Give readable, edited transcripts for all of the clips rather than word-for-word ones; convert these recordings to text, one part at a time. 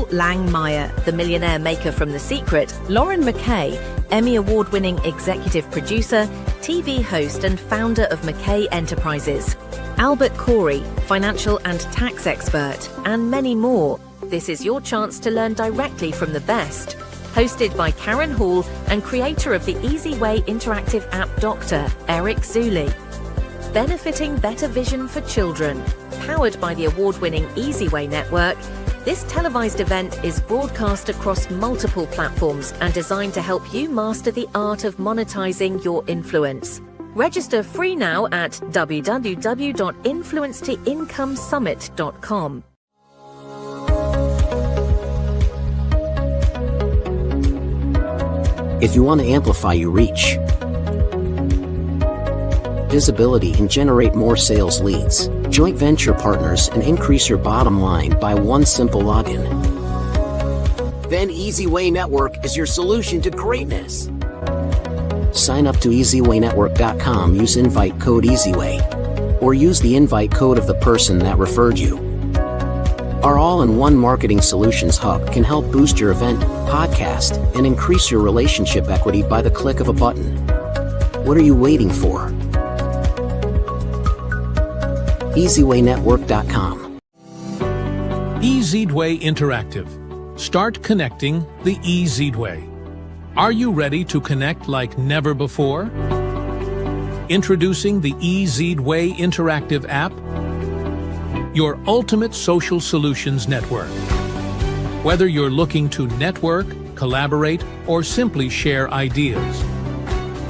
Langmeyer, the millionaire maker from The Secret, Lauren McKay, Emmy Award-winning executive producer, TV host and founder of McKay Enterprises, Albert Corey, financial and tax expert, and many more. This is your chance to learn directly from the best. Hosted by Karen Hall and creator of the eZWay interactive app Dr. Eric Zuley. Benefiting better vision for children. Powered by the award-winning eZWay network, this televised event is broadcast across multiple platforms and designed to help you master the art of monetizing your influence. Register free now at www.influencetoincomesummit.com. If you want to amplify your reach, visibility, and generate more sales leads, joint venture partners, and increase your bottom line by one simple login, then eZWay Network is your solution to greatness. Sign up to eZWayNetwork.com, use invite code eZWay, or use the invite code of the person that referred you. Our all-in-one marketing solutions hub can help boost your event, podcast, and increase your relationship equity by the click of a button. What are you waiting for? eZWayNetwork.com. eZWay Interactive. Start connecting the eZWay. Are you ready to connect like never before? Introducing the eZWay Interactive app, your ultimate social solutions network. Whether you're looking to network, collaborate, or simply share ideas,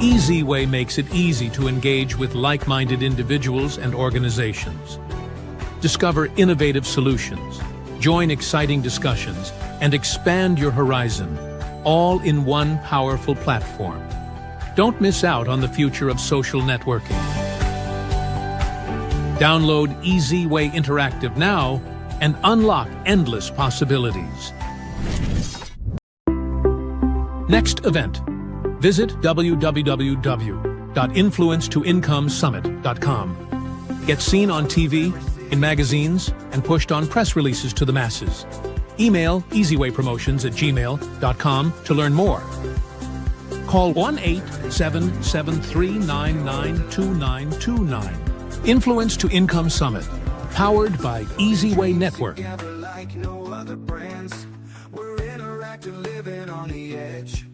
eZWay makes it easy to engage with like-minded individuals and organizations. Discover innovative solutions, join exciting discussions, and expand your horizon, all in one powerful platform. Don't miss out on the future of social networking. Download eZWay Interactive now and unlock endless possibilities. Next event. Visit www.influencetoincomesummit.com. Get seen on TV, in magazines, and pushed on press releases to the masses. Email eZWayPromotions@gmail.com to learn more. Call 1-877-399-2929. Influence to Income Summit, powered by eZWay Network. Like no other brands. We're interactive, living on the edge.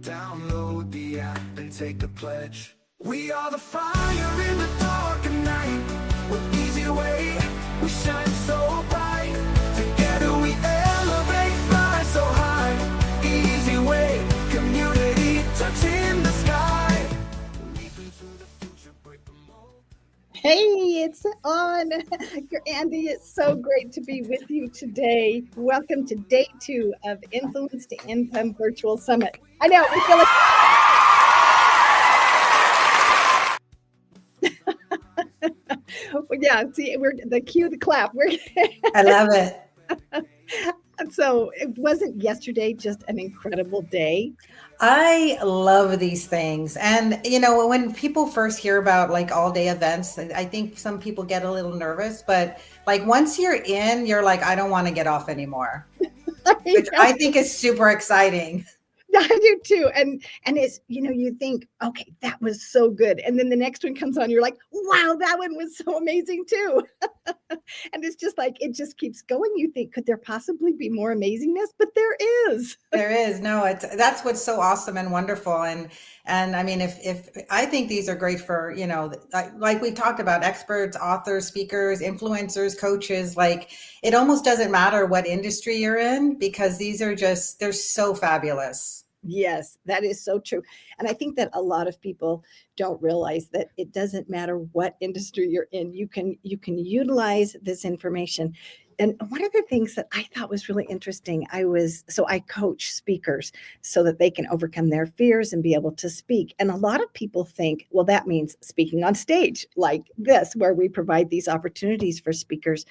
Download the app and take the pledge. We are the fire in the dark at night. With eZWay, we shine so bright. Together we elevate, fly so high. eZWay, community touching the sky. Leaping through the future, break the mold. Hey, it's on. Andy, it's so great to be with you today. Welcome to day 2 of Influence to Income Virtual Summit. I know, we feel like... Yeah, see, we're the cue, the clap. I love it. So it wasn't yesterday just an incredible day? I love these things. And, you know, when people first hear about like all day events, I think some people get a little nervous, but like once you're in, you're like, I don't want to get off anymore, which I think is super exciting. I do too. And it's, you know, you think, okay, that was so good. And then the next one comes on, you're like, wow, that one was so amazing too. And it's just like, it just keeps going. You think, could there possibly be more amazingness? But there is. There is. No, that's what's so awesome and wonderful. And I mean, if I think these are great for, you know, like we talked about, experts, authors, speakers, influencers, coaches, like it almost doesn't matter what industry you're in, because these are just, they're so fabulous. Yes, that is so true. And I think that a lot of people don't realize that it doesn't matter what industry you're in. You can utilize this information. And one of the things that I thought was really interesting, I coach speakers so that they can overcome their fears and be able to speak. And a lot of people think, well, that means speaking on stage like this, where we provide these opportunities for speakers.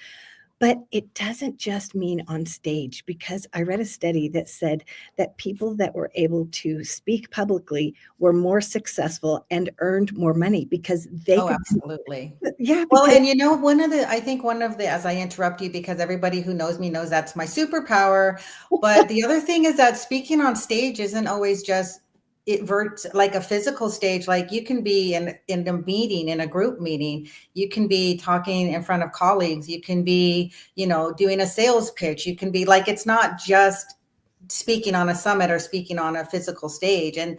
But it doesn't just mean on stage, because I read a study that said that people that were able to speak publicly were more successful and earned more money because they Oh, could. absolutely. Yeah, Well, because and I think one of the, as I interrupt you, because everybody who knows me knows that's my superpower. But the other thing is that speaking on stage isn't always just like a physical stage. Like you can be in a meeting, in a group meeting, you can be talking in front of colleagues, you can be, doing a sales pitch, you can be like, it's not just speaking on a summit or speaking on a physical stage, and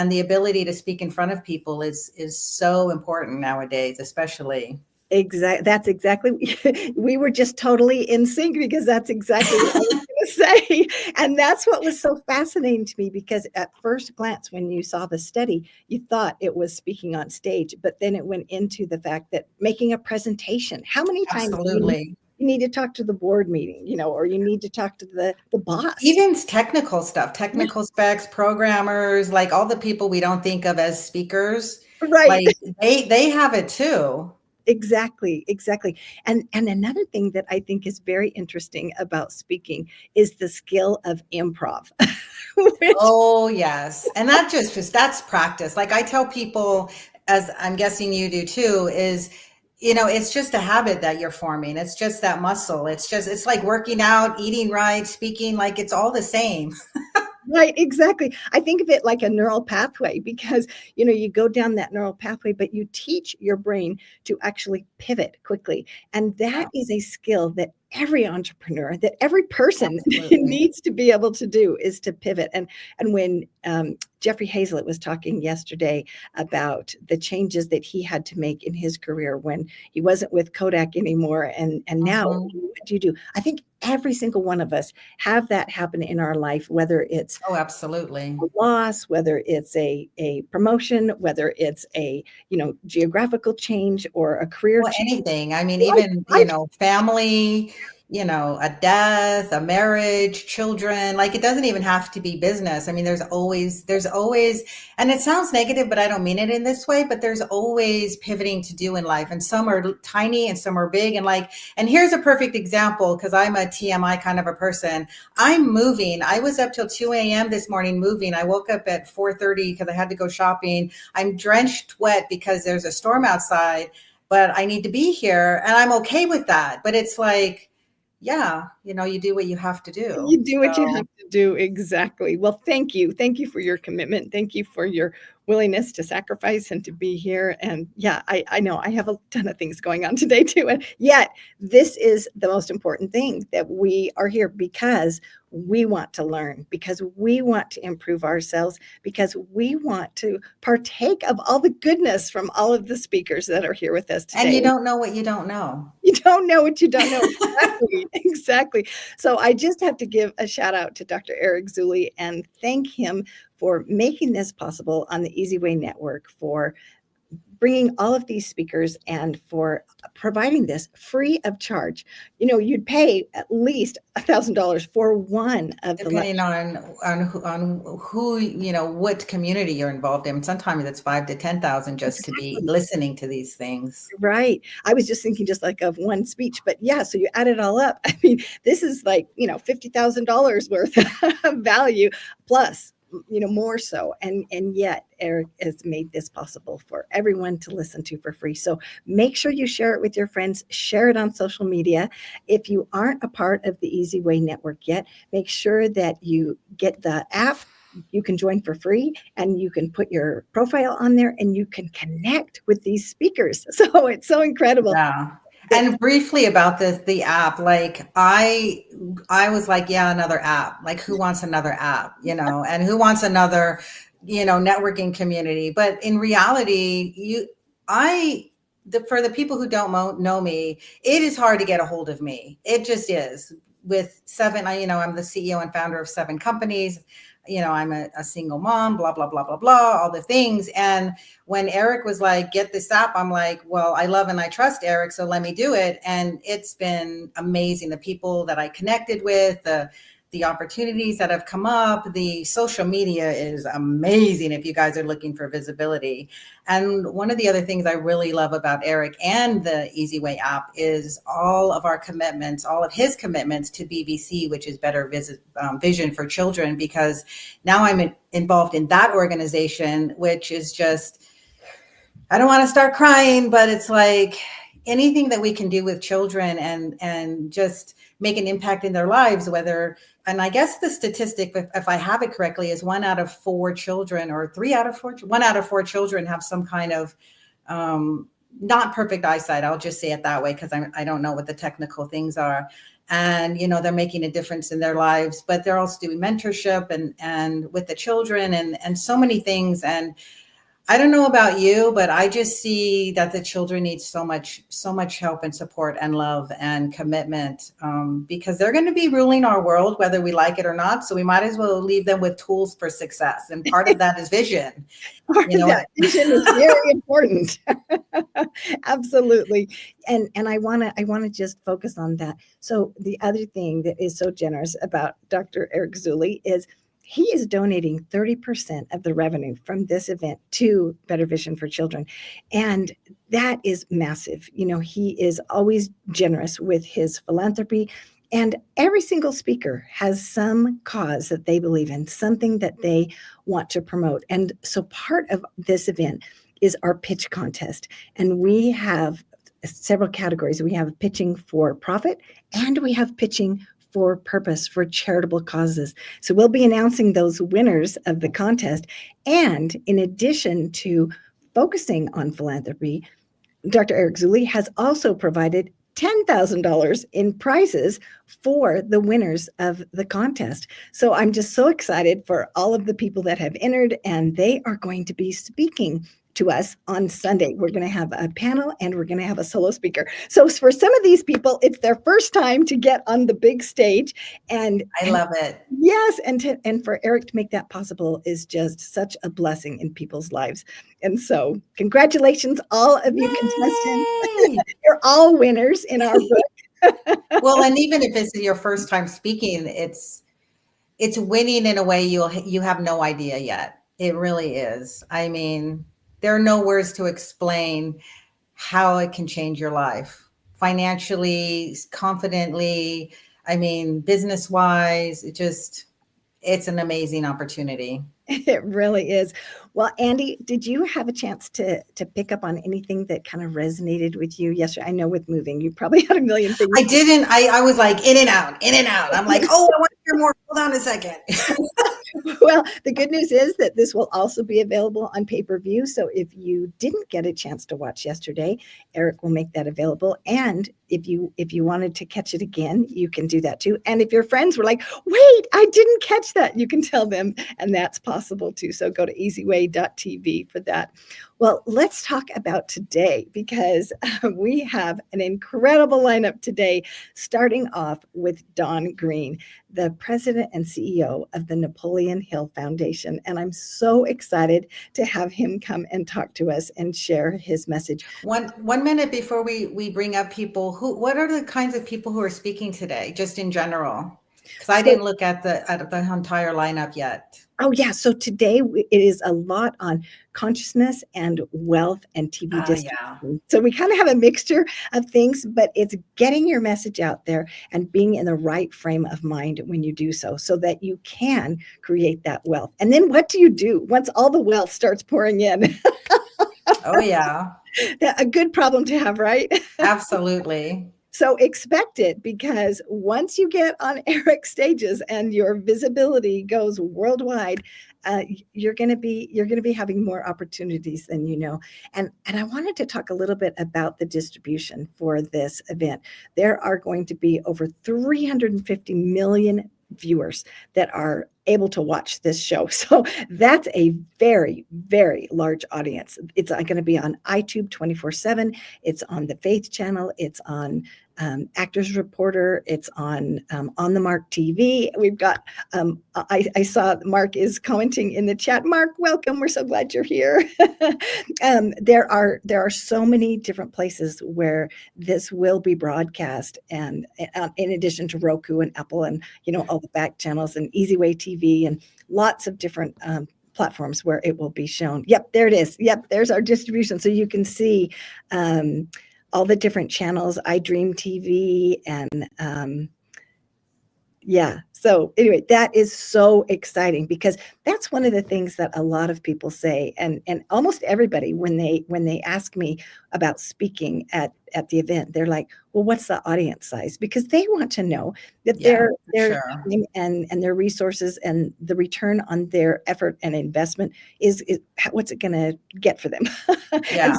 the ability to speak in front of people is so important nowadays, especially. That's exactly. We were just totally in sync, because that's exactly what I was going to say. And that's what was so fascinating to me, because at first glance, when you saw the study, you thought it was speaking on stage, but then it went into the fact that making a presentation, how many times do Absolutely. you need to talk to the board meeting, or you need to talk to the boss. Even technical stuff, technical specs, programmers, like all the people we don't think of as speakers, Right. like they have it too. Exactly, exactly. And another thing that I think is very interesting about speaking is the skill of improv. Which, Oh, yes. And that's practice. Like I tell people, as I'm guessing you do too, is, it's just a habit that you're forming. It's just that muscle. It's like working out, eating right, speaking, like it's all the same. right, exactly. I think of it like a neural pathway, because you go down that neural pathway, but you teach your brain to actually pivot quickly. And that is a skill that every entrepreneur, that every person Absolutely. needs to be able to do, is to pivot. And when Jeffrey Hazlett was talking yesterday about the changes that he had to make in his career when he wasn't with Kodak anymore, and now Mhm. what do you do? I think every single one of us have that happen in our life, whether it's Oh, absolutely. a loss, whether it's a promotion, whether it's a geographical change or a career Well, change. anything. I mean, Life, even, life. family, a death, a marriage, children, like it doesn't even have to be business. I mean, there's always, and it sounds negative, but I don't mean it in this way, but there's always pivoting to do in life. And some are tiny and some are big. And here's a perfect example, because I'm a TMI kind of a person. I'm moving. I was up till 2 a.m. this morning moving. I woke up at 4:30 because I had to go shopping. I'm drenched wet because there's a storm outside, but I need to be here, and I'm okay with that. But it's like, yeah, you do what you have to do. You do what you have So, to do. Exactly. Well, thank you. Thank you for your commitment. Thank you for your willingness to sacrifice and to be here. And yeah, I know I have a ton of things going on today too. And yet, this is the most important thing, that we are here because we want to learn, because we want to improve ourselves, because we want to partake of all the goodness from all of the speakers that are here with us and today. you don't know what you don't know. You don't know what you don't know. Exactly. Exactly. So I just have to give a shout out to Dr. Eric Zuley and thank him for making this possible on the eZWay Network, for bringing all of these speakers, and for providing this free of charge. You'd pay at least $1,000 for one of the Depending lectures. on who, what community you're involved in. Sometimes it's 5 to 10,000 just to be Exactly. listening to these things. Right. I was just thinking just like of one speech, but yeah, so you add it all up. I mean, this is like, $50,000 worth of value, plus, more so. And yet Eric has made this possible for everyone to listen to for free. So make sure you share it with your friends, share it on social media. If you aren't a part of the eZWay Network yet, make sure that you get the app. You can join for free, and you can put your profile on there, and you can connect with these speakers. So it's so incredible. Yeah. And briefly about the app, like I was like, yeah, another app. Like who wants another app, and who wants another, networking community? But in reality, for the people who don't know me, it is hard to get a hold of me. It just is. With I'm the CEO and founder of 7 companies. I'm a single mom, blah, blah, blah, blah, blah, all the things. And when Eric was like, get this app, I'm like, well, I love and I trust Eric, so let me do it. And it's been amazing. The people that I connected with, the the opportunities that have come up. The social media is amazing if you guys are looking for visibility. And one of the other things I really love about Eric and the eZWay app is all of his commitments to BVC, which is Better Vision for Children, because now I'm involved in that organization, which is just, I don't want to start crying, but it's like anything that we can do with children and just make an impact in their lives, and I guess the statistic, if I have it correctly, is 1 out of 4 children, or 1 out of 4 children have some kind of not perfect eyesight. I'll just say it that way, because I don't know what the technical things are. And, they're making a difference in their lives, but they're also doing mentorship and with the children and so many things. And I don't know about you, but I just see that the children need so much help and support and love and commitment, because they're going to be ruling our world, whether we like it or not. So we might as well leave them with tools for success. And part of that is vision. That vision is very important. Absolutely. And I want to just focus on that. So the other thing that is so generous about Dr. Eric Zuley is he is donating 30% of the revenue from this event to Better Vision for Children. And that is massive. He is always generous with his philanthropy. And every single speaker has some cause that they believe in, something that they want to promote. And so part of this event is our pitch contest. And we have several categories. We have pitching for profit, and we have pitching for purpose, for charitable causes. So we'll be announcing those winners of the contest. And in addition to focusing on philanthropy, Dr. Eric Zuley has also provided $10,000 in prizes for the winners of the contest. So I'm just so excited for all of the people that have entered, and they are going to be speaking to us on Sunday. We're going to have a panel and we're going to have a solo speaker. So for some of these people, it's their first time to get on the big stage. And I love it. Yes. And for Eric to make that possible is just such a blessing in people's lives. And so congratulations, all of you contestants. You're all winners in our book. Well, and even if it's your first time speaking, it's winning in a way you have no idea yet. It really is. I mean, there are no words to explain how it can change your life financially, confidently. I mean, business-wise, it's an amazing opportunity. It really is. Well, Andy, did you have a chance to pick up on anything that kind of resonated with you yesterday? I know with moving, you probably had a million things. I didn't. I was like in and out. I'm like, oh, I want to hear more. Hold on a second. Well, the good news is that this will also be available on pay-per-view. So if you didn't get a chance to watch yesterday, Eric will make that available. And if you wanted to catch it again, you can do that too. And if your friends were like, wait, I didn't catch that, you can tell them, and that's possible too. So go to eZWay.tv for that. Well, let's talk about today, because we have an incredible lineup today, starting off with Don Green, the president and CEO of the Napoleon Hill Foundation. And I'm so excited to have him come and talk to us and share his message. One minute before we bring up people, what are the kinds of people who are speaking today, just in general? Because I didn't look at the entire lineup yet. Oh, yeah. So today it is a lot on consciousness and wealth and TV distribution. Yeah. So we kind of have a mixture of things, but it's getting your message out there and being in the right frame of mind when you do so that you can create that wealth. And then what do you do once all the wealth starts pouring in? Oh, yeah. A good problem to have, right? Absolutely. So expect it, because once you get on Eric's stages and your visibility goes worldwide, you're going to be having more opportunities than you know. And I wanted to talk a little bit about the distribution for this event. There are going to be over 350 million viewers that are able to watch this show. So that's a very, very large audience. It's going to be on iTube 24/7. It's on the Faith Channel. It's on Actors Reporter. It's on the Mark TV. We've got, I saw Mark is commenting in the chat. Mark, welcome. We're so glad you're here. There are so many different places where this will be broadcast, and in addition to Roku and Apple and, all the back channels and eZWay TV and lots of different platforms where it will be shown. Yep, there it is. Yep, there's our distribution. So you can see all the different channels, iDream TV, and yeah. So anyway, that is so exciting, because that's one of the things that a lot of people say, and almost everybody, when they ask me about speaking at the event, they're like, well, what's the audience size? Because they want to know that their time and their resources and the return on their effort and investment is what's it going to get for them. Yeah.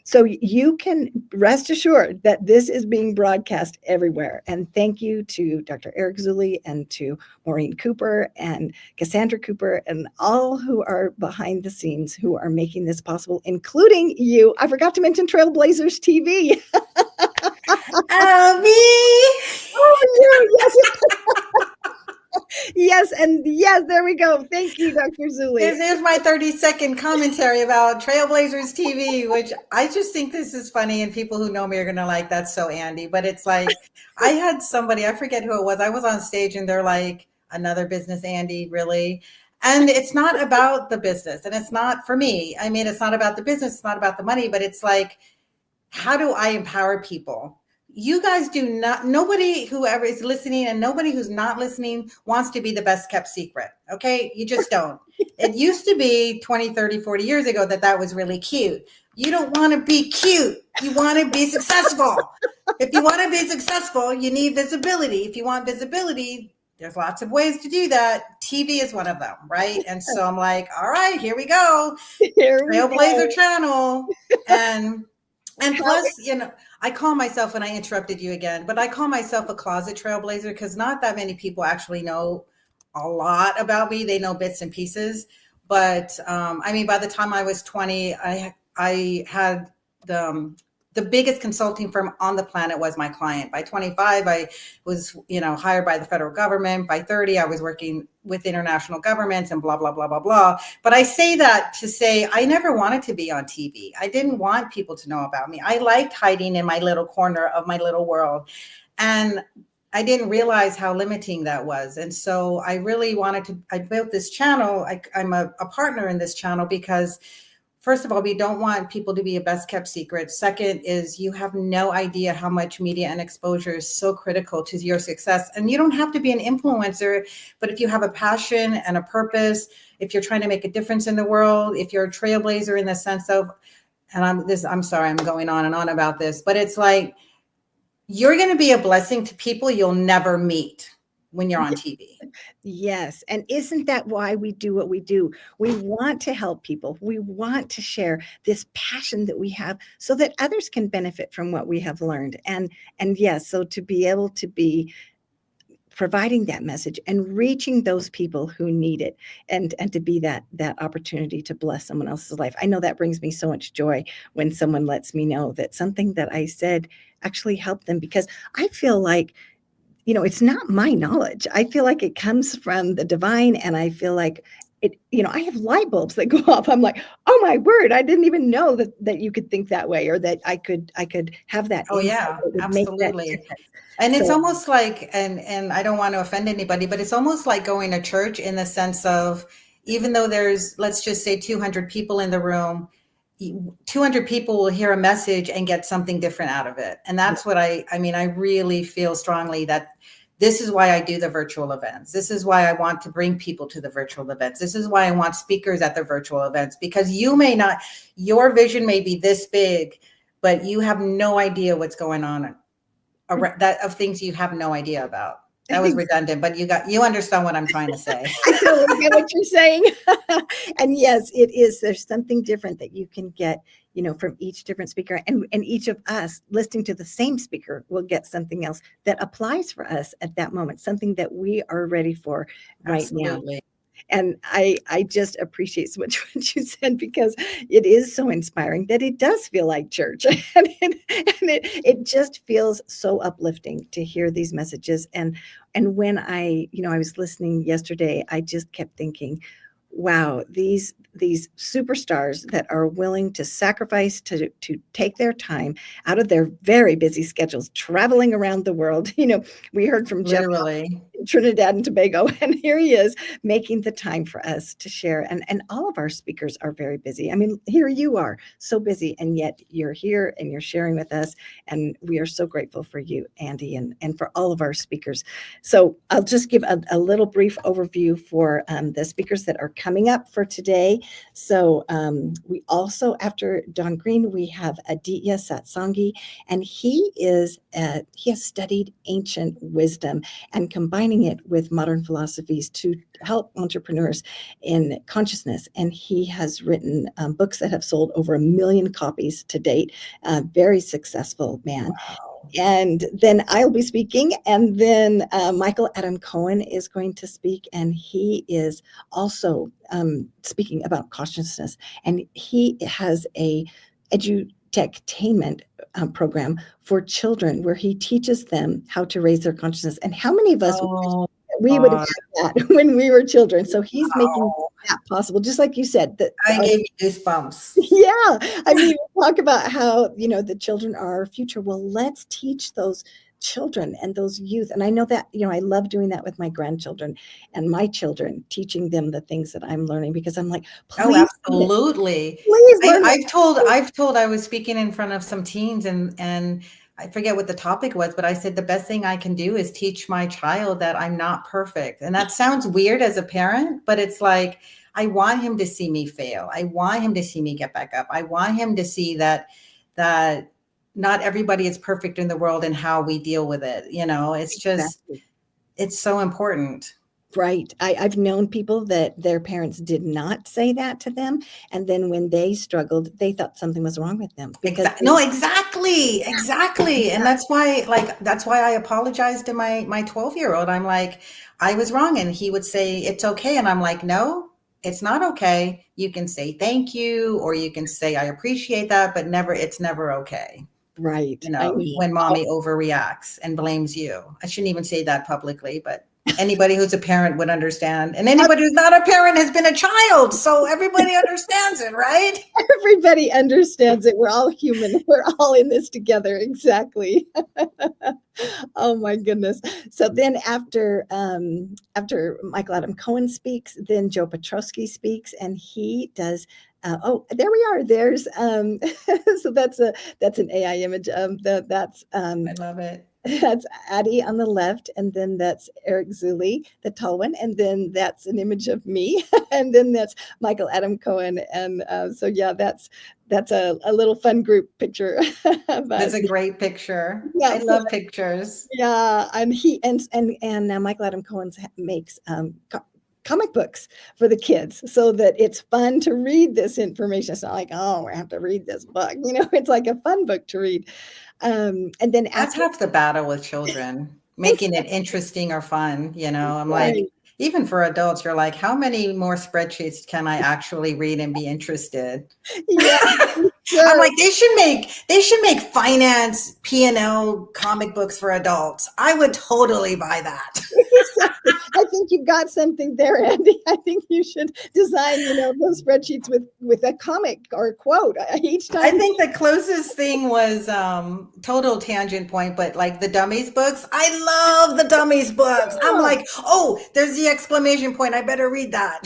So you can rest assured that this is being broadcast everywhere. And thank you to Dr. Eric Zulli and to Maureen Cooper and Cassandra Cooper and all who are behind the scenes who are making this possible, including you. I forgot to mention Trailblazers TV. Oh, me. Oh, you. Yes. Yes, and yes, there we go. Thank you, Dr. Zulli. Here's my 30-second commentary about Trailblazers TV, which I just think this is funny, and people who know me are going to like, that's so Andy. But it's like, I had somebody, I forget who it was. I was on stage and they're like, another business, Andy, really? And it's not about the business. And it's not, for me, I mean, it's not about the business. It's not about the money, but it's like, how do I empower people? You guys do not, nobody whoever is listening and nobody who's not listening wants to be the best kept secret. Okay. You just don't. It used to be 20, 30, 40 years ago that was really cute. You don't want to be cute. You want to be successful. If you want to be successful, you need visibility. If you want visibility, there's lots of ways to do that. TV is one of them. Right. And so I'm like, all right, here we go. Trailblazer channel. And plus, I call myself, and I interrupted you again, but I call myself a closet trailblazer because not that many people actually know a lot about me. They know bits and pieces. But I mean, by the time I was 20, I had the biggest consulting firm on the planet was my client. By 25, I was, hired by the federal government. By 30, I was working with international governments and blah, blah, blah, blah, blah. But I say that to say I never wanted to be on TV. I didn't want people to know about me. I liked hiding in my little corner of my little world. And I didn't realize how limiting that was. And so I really I built this channel. I'm a partner in this channel because, first of all, we don't want people to be a best kept secret. Second is you have no idea how much media and exposure is so critical to your success. And you don't have to be an influencer, but if you have a passion and a purpose, if you're trying to make a difference in the world, if you're a trailblazer in the sense of, and I'm sorry, I'm going on and on about this, but it's like, you're going to be a blessing to people you'll never meet when you're on TV. Yes. And isn't that why we do what we do? We want to help people. We want to share this passion that we have so that others can benefit from what we have learned. And yes, so to be able to be providing that message and reaching those people who need it, and to be that opportunity to bless someone else's life. I know that brings me so much joy when someone lets me know that something that I said actually helped them, because I feel like, it's not my knowledge. I feel like it comes from the divine, and I feel like it, I have light bulbs that go off. I'm like, oh my word, I didn't even know that you could think that way, or that I could have that. Oh yeah, absolutely. And it's almost like, and I don't want to offend anybody, but it's almost like going to church in the sense of, even though there's, let's just say 200 people in the room, 200 people will hear a message and get something different out of it. And that's what I really feel strongly that this is why I do the virtual events. This is why I want to bring people to the virtual events. This is why I want speakers at the virtual events, because your vision may be this big, but you have no idea what's going on of things you have no idea about. That was redundant, but you understand what I'm trying to say. I totally get what you're saying. And yes, it is. There's something different that you can get from each different speaker, and each of us listening to the same speaker will get something else that applies for us at that moment, something that we are ready for right now. Absolutely. And I just appreciate so much what you said, because it is so inspiring that it does feel like church. And it just feels so uplifting to hear these messages. And when I was listening yesterday, I just kept thinking, wow, these superstars that are willing to sacrifice, to take their time out of their very busy schedules, traveling around the world. We heard from Jeff Literally. in Trinidad and Tobago, and here he is making the time for us to share. And all of our speakers are very busy. I mean, here you are, so busy, and yet you're here and you're sharing with us. And we are so grateful for you, Andy, and for all of our speakers. So I'll just give a little brief overview for the speakers that are coming up for today. So we also, after Don Green, we have Aditya Satsangi, and he has studied ancient wisdom and combining it with modern philosophies to help entrepreneurs in consciousness. And he has written books that have sold over 1 million copies to date. Very successful man. Wow. And then I'll be speaking, and then Michael Adam Cohen is going to speak, and he is also speaking about consciousness. And he has a edutechtainment program for children where he teaches them how to raise their consciousness. And how many of us we would have that when we were children? So he's making that possible, just like you said. That I gave you goosebumps. Yeah, I mean, talk about how the children are our future. Well, let's teach those children and those youth. And I know that I love doing that with my grandchildren and my children, teaching them the things that I'm learning, because I'm like, please, absolutely. Please learn. I've told I was speaking in front of some teens, and I forget what the topic was, but I said the best thing I can do is teach my child that I'm not perfect. And that sounds weird as a parent, but it's like, I want him to see me fail. I want him to see me get back up. I want him to see that not everybody is perfect in the world and how we deal with it. It's just, It's so important. Right. I've known people that their parents did not say that to them. And then when they struggled, they thought something was wrong with them. Exactly. Yeah. And that's why I apologized to my 12-year-old. I'm like, I was wrong. And he would say, it's okay. And I'm like, no, it's not okay. You can say thank you, or you can say, I appreciate that, but it's never okay. Right. When mommy overreacts and blames you. I shouldn't even say that publicly, but anybody who's a parent would understand. And anybody who's not a parent has been a child. So everybody understands it, right? Everybody understands it. We're all human. We're all in this together. Exactly. Oh my goodness. So then after Michael Adam Cohen speaks, then Joe Petrosky speaks, and he does there we are. There's so that's an AI image. That's I love it. That's Addie on the left, and then that's Eric Zuli, the tall one, and then that's an image of me, and then that's Michael Adam Cohen, and so yeah, that's a little fun group picture. That's a great picture. Yeah, I love pictures. Yeah, and Michael Adam Cohen makes comic books for the kids, so that it's fun to read this information. It's not like, oh, I have to read this book. It's like a fun book to read. And then that's half the battle with children, making it interesting or fun. I'm like, even for adults, you're like, how many more spreadsheets can I actually read and be interested? Yeah. Sure. I'm like, they should make finance P&L comic books for adults. I would totally buy that. I think you've got something there, Andy. I think you should design, those spreadsheets with a comic or a quote each time. I think the closest thing was total tangent point, but like the dummies books. I love the dummies books. I'm like, oh, there's the exclamation point. I better read that.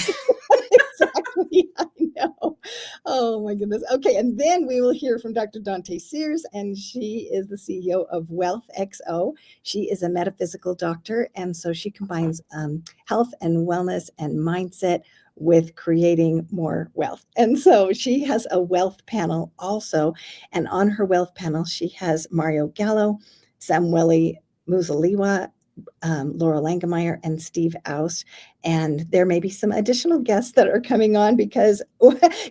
Exactly. I know. Oh my goodness. Okay. And then we will hear from Dr. Dante Sears, and she is the CEO of Wealth XO. She is a metaphysical doctor. And so she combines health and wellness and mindset with creating more wealth. And so she has a wealth panel also. And on her wealth panel, she has Mario Gallo, Samueli Muzaliwa, Laura Langemeyer and Steve Oust. And there may be some additional guests that are coming on because,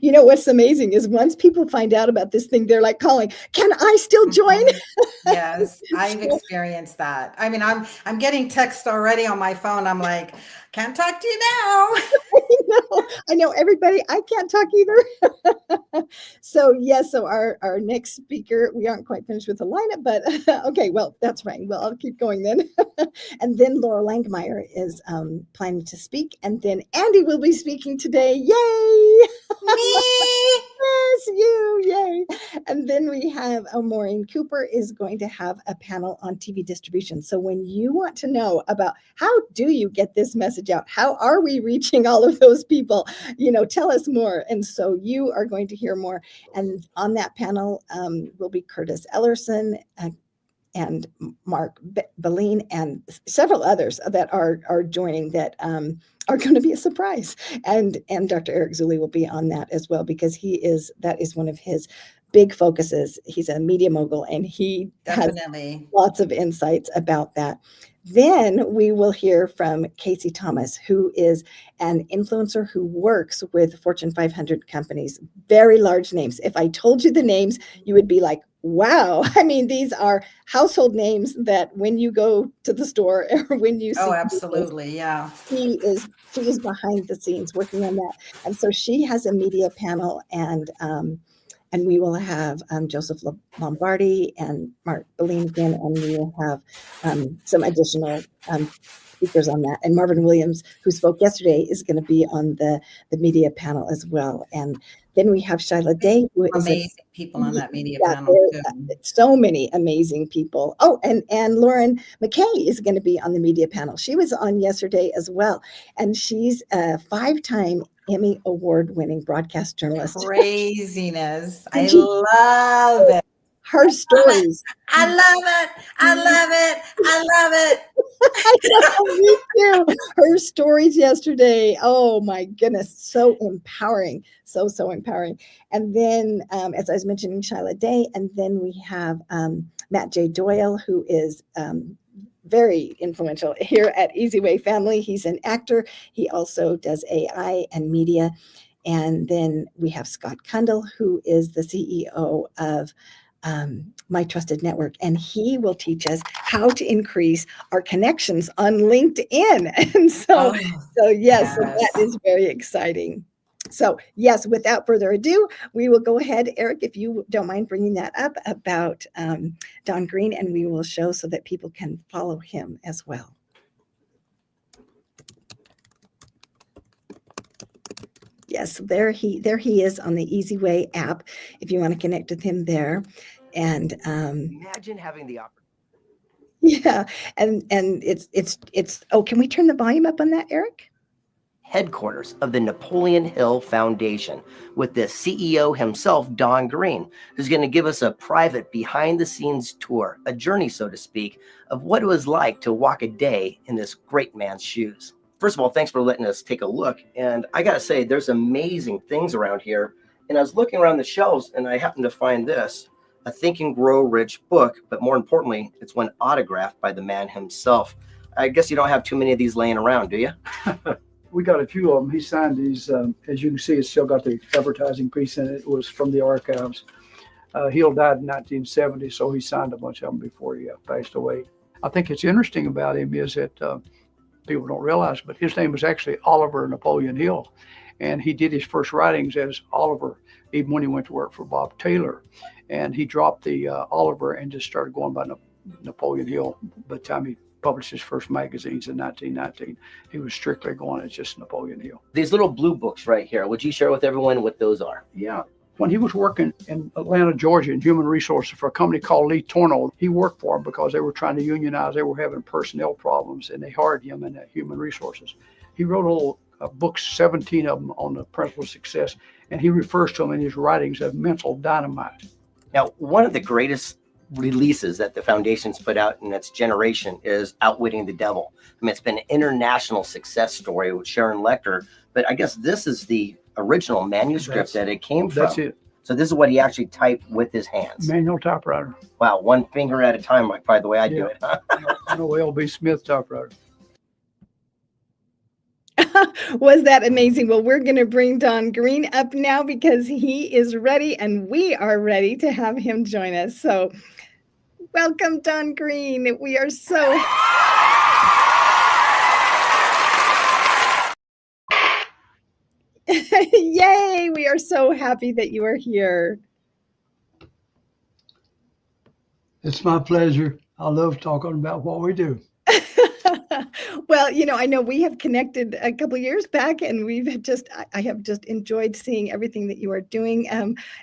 you know, what's amazing is once people find out about this thing, they're like calling, can I still join? Yes, I've experienced that. I mean, I'm getting texts already on my phone. I'm like, can't talk to you now. I know everybody. I can't talk either. So yes, so our next speaker, we aren't quite finished with the lineup, but okay, well, that's fine. Well, I'll keep going then. And then Laura Langmeyer is planning to speak, and then Andy will be speaking today. Yay! Me. Yes, you, yay. And then we have Maureen Cooper is going to have a panel on TV distribution. So when you want to know about how do you get this message out, how are we reaching all of those people, you know, tell us more. And so you are going to hear more. And on that panel will be Curtis Ellerson and Mark Beline and several others that are joining that are going to be a surprise. And Dr. Eric Zuley will be on that as well, because that is one of his big focuses. He's a media mogul and he Definitely has lots of insights about that. Then we will hear from Casey Thomas, who is an influencer who works with Fortune 500 companies, very large names. If I told you the names, you would be like, wow. I mean, these are household names that when you go to the store or when you see. Oh, absolutely. Yeah. She is behind the scenes working on that. And so she has a media panel, and we will have Joseph Lombardi and Mark Beline again, and we will have some additional speakers on that. And Marvin Williams, who spoke yesterday, is going to be on the media panel as well. And then we have Shyla Day, who is amazing people on that media panel too. So many amazing people. Oh, and Lauren McKay is going to be on the media panel. She was on yesterday as well, and she's a 5-time Emmy award-winning broadcast journalist. Craziness! I love it. Her stories. I love it. I love it. I love it. I know, me too. Her stories yesterday. Oh my goodness, so empowering, so empowering. And then, as I was mentioning, Shyla Day, and then we have Matt J. Doyle, who is very influential here at eZWay Family. He's an actor. He also does AI and media. And then we have Scott Kundal, who is the CEO of My Trusted Network, and he will teach us how to increase our connections on LinkedIn. And so yes, so that is very exciting. So yes, without further ado, we will go ahead, Eric, if you don't mind bringing that up about Don Green, and we will show so that people can follow him as well. Yes, there he is on the eZWay app, if you want to connect with him there. And imagine having the opportunity. Yeah, and it's oh, can we turn the volume up on that, Eric? Headquarters of the Napoleon Hill Foundation with the CEO himself, Don Green, who's going to give us a private behind-the-scenes tour, a journey, so to speak, of what it was like to walk a day in this great man's shoes. First of all, thanks for letting us take a look. And I got to say, there's amazing things around here. And I was looking around the shelves, and I happened to find this, a Think and Grow Rich book, but more importantly, it's one autographed by the man himself. I guess you don't have too many of these laying around, do you? We got a few of them. He signed these. As you can see, it's still got the advertising piece in it. It was from the archives. Hill died in 1970, so he signed a bunch of them before he passed away. I think it's interesting about him is that people don't realize, but his name was actually Oliver Napoleon Hill. And he did his first writings as Oliver, even when he went to work for Bob Taylor. And he dropped the Oliver and just started going by Napoleon Hill. By the time he published his first magazines in 1919, he was strictly going as just Napoleon Hill. These little blue books right here, would you share with everyone what those are? Yeah. When he was working in Atlanta, Georgia, in human resources for a company called Lee Torno, he worked for them because they were trying to unionize. They were having personnel problems, and they hired him in human resources. He wrote a little books, 17 of them, on the principle of success, and he refers to them in his writings as mental dynamite. Now, one of the greatest releases that the foundation's put out in its generation is Outwitting the Devil. I mean, it's been an international success story with Sharon Lecter, but I guess this is the original manuscript that it came from. That's it. So this is what he actually typed with his hands. Manual typewriter. Wow, one finger at a time, like probably the way I do Yeah. it. Huh? No L.B. Smith typewriter. Was that amazing? Well, we're going to bring Don Green up now because he is ready and we are ready to have him join us. So welcome, Don Green. We are so yay! We are so happy that you are here. It's my pleasure. I love talking about what we do. Well, I know we have connected a couple years back, and I have just enjoyed seeing everything that you are doing.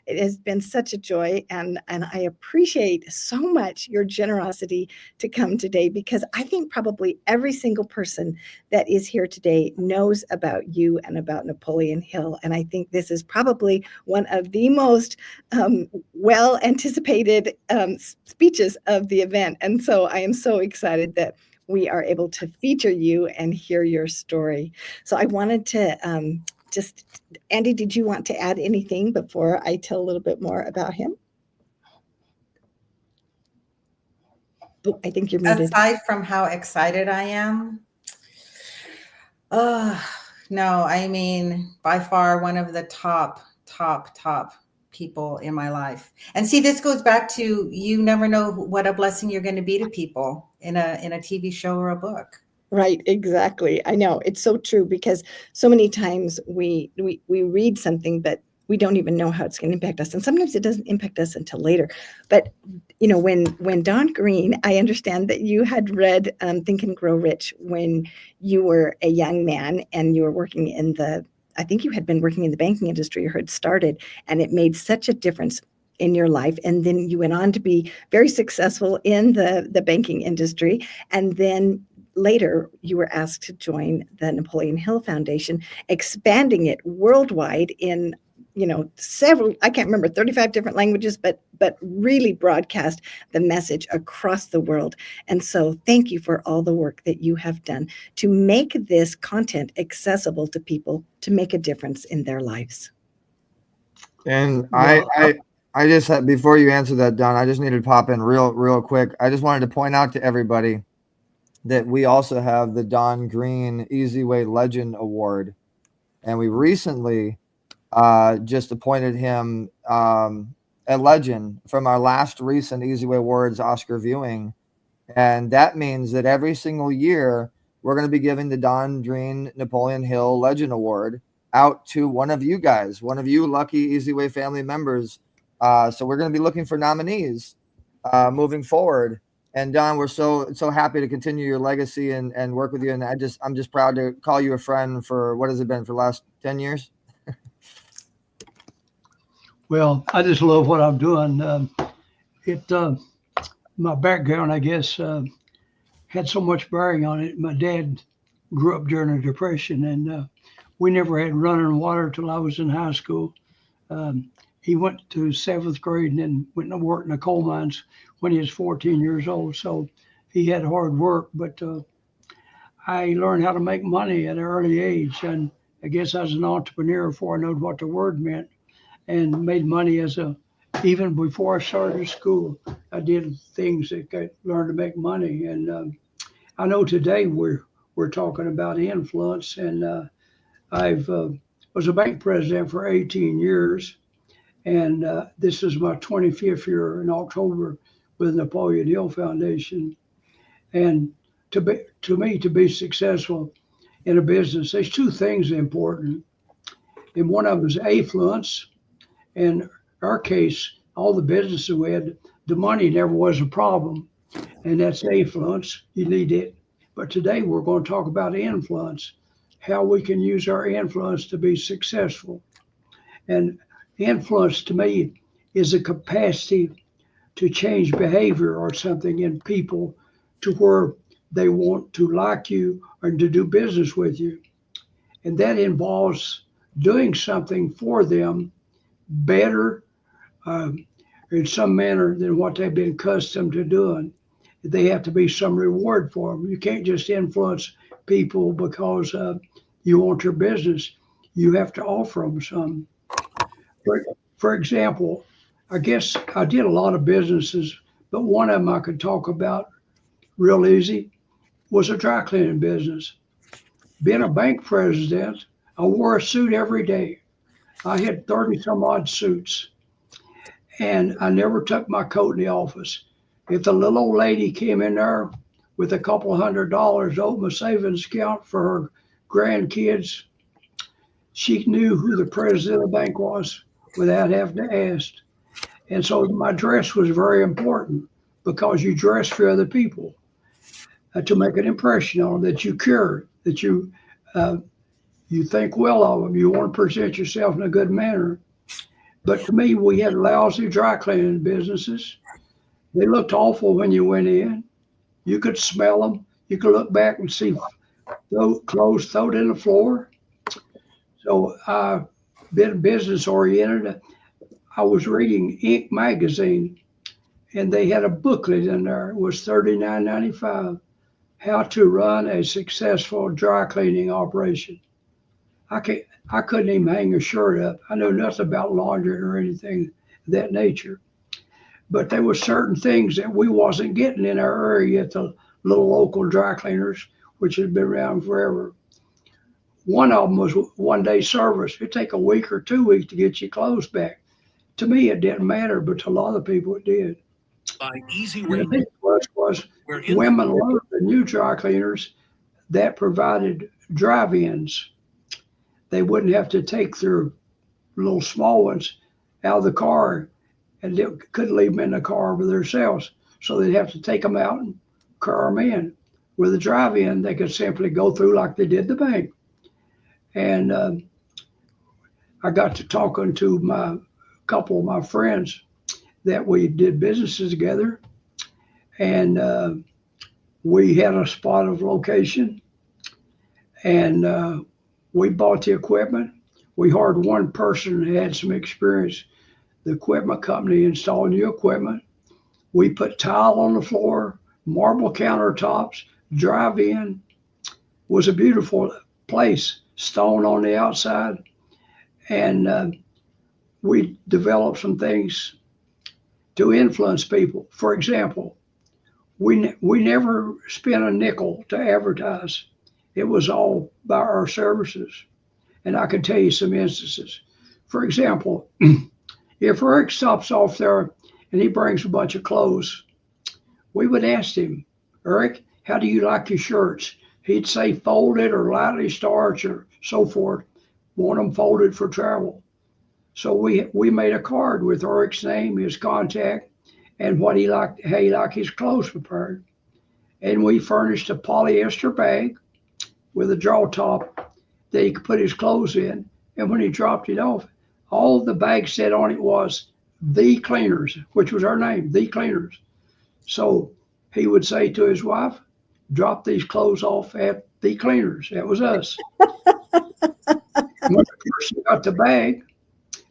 It has been such a joy, and I appreciate so much your generosity to come today, because I think probably every single person that is here today knows about you and about Napoleon Hill, and I think this is probably one of the most well anticipated speeches of the event, and so I am so excited that we are able to feature you and hear your story. So I wanted to Andy, did you want to add anything before I tell a little bit more about him? Oh, I think you're muted. Aside from how excited I am, no, I mean, by far one of the top people in my life. And see, this goes back to, you never know what a blessing you're going to be to people in a TV show or a book. Right, exactly. I know, it's so true, because so many times we read something, but we don't even know how it's going to impact us. And sometimes it doesn't impact us until later. But, when Don Green, I understand that you had read Think and Grow Rich when you were a young man and you were working I think you had been working in the banking industry or had started, and it made such a difference in your life. And then you went on to be very successful in the banking industry. And then later you were asked to join the Napoleon Hill Foundation, expanding it worldwide in, several, I can't remember, 35 different languages, but really broadcast the message across the world. And so thank you for all the work that you have done to make this content accessible to people, to make a difference in their lives. And I just had, before you answer that, Don, I just needed to pop in real quick. I just wanted to point out to everybody that we also have the Don Green eZWay Legend Award. And we recently just appointed him a legend from our last recent eZWay Awards Oscar viewing. And that means that every single year we're going to be giving the Don Green Napoleon Hill Legend Award out to one of you guys, one of you lucky eZWay family members. So we're going to be looking for nominees moving forward. And Don, we're so happy to continue your legacy and work with you. And I'm just proud to call you a friend for, what has it been, for the last 10 years? Well, I just love what I'm doing. My background, I guess, had so much bearing on it. My dad grew up during the Depression, and we never had running water till I was in high school. He went to 7th grade and then went to work in the coal mines when he was 14 years old. So he had hard work, but I learned how to make money at an early age. And I guess I was an entrepreneur before I knew what the word meant, and made money even before I started school. I did things that I learned to make money. And I know today we're talking about influence, and I've was a bank president for 18 years. And this is my 25th year in October with Napoleon Hill Foundation. And to be successful in a business, there's two things important. And one of them is affluence. In our case, all the businesses we had, the money never was a problem. And that's affluence. You need it. But today we're going to talk about influence, how we can use our influence to be successful. And influence to me is a capacity to change behavior or something in people to where they want to like you or to do business with you. And that involves doing something for them better in some manner than what they've been accustomed to doing. They have to be some reward for them. You can't just influence people because you want your business. You have to offer them some. For example, I guess I did a lot of businesses, but one of them I could talk about real easy was a dry cleaning business. Being a bank president, I wore a suit every day. I had 30 some odd suits, and I never took my coat in the office. If the little old lady came in there with a couple $100 to open a savings account for her grandkids, she knew who the president of the bank was without having to ask. And so my dress was very important because you dress for other people to make an impression on them that you care, that you think well of them. You want to present yourself in a good manner. But to me, we had lousy dry cleaning businesses. They looked awful when you went in. You could smell them. You could look back and see clothes thrown in the floor. So I've been business oriented. I was reading Inc. magazine, and they had a booklet in there. It was $39.95. How to run a successful dry cleaning operation. I couldn't even hang a shirt up. I know nothing about laundry or anything of that nature. But there were certain things that we wasn't getting in our area at the little local dry cleaners, which had been around forever. One of them was 1 day service. It'd take a week or 2 weeks to get your clothes back. To me, it didn't matter, but to a lot of people, it did. By And the big plus was women loved the new dry cleaners that provided drive-ins. They wouldn't have to take their little small ones out of the car, and they couldn't leave them in the car by themselves. So they'd have to take them out and car them in. With a drive-in, they could simply go through like they did the bank. And I got to talking to a couple of my friends that we did businesses together, and we had a spot of location, and we bought the equipment. We hired one person who had some experience. The equipment company installed new equipment. We put tile on the floor, marble countertops, drive-in. Was a beautiful place, stone on the outside. And we developed some things to influence people. For example, we never spent a nickel to advertise. It was all by our services. And I can tell you some instances. For example, if Eric stops off there and he brings a bunch of clothes, we would ask him, Eric, how do you like your shirts? He'd say folded or lightly starched or so forth. Want them folded for travel. So we made a card with Eric's name, his contact, and what he liked, how he liked his clothes prepared. And we furnished a polyester bag with a draw top that he could put his clothes in. And when he dropped it off, all the bag said on it was The Cleaners, which was our name, The Cleaners. So he would say to his wife, drop these clothes off at The Cleaners. That was us. When the person got the bag,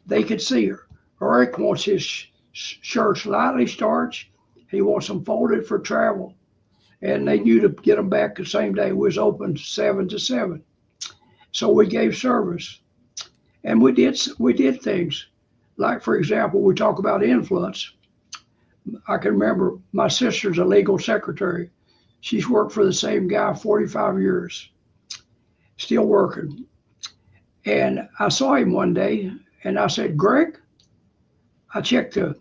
they could see her. Eric wants his shirts lightly starched. He wants them folded for travel. And they knew to get them back the same day. It was open 7 to 7. So we gave service. And we did things. Like, for example, we talk about influence. I can remember my sister's a legal secretary. She's worked for the same guy 45 years, still working. And I saw him one day and I said, Greg, I checked the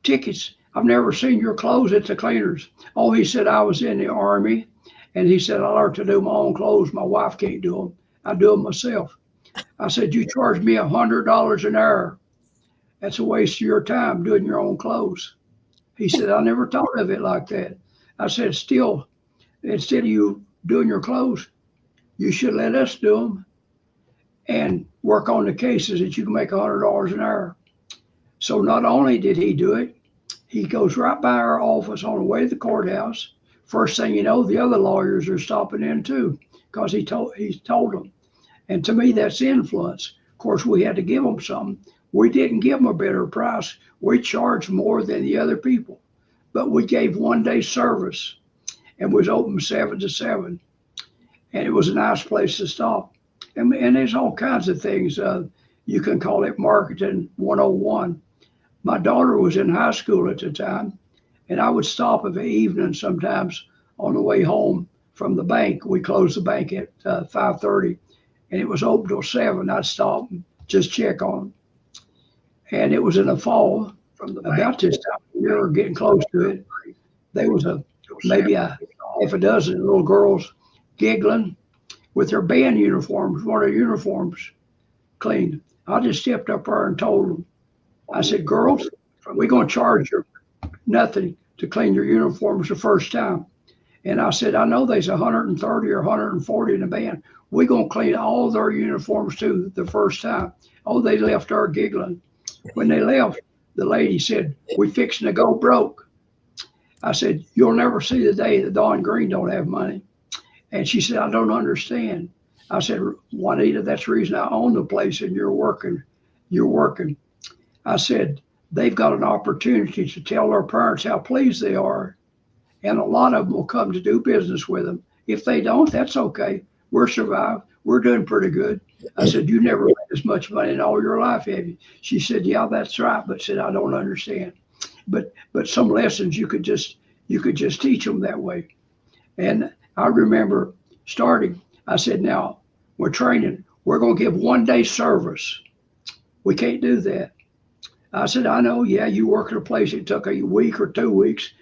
tickets. I've never seen your clothes at the cleaners. Oh, he said, I was in the Army. And he said, I learned to do my own clothes. My wife can't do them. I do them myself. I said, you charge me $100 an hour. That's a waste of your time doing your own clothes. He said, I never thought of it like that. I said, still, instead of you doing your clothes, you should let us do them and work on the cases that you can make $100 an hour. So not only did he do it, he goes right by our office on the way to the courthouse. First thing you know, the other lawyers are stopping in too, because he told them. And to me, that's influence. Of course, we had to give them something. We didn't give them a better price. We charged more than the other people, but we gave 1 day service and was open 7 to 7. And it was a nice place to stop. And there's all kinds of things. You can call it marketing 101. My daughter was in high school at the time, and I would stop in the evening sometimes on the way home from the bank. We closed the bank at 5:30, and it was open till 7. I'd stop and just check on them. And it was in the fall, about this time of year, getting close to it. There was maybe a half a dozen little girls giggling with their band uniforms, one of their uniforms cleaned. I just stepped up there and told them, I said, girls, we're going to charge you nothing to clean your uniforms the first time. And I said, I know there's 130 or 140 in the band. We're going to clean all their uniforms too the first time. Oh, they left there giggling. When they left, the lady said, we fixing to go broke. I said, you'll never see the day that Don Green don't have money. And she said, I don't understand. I said, Juanita, that's the reason I own the place and you're working. I said, they've got an opportunity to tell their parents how pleased they are. And a lot of them will come to do business with them. If they don't, that's okay. We're survived. We're doing pretty good. I said, you never made as much money in all your life, have you? She said, yeah, that's right. But said, I don't understand. But some lessons you could just teach them that way. And I remember starting, I said, now we're training. We're going to give 1 day service. We can't do that. I said, I know, yeah, you work at a place, it took a week or 2 weeks.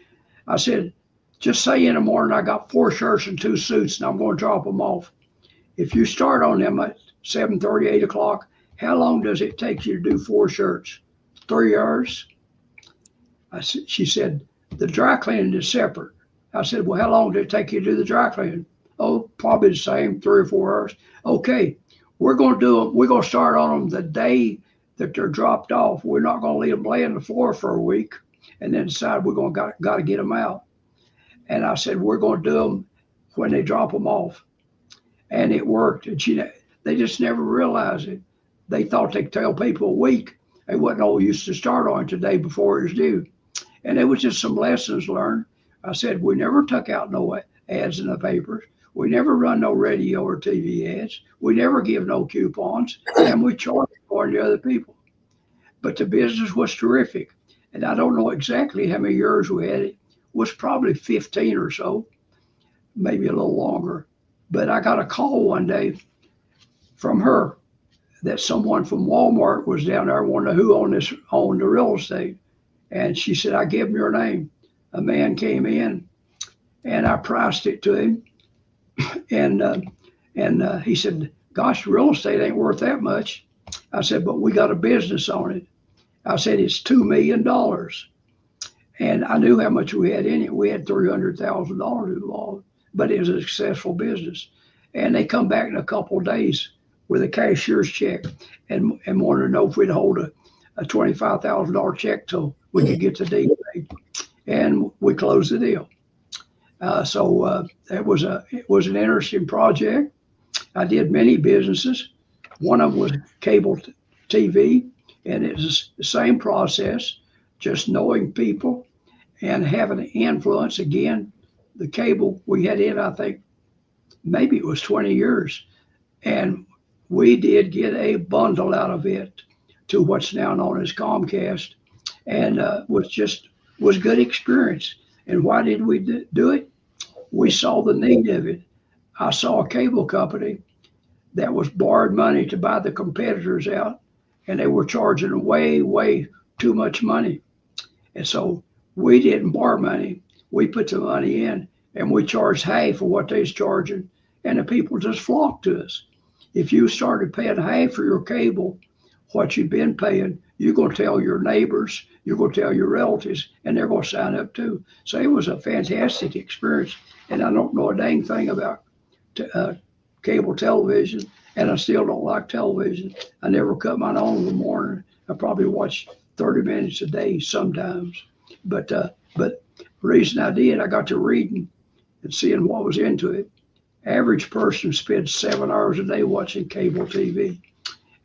I said, just say in the morning, I got 4 shirts and 2 suits and I'm going to drop them off. If you start on them at 7:30, 8 o'clock, how long does it take you to do 4 shirts? 3 hours? She said, the dry cleaning is separate. I said, well, how long did it take you to do the dry cleaning? Oh, probably the same, 3 or 4 hours. Okay, we're going to start on them the day that they're dropped off. We're not going to leave them lay on the floor for a week and then decide we're going to get them out. And I said, we're going to do them when they drop them off. And it worked. And they just never realized it. They thought they could tell people a week. They wasn't all used to start on it today before it was due. And it was just some lessons learned. I said, we never took out no ads in the papers. We never run no radio or TV ads. We never give no coupons. And we charge more than the other people. But the business was terrific. And I don't know exactly how many years we had it. It was probably 15 or so, maybe a little longer. But I got a call one day from her that someone from Walmart was down there, wondering who owned the real estate. And she said, I give him your name. A man came in and I priced it to him. And he said, gosh, real estate ain't worth that much. I said, but we got a business on it. I said, it's $2 million. And I knew how much we had in it. We had $300,000 involved, but it was a successful business. And they come back in a couple of days with a cashier's check and wanted to know if we'd hold a $25,000 check till we could get the deal made. And we closed the deal. It was an interesting project. I did many businesses. One of them was cable TV, and it was the same process, just knowing people and having an influence. Again, the cable we had in, I think, maybe it was 20 years. And we did get a bundle out of it to what's now known as Comcast, and was good experience. And why did we do it? We saw the need of it. I saw a cable company that was borrowed money to buy the competitors out, and they were charging way, way too much money. And so we didn't borrow money. We put the money in, and we charged half of what they was charging, and the people just flocked to us. If you started paying half for your cable, what you've been paying, you're going to tell your neighbors, you're going to tell your relatives, and they're going to sign up too. So it was a fantastic experience. And I don't know a dang thing about cable television, and I still don't like television. I never cut mine on in the morning. I probably watch 30 minutes a day sometimes. But the reason I did, I got to reading and seeing what was into it. Average person spends 7 hours a day watching cable TV.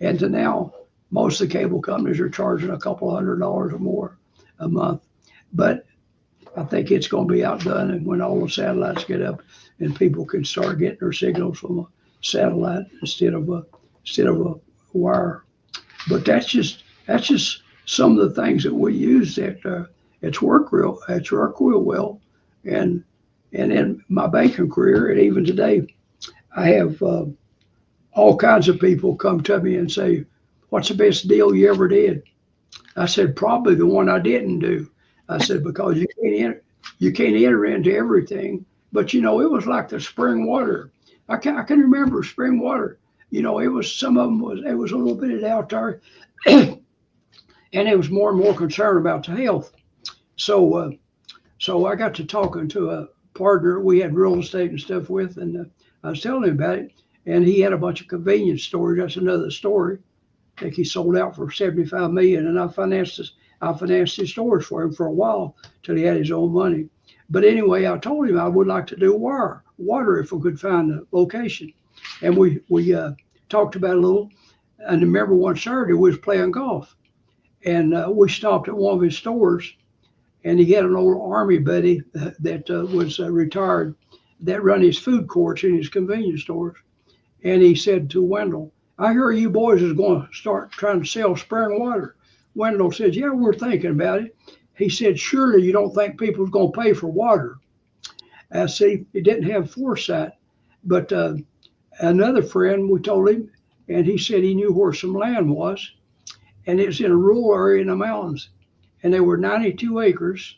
And to now, most of the cable companies are charging a couple $100 or more a month. But I think it's going to be outdone, and when all the satellites get up and people can start getting their signals from a satellite instead of a wire. But that's just some of the things that we use that it's worked real well, and in my banking career and even today, I have all kinds of people come to me and say, "What's the best deal you ever did?" I said, "Probably the one I didn't do." I said, "Because you can't enter into everything." But it was like the spring water. I can remember spring water. It was some of them was a little bit out there, and it was more and more concerned about the health. So I got to talking to a partner we had real estate and stuff with, and I was telling him about it, and he had a bunch of convenience stores. That's another story. I think he sold out for 75 million, and I financed his stores for him for a while till he had his own money. But anyway, I told him I would like to do water if we could find a location, and we talked about it a little. And remember one Saturday we was playing golf, and we stopped at one of his stores, and he had an old Army buddy that was retired that run his food courts in his convenience stores. And he said to Wendell, "I hear you boys is going to start trying to sell spring water." Wendell said, "Yeah, we're thinking about it." He said, "Surely you don't think people's going to pay for water?" See, he didn't have foresight. But another friend, we told him, and he said he knew where some land was, and it was in a rural area in the mountains, and there were 92 acres,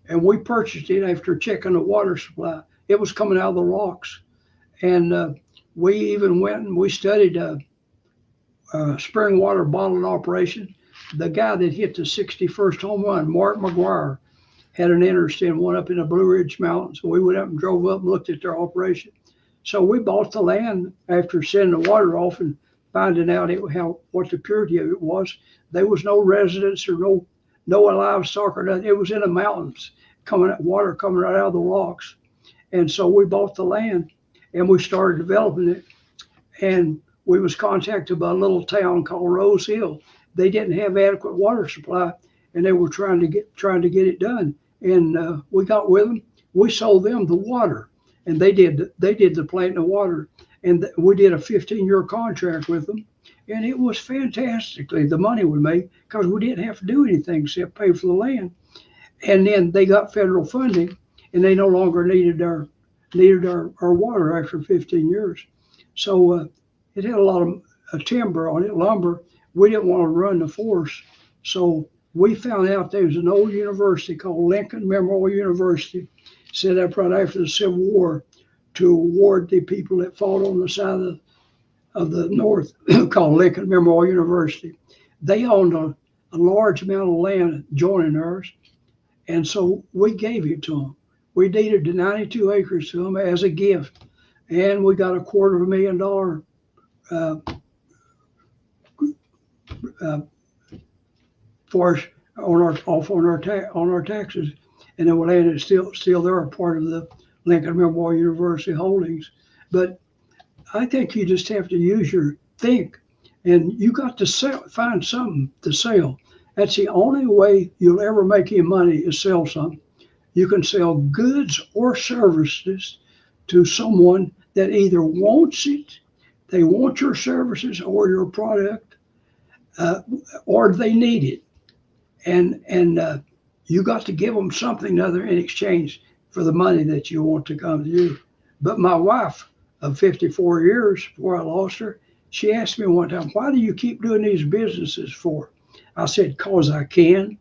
and we purchased it after checking the water supply. It was coming out of the rocks, and we even went and we studied spring water bottling operation. The guy that hit the 61st home run, Mark McGuire, had an interest in one up in the Blue Ridge Mountains. So we went up and drove up and looked at their operation. So we bought the land after sending the water off and finding out what the purity of it was. There was no residents or no livestock or nothing. It was in the mountains, water coming right out of the rocks. And so we bought the land and we started developing it. And we was contacted by a little town called Rose Hill. They didn't have adequate water supply, and they were trying to get it done. And we got with them. We sold them the water, and they did the planting of water. And we did a 15-year contract with them, and it was fantastically the money we made because we didn't have to do anything except pay for the land. And then they got federal funding, and they no longer needed our water after 15 years. So it had a lot of timber on it, lumber. We didn't want to run the forest. So we found out there was an old university called Lincoln Memorial University, set up right after the Civil War to award the people that fought on the side of the North, called Lincoln Memorial University. They owned a large amount of land joining ours, and so we gave it to them. We deeded the 92 acres to them as a gift, and we got $250,000 for us on our taxes, and the land is still there, a part of the Lincoln Memorial University holdings. But I think you just have to use your think, and you got to find something to sell. That's the only way you'll ever make any money is sell something. You can sell goods or services to someone that either wants it, they want your services or your product, or they need it. And you got to give them something other in exchange for the money that you want to come to you. But my wife of 54 years before I lost her, she asked me one time, "Why do you keep doing these businesses for?" I said, "'Cause I can."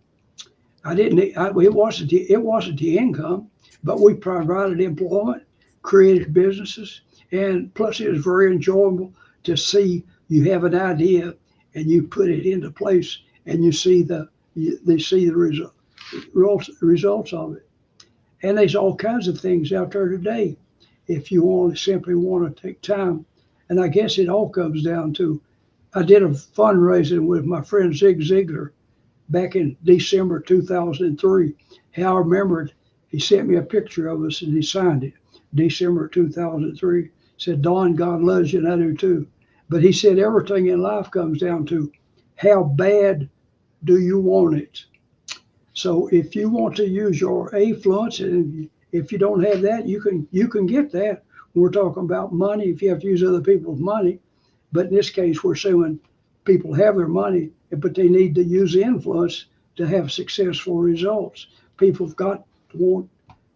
It wasn't the income, but we provided employment, created businesses, and plus it was very enjoyable to see you have an idea and you put it into place and you see the results of it. And there's all kinds of things out there today if you simply want to take time. And I guess it all comes down to, I did a fundraising with my friend Zig Ziglar back in December 2003. How I remembered, he sent me a picture of us and he signed it, December 2003. Said, "Don, God loves you, and I do too." But he said everything in life comes down to how bad do you want it? So if you want to use your influence, and if you don't have that, you can get that. We're talking about money, if you have to use other people's money. But in this case, we're suing people have their money, but they need to use the influence to have successful results. People have got to want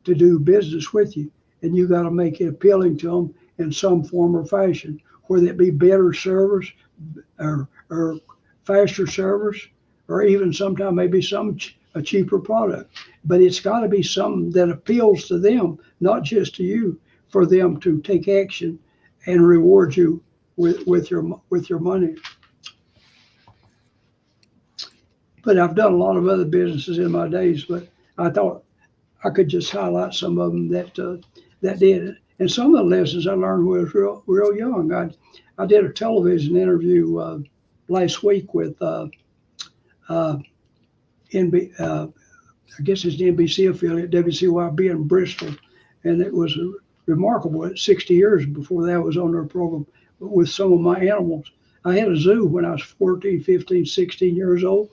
to do business with you, and you got to make it appealing to them in some form or fashion, whether it be better service or faster service, or even sometimes maybe a cheaper product. But it's got to be something that appeals to them, not just to you, for them to take action and reward you with your money. But I've done a lot of other businesses in my days, but I thought I could just highlight some of them that did it. And some of the lessons I learned when I was real young. I did a television interview last week with I guess it's the NBC affiliate, WCYB in Bristol, and it was remarkable. At 60 years before that, I was on their program with some of my animals. I had a zoo when I was 14, 15, 16 years old.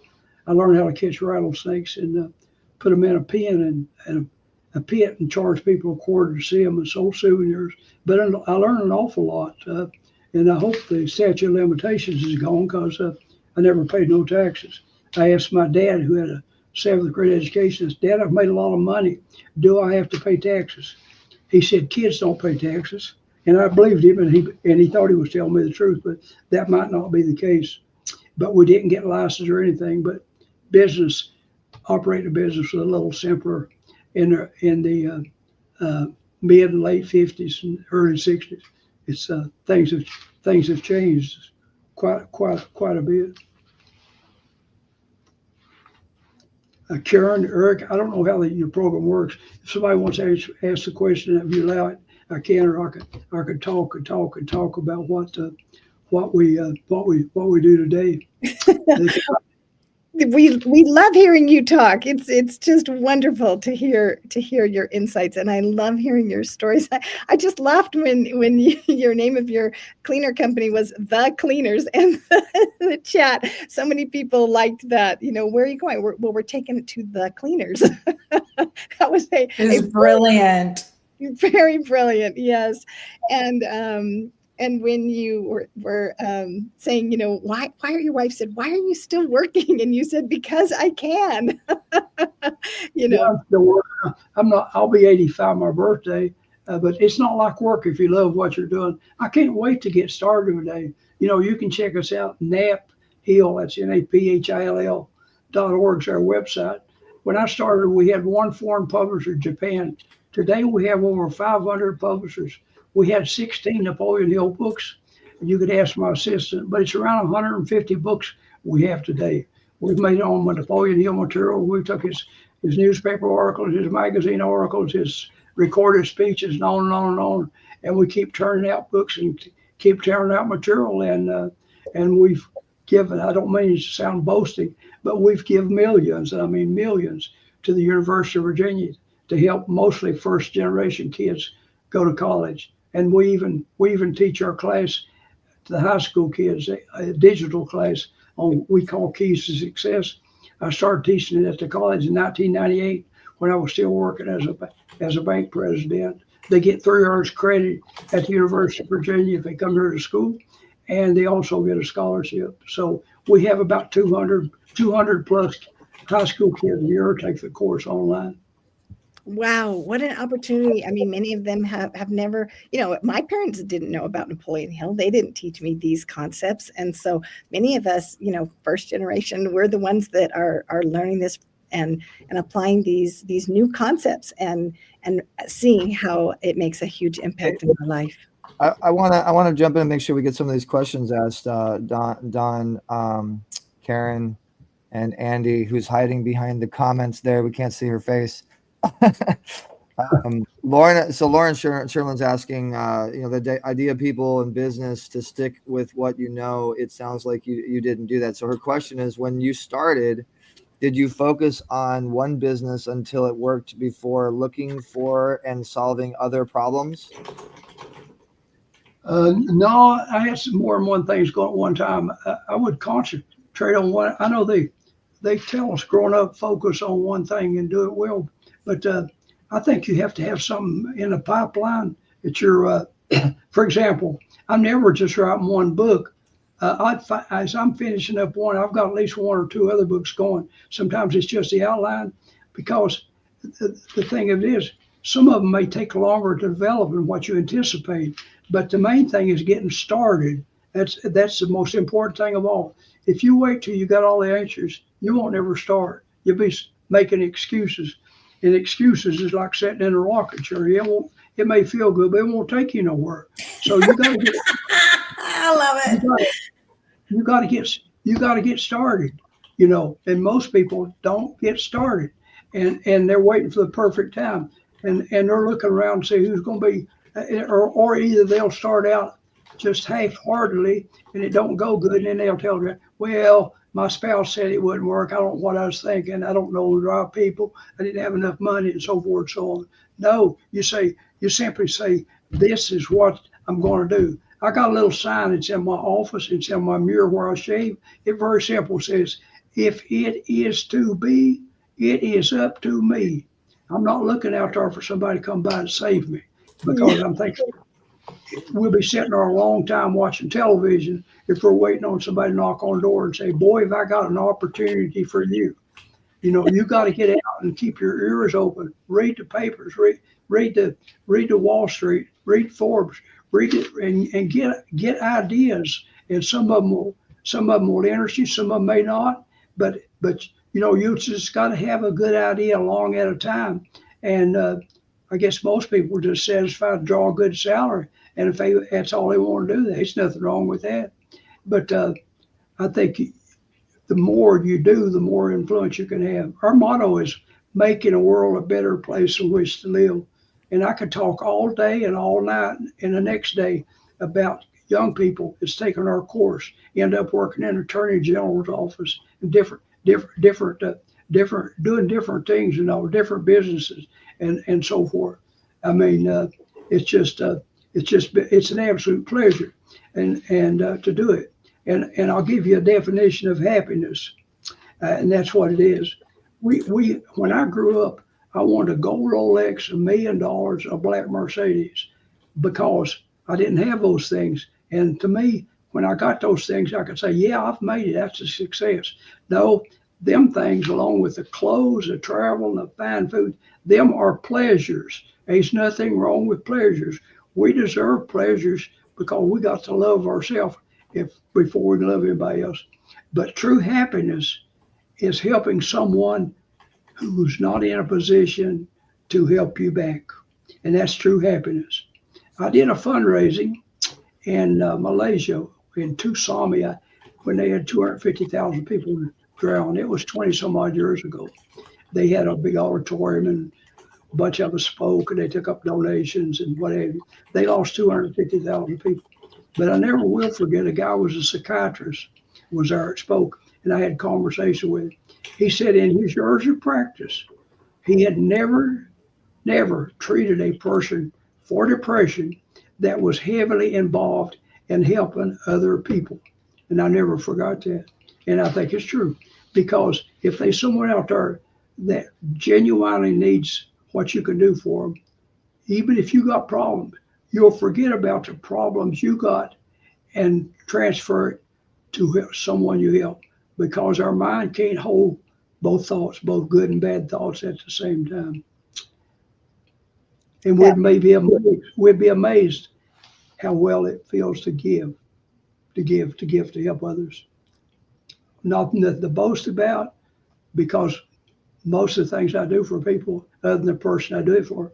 I learned how to catch rattlesnakes and put them in a pen and a pit and charge people a quarter to see them and sold souvenirs. But I learned an awful lot, and I hope the statute of limitations is gone because I never paid no taxes. I asked my dad, who had a 7th grade education, I said, Dad, I've made a lot of money. Do I have to pay taxes? He said, kids don't pay taxes. And I believed him, and he thought he was telling me the truth, but that might not be the case. But we didn't get licensed or anything, but operating a business was a little simpler in the mid and late 50s and early 60s. It's things have changed quite a bit. Karen, Eric, I don't know how your program works. If somebody wants to ask the question, if you allow it, I can, or I could talk about what we do today. We love hearing you talk. It's just wonderful to hear your insights, and I love hearing your stories. I just laughed when your name of your cleaner company was The Cleaners, and the chat. So many people liked that. Where are you going? We're taking it to The Cleaners. That was It's brilliant. Very brilliant. Yes, and when you were saying, why are your wife said, why are you still working? And you said, because I can. Yeah, I'm still working. I'll be 85 my birthday, but it's not like work if you love what you're doing. I can't wait to get started today. You can check us out, NAPHILL, that's NAPHILL.org is our website. When I started, we had one foreign publisher, Japan. Today we have over 500 publishers. We had 16 Napoleon Hill books. You could ask my assistant, but it's around 150 books we have today. We've made on Napoleon Hill material. We took his newspaper articles, his magazine articles, his recorded speeches, and on and on and on. And we keep turning out books and keep turning out material. And we've given, I don't mean to sound boasting, but we've given millions, and I mean millions, to the University of Virginia to help mostly first generation kids go to college. And we even teach our class to the high school kids, a digital class on we call Keys to Success. I started teaching it at the college in 1998 when I was still working as a bank president. They get 3 hours credit at the University of Virginia if they come here to school, and they also get a scholarship. So we have about 200 plus high school kids a year take the course online. Wow, what an opportunity. I mean, many of them have never, my parents didn't know about Napoleon Hill. They didn't teach me these concepts. And so many of us, first generation, we're the ones that are learning this and applying these new concepts and seeing how it makes a huge impact in our life. I want to jump in and make sure we get some of these questions asked. Don, Karen, and Andy, who's hiding behind the comments there. We can't see her face. Lauren Sherman's asking, the idea of people in business to stick with what it sounds like you didn't do that. So her question is, when you started, did you focus on one business until it worked before looking for and solving other problems? No, I had some more than one thing going at one time. I would concentrate on one. I know they tell us growing up, focus on one thing and do it well. But I think you have to have something in the pipeline that you're, for example, I'm never just writing one book. As I'm finishing up one, I've got at least one or two other books going. Sometimes it's just the outline, because the thing of it is, some of them may take longer to develop than what you anticipate. But the main thing is getting started. That's the most important thing of all. If you wait till you got all the answers, you won't ever start. You'll be making excuses, and excuses is like sitting in a rocket chair. It may feel good, but it won't take you nowhere. So you got to get. I love it. You got to get started, and most people don't get started, and they're waiting for the perfect time, and they're looking around to see who's going to be, or either they'll start out just half-heartedly and it don't go good, and then they'll tell you, well, my spouse said it wouldn't work. I don't know what I was thinking. I don't know the right people. I didn't have enough money, and so forth and so on. No, you simply say, this is what I'm going to do. I got a little sign. It's in my office. It's in my mirror where I shave. It very simple says, if it is to be, it is up to me. I'm not looking out there for somebody to come by and save me, because I'm thinking we'll be sitting there a long time watching television if we're waiting on somebody to knock on the door and say, boy, have I got an opportunity for you. You got to get out and keep your ears open. Read the papers. Read the Wall Street. Read Forbes. Read it and get ideas. And some of them will interest you. Some of them may not. But you just got to have a good idea long at a time. And I guess most people are just satisfied to draw a good salary. And if that's all they want to do, there's nothing wrong with that. But I think the more you do, the more influence you can have. Our motto is making a world a better place in which to live. And I could talk all day and all night and the next day about young people that's taking our course, end up working in Attorney General's office, and doing different things, different businesses and so forth. I mean, it's an absolute pleasure and to do it. And I'll give you a definition of happiness, and that's what it is. When I grew up, I wanted a gold Rolex, $1 million, a black Mercedes, because I didn't have those things. And to me, when I got those things, I could say, yeah, I've made it. That's a success. No, them things, along with the clothes, the travel, and the fine food, them are pleasures. There's nothing wrong with pleasures. We deserve pleasures because we got to love ourselves before we love anybody else. But true happiness is helping someone who's not in a position to help you back. And that's true happiness. I did a fundraising in Malaysia, in Tusami, when they had 250,000 people drown. It was 20 some odd years ago. They had a big auditorium and a bunch of us spoke, and they took up donations and what have you. They lost 250,000 people. But I never will forget, a guy was a psychiatrist, was there that spoke, and I had a conversation with him. He said in his years of practice, he had never treated a person for depression that was heavily involved in helping other people. And I never forgot that. And I think it's true, because if there's someone out there that genuinely needs what you can do for them, even if you got problems, you'll forget about the problems you got and transfer it to someone you help, because our mind can't hold both thoughts, both good and bad thoughts at the same time. And we'd be amazed how well it feels to give, to help others. Nothing to boast about, because most of the things I do for people, other than the person I do it for,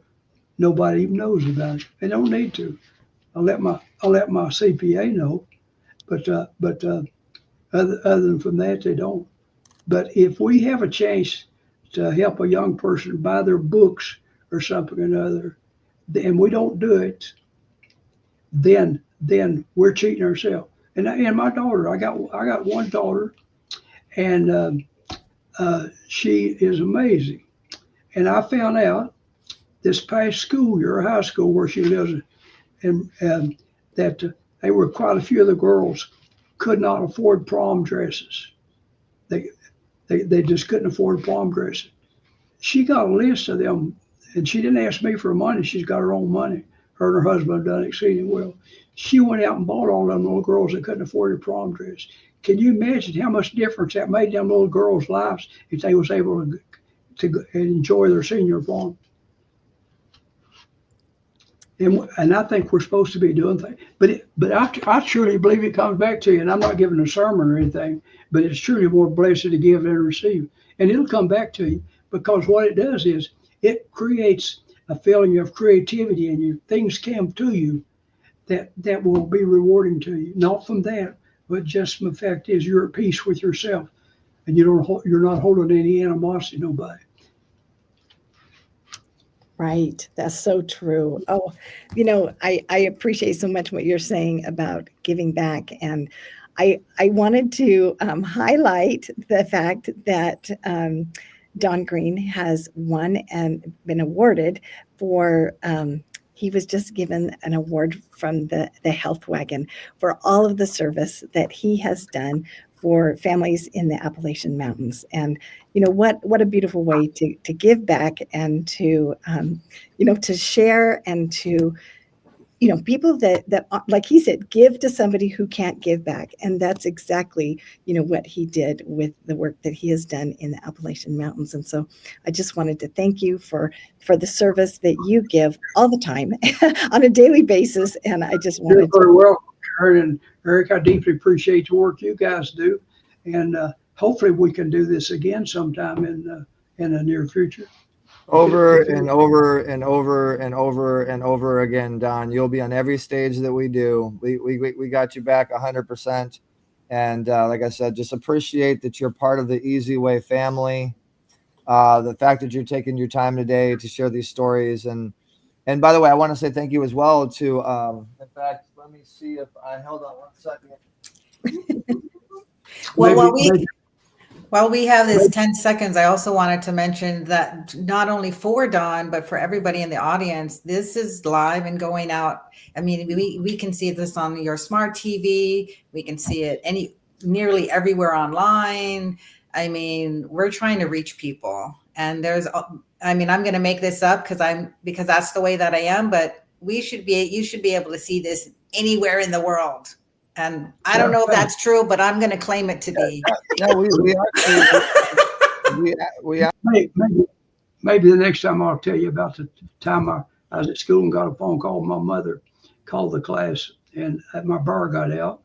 nobody even knows about it. They don't need to. I'll let my CPA know, but other than from that, they don't. But if we have a chance to help a young person buy their books or something or another, and we don't do it, then we're cheating ourselves. And my daughter, I got one daughter, and she is amazing. And I found out this past school year, high school where she lives, and that there were quite a few of the girls could not afford prom dresses. They just couldn't afford prom dresses. She got a list of them, and she didn't ask me for money. She's got her own money. Her and her husband done exceedingly well. She went out and bought all them little girls that couldn't afford a prom dress. Can you imagine how much difference that made them little girls' lives if they was able to enjoy their senior prom? And I think we're supposed to be doing things, but I truly believe it comes back to you. And I'm not giving a sermon or anything, but it's truly more blessed to give than to receive, and it'll come back to you, because what it does is it creates a feeling of creativity in you. Things come to you that will be rewarding to you, not from that, but just from the fact is you're at peace with yourself, and you're not holding any animosity to nobody. Right. That's so true. Oh, I appreciate so much what you're saying about giving back. And I wanted to highlight the fact that Don Green has won and been awarded for, he was just given an award from the Health Wagon for all of the service that he has done for families in the Appalachian Mountains. And what a beautiful way to give back and to to share, and to people that like he said, give to somebody who can't give back. And that's exactly what he did with the work that he has done in the Appalachian Mountains. And so I just wanted to thank you for the service that you give all the time on a daily basis. And I just wanted You're very welcome, Karen and Eric. I deeply appreciate the work you guys do, and hopefully we can do this again sometime in the near future. Over and over and over and over and over again, Don. You'll be on every stage that we do. We got you back 100%. And like I said, just appreciate that you're part of the eZWay family. The fact that you're taking your time today to share these stories. And by the way, I want to say thank you as well to, in fact, let me see if I held on 1 second. While we have this 10 seconds, I also wanted to mention that not only for Don, but for everybody in the audience, this is live and going out. I mean, we can see this on your smart TV. We can see it nearly everywhere online. I mean, we're trying to reach people. And I'm going to make this up because that's the way that I am, but you should be able to see this anywhere in the world. And I don't know if that's true, but I'm going to claim it to be. Yeah, maybe the next time I'll tell you about the time I was at school and got a phone call. My mother called the class, and my bar got out.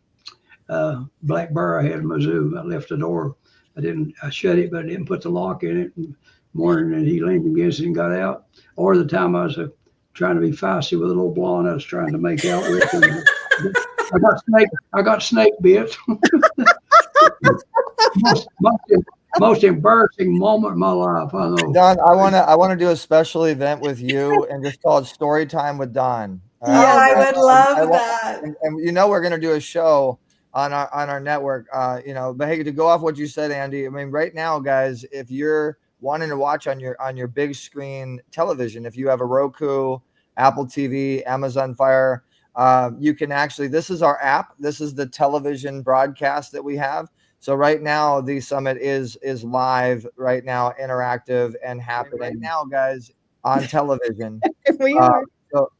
Black bar I had in Mizzou. I left the door. I shut it, but I didn't put the lock in it. And morning, and he leaned against it and got out. Or the time I was trying to be feisty with a little blonde I was trying to make out with. And, I got snake bit. most embarrassing moment in my life. I know. Don, I want to do a special event with you and just call it Story Time with Don. Yeah, I would love that. And we're going to do a show on our network. But hey, to go off what you said, Andy, I mean, right now, guys, if you're wanting to watch on your big screen television, if you have a Roku, Apple TV, Amazon Fire, you can actually, this is our app. This is the television broadcast that we have. So right now the summit is live right now, interactive and happening right now, guys, on television. We are. So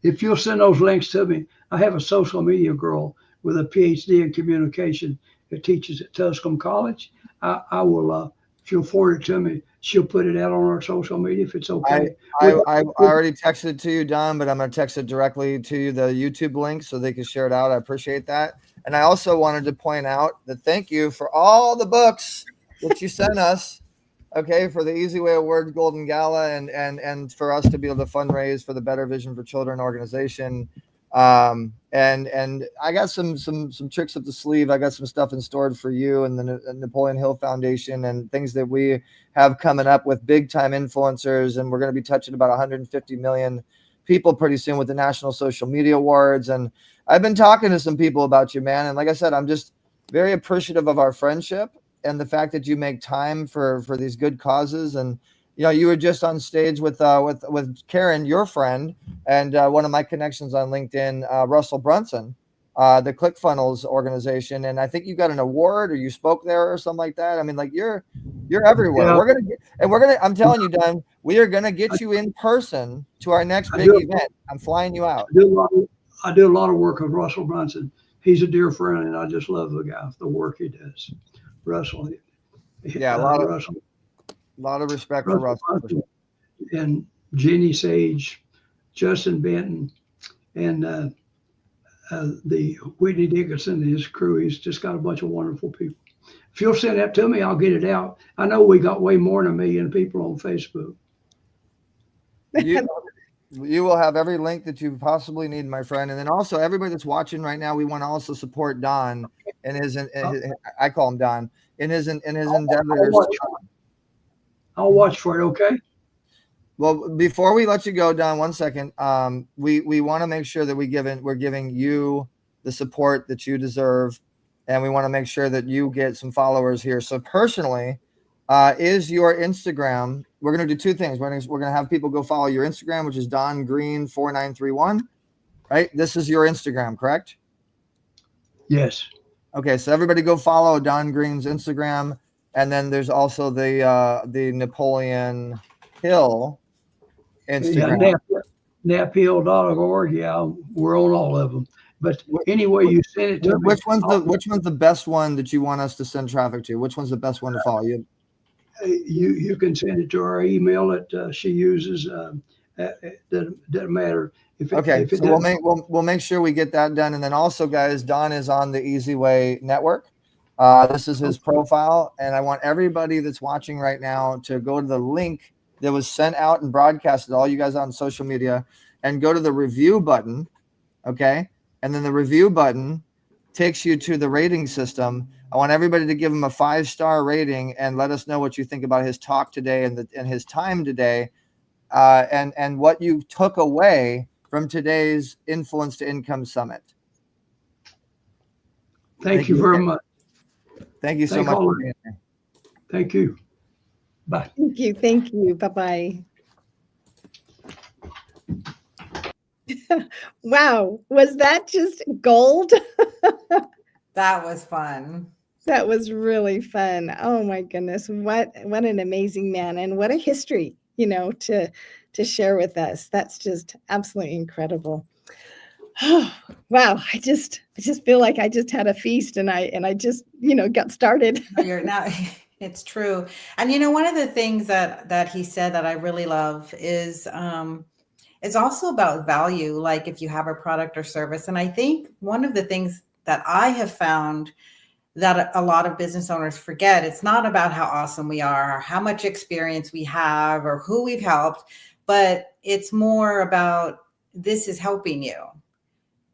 if you'll send those links to me, I have a social media girl with a PhD in communication that teaches at Tuscaloosa College. I will, if you'll forward it to me, she'll put it out on our social media if it's okay. I already texted it to you, Don, but I'm going to text it directly to you, the YouTube link, so they can share it out. I appreciate that. And I also wanted to point out that thank you for all the books that you sent us, okay, for the eZWay Awards Golden Gala and for us to be able to fundraise for the Better Vision for Children organization. And I got some tricks up the sleeve. I got some stuff in store for you and the Napoleon Hill Foundation and things that we have coming up with big time influencers. And we're going to be touching about 150 million people pretty soon with the National Social Media Awards. And I've been talking to some people about you, man. And like I said, I'm just very appreciative of our friendship and the fact that you make time for these good causes. And you were just on stage with Karen, your friend, and one of my connections on LinkedIn, Russell Brunson, the ClickFunnels organization. And I think you got an award or you spoke there or something like that. I mean, like you're You're everywhere. Yeah. I'm telling you, Don, we are gonna get you in person to our next I big do, event. I'm flying you out. I do a lot of work with Russell Brunson. He's a dear friend, and I just love the guy, the work he does. Russell, Yeah, a lot of respect for Russell. Brunson and Jenny Sage, Justin Benton, and the Whitney Dickinson and his crew. He's just got a bunch of wonderful people. If you'll send that to me, I'll get it out. I know we got way more than 1 million people on Facebook. You will have every link that you possibly need, my friend. And then also everybody that's watching right now, we want to also support Don and his I call him Don in his endeavors. I'll watch for it. Okay. Well, before we let you go, Don, 1 second. We want to make sure that we're giving you the support that you deserve, and we want to make sure that you get some followers here. So personally, is your Instagram? We're going to do two things. We're going to have people go follow your Instagram, which is Don Green 4931. Right? This is your Instagram, correct? Yes. Okay, so everybody go follow Don Green's Instagram, and then there's also the Napoleon Hill Instagram. Yeah, naphill.org. Yeah, we're on all of them. But anyway, you send it to me. Which one's the best one that you want us to send traffic to? Which one's the best one to follow? You can send it to our email that she uses. Doesn't matter. Okay, so we'll make sure we get that done. And then also, guys, Don is on the eZWay network. This is his profile, and I want everybody that's watching right now to go to the link that was sent out and broadcasted to all you guys on social media, and go to the review button. Okay, and then the review button takes you to the rating system. I want everybody to give him a 5-star rating and let us know what you think about his talk today and his time today, and what you took away from today's Influence to Income Summit. Thank you very much. Thank you so much for being here. Thank you. Bye. Thank you. Bye-bye. Wow. Was that just gold? That was fun. That was really fun. Oh my goodness. What an amazing man, and what a history, to share with us. That's just absolutely incredible. Oh, wow. I just feel like I just had a feast, and I just, got started. It's true. And one of the things that he said that I really love is it's also about value, like if you have a product or service. And I think one of the things that I have found that a lot of business owners forget, it's not about how awesome we are, or how much experience we have, or who we've helped, but it's more about, this is helping you.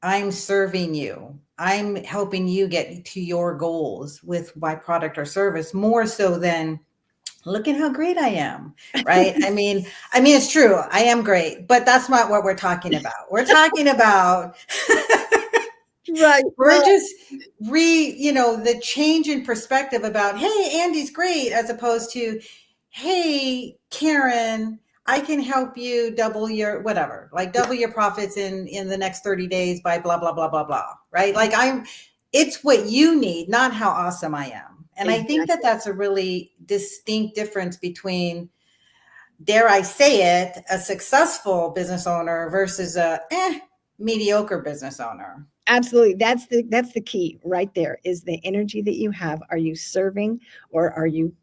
I'm serving you. I'm helping you get to your goals with my product or service, more so than look at how great I am, right? I mean, it's true. I am great, but that's not what we're talking about. We're talking about, right. We're just the change in perspective about, hey, Andy's great, as opposed to, hey, Karen, I can help you double your profits in the next 30 days by blah, blah, blah, blah, blah, right? Like it's what you need, not how awesome I am. And exactly. I think that that's a really distinct difference between, dare I say it, a successful business owner versus a mediocre business owner. Absolutely. That's the key right there, is the energy that you have. Are you serving, or are you,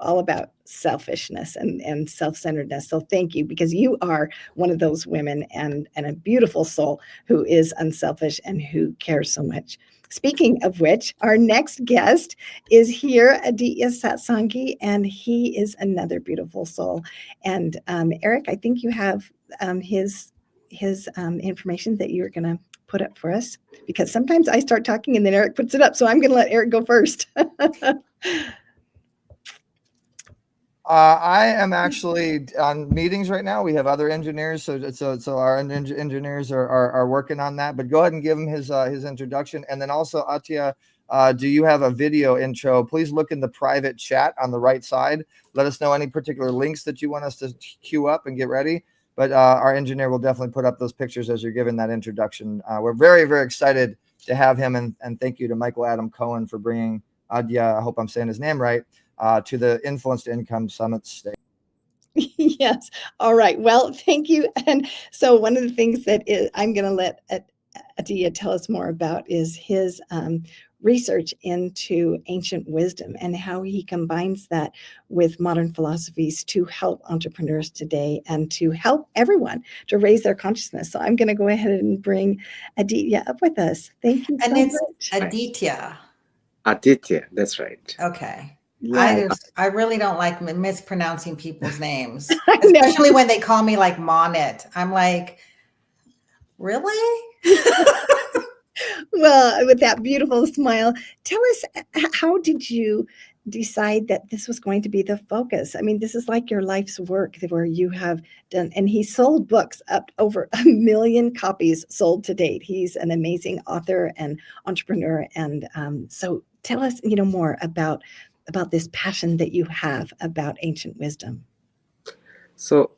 all about selfishness and self-centeredness? So thank you, because you are one of those women, and a beautiful soul who is unselfish and who cares so much. Speaking of which, our next guest is here, Aditya Satsangi, and he is another beautiful soul. And Eric, I think you have his information that you're going to put up for us, because sometimes I start talking and then Eric puts it up. So I'm going to let Eric go first. I am actually on meetings right now. We have other engineers, so our engineers are working on that. But go ahead and give him his introduction, and then also Aditya, do you have a video intro? Please look in the private chat on the right side. Let us know any particular links that you want us to queue up and get ready. But our engineer will definitely put up those pictures as you're giving that introduction. We're very, very excited to have him, and thank you to Michael Adam Cohen for bringing Aditya, I hope I'm saying his name right, to the Influenced Income Summit stage. Yes. All right. Well, thank you. And so one of the things that I'm going to let Aditya tell us more about is his research into ancient wisdom and how he combines that with modern philosophies to help entrepreneurs today and to help everyone to raise their consciousness. So I'm going to go ahead and bring Aditya up with us. Thank you And so it's much. Aditya. Aditya, that's right. Okay. Yes. I really don't like mispronouncing people's names, I know. especially when they call me like Monet. I'm like, really? Well, with that beautiful smile, tell us, how did you decide that this was going to be the focus? I mean, this is like your life's work where you have done, and he sold books up over 1 million copies sold to date. He's an amazing author and entrepreneur. And so tell us, more about this passion that you have about ancient wisdom. So,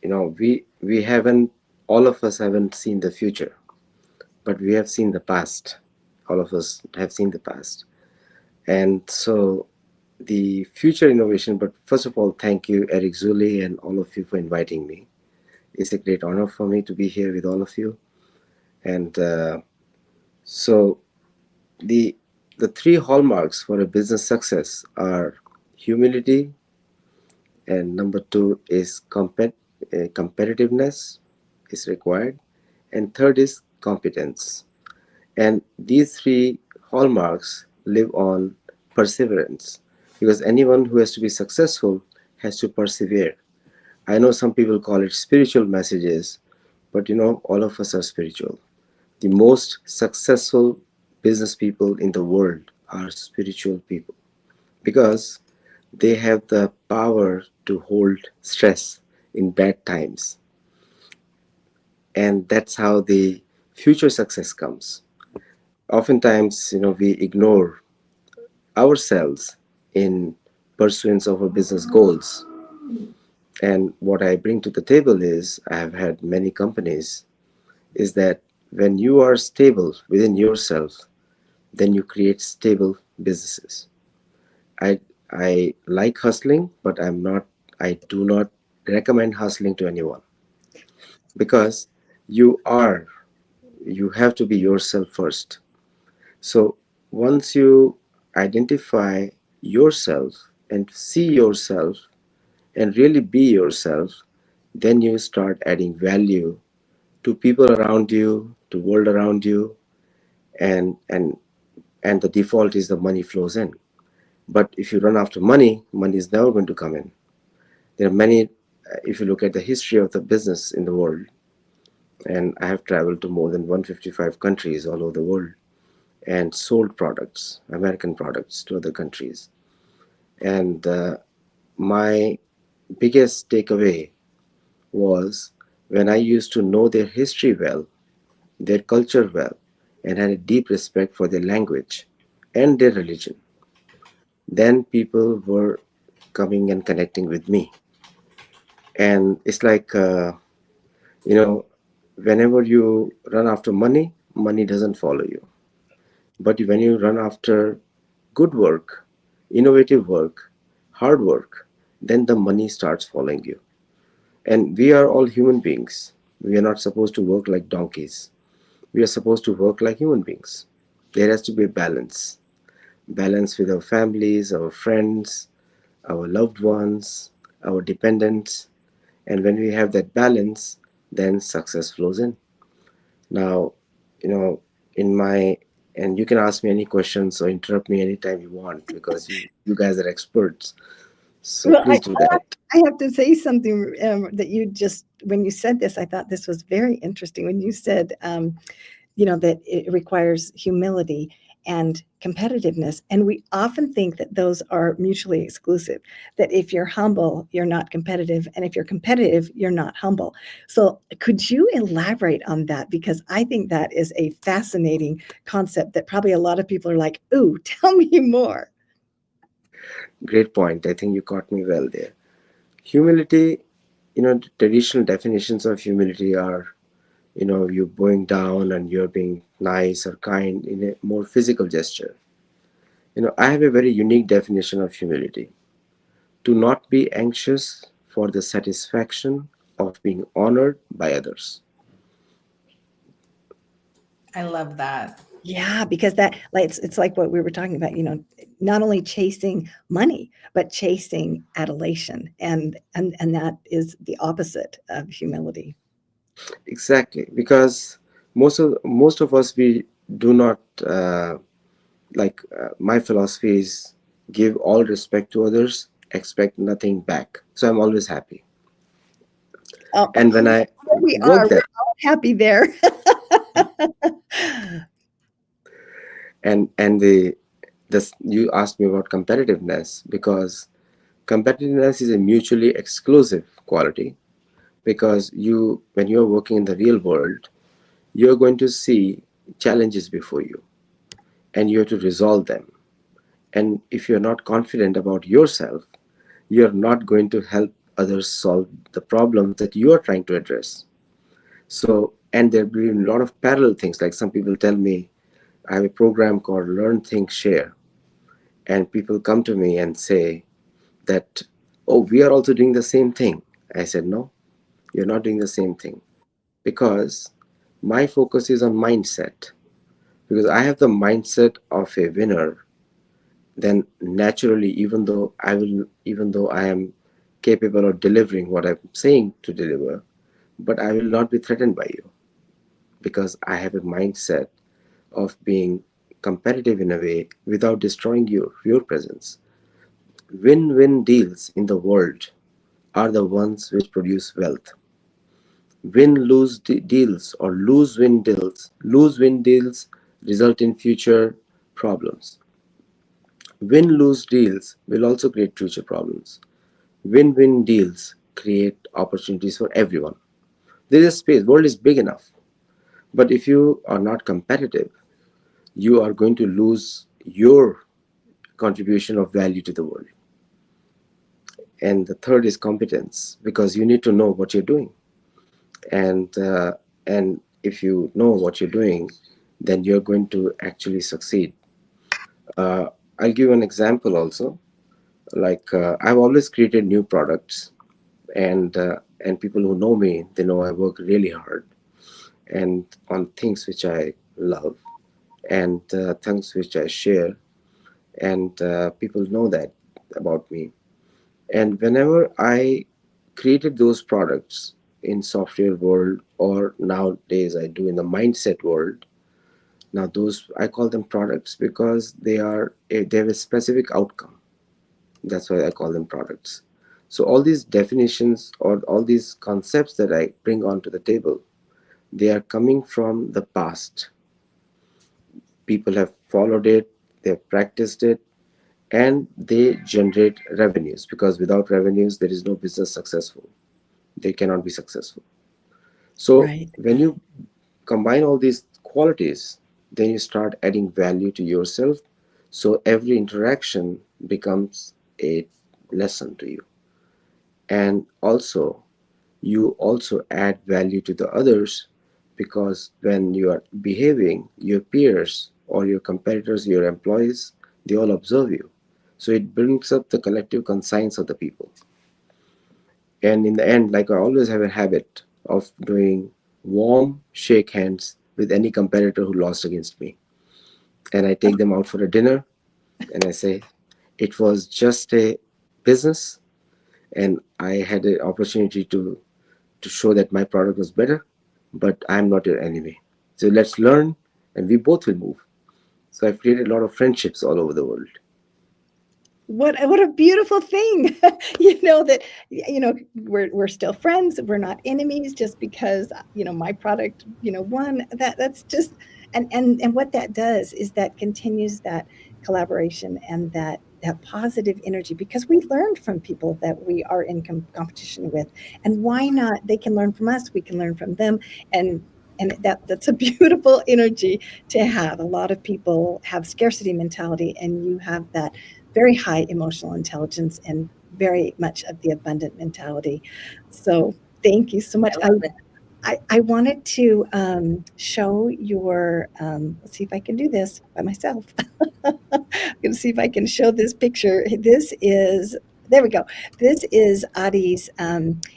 we haven't, all of us haven't seen the future, but we have seen the past. All of us have seen the past. And so the future innovation, but first of all, thank you, Eric Zuley, and all of you for inviting me. It's a great honor for me to be here with all of you. And so the three hallmarks for a business success are humility, and number two is competitiveness is required, and third is competence. And these three hallmarks live on perseverance, because anyone who has to be successful has to persevere. I know some people call it spiritual messages, but all of us are spiritual. The most successful business people in the world are spiritual people, because they have the power to hold stress in bad times. And that's how the future success comes. Oftentimes, we ignore ourselves in pursuance of our business goals. And what I bring to the table is, I have had many companies, is that when you are stable within yourself, then you create stable businesses. I like hustling, but I do not recommend hustling to anyone, because you have to be yourself first. So once you identify yourself and see yourself and really be yourself, then you start adding value to people around you, to world around you, and the default is the money flows in. But if you run after money, money is never going to come in. There are many, if you look at the history of the business in the world, and I have traveled to more than 155 countries all over the world and sold products, American products, to other countries. And my biggest takeaway was when I used to know their history well, their culture well, and had a deep respect for their language and their religion, then people were coming and connecting with me. And it's like, whenever you run after money, money doesn't follow you. But when you run after good work, innovative work, hard work, then the money starts following you. And we are all human beings. We are not supposed to work like donkeys. We are supposed to work like human beings. There has to be a balance with our families, our friends, our loved ones, our dependents. And when we have that balance, then success flows in. Now, and you can ask me any questions or interrupt me anytime you want, because you guys are experts. So Well, please do that. I have to say something that you just, when you said this, I thought this was very interesting. When you said, that it requires humility and competitiveness. And we often think that those are mutually exclusive, that if you're humble, you're not competitive. And if you're competitive, you're not humble. So could you elaborate on that? Because I think that is a fascinating concept that probably a lot of people are like, ooh, tell me more. Great point. I think you caught me well there. Humility, the traditional definitions of humility are, you bowing down and you're being nice or kind in a more physical gesture. I have a very unique definition of humility: to not be anxious for the satisfaction of being honored by others. I love that. Yeah, because that like it's like what we were talking about, not only chasing money, but chasing adulation. And that is the opposite of humility. Exactly, because most of us, we do not my philosophy is give all respect to others, expect nothing back. So I'm always happy. Oh, And when I here we are. work We're that, all happy there. and the this you asked me about competitiveness, because competitiveness is a mutually exclusive quality, because when you're working in the real world, you're going to see challenges before you, and you have to resolve them. And if you're not confident about yourself, you're not going to help others solve the problems that you are trying to address. So, and there'll be a lot of parallel things. Like some people tell me, I have a program called Learn, Think, Share. And people come to me and say that, oh, we are also doing the same thing. I said, no, you're not doing the same thing, because my focus is on mindset. Because I have the mindset of a winner, then naturally, even though I am capable of delivering what I'm saying to deliver, but I will not be threatened by you, because I have a mindset of being competitive in a way without destroying your presence. Win-win deals in the world are the ones which produce wealth. Win-lose deals or lose-win deals result in future problems. Win-lose deals will also create future problems. Win-win deals create opportunities for everyone. There is space. World is big enough. But if you are not competitive, you are going to lose your contribution of value to the world. And the third is competence, because you need to know what you're doing. And if you know what you're doing, then you're going to actually succeed. I'll give an example also. I've always created new products, and people who know me, they know I work really hard and on things which I love, and things which I share, and people know that about me. And whenever I created those products in software world, or nowadays I do in the mindset world, now those I call them products because they have a specific outcome. That's why I call them products. So all these definitions or all these concepts that I bring onto the table, they are coming from the past. People have followed it, they've practiced it, and they generate revenues, because without revenues there is no business successful. They cannot be successful. So Right. when you combine all these qualities, then you start adding value to yourself. So every interaction becomes a lesson to you. And also, you also add value to the others, because when you are behaving, your peers or your competitors, your employees, they all observe you. So it brings up the collective conscience of the people. And in the end, like I always have a habit of doing warm shake hands with any competitor who lost against me. And I take them out for a dinner and I say, it was just a business, and I had an opportunity to show that my product was better, but I'm not your enemy. So let's learn and we both will move. So I've created a lot of friendships all over the world. What a beautiful thing. That we're still friends. We're not enemies just because my product won. That's just and what that does is that continues that collaboration and that positive energy, because we learned from people that we are in competition with, and why not? They can learn from us, we can learn from them, and that's a beautiful energy to have. A lot of people have scarcity mentality, and you have that very high emotional intelligence and very much of the abundant mentality. So thank you so much. I wanted to show your, let's see if I can do this by myself. going to see if I can show this picture. There we go. This is Adi's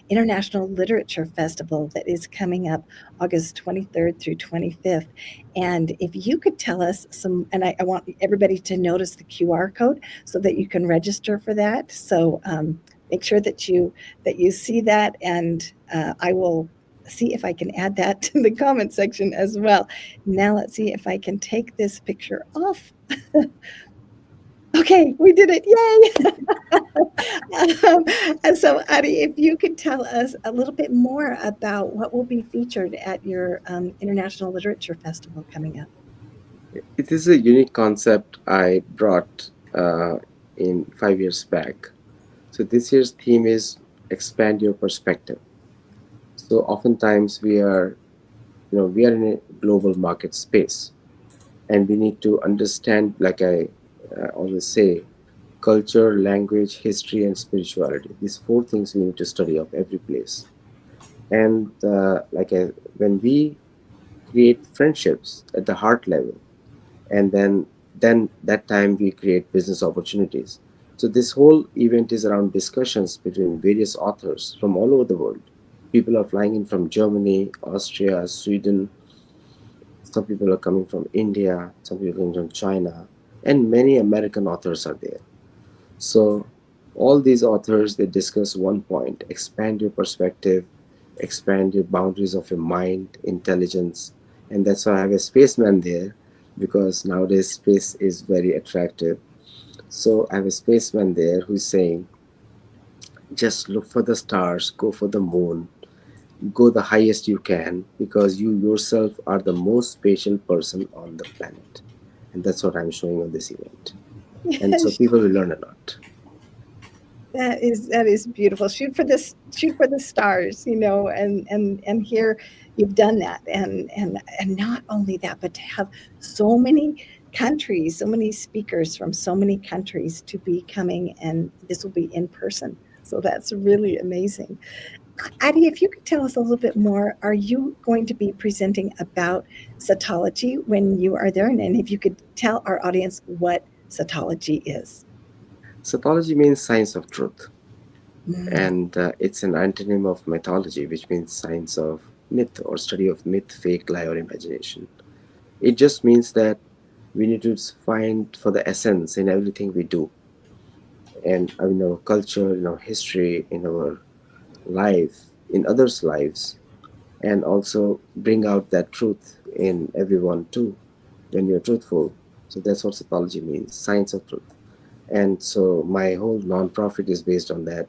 International Literature Festival that is coming up August 23rd through 25th. And if you could tell us some, and I want everybody to notice the QR code so that you can register for that. So make sure that you see that, and I will see if I can add that to the comment section as well. Now let's see if I can take this picture off. Okay, we did it. Yay! And so, Adi, if you could tell us a little bit more about what will be featured at your International Literature Festival coming up. It is a unique concept I brought in 5 years back. So this year's theme is expand your perspective. So oftentimes we are in a global market space, and we need to understand, like I always say, culture, language, history, and spirituality. These four things we need to study of every place. And when we create friendships at the heart level, and then that time we create business opportunities. So this whole event is around discussions between various authors from all over the world. People are flying in from Germany, Austria, Sweden. Some people are coming from India, some people are coming from China, and many American authors are there. So all these authors, they discuss one point: expand your perspective, expand your boundaries of your mind, intelligence. And that's why I have a spaceman there, because nowadays space is very attractive. So I have a spaceman there who's saying, just look for the stars, go for the moon, go the highest you can, because you yourself are the most spatial person on the planet. And that's what I'm showing on this event. And so people will learn a lot. That is beautiful. Shoot for the stars, and here you've done that, and not only that, but to have so many countries, so many speakers from so many countries to be coming, and this will be in person. So that's really amazing. Adi, if you could tell us a little bit more, are you going to be presenting about Satology when you are there? And if you could tell our audience what Satology is. Satology means science of truth. And it's an antonym of mythology, which means science of myth, or study of myth, fake, lie, or imagination. It just means that we need to find for the essence in everything we do, and in our culture, in our history, in our life, in others' lives, and also bring out that truth in everyone too, when you're truthful. So that's what Satology means, science of truth. And so my whole nonprofit is based on that.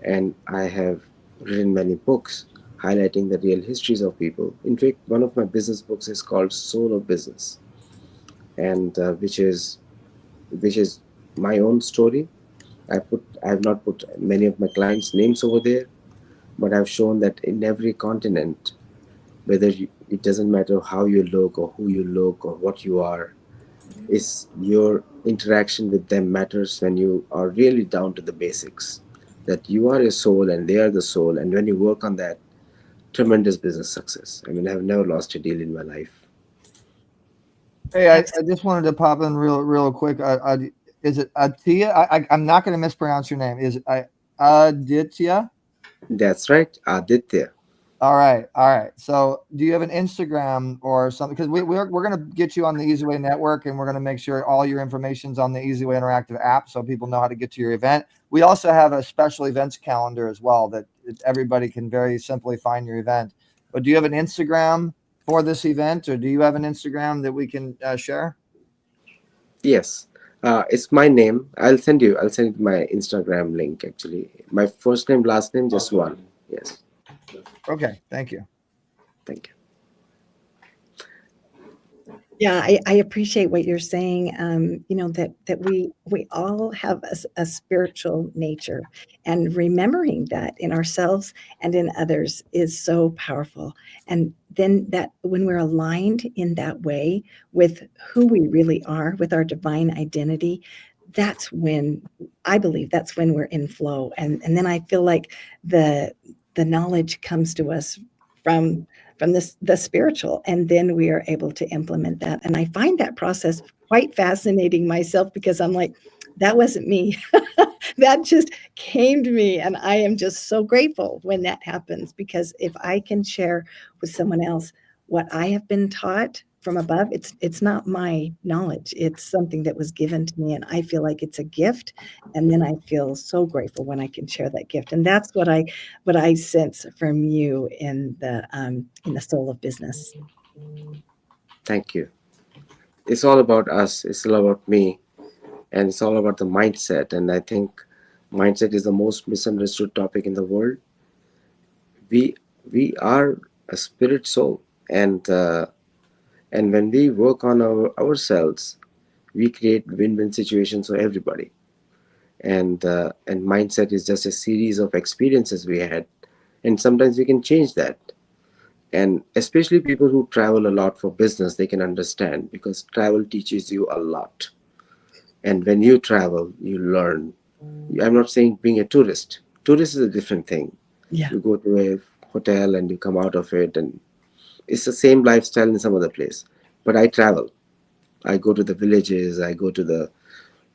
And I have written many books highlighting the real histories of people. In fact, one of my business books is called Soul of Business, and which is my own story. I have not put many of my clients' names over there, but I've shown that in every continent, it doesn't matter how you look or who you look or what you are, is your interaction with them matters when you are really down to the basics. That you are a soul and they are the soul, and when you work on that, tremendous business success. I mean, I've never lost a deal in my life. Hey, I just wanted to pop in real quick. Is it Aditya? I'm not going to mispronounce your name. Is it Aditya? That's right, Aditya. All right. So, do you have an Instagram or something? Because we're going to get you on the eZWay network, and we're going to make sure all your information's on the eZWay interactive app, so people know how to get to your event. We also have a special events calendar as well that everybody can very simply find your event. But do you have an Instagram for this event, or do you have an Instagram that we can share? Yes, it's my name. I'll send you my Instagram link. Actually, my first name, last name, just one. Yes. Okay, thank you. Thank you. Yeah, I appreciate what you're saying. That we all have a spiritual nature, and remembering that in ourselves and in others is so powerful. And then that when we're aligned in that way with who we really are, with our divine identity, that's when I believe that's when we're in flow. And then I feel like the knowledge comes to us from the spiritual, and then we are able to implement that. And I find that process quite fascinating myself because I'm like, that wasn't me. That just came to me. And I am just so grateful when that happens, because if I can share with someone else what I have been taught from above, it's not my knowledge. It's something that was given to me, and I feel like it's a gift. And then I feel so grateful when I can share that gift. And that's what I sense from you in the soul of business. Thank you. It's all about us. It's all about me. And it's all about the mindset. And I think mindset is the most misunderstood topic in the world. We are a spirit soul, and when we work on ourselves, we create win-win situations for everybody. And mindset is just a series of experiences we had, and sometimes we can change that. And especially people who travel a lot for business, they can understand, because travel teaches you a lot. And when you travel, you learn. I'm not saying being a tourist. Tourist is a different thing. Yeah. You go to a hotel and you come out of it, and it's the same lifestyle in some other place. But I travel. I go to the villages. I go to the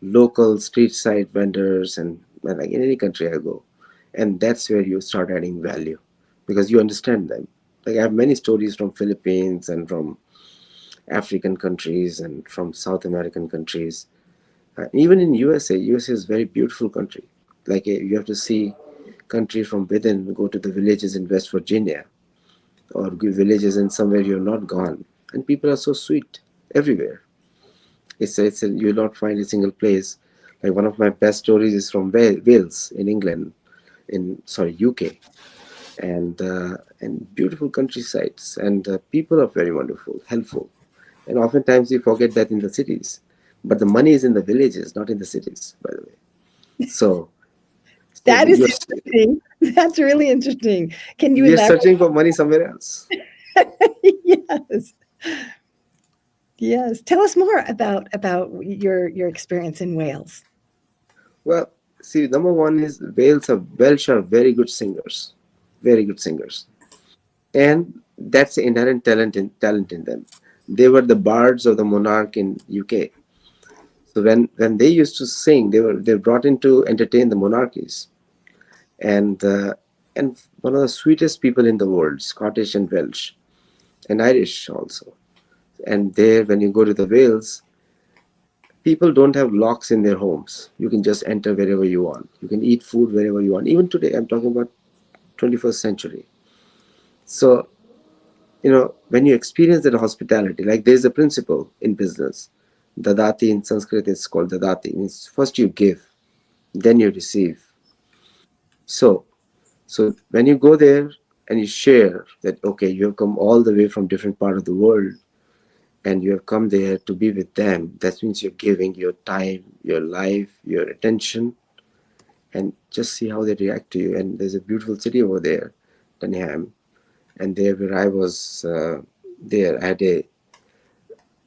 local street side vendors, and like in any country I go, and that's where you start adding value, because you understand them. Like, I have many stories from Philippines and from African countries and from South American countries. Even in USA is a very beautiful country. Like, you have to see country from within. Go to the villages in West Virginia, or villages in somewhere you're not gone, and people are so sweet everywhere. You'll not find a single place. Like, one of my best stories is from Wales in England, UK, and beautiful countrysides, and people are very wonderful, helpful, and oftentimes we forget that in the cities, but the money is in the villages, not in the cities, by the way. So That is you're, interesting. That's really interesting. Can you you're elaborate? searching for money somewhere else. Yes. Yes. Tell us more about your experience in Wales. Well, see, number one is Welsh are very good singers, and that's the inherent talent in them. They were the bards of the monarch in UK. So when they used to sing, they were brought in to entertain the monarchies, and and one of the sweetest people in the world, Scottish and Welsh and Irish also. And there, when you go to the Wales, people don't have locks in their homes. You can just enter wherever you want. You can eat food wherever you want. Even today, I'm talking about 21st century. So, when you experience that hospitality, like, there's a principle in business. Dadati in Sanskrit is called dadati. Means first you give, then you receive. So when you go there and you share that, okay, you have come all the way from different part of the world, and you have come there to be with them, that means you're giving your time, your life, your attention, and just see how they react to you. And there's a beautiful city over there, Dunham, and there where I was there,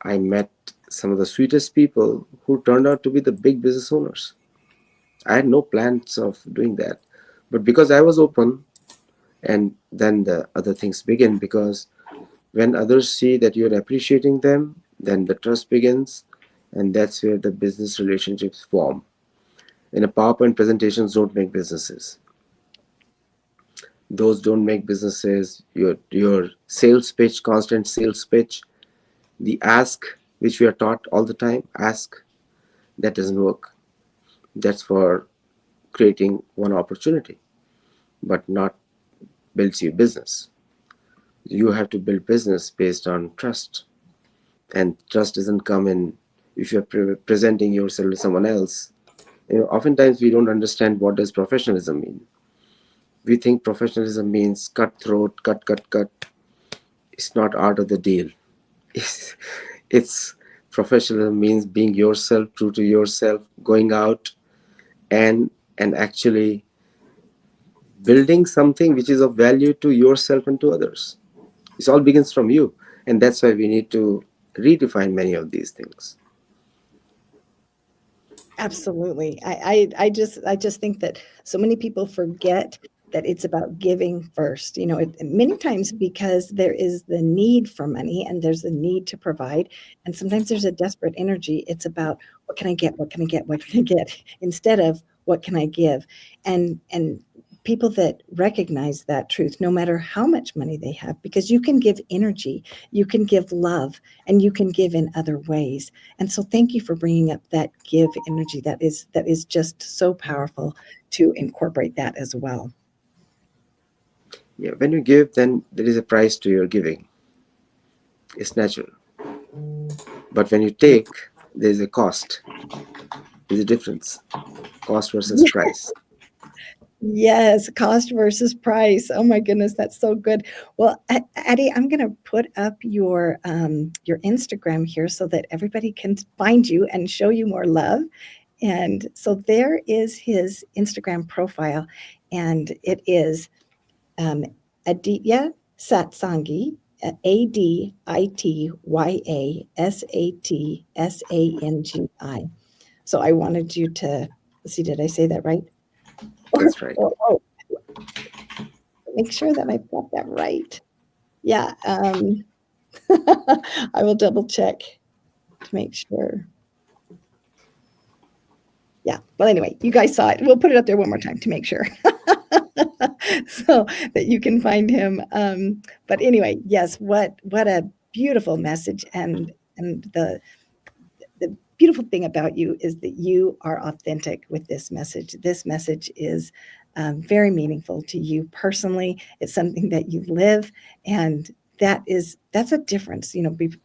I met some of the sweetest people who turned out to be the big business owners. I had no plans of doing that, but because I was open, and then the other things begin, because when others see that you're appreciating them, then the trust begins, and that's where the business relationships form. In a PowerPoint, presentations don't make businesses. Those don't make businesses. Your sales pitch, constant sales pitch, the ask, which we are taught all the time, ask, that doesn't work. That's for creating one opportunity, but not builds you business. You have to build business based on trust, and trust doesn't come in if you're presenting yourself to someone else. Oftentimes we don't understand what does professionalism mean. We think professionalism means cutthroat, cut. It's not art of the deal. It's professionalism means being yourself, true to yourself, going out and actually building something which is of value to yourself and to others. It all begins from you, and that's why we need to redefine many of these things. Absolutely. I just think that so many people forget that it's about giving first. Many times because there is the need for money and there's the need to provide, and sometimes there's a desperate energy. It's about what can I get? What can I get? What can I get? Instead of what can I give? And people that recognize that truth, no matter how much money they have, because you can give energy, you can give love, and you can give in other ways. And so thank you for bringing up that give energy. That is just so powerful to incorporate that as well. Yeah, when you give, then there is a price to your giving. It's natural. But when you take, there is a cost. There's a difference. Cost versus price. Yes, cost versus price. Oh my goodness, that's so good. Well, Addie, I'm going to put up your Instagram here so that everybody can find you and show you more love. And so there is his Instagram profile, and it is Aditya Satsangi, ADITYA So I wanted you to see, did I say that right? That's right. Make sure that I've got that right. Yeah. I will double check to make sure. Yeah. Well, anyway, you guys saw it. We'll put it up there one more time to make sure so that you can find him. But anyway, yes, what a beautiful message. And the beautiful thing about you is that you are authentic with this message. This message is very meaningful to you personally. It's something that you live, and that's a difference,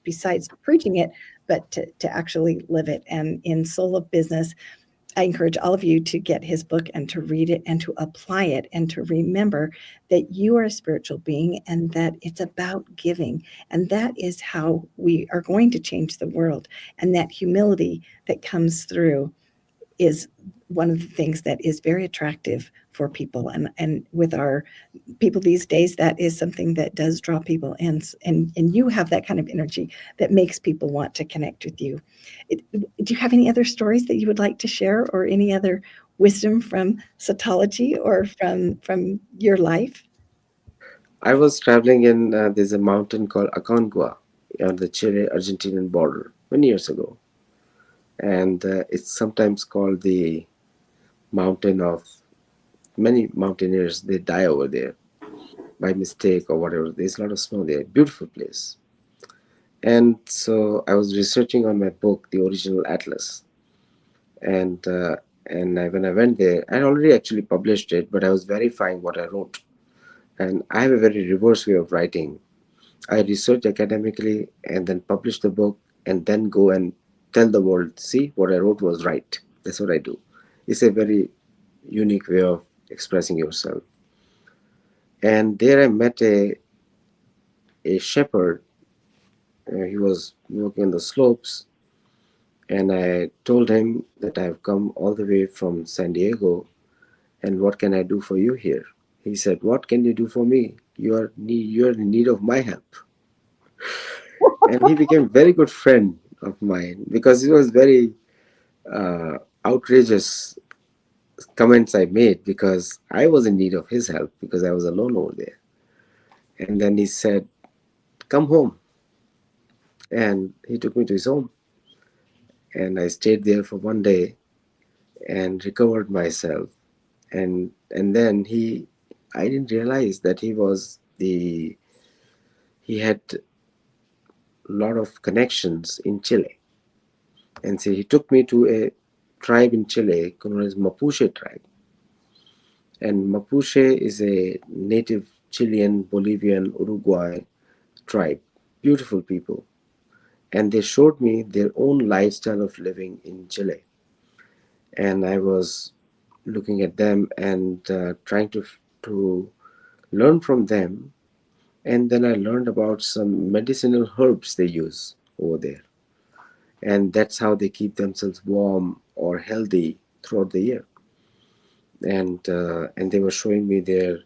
besides preaching it, but to actually live it. And in Soul of Business, I encourage all of you to get his book and to read it and to apply it and to remember that you are a spiritual being and that it's about giving. And that is how we are going to change the world. And that humility that comes through is one of the things that is very attractive for people. And with our people these days, that is something that does draw people in. And you have that kind of energy that makes people want to connect with you. Do you have any other stories that you would like to share, or any other wisdom from Satology or from your life? I was traveling in, there's a mountain called Aconcagua on the Chile-Argentinian border many years ago. And it's sometimes called the mountain of many mountaineers. They die over there by mistake or whatever. There's a lot of snow there. Beautiful place. And so I was researching on my book, The Original Atlas. And when I went there, I already actually published it, but I was verifying what I wrote. And I have a very reverse way of writing. I research academically and then publish the book and then go and tell the world, see, what I wrote was right. That's what I do. It's a very unique way of expressing yourself. And there I met a shepherd. He was working on the slopes. And I told him that I've come all the way from San Diego. And what can I do for you here? He said, what can you do for me? You're in need of my help. And he became a very good friend of mine because it was very outrageous comments I made because I was in need of his help because I was alone over there. And then he said, come home. And he took me to his home. And I stayed there for one day and recovered myself. And then I didn't realize that he had a lot of connections in Chile. And so he took me to a tribe in Chile known as Mapuche tribe. And Mapuche is a native Chilean, Bolivian, Uruguay tribe. Beautiful people. And they showed me their own lifestyle of living in Chile. And I was looking at them and trying to learn from them. And then I learned about some medicinal herbs they use over there. And that's how they keep themselves warm or healthy throughout the year. And they were showing me their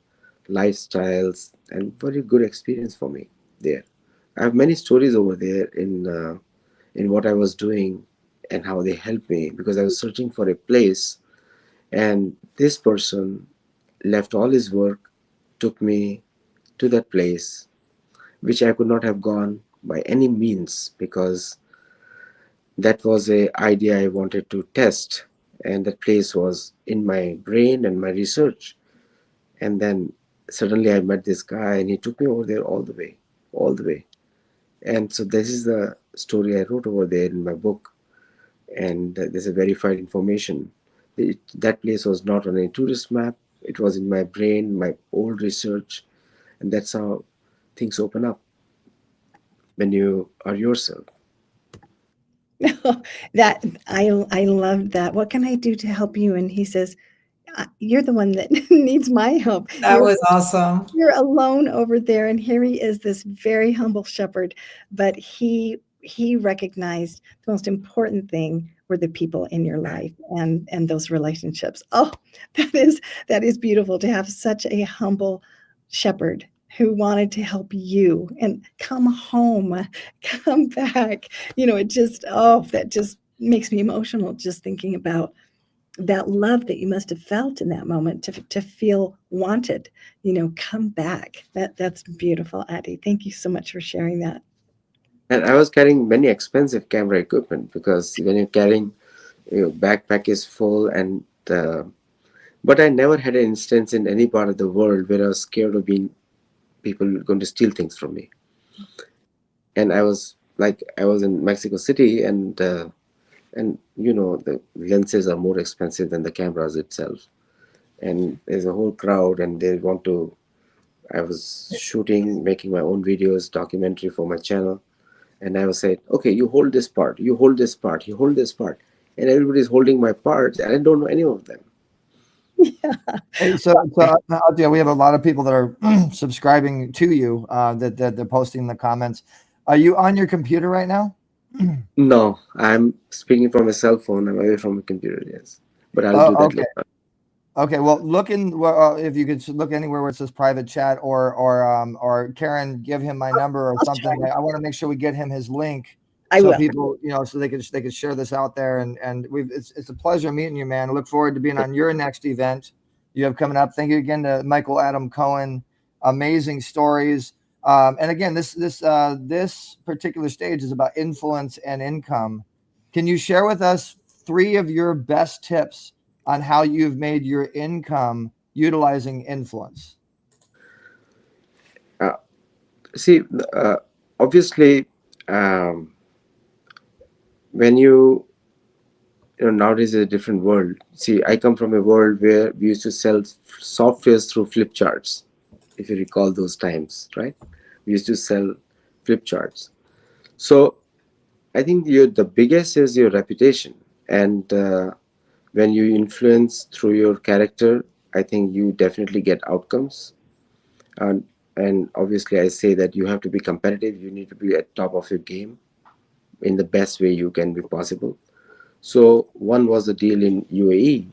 lifestyles, and very good experience for me there. I have many stories over there in what I was doing and how they helped me because I was searching for a place, and this person left all his work, took me to that place, which I could not have gone by any means, because that was a idea I wanted to test, and that place was in my brain and my research. And then suddenly I met this guy, and he took me over there all the way, all the way. And so this is the story I wrote over there in my book, and there's a verified information. That place was not on a tourist map. It was in my brain, my old research, and that's how things open up when you are yourself. That I love that. What can I do to help you? And he says, you're the one that needs my help. That was awesome. You're alone over there. And here he is, this very humble shepherd, but he recognized the most important thing were the people in your life and those relationships. Oh, that is beautiful to have such a humble shepherd who wanted to help you and come home, come back. It just, that just makes me emotional just thinking about that love that you must have felt in that moment to feel wanted, come back. That's beautiful, Adi. Thank you so much for sharing that. And I was carrying many expensive camera equipment, because when you're carrying, your backpack is full, and but I never had an instance in any part of the world where I was scared of people going to steal things from me. And I was in Mexico City, and the lenses are more expensive than the cameras itself, and there's a whole crowd, and I was shooting, making my own videos, documentary for my channel, and I was saying, okay, you hold this part, you hold this part, you hold this part, and everybody's holding my parts, and I don't know any of them. Yeah. Hey, so Aditya, we have a lot of people that are subscribing to you, that they're posting in the comments. Are you on your computer right now? No, I'm speaking from a cell phone. I'm away from a computer, yes. But I'll do that Okay. later. Okay, well, if you could look anywhere where it says private chat, or Karen, give him my number or something. I want to make sure we get him his link, so people, so they could share this out there. And it's a pleasure meeting you, man. I look forward to being on your next event you have coming up. Thank you again to Michael Adam Cohen. Amazing stories. And again, this particular stage is about influence and income. Can you share with us 3 of your best tips on how you've made your income utilizing influence? See, obviously, when nowadays is a different world. See, I come from a world where we used to sell softwares through flip charts, if you recall those times, right? We used to sell flip charts. So I think the biggest is your reputation. And when you influence through your character, I think you definitely get outcomes. And obviously, I say that you have to be competitive. You need to be at top of your game in the best way you can be possible. So one was a deal in UAE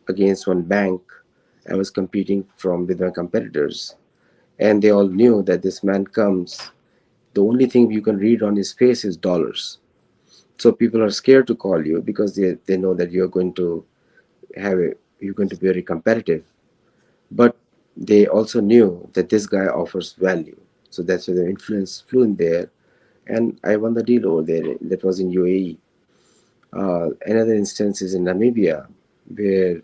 against one bank. I was competing with my competitors, and they all knew that this man comes. The only thing you can read on his face is dollars. So people are scared to call you, because they know that you're going to be very competitive. But they also knew that this guy offers value. So that's where the influence flew in there, and I won the deal over there. That was in UAE. Another instance is in Namibia, where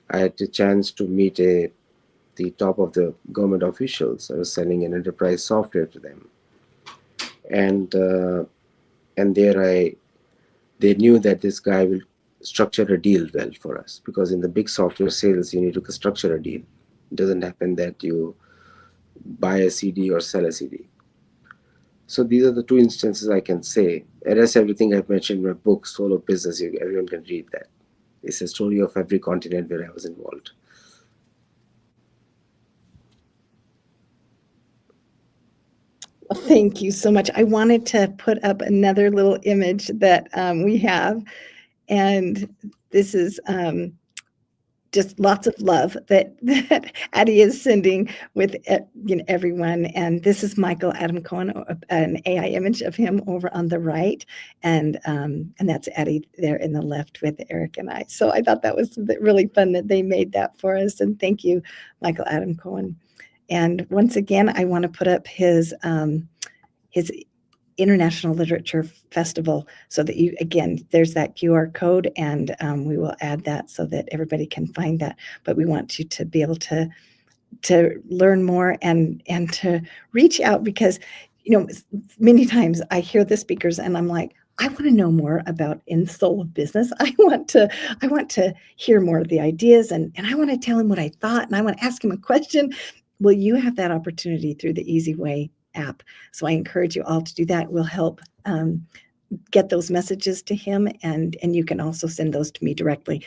I had the chance to meet the top of the government officials. I was selling an enterprise software to them, and there they knew that this guy will structure a deal well for us, because in the big software sales you need to structure a deal. It doesn't happen that you buy a CD or sell a CD. So these are the 2 instances I can say. The rest, everything I've mentioned in my book, Solo Business, everyone can read that. It's a story of every continent where I was involved. Thank you so much. I wanted to put up another little image that we have, and this is just lots of love that Addie is sending with everyone. And this is Michael Adam Cohen, an AI image of him over on the right, and that's Addie there in the left with Eric and I. So I thought that was really fun that they made that for us, and thank you, Michael Adam Cohen. And once again, I want to put up his International Literature Festival, so that there's that QR code, and we will add that so that everybody can find that. But we want you to be able to learn more and to reach out, because many times I hear the speakers and I'm like, I want to know more about In Soul of Business. I want to hear more of the ideas, and I want to tell him what I thought, and I want to ask him a question. Well, you have that opportunity through the eZWay app. So I encourage you all to do that. We'll help get those messages to him, and you can also send those to me directly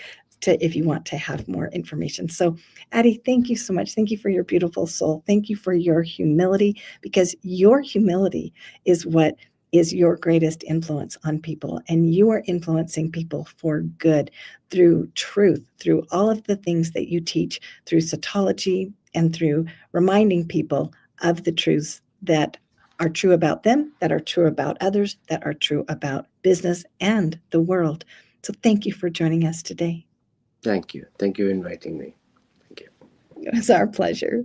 if you want to have more information. So Addie, thank you so much. Thank you for your beautiful soul. Thank you for your humility, because your humility is what is your greatest influence on people, and you are influencing people for good through truth, through all of the things that you teach, through cytology, and through reminding people of the truths that are true about them, that are true about others, that are true about business and the world. So thank you for joining us today. Thank you. Thank you for inviting me. Thank you. It was our pleasure.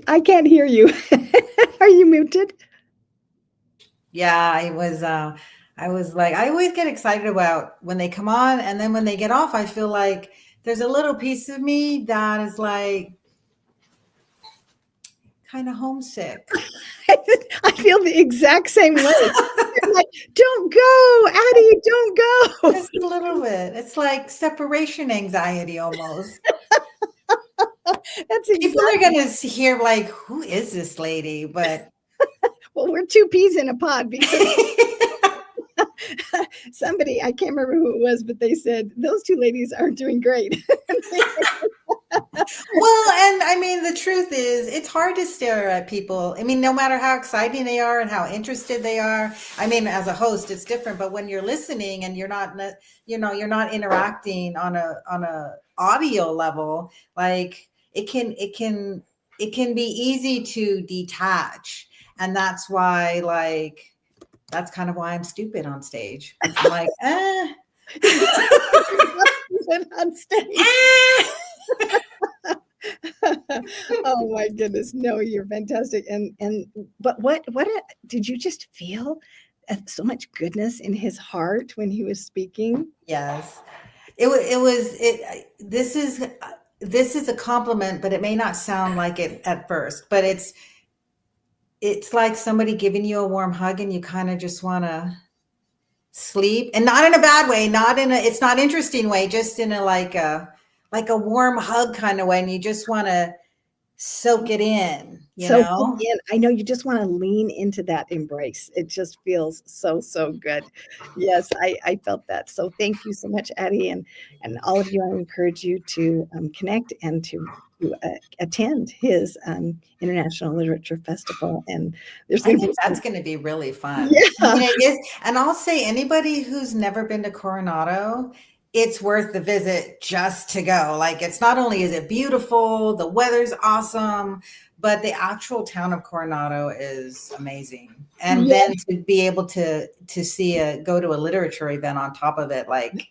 I can't hear you. Are you muted? Yeah, I was like, I always get excited about when they come on, and then when they get off, I feel like there's a little piece of me that is like kind of homesick. I feel the exact same way. I'm like, don't go, Addie, don't go. Just a little bit. It's like separation anxiety almost. That's People are going to hear like, who is this lady? But well, we're two peas in a pod, because somebody, I can't remember who it was, but they said those two ladies are doing great. Well, and I mean, the truth is, it's hard to stare at people. I mean, no matter how exciting they are and how interested they are. I mean, as a host, it's different. But when you're listening and you're not interacting on a audio level, like it can be easy to detach, and that's why, that's kind of why I'm stupid on stage. I'm like, on stage. Oh my goodness. No, you're fantastic. But what did you just feel so much goodness in his heart when he was speaking? Yes. This is a compliment, but it may not sound like it at first, but it's like somebody giving you a warm hug and you kind of just want to sleep, and not in a bad way, it's not interesting way, just in a like a warm hug kind of way, and you just want to soak it in, you know? I know, you just want to lean into that embrace. It just feels so good. Yes, I felt that. So thank you so much, Addie, and all of you. I encourage you to connect and to attend his International Literature Festival. And I think that's going to be really fun. Yeah. I mean, it is. And I'll say, anybody who's never been to Coronado, it's worth the visit just to go. Like, it's not only is it beautiful, the weather's awesome, but the actual town of Coronado is amazing. And then to be able to go to a literature event on top of it, like,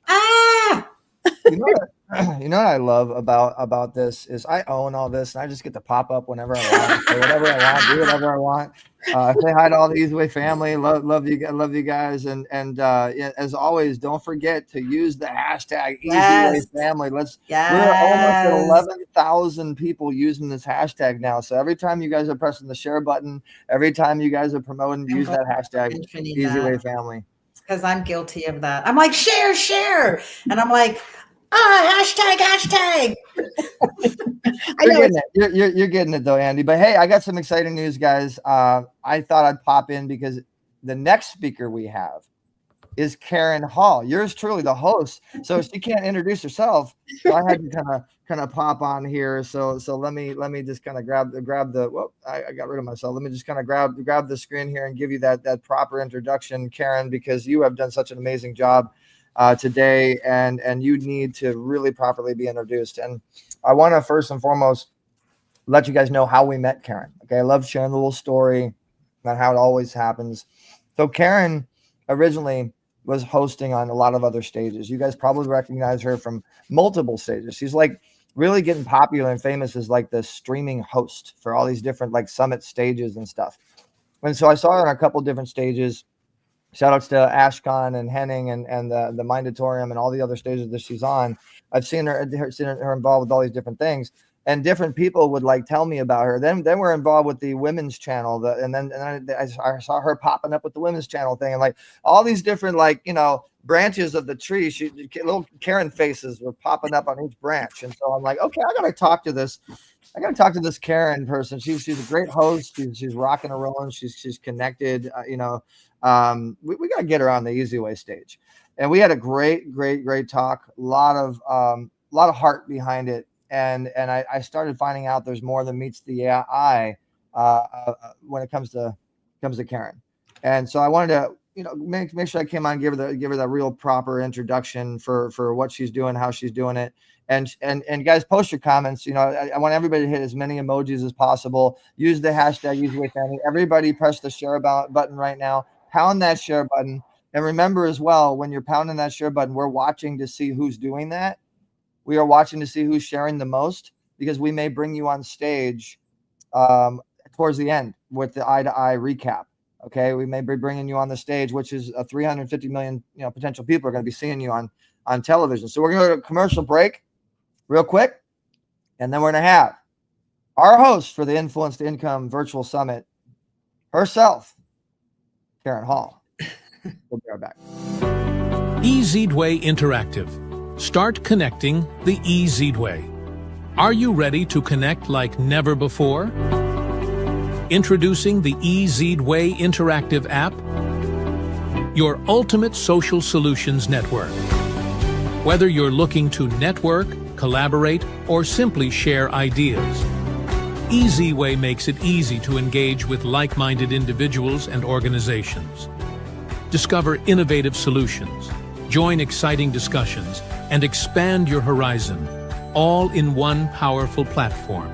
You know what I love about this is I own all this, and I just get to pop up whenever I want, say whatever I want, do whatever I want. Say hi to all the eZWay family. Love you guys, and as always, don't forget to use the hashtag eZWay family. We're almost at 11,000 people using this hashtag now. So every time you guys are pressing the share button, every time you guys are promoting, use that hashtag eZWay family. Because I'm guilty of that. I'm like, share, and I'm like, hashtag. You're getting it though, Andy. But hey, I got some exciting news, guys. I thought I'd pop in because the next speaker we have is Karen Hall. Yours truly, the host. So she can't introduce herself. So I had to kind of pop on here. So let me just kind of grab the. Whoop, I got rid of myself. Let me just kind of grab the screen here and give you that proper introduction, Karen, because you have done such an amazing job today, and you need to really properly be introduced. And I want to first and foremost let you guys know how we met Karen. Okay, I love sharing the little story about how it always happens. So Karen originally was hosting on a lot of other stages. You guys probably recognize her from multiple stages. She's like really getting popular and famous as like the streaming host for all these different like summit stages and stuff. And so I saw her on a couple different stages. Shout outs to Ashcon and Henning and the Mindatorium and all the other stages that she's on. I've seen her involved with all these different things. And different people would like tell me about her. Then we're involved with the women's channel, and then I saw her popping up with the women's channel thing, and like all these different like branches of the tree. Little Karen faces were popping up on each branch, and so I'm like, okay, I gotta talk to this Karen person. She's a great host. She's rocking and rolling. She's connected. We gotta get her on the eZWay stage, and we had a great talk. A lot of heart behind it. And I started finding out there's more than meets the eye when it comes to Karen. And so I wanted to make sure I came on, give her that real proper introduction for what she's doing, how she's doing it. And guys, post your comments. I want everybody to hit as many emojis as possible. Use the hashtag eZWayFamily. Everybody press the share button right now. Pound that share button. And remember as well, when you're pounding that share button, we're watching to see who's doing that. We are watching to see who's sharing the most, because we may bring you on stage towards the end with the eye-to-eye recap. Okay, we may be bringing you on the stage, which is 350 million potential people are going to be seeing you on television. So we're going to go to a commercial break real quick, and then we're going to have our host for the Influence to Income Virtual Summit herself, Karen Hall. We'll be right back. eZWay Interactive. Start connecting the eZWay. Are you ready to connect like never before? Introducing the eZWay Interactive app, your ultimate social solutions network. Whether you're looking to network, collaborate, or simply share ideas, eZWay makes it easy to engage with like-minded individuals and organizations. Discover innovative solutions, join exciting discussions, and expand your horizon, all in one powerful platform.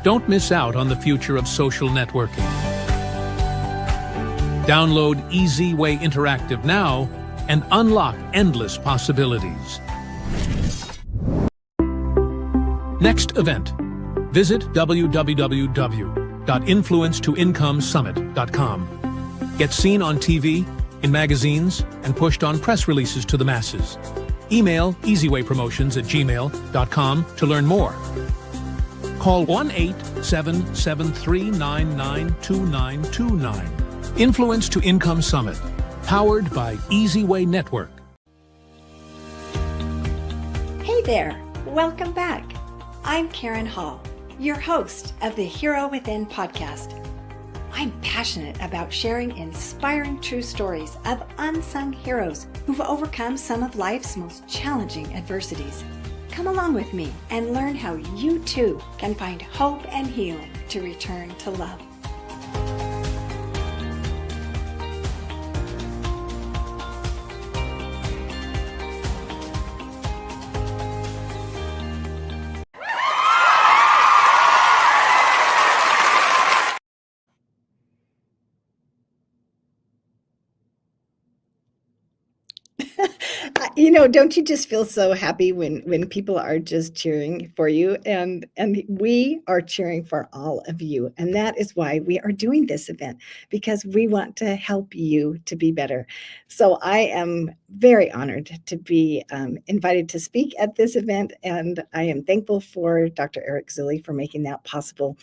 Don't miss out on the future of social networking. Download eZWay Interactive now and unlock endless possibilities. Next event. Visit www.influencetoincomesummit.com. Get seen on TV, in magazines, and pushed on press releases to the masses. Email eZWaypromotions@gmail.com to learn more. Call 1-877-399-2929. Influence to Income Summit, powered by eZWay Network. Hey there, welcome back. I'm Karen Hall, your host of the Hero Within podcast. I'm passionate about sharing inspiring true stories of unsung heroes who've overcome some of life's most challenging adversities. Come along with me and learn how you too can find hope and healing to return to love. Don't you just feel so happy when people are just cheering for you? And we are cheering for all of you. And that is why we are doing this event, because we want to help you to be better. So I am very honored to be invited to speak at this event. And I am thankful for Dr. Eric Zilli for making that possible.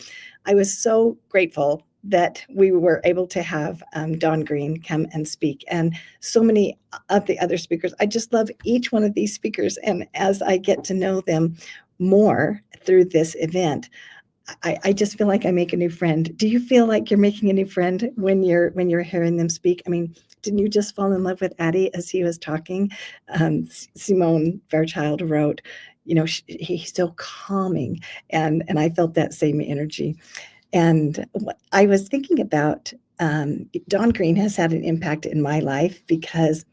I was so grateful that we were able to have Don Green come and speak, and so many of the other speakers. I just love each one of these speakers. And as I get to know them more through this event, I just feel like I make a new friend. Do you feel like you're making a new friend when you're hearing them speak? I mean, didn't you just fall in love with Addie as he was talking? Simone Fairchild wrote, he's so calming, and I felt that same energy. And I was thinking about Don Green has had an impact in my life because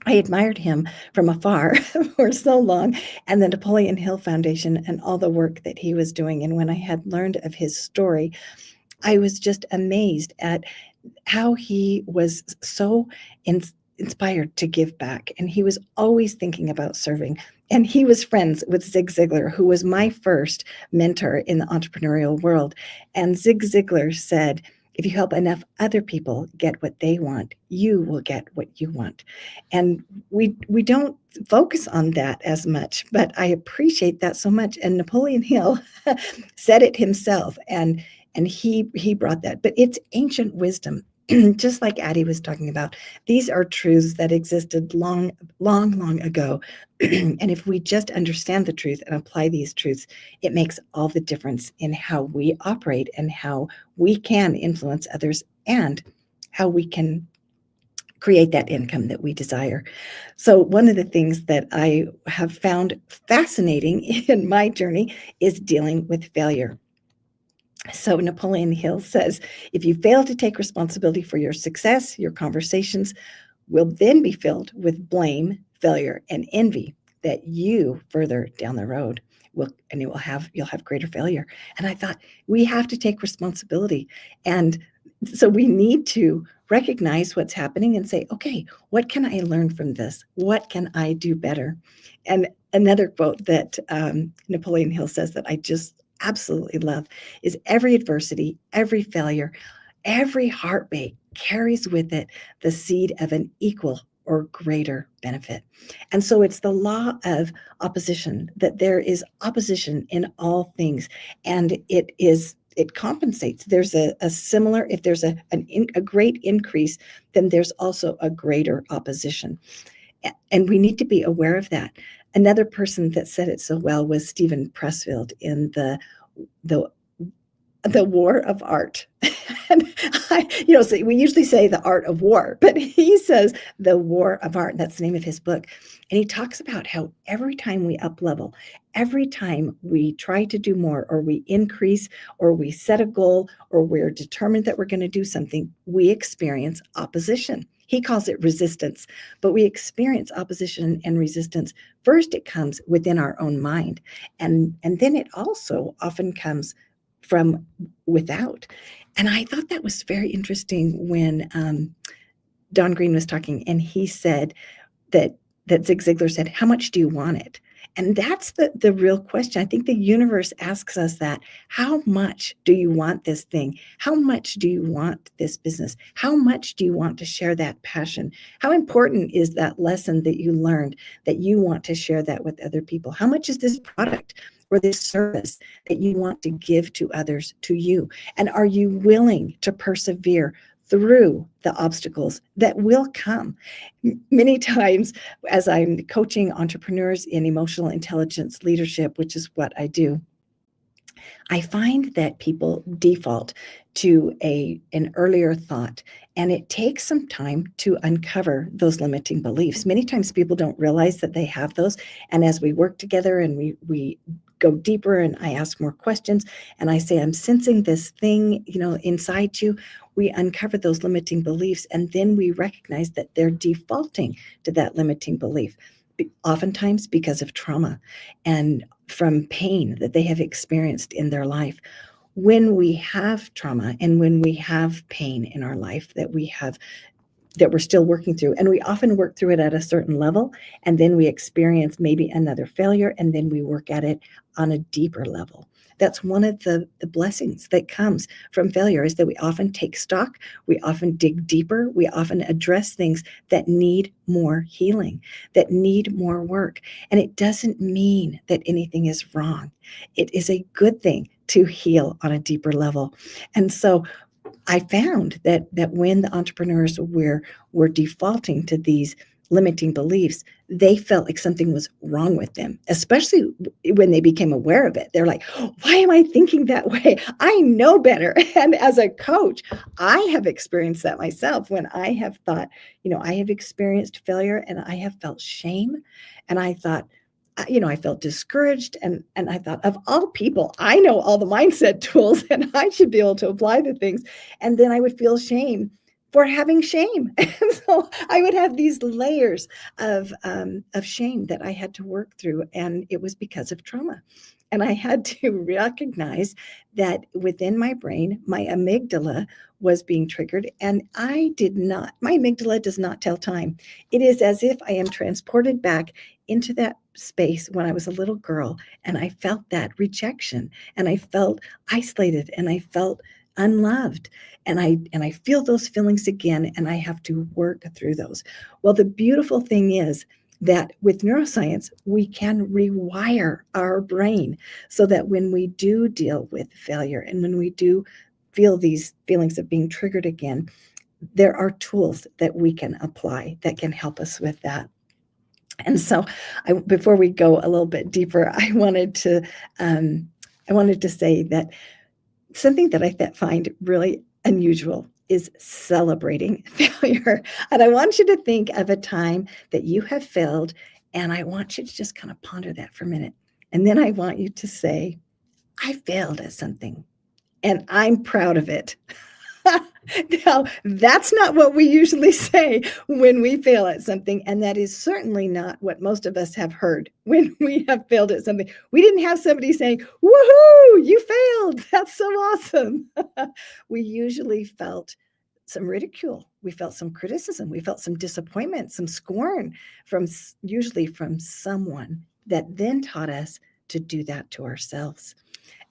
I admired him from afar for so long, and the Napoleon Hill Foundation and all the work that he was doing. And when I had learned of his story, I was just amazed at how he was so inspired to give back. And he was always thinking about serving. And he was friends with Zig Ziglar, who was my first mentor in the entrepreneurial world. And Zig Ziglar said, if you help enough other people get what they want, you will get what you want. And we don't focus on that as much, but I appreciate that so much. And Napoleon Hill said it himself, and he brought that. But it's ancient wisdom. Just like Addie was talking about, these are truths that existed long, long, long ago. And if we just understand the truth and apply these truths, it makes all the difference in how we operate and how we can influence others and how we can create that income that we desire. So one of the things that I have found fascinating in my journey is dealing with failure. So Napoleon Hill says, if you fail to take responsibility for your success, your conversations will then be filled with blame, failure, and envy that you further down the road you'll have greater failure. And I thought, we have to take responsibility. And so we need to recognize what's happening and say, okay, what can I learn from this? What can I do better? And another quote that Napoleon Hill says that I just absolutely love is, every adversity, every failure, every heartbreak carries with it the seed of an equal or greater benefit. And so it's the law of opposition, that there is opposition in all things, and it compensates. There's a similar, if there's a great increase, then there's also a greater opposition. And we need to be aware of that. Another person that said it so well was Stephen Pressfield in the War of Art. And so we usually say the art of war, but he says the War of Art, and that's the name of his book. And he talks about how every time we up level, every time we try to do more, or we increase, or we set a goal, or we're determined that we're going to do something, we experience opposition. He calls it resistance, but we experience opposition and resistance. First, it comes within our own mind, and then it also often comes from without. And I thought that was very interesting when Don Green was talking, and he said that Zig Ziglar said, how much do you want it? And that's the real question. I think the universe asks us that. How much do you want this thing? How much do you want this business? How much do you want to share that passion? How important is that lesson that you learned that you want to share that with other people? How much is this product or this service that you want to give to others, to you? And are you willing to persevere through the obstacles that will come? Many times, as I'm coaching entrepreneurs in emotional intelligence leadership, which is what I do, I find that people default to an earlier thought, and it takes some time to uncover those limiting beliefs. Many times people don't realize that they have those, and as we work together and we go deeper and I ask more questions and I say, I'm sensing this thing, inside you, we uncover those limiting beliefs, and then we recognize that they're defaulting to that limiting belief, oftentimes because of trauma and from pain that they have experienced in their life. When we have trauma and when we have pain in our life that we're still working through, and we often work through it at a certain level, and then we experience maybe another failure, and then we work at it on a deeper level. That's one of the blessings that comes from failure, is that we often take stock, we often dig deeper, we often address things that need more healing, that need more work. And it doesn't mean that anything is wrong. It is a good thing to heal on a deeper level. And so I found that when the entrepreneurs were defaulting to these limiting beliefs, they felt like something was wrong with them, especially when they became aware of it. They're like, why am I thinking that way? I know better. And as a coach, I have experienced that myself when I have thought, I have experienced failure and I have felt shame. And I thought, I felt discouraged, and I thought, of all people, I know all the mindset tools and I should be able to apply the things. And then I would feel shame for having shame. And so I would have these layers of shame that I had to work through. And it was because of trauma. And I had to recognize that within my brain, my amygdala was being triggered. And my amygdala does not tell time. It is as if I am transported back into that space when I was a little girl. And I felt that rejection, and I felt isolated, and I felt unloved. And I feel those feelings again, and I have to work through those. Well, the beautiful thing is that with neuroscience, we can rewire our brain so that when we do deal with failure and when we do feel these feelings of being triggered again, there are tools that we can apply that can help us with that. And so before we go a little bit deeper, I wanted to say that something that I find really unusual is celebrating failure. And I want you to think of a time that you have failed, and I want you to just kind of ponder that for a minute. And then I want you to say, I failed at something, and I'm proud of it. Now, that's not what we usually say when we fail at something, and that is certainly not what most of us have heard when we have failed at something. We didn't have somebody saying, woohoo, you failed, that's so awesome. We usually felt some ridicule. We felt some criticism. We felt some disappointment, some scorn usually from someone that then taught us to do that to ourselves.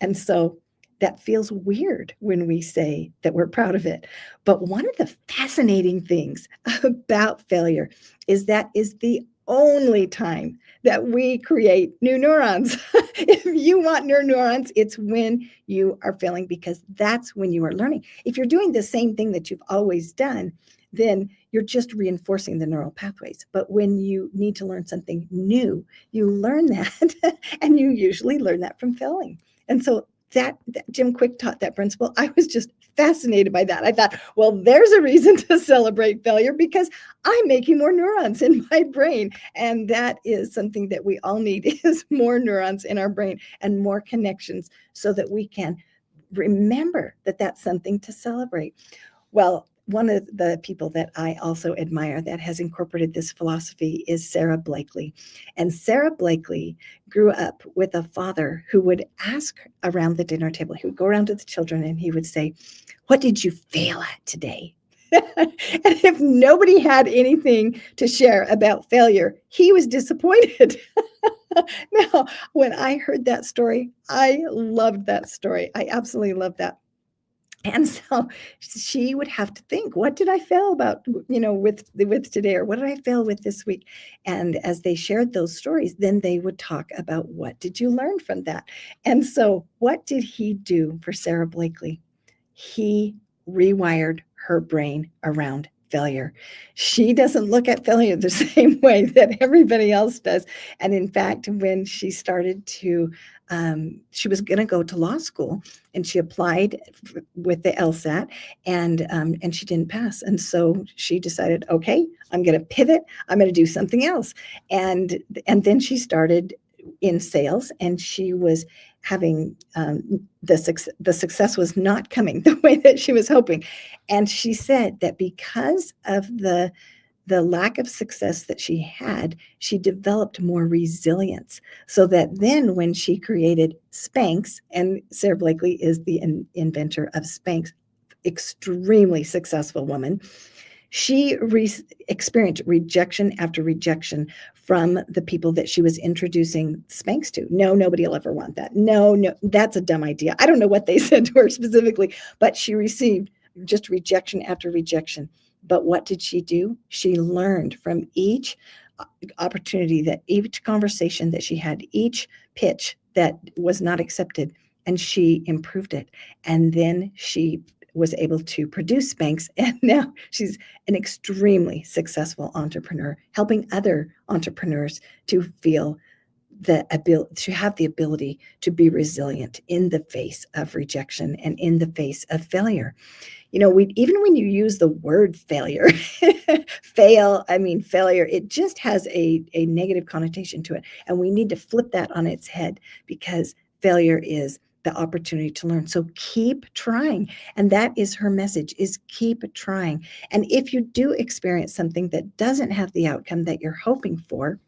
And so that feels weird when we say that we're proud of it. But one of the fascinating things about failure is that is the only time that we create new neurons. If you want new neurons, it's when you are failing, because that's when you are learning. If you're doing the same thing that you've always done, then you're just reinforcing the neural pathways. But when you need to learn something new, you learn that, and you usually learn that from failing. And so that Jim Quick taught that principle. I was just fascinated by that. I thought, well, there's a reason to celebrate failure, because I'm making more neurons in my brain. And that is something that we all need, is more neurons in our brain and more connections so that we can remember that that's something to celebrate. Well, one of the people that I also admire that has incorporated this philosophy is Sarah Blakely. And Sarah Blakely grew up with a father who would ask around the dinner table. He would go around to the children and he would say, what did you fail at today? And if nobody had anything to share about failure, he was disappointed. Now, when I heard that story, I loved that story. I absolutely loved that. And so she would have to think, what did I fail about, with today, or what did I fail with this week? And as they shared those stories, then they would talk about, what did you learn from that? And so what did he do for Sarah Blakely? He rewired her brain around failure. She doesn't look at failure the same way that everybody else does. And in fact, when she started to, she was going to go to law school, and she applied with the LSAT, and she didn't pass. And so she decided, okay, I'm going to pivot. I'm going to do something else. And then she started in sales, and she was having the success was not coming the way that she was hoping. And she said that because of the lack of success that she had, she developed more resilience, so that then when she created Spanx, and Sarah Blakely is the inventor of Spanx, extremely successful woman, she experienced rejection after rejection from the people that she was introducing Spanx to. No, nobody will ever want that. No, that's a dumb idea. I don't know what they said to her specifically, but she received just rejection after rejection. But what did she do? She learned from each opportunity, that each conversation that she had, each pitch that was not accepted, and she improved it. And then she was able to produce Spanx. And now she's an extremely successful entrepreneur, helping other entrepreneurs to feel the ability to have the ability to be resilient in the face of rejection and in the face of failure. Even when you use the word failure, failure, it just has a negative connotation to it. And we need to flip that on its head, because failure is the opportunity to learn. So keep trying. And that is her message, is keep trying. And if you do experience something that doesn't have the outcome that you're hoping for,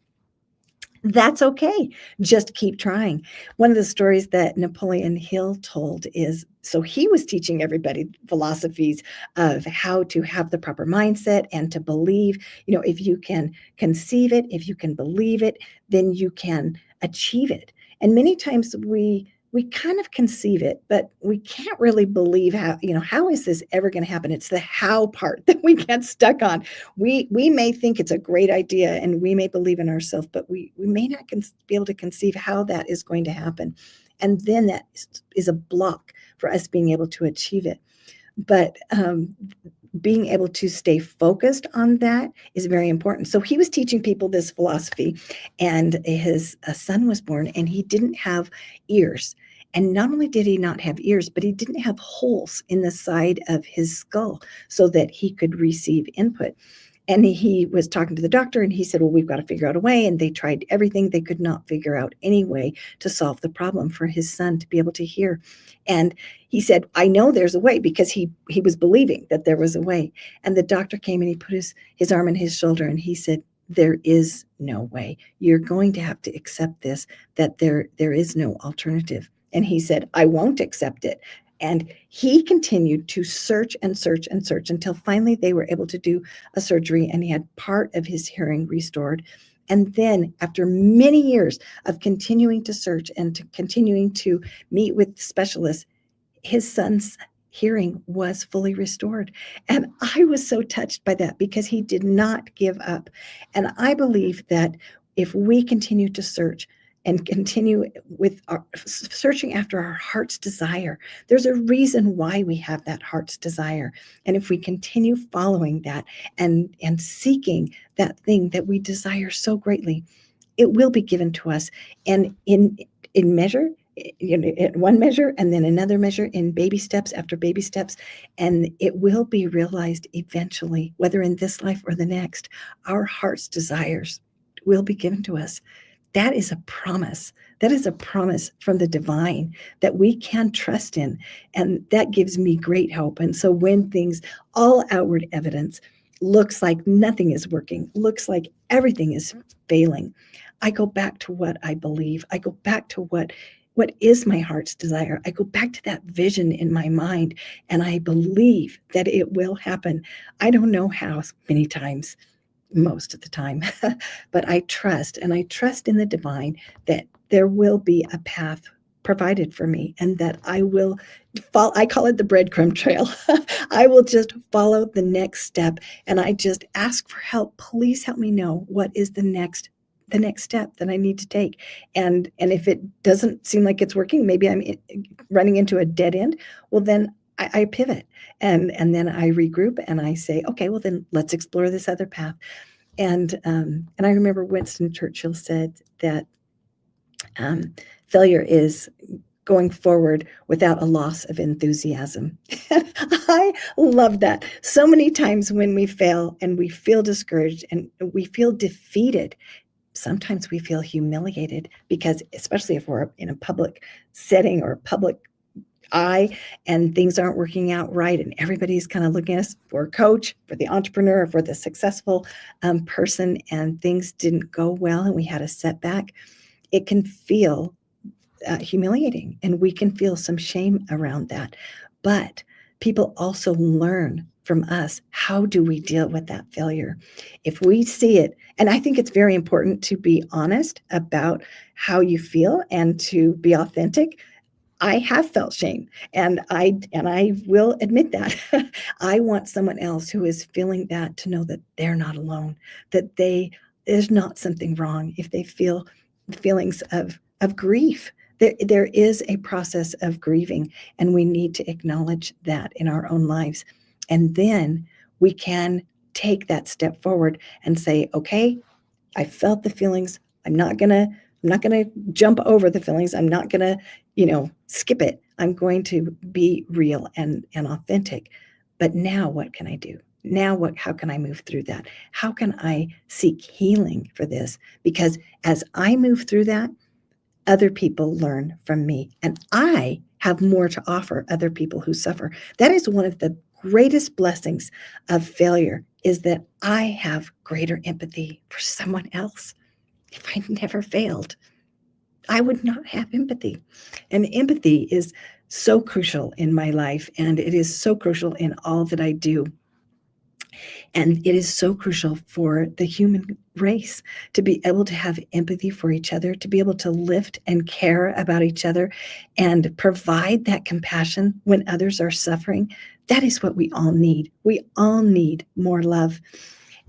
that's okay. Just keep trying. One of the stories that Napoleon Hill told is, so he was teaching everybody philosophies of how to have the proper mindset and to believe, if you can conceive it, if you can believe it, then you can achieve it. And many times we kind of conceive it, but we can't really believe how is this ever going to happen? It's the how part that we get stuck on. We may think it's a great idea and we may believe in ourselves, but we may not be able to conceive how that is going to happen. And then that is a block for us being able to achieve it. But being able to stay focused on that is very important. So he was teaching people this philosophy, and his son was born, and he didn't have ears. And not only did he not have ears, but he didn't have holes in the side of his skull so that he could receive input. And he was talking to the doctor, and he said, well, we've got to figure out a way. And they tried everything. They could not figure out any way to solve the problem for his son to be able to hear. And he said, I know there's a way, because he was believing that there was a way. And the doctor came and he put his arm on his shoulder, and he said, there is no way. You're going to have to accept this, that there is no alternative. And he said, I won't accept it. And he continued to search and search and search until finally they were able to do a surgery, and he had part of his hearing restored. And then after many years of continuing to search and continuing to meet with specialists, his son's hearing was fully restored. And I was so touched by that, because he did not give up. And I believe that if we continue to search and continue with our searching after our heart's desire, there's a reason why we have that heart's desire. And if we continue following that and seeking that thing that we desire so greatly, it will be given to us. And in measure, in one measure, and then another measure, in baby steps after baby steps, and it will be realized eventually, whether in this life or the next. Our heart's desires will be given to us. That is a promise. That is a promise from the divine that we can trust in. And that gives me great hope. And so when all outward evidence looks like nothing is working, looks like everything is failing, I go back to what I believe. I go back to what is my heart's desire. I go back to that vision in my mind, and I believe that it will happen. I don't know how many times, most of the time, but I trust, and I trust in the divine that there will be a path provided for me, and that I will follow. I call it the breadcrumb trail. I will just follow the next step, and I just ask for help. Please help me know what is the next step that I need to take. And if it doesn't seem like it's working, maybe I'm running into a dead end. Well, then I pivot, and then I regroup, and I say, okay, well then let's explore this other path. And I remember Winston Churchill said that failure is going forward without a loss of enthusiasm. I love that. So many times when we fail and we feel discouraged and we feel defeated, sometimes we feel humiliated, because especially if we're in a public setting or a public eye and things aren't working out right, and everybody's kind of looking at us, for a coach, for the entrepreneur, for the successful person, and things didn't go well and we had a setback, it can feel humiliating, and we can feel some shame around that. But people also learn from us. How do we deal with that failure? If we see it, and I think it's very important to be honest about how you feel and to be authentic. I have felt shame, and I will admit that. I want someone else who is feeling that to know that they're not alone, that there's not something wrong if they feel feelings of grief, There is a process of grieving, and we need to acknowledge that in our own lives. And then we can take that step forward and say, okay, I felt the feelings. I'm not gonna jump over the feelings. I'm not gonna, skip it. I'm going to be real and authentic. But now what can I do? Now how can I move through that? How can I seek healing for this? Because as I move through that, other people learn from me, and I have more to offer other people who suffer. That is one of the greatest blessings of failure, is that I have greater empathy for someone else. If I never failed, I would not have empathy. And empathy is so crucial in my life, and it is so crucial in all that I do. And it is so crucial for the human race to be able to have empathy for each other, to be able to lift and care about each other and provide that compassion when others are suffering. That is what we all need. We all need more love.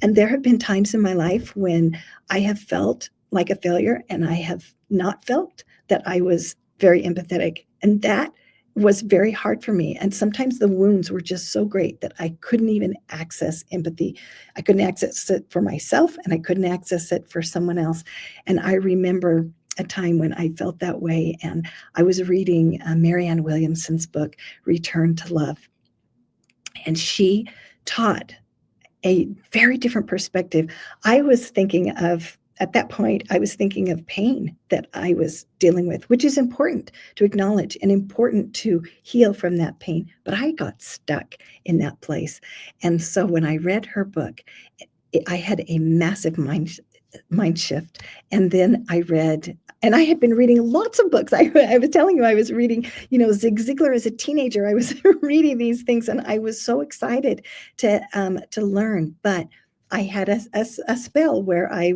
And there have been times in my life when I have felt like a failure, and I have not felt that I was very empathetic. And that was very hard for me. And sometimes the wounds were just so great that I couldn't even access empathy. I couldn't access it for myself, and I couldn't access it for someone else. And I remember a time when I felt that way. And I was reading Marianne Williamson's book, Return to Love. And she taught a very different perspective. At that point, I was thinking of pain that I was dealing with, which is important to acknowledge and important to heal from that pain. But I got stuck in that place. And so when I read her book, I had a massive mind shift. And then I had been reading lots of books. I was telling you, I was reading, Zig Ziglar as a teenager. I was reading these things, and I was so excited to learn. But I had a spell where I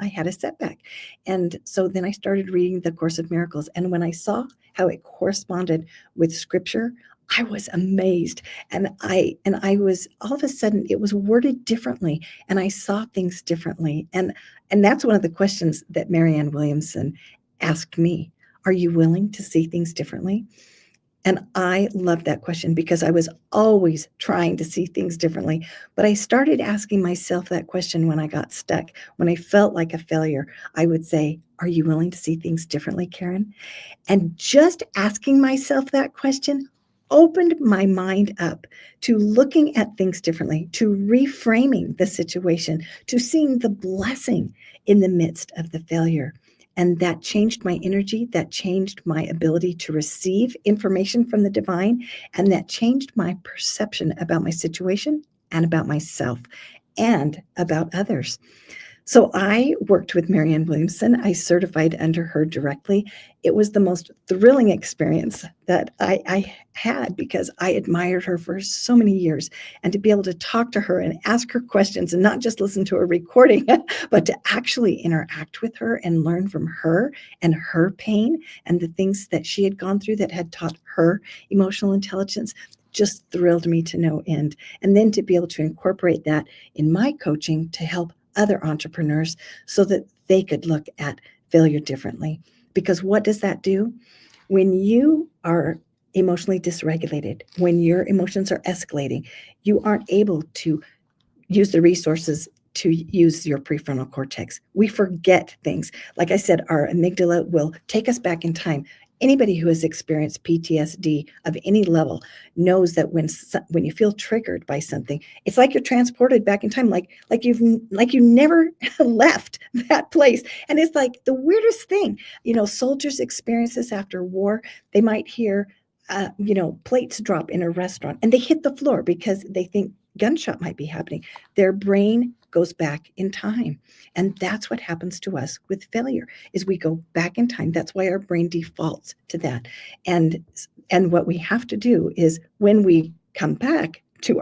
had a setback. And so then I started reading the Course of Miracles. And when I saw how it corresponded with scripture, I was amazed. And I was, all of a sudden, it was worded differently, and I saw things differently. And that's one of the questions that Marianne Williamson asked me. Are you willing to see things differently? And I loved that question, because I was always trying to see things differently. But I started asking myself that question when I got stuck, when I felt like a failure. I would say, are you willing to see things differently, Karen? And just asking myself that question opened my mind up to looking at things differently, to reframing the situation, to seeing the blessing in the midst of the failure. And that changed my energy, that changed my ability to receive information from the divine, and that changed my perception about my situation and about myself and about others. So I worked with Marianne Williamson. I certified under her directly. It was the most thrilling experience that I had, because I admired her for so many years. And to be able to talk to her and ask her questions, and not just listen to a recording, but to actually interact with her and learn from her and her pain and the things that she had gone through that had taught her emotional intelligence, just thrilled me to no end. And then to be able to incorporate that in my coaching to help other entrepreneurs so that they could look at failure differently. Because what does that do? When you are emotionally dysregulated, when your emotions are escalating, you aren't able to use the resources to use your prefrontal cortex. We forget things. Like I said, our amygdala will take us back in time. Anybody who has experienced PTSD of any level knows that when you feel triggered by something, it's like you're transported back in time, like you never left that place. And it's like the weirdest thing. Soldiers experience this after war. They might hear plates drop in a restaurant, and they hit the floor because they think gunshot might be happening. Their brain goes back in time. And that's what happens to us with failure, is we go back in time. That's why our brain defaults to that. And what we have to do is, when we come back to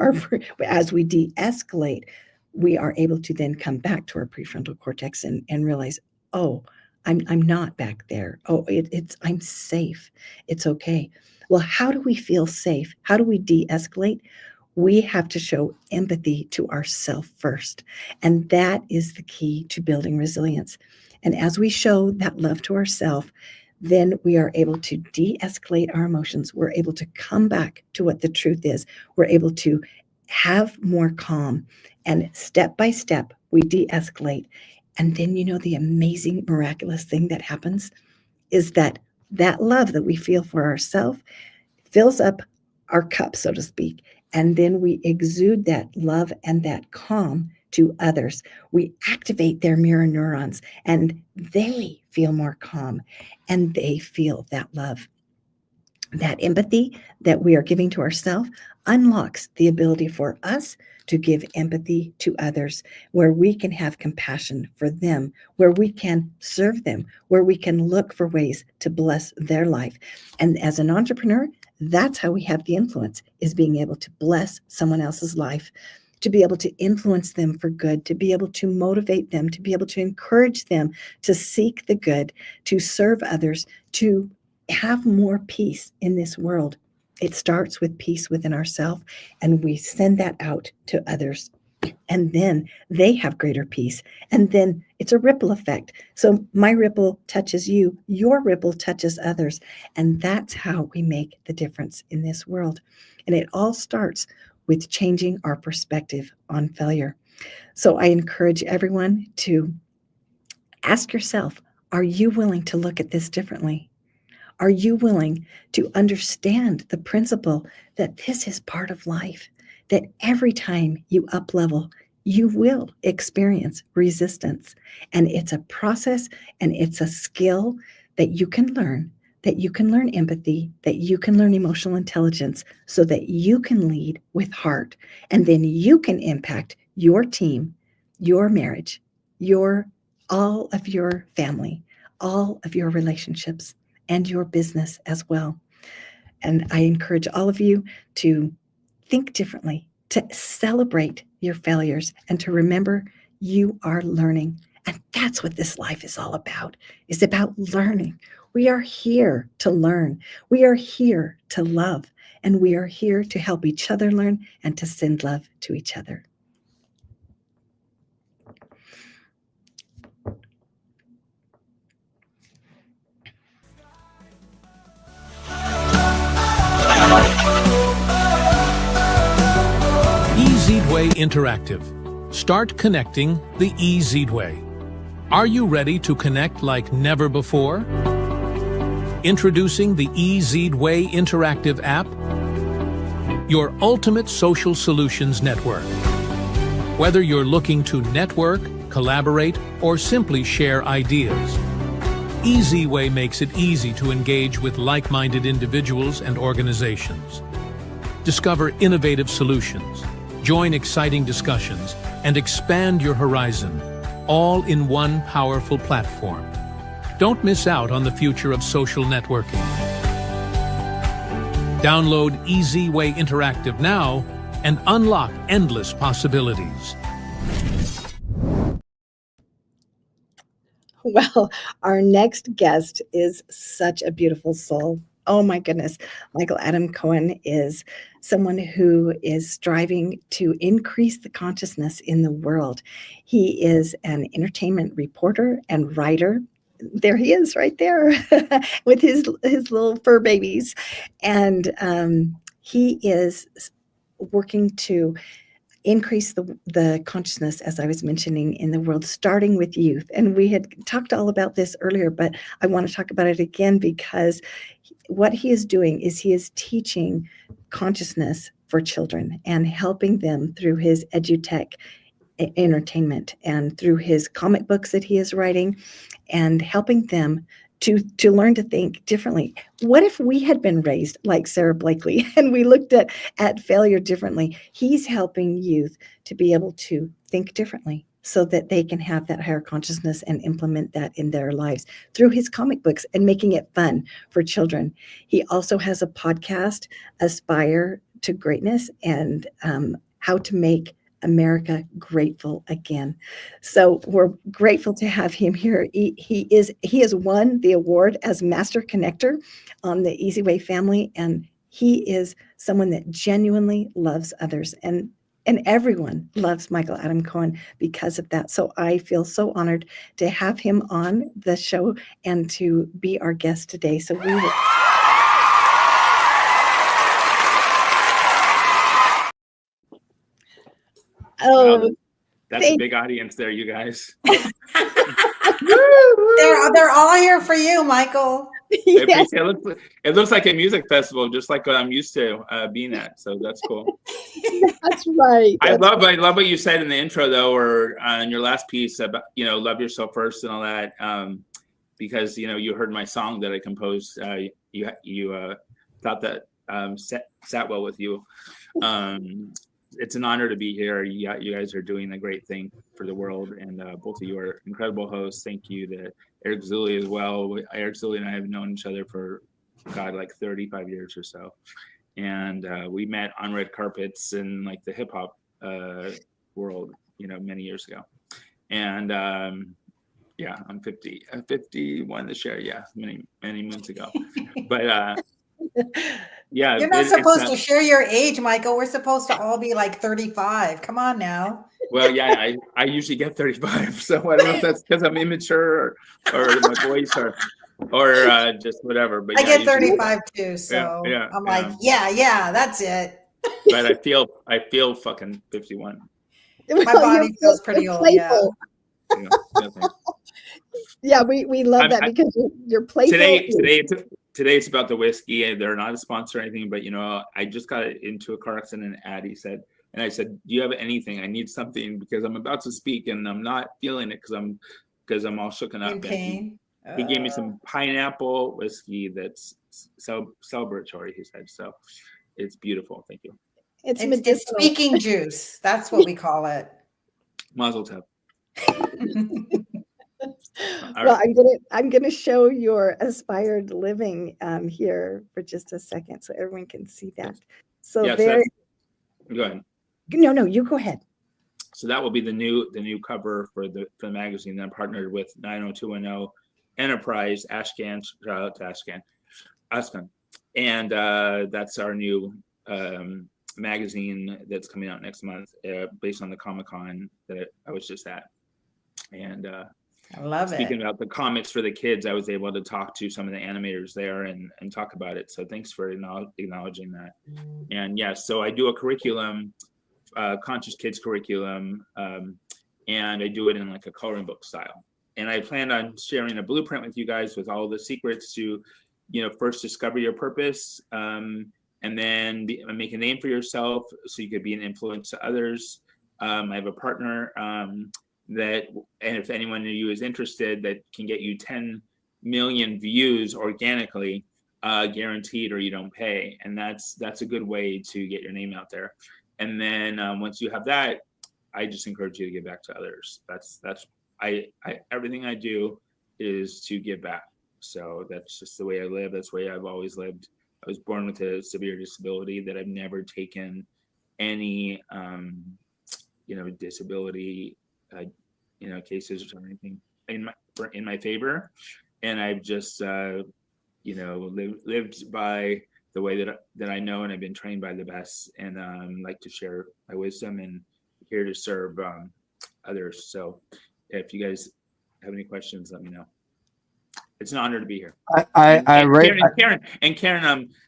as we de-escalate, we are able to then come back to our prefrontal cortex and realize, oh, I'm not back there. Oh, I'm safe. It's okay. Well, how do we feel safe? How do we de-escalate? We have to show empathy to ourselves first. And that is the key to building resilience. And as we show that love to ourselves, then we are able to de-escalate our emotions. We're able to come back to what the truth is. We're able to have more calm, and step by step, we de-escalate. And then, the amazing, miraculous thing that happens is that love that we feel for ourselves fills up our cup, so to speak. And then we exude that love and that calm to others. We activate their mirror neurons, and they feel more calm, and they feel that love. That empathy that we are giving to ourselves unlocks the ability for us to give empathy to others, where we can have compassion for them, where we can serve them, where we can look for ways to bless their life. And as an entrepreneur, that's how we have the influence, is being able to bless someone else's life, to be able to influence them for good, to be able to motivate them, to be able to encourage them to seek the good, to serve others, to have more peace in this world. It starts with peace within ourselves, and we send that out to others. And then they have greater peace. And then it's a ripple effect. So my ripple touches you, your ripple touches others. And that's how we make the difference in this world. And it all starts with changing our perspective on failure. So I encourage everyone to ask yourself, are you willing to look at this differently? Are you willing to understand the principle that this is part of life, that every time you up level, you will experience resistance, and it's a process and it's a skill that you can learn, empathy, that you can learn emotional intelligence, so that you can lead with heart, and then you can impact your team, your marriage, all of your family, all of your relationships, and your business as well. And I encourage all of you to think differently, to celebrate your failures, and to remember you are learning. And that's what this life is all about. It's about learning. We are here to learn. We are here to love. And we are here to help each other learn and to send love to each other. eZWay Interactive. Start connecting the eZWay. Are you ready to connect like never before? Introducing the eZWay Interactive app, your ultimate social solutions network. Whether you're looking to network, collaborate, or simply share ideas, eZWay makes it easy to engage with like-minded individuals and organizations. Discover innovative solutions, join exciting discussions, and expand your horizon, all in one powerful platform. Don't miss out on the future of social networking. Download eZWay Interactive now and unlock endless possibilities. Well, our next guest is such a beautiful soul. Oh my goodness. Michael Adam Cohen is someone who is striving to increase the consciousness in the world. He is an entertainment reporter and writer. There he is right there with his little fur babies. And he is working to increase the consciousness, as I was mentioning, in the world, starting with youth. And we had talked all about this earlier, but I want to talk about it again, because what he is doing is he is teaching consciousness for children and helping them through his edutech entertainment and through his comic books that he is writing, and helping them to learn to think differently. What if we had been raised like Sarah Blakely and we looked at failure differently? He's helping youth to be able to think differently so that they can have that higher consciousness and implement that in their lives through his comic books and making it fun for children. He also has a podcast, Aspire to Greatness, and how to make America grateful again. So we're grateful to have him here. He has won the award as Master Connector on the eZWay family, and he is someone that genuinely loves others. And And everyone loves Michael Adam Cohen because of that. So I feel so honored to have him on the show and to be our guest today. So we will. Oh, wow, that's a big audience there, you guys. They're all here for you, Michael. Yes. It looks like a music festival, just like what I'm used to being at. So that's cool. That's right. I love what you said in the intro, though, or in your last piece about love yourself first and all that, because you heard my song that I composed. You thought that sat well with you. It's an honor to be here. You guys are doing a great thing for the world, and both of you are incredible hosts. Thank you to Eric Zulli as well. Eric Zulli and I have known each other for, like 35 years or so. And we met on red carpets in like the hip hop world, many years ago. And yeah, I'm 50. I'm 51 this year. Yeah, many moons ago. But yeah, you're not supposed to share your age, Michael. We're supposed to all be like 35. Come on now. Well, yeah, I usually get 35, so I don't know if that's because I'm immature or my voice or just whatever. But I get 35 too, so yeah, I'm like, yeah, that's it. But I feel fucking 51. My body feels pretty old. Playful. Yeah. Yeah, we love that because you're playful. Today it's about the whiskey. They're not a sponsor or anything, but I just got into a car accident, and Addie said, and I said, do you have anything? I need something because I'm about to speak and I'm not feeling it because I'm all shooken up. In pain. He gave me some pineapple whiskey that's celebratory, he said. So it's beautiful. Thank you. It's speaking juice. That's what we call it. Mazel tov. Well, I'm gonna show your aspired living here for just a second so everyone can see that. So yeah, there. Go ahead. No, you go ahead. So that will be the new cover for the magazine that I'm partnered with 90210 Enterprise Ashcan. Shout out to Ashcan. And that's our new magazine that's coming out next month, based on the Comic-Con that I was just at. And I love speaking about the comics for the kids, I was able to talk to some of the animators there and talk about it. So thanks for acknowledging that. And yes, so I do a curriculum, conscious kids curriculum, and I do it in like a coloring book style. And I plan on sharing a blueprint with you guys with all the secrets to, first discover your purpose, and then make a name for yourself so you could be an influence to others. I have a partner and if anyone of you is interested, that can get you 10 million views organically, guaranteed, or you don't pay. And that's a good way to get your name out there. And then once you have that, I just encourage you to give back to others. That's everything I do is to give back. So that's just the way I live. That's the way I've always lived. I was born with a severe disability that I've never taken any, disability, cases or anything in my favor. And I've just, lived by the way that I know, and I've been trained by the best, and like to share my wisdom and here to serve others. So if you guys have any questions, let me know. It's an honor to be here. Karen,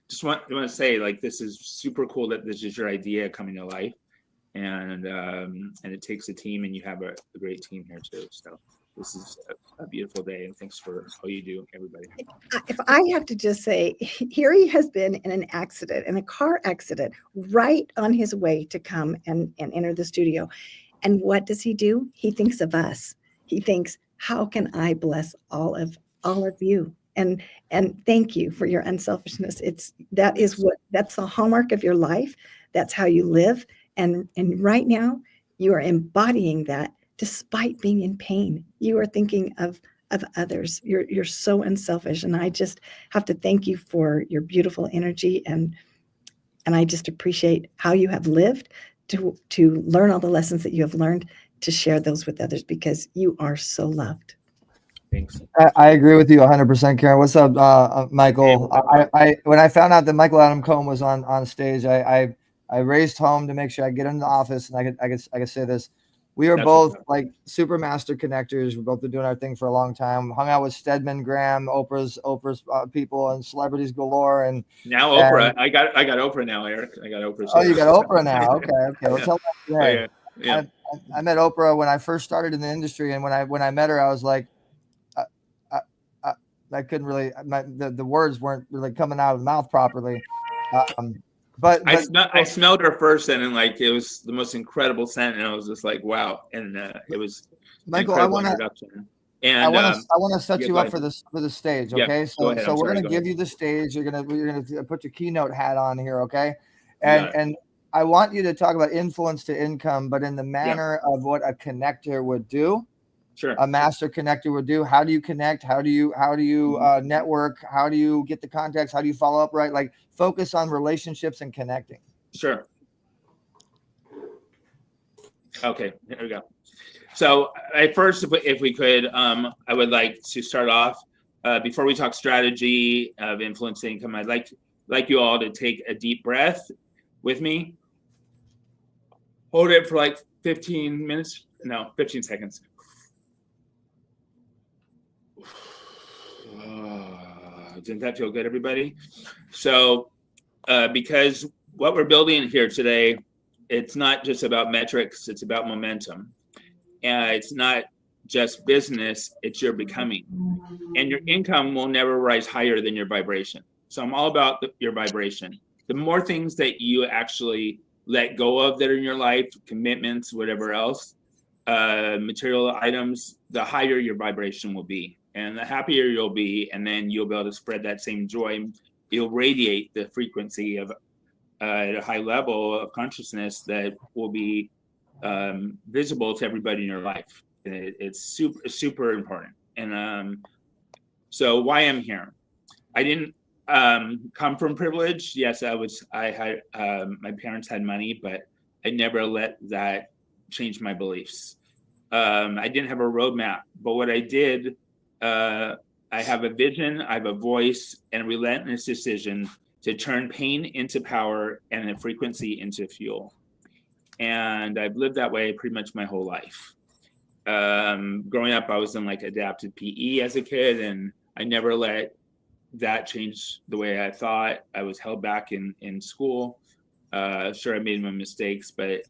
just want to say, like, this is super cool that this is your idea coming to life, and it takes a team, and you have a great team here too. So this is a beautiful day, and thanks for all you do, everybody. If I have to just say, here he has been in a car accident, right on his way to come and enter the studio. And what does he do? He thinks of us. He thinks, how can I bless all of you? And thank you for your unselfishness. That's the hallmark of your life. That's how you live. And right now you are embodying that despite being in pain. You are thinking of others. You're so unselfish. And I just have to thank you for your beautiful energy. And I just appreciate how you have lived to learn all the lessons that you have learned, to share those with others, because you are so loved. Thanks. I agree with you 100%, Karen. What's up, Michael? I when I found out that Michael Adam Cohen was on stage, I I raced home to make sure I get in the office, and I could say this. We are That's both what's up. like super master connectors. We've both been doing our thing for a long time. Hung out with Stedman Graham, Oprah's people, and celebrities galore. And Now Oprah, I got Oprah now, Eric. I got Oprah. oh, you got Oprah now. Okay. Well, Yeah. tell them, Oh, hey, yeah. I met Oprah when I first started in the industry, and when I met her, I was like, I couldn't really. The words weren't really coming out of the mouth properly. But I smelled her first, and then like it was the most incredible scent, and I was just like, wow. And it was Michael, incredible introduction. And I want to set you up ahead. for the stage. Yeah, Okay, go ahead. so I'm we're sorry, gonna go give ahead. you the stage. You're gonna put your keynote hat on here. Okay, got it. and I want you to talk about influence to income, but in the manner of what a connector would do. Sure. A master connector would do. How do you connect? How do you network? How do you get the contacts? How do you follow up? Right, like focus on relationships and connecting. Sure. Okay, here we go. So first, if we could, I would like to start off before we talk strategy of influence to income. I'd like you all to take a deep breath with me. Hold it for like 15 minutes. No, 15 seconds. Didn't that feel good, everybody? So, because what we're building here today, it's not just about metrics, it's about momentum. And it's not just business, it's your becoming. And your income will never rise higher than your vibration. So I'm all about your vibration. The more things that you actually let go of that are in your life, commitments, whatever else, material items, the higher your vibration will be. And the happier you'll be, and then you'll be able to spread that same joy. You'll radiate the frequency of at a high level of consciousness that will be visible to everybody in your life. It's super important. And so why I'm here, I didn't come from privilege. Yes, I had my parents had money, but I never let that change my beliefs. I didn't have a roadmap, but what I did, I have a vision, I have a voice, and a relentless decision to turn pain into power and the frequency into fuel. And I've lived that way pretty much my whole life. Growing up, I was in like adapted PE as a kid, and I never let that change the way I thought. I was held back in school. Sure, I made my mistakes, but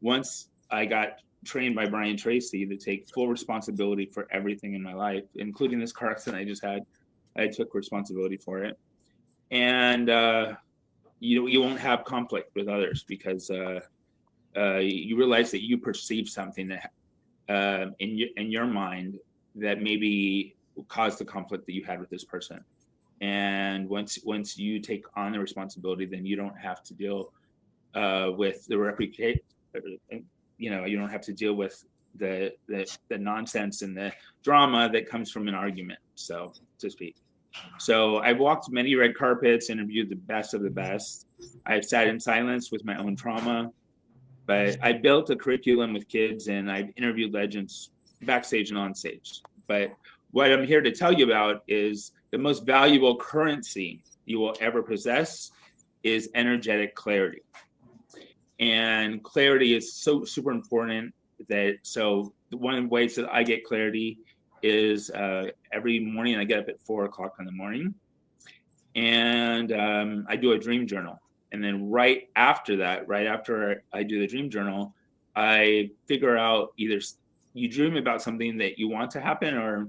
once I got trained by Brian Tracy to take full responsibility for everything in my life, including this car accident I just had, I took responsibility for it. And you won't have conflict with others because you realize that you perceive something that in your mind that maybe caused the conflict that you had with this person. And once you take on the responsibility, then you don't have to deal with the reputation. You don't have to deal with the nonsense and the drama that comes from an argument, so to speak. So I've walked many red carpets, interviewed the best of the best. I've sat in silence with my own trauma, but I built a curriculum with kids, and I've interviewed legends backstage and on stage. But what I'm here to tell you about is the most valuable currency you will ever possess is energetic clarity. And clarity is so super important so one of the ways that I get clarity is every morning I get up at 4:00 in the morning, and I do a dream journal. And then right after I do the dream journal, I figure out either you dream about something that you want to happen, or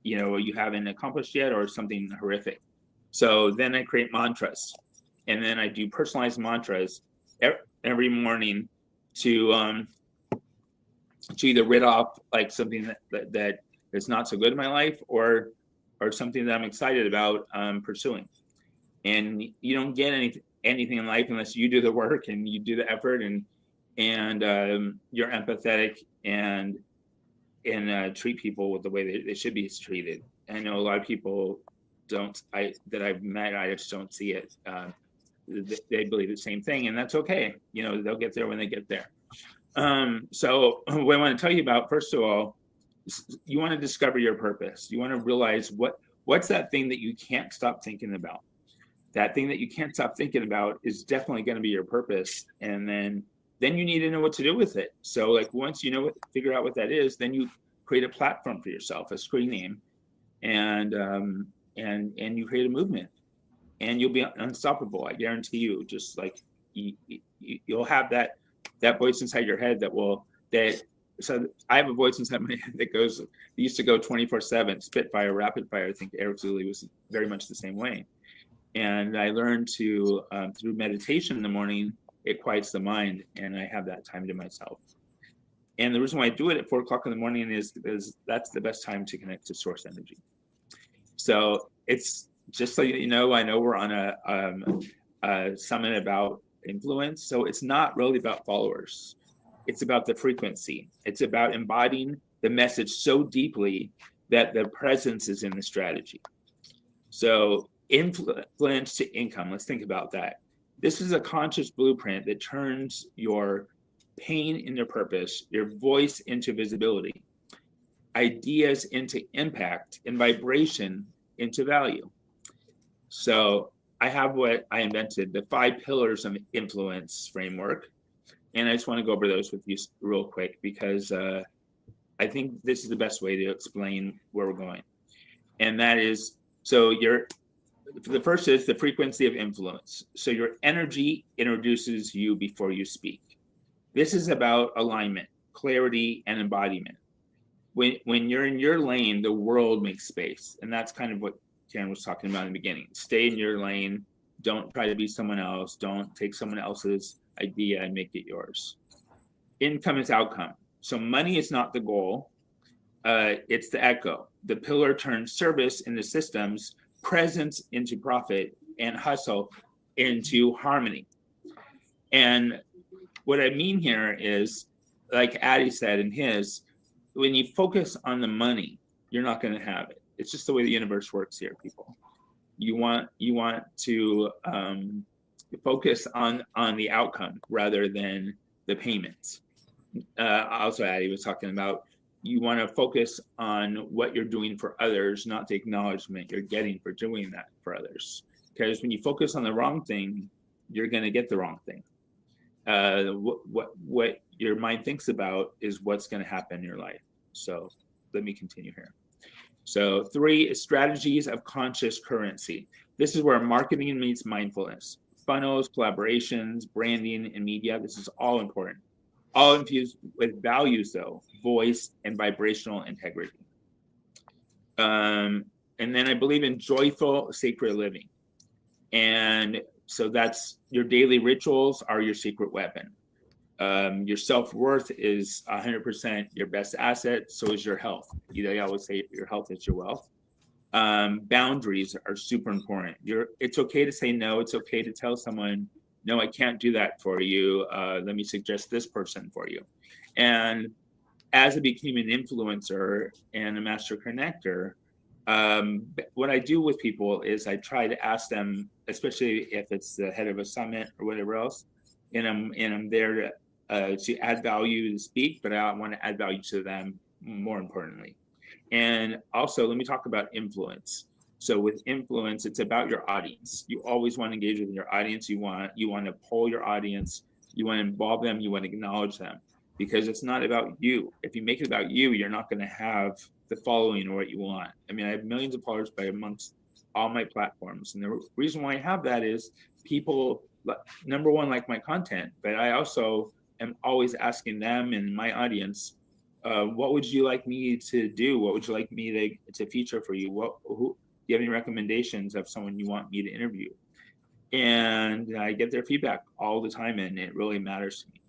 you haven't accomplished yet, or something horrific. So then I create mantras, and then I do personalized mantras every morning to either rid off like something that is not so good in my life, or something that I'm excited about pursuing. And you don't get anything in life unless you do the work and you do the effort, and you're empathetic and treat people with the way they should be treated. I know a lot of people that I've met, I just don't see it. They believe the same thing, and that's okay. They'll get there when they get there. So what I want to tell you about, first of all, you want to discover your purpose. You want to realize what's that thing that you can't stop thinking about. that thing that you can't stop thinking about is definitely going to be your purpose. And then you need to know what to do with it. So like once you know figure out what that is, then you create a platform for yourself, a screen name, and you create a movement, and you'll be unstoppable. I guarantee you. Just like you'll have that voice inside your head so I have a voice inside my head that used to go 24/7, spitfire, rapid fire. I think Eric Zuley was very much the same way. And I learned to, through meditation in the morning, it quiets the mind, and I have that time to myself. And the reason why I do it at 4:00 in the morning is because that's the best time to connect to source energy. So it's just so you know, I know we're on a summit about influence. So it's not really about followers. It's about the frequency. It's about embodying the message so deeply that the presence is in the strategy. So influence to income. Let's think about that. This is a conscious blueprint that turns your pain into purpose, your voice into visibility, ideas into impact, and vibration into value. So I have what I invented, the 5 pillars of influence framework. And I just want to go over those with you real quick because I think this is the best way to explain where we're going. And that is, the first is the frequency of influence. So your energy introduces you before you speak. This is about alignment, clarity, and embodiment. When you're in your lane, the world makes space. And that's kind of what Karen was talking about in the beginning. Stay in your lane. Don't try to be someone else. Don't take someone else's idea and make it yours. Income is outcome. So money is not the goal. It's the echo. The pillar turns service into systems, presence into profit, and hustle into harmony. And what I mean here is, like Addy said in his, when you focus on the money, you're not going to have it. It's just the way the universe works here, people. You want to focus on the outcome rather than the payments. Also, Addy was talking about you want to focus on what you're doing for others, not the acknowledgement you're getting for doing that for others. Because when you focus on the wrong thing, you're going to get the wrong thing. What your mind thinks about is what's going to happen in your life. So let me continue here. So 3 is strategies of conscious currency. This is where marketing meets mindfulness. Funnels, collaborations, branding, and media. This is all important. All infused with values, though, voice and vibrational integrity. And then I believe in joyful, sacred living. And so that's your daily rituals are your secret weapon. Your self-worth is 100% your best asset. So is your health. I always say your health is your wealth. Boundaries are super important. It's okay to say no. It's okay to tell someone, no, I can't do that for you. Let me suggest this person for you. And as I became an influencer and a master connector, what I do with people is I try to ask them, especially if it's the head of a summit or whatever else, and I'm there to add value to speak, but I want to add value to them more importantly. And also, let me talk about influence. So with influence, it's about your audience. You always want to engage with your audience. You want to poll your audience. You want to involve them. You want to acknowledge them, because it's not about you. If you make it about you, you're not going to have the following or what you want. I mean, I have millions of followers by amongst all my platforms. And the reason why I have that is people, number one, like my content, but I also am always asking them and my audience, what would you like me to do? What would you like me to feature for you? Do you have any recommendations of someone you want me to interview? And I get their feedback all the time, and it really matters to me.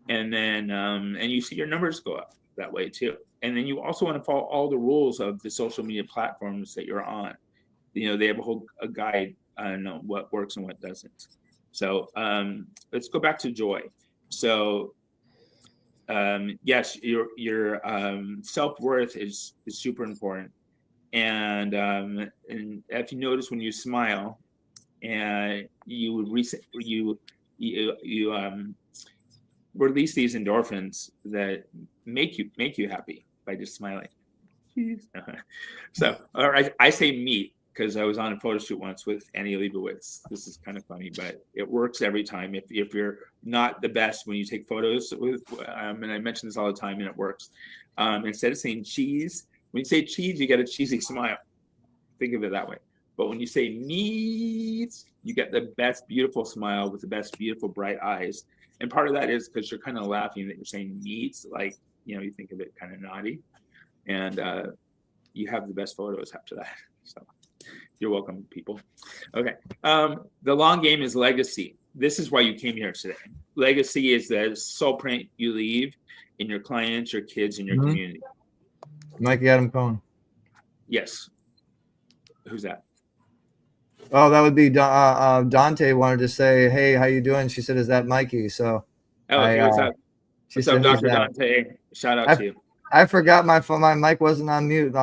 And then, and you see your numbers go up that way too. And then you also want to follow all the rules of the social media platforms that you're on. They have a guide on what works and what doesn't. So let's go back to joy. So yes, your self-worth is super important. And if you notice when you smile, and you release these endorphins that make you happy by just smiling. So, or I say meet. because I was on a photo shoot once with Annie Leibovitz. This is kind of funny, but it works every time. If you're not the best when you take photos with, and I mention this all the time, and it works. Instead of saying cheese, when you say cheese, you get a cheesy smile. Think of it that way. But when you say meat, you get the best beautiful smile with the best beautiful bright eyes. And part of that is because you're kind of laughing that you're saying meat, like, you think of it kind of naughty. And you have the best photos after that. So you're welcome, people. Okay. The long game is legacy. This is why you came here today. Legacy is the soul print you leave in your clients, your kids, and your community. Mikey Adam Cohen. Yes. Who's that? Oh, that would be Dante wanted to say, hey, how you doing? She said, is that Mikey? So what's up? What's up, Dr. Dante? Shout out to you. I forgot my phone. My mic wasn't on mute.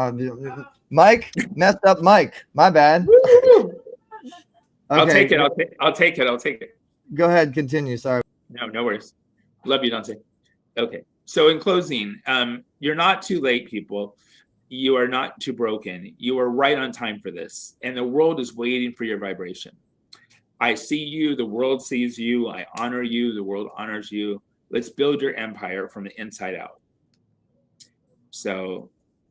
Mike, messed up Mike. My bad. Okay. I'll take it. Go ahead. Continue. Sorry. No worries. Love you, Dante. Okay. So in closing, you're not too late, people. You are not too broken. You are right on time for this. And the world is waiting for your vibration. I see you. The world sees you. I honor you. The world honors you. Let's build your empire from the inside out. So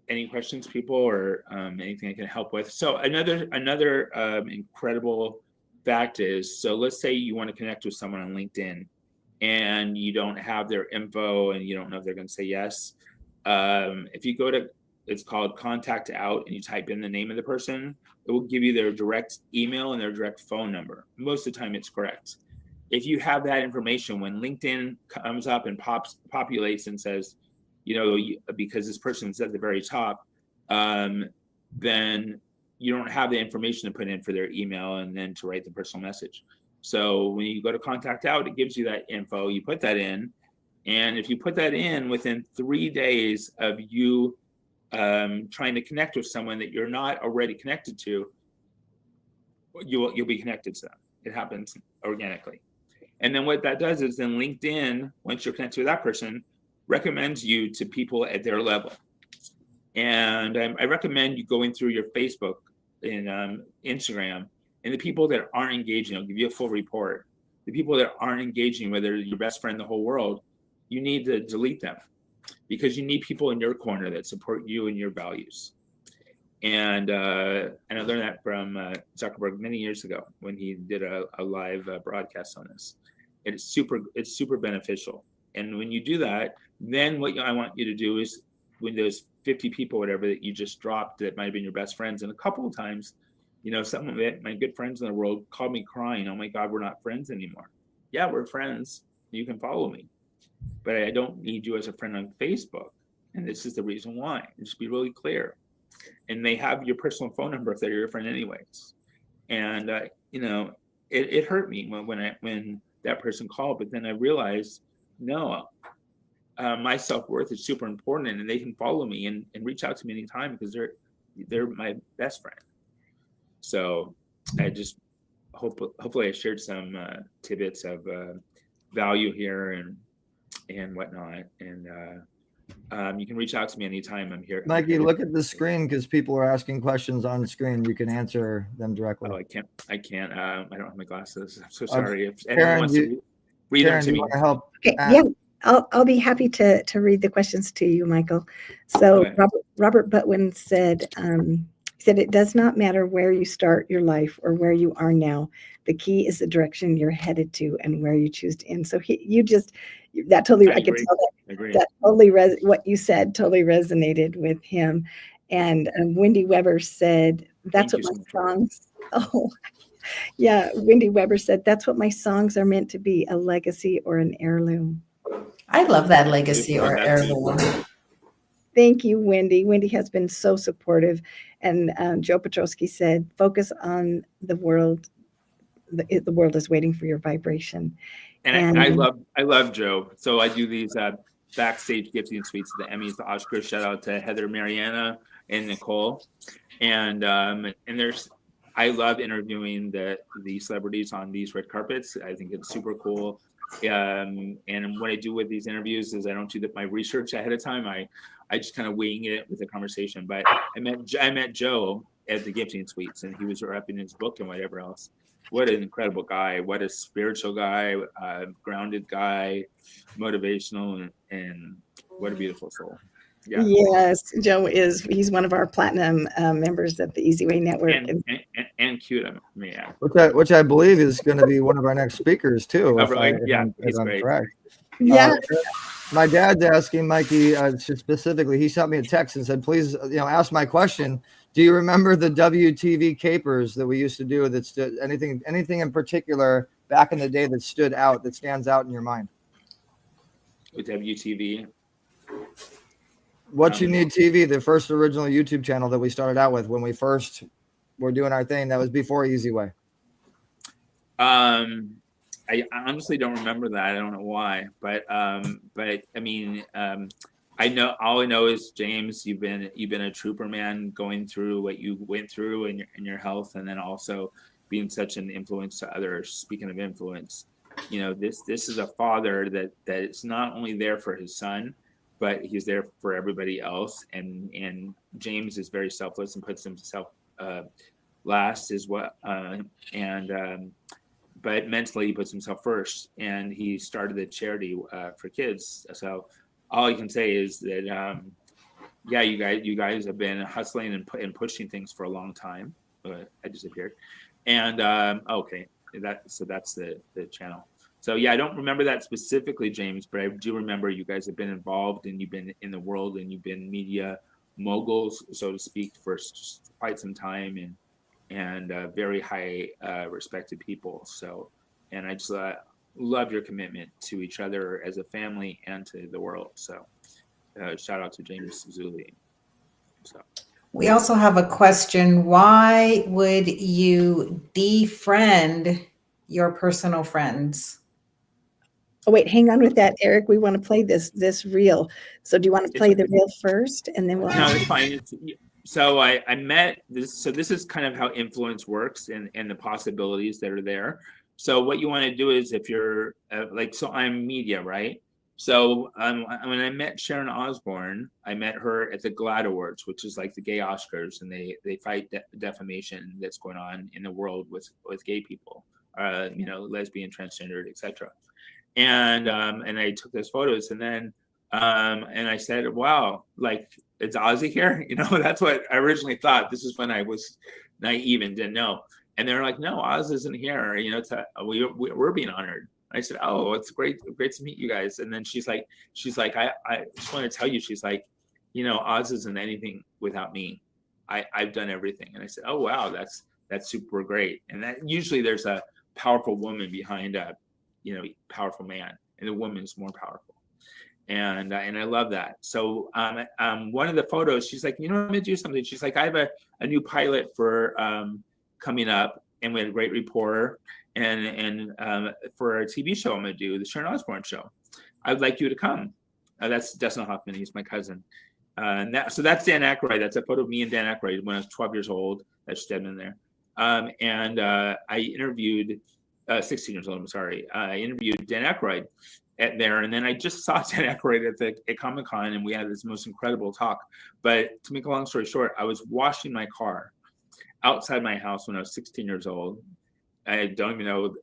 any questions, people, or anything I can help with? So another incredible fact is, so let's say you want to connect with someone on LinkedIn and you don't have their info and you don't know if they're going to say yes. If you go to, it's called Contact Out, and you type in the name of the person, it will give you their direct email and their direct phone number. Most of the time it's correct. If you have that information, when LinkedIn comes up and populates and says, because this person's at the very top, then you don't have the information to put in for their email and then to write the personal message. So when you go to Contact Out, it gives you that info. You put that in, and if you put that in within 3 days of you trying to connect with someone that you're not already connected to, you'll be connected to them. It happens organically. And then what that does is then LinkedIn, once you're connected with that person, recommends you to people at their level. And I recommend you going through your Facebook and Instagram, and the people that aren't engaging, I'll give you a full report. The people that aren't engaging, whether they're your best friend in the whole world, you need to delete them, because you need people in your corner that support you and your values. And I learned that from Zuckerberg many years ago when he did a live broadcast on this. It's super beneficial. And when you do that, then what I want you to do is, when those 50 people, whatever, that you just dropped that might have been your best friends, and a couple of times, some of my good friends in the world called me crying, oh my God, we're not friends anymore. Yeah, we're friends. You can follow me, but I don't need you as a friend on Facebook. And this is the reason why. Just be really clear. And they have your personal phone number if they're your friend anyways. And, it hurt me when that person called, but then I realized, no, my self-worth is super important, and they can follow me and reach out to me anytime because they're my best friend. So I just hopefully I shared some tidbits of value here and whatnot. And you can reach out to me anytime. I'm here. Mikey, look at the screen, because people are asking questions on the screen. You can answer them directly. Oh, I can't. I don't have my glasses. I'm so sorry. If Karen, anyone wants to read Karen, them to me. Want to help? Okay, yeah, I'll be happy to read the questions to you, Michael. So Okay. Robert Butwin said, it does not matter where you start your life or where you are now. The key is the direction you're headed to and where you choose to end. So that totally, I could tell that totally what you said totally resonated with him. And Wendy Weber said, that's what my songs. Oh, yeah. Wendy Weber said, that's what my songs are meant to be, a legacy or an heirloom. I love that, legacy or heirloom. Thank you, Wendy. Wendy has been so supportive. And Joe Petrosky said, focus on the world. The world is waiting for your vibration. And I love Joe. So I do these backstage gifting suites, the Emmys, the Oscars. Shout out to Heather, Mariana, and Nicole. And I love interviewing the celebrities on these red carpets. I think it's super cool. And what I do with these interviews is I don't do my research ahead of time. I just kind of wing it with the conversation. But I met Joe at the gifting suites, and he was repping his book and whatever else. What an incredible guy! What a spiritual guy, grounded guy, motivational, and what a beautiful soul. Yeah. Yes, he's one of our platinum members of the eZWay network. And cute, I may add. Which I believe is going to be one of our next speakers too. Oh, really? He's I'm great. correct. Yeah. My dad's asking Mikey specifically. He sent me a text and said, "Please, ask my question. Do you remember the WTV capers that we used to do? That stood anything in particular back in the day that stood out, that stands out in your mind?" With WTV. What You Need TV, the first original YouTube channel that we started out with when we first were doing our thing. That was before eZWay. I honestly don't remember that. I don't know why, but I mean, I know, all I know is, James, you've been a trooper, man, going through what you went through in your health, and then also being such an influence to others. Speaking of influence, this is a father that is not only there for his son, but he's there for everybody else. And James is very selfless and puts himself last as well. But mentally he puts himself first, and he started a charity for kids. So all I can say is that, you guys have been hustling and pushing things for a long time. I disappeared. And okay, that's the channel. So yeah, I don't remember that specifically, James, but I do remember you guys have been involved, and you've been in the world, and you've been media moguls, so to speak, for quite some time, and very high respected people. So, and I just love your commitment to each other as a family and to the world. So shout out to James Zuli. So. We also have a question. Why would you defriend your personal friends? Oh, wait, hang on with that, Eric. We want to play this reel. So do you want to play the reel first, and then we'll? No, it's fine. So I met this. So this is kind of how influence works, and the possibilities that are there. So what you want to do is, if you're so I'm media, right? So when I met Sharon Osbourne, I met her at the GLAAD Awards, which is like the gay Oscars, and they fight defamation that's going on in the world with gay people, lesbian, transgendered, etc. And I took those photos, and then and I said, wow, like, it's Ozzy here? That's what I originally thought. This is when I was naive and didn't know. And they're like, no, Oz isn't here. We're being honored. I said, oh, it's great to meet you guys. And then she's like, I just want to tell you, she's like, Oz isn't anything without me. I've done everything. And I said, oh wow, that's super great. And that usually there's a powerful woman behind a powerful man, and the woman is more powerful. And I love that. So one of the photos, she's like, I'm gonna do something. She's like, I have a new pilot for coming up, and we had a great rapport. And for a TV show I'm gonna do, the Sharon Osbourne show. I'd like you to come. That's Dustin Hoffman. He's my cousin. So that's Dan Aykroyd. That's a photo of me and Dan Aykroyd when I was 12 years old. That's dead in there. I interviewed 16 years old. I'm sorry. I interviewed Dan Aykroyd there, and then I just saw Dan Aykroyd at Comic-Con, and we had this most incredible talk. But to make a long story short, I was washing my car outside my house when I was 16 years old. I don't even know.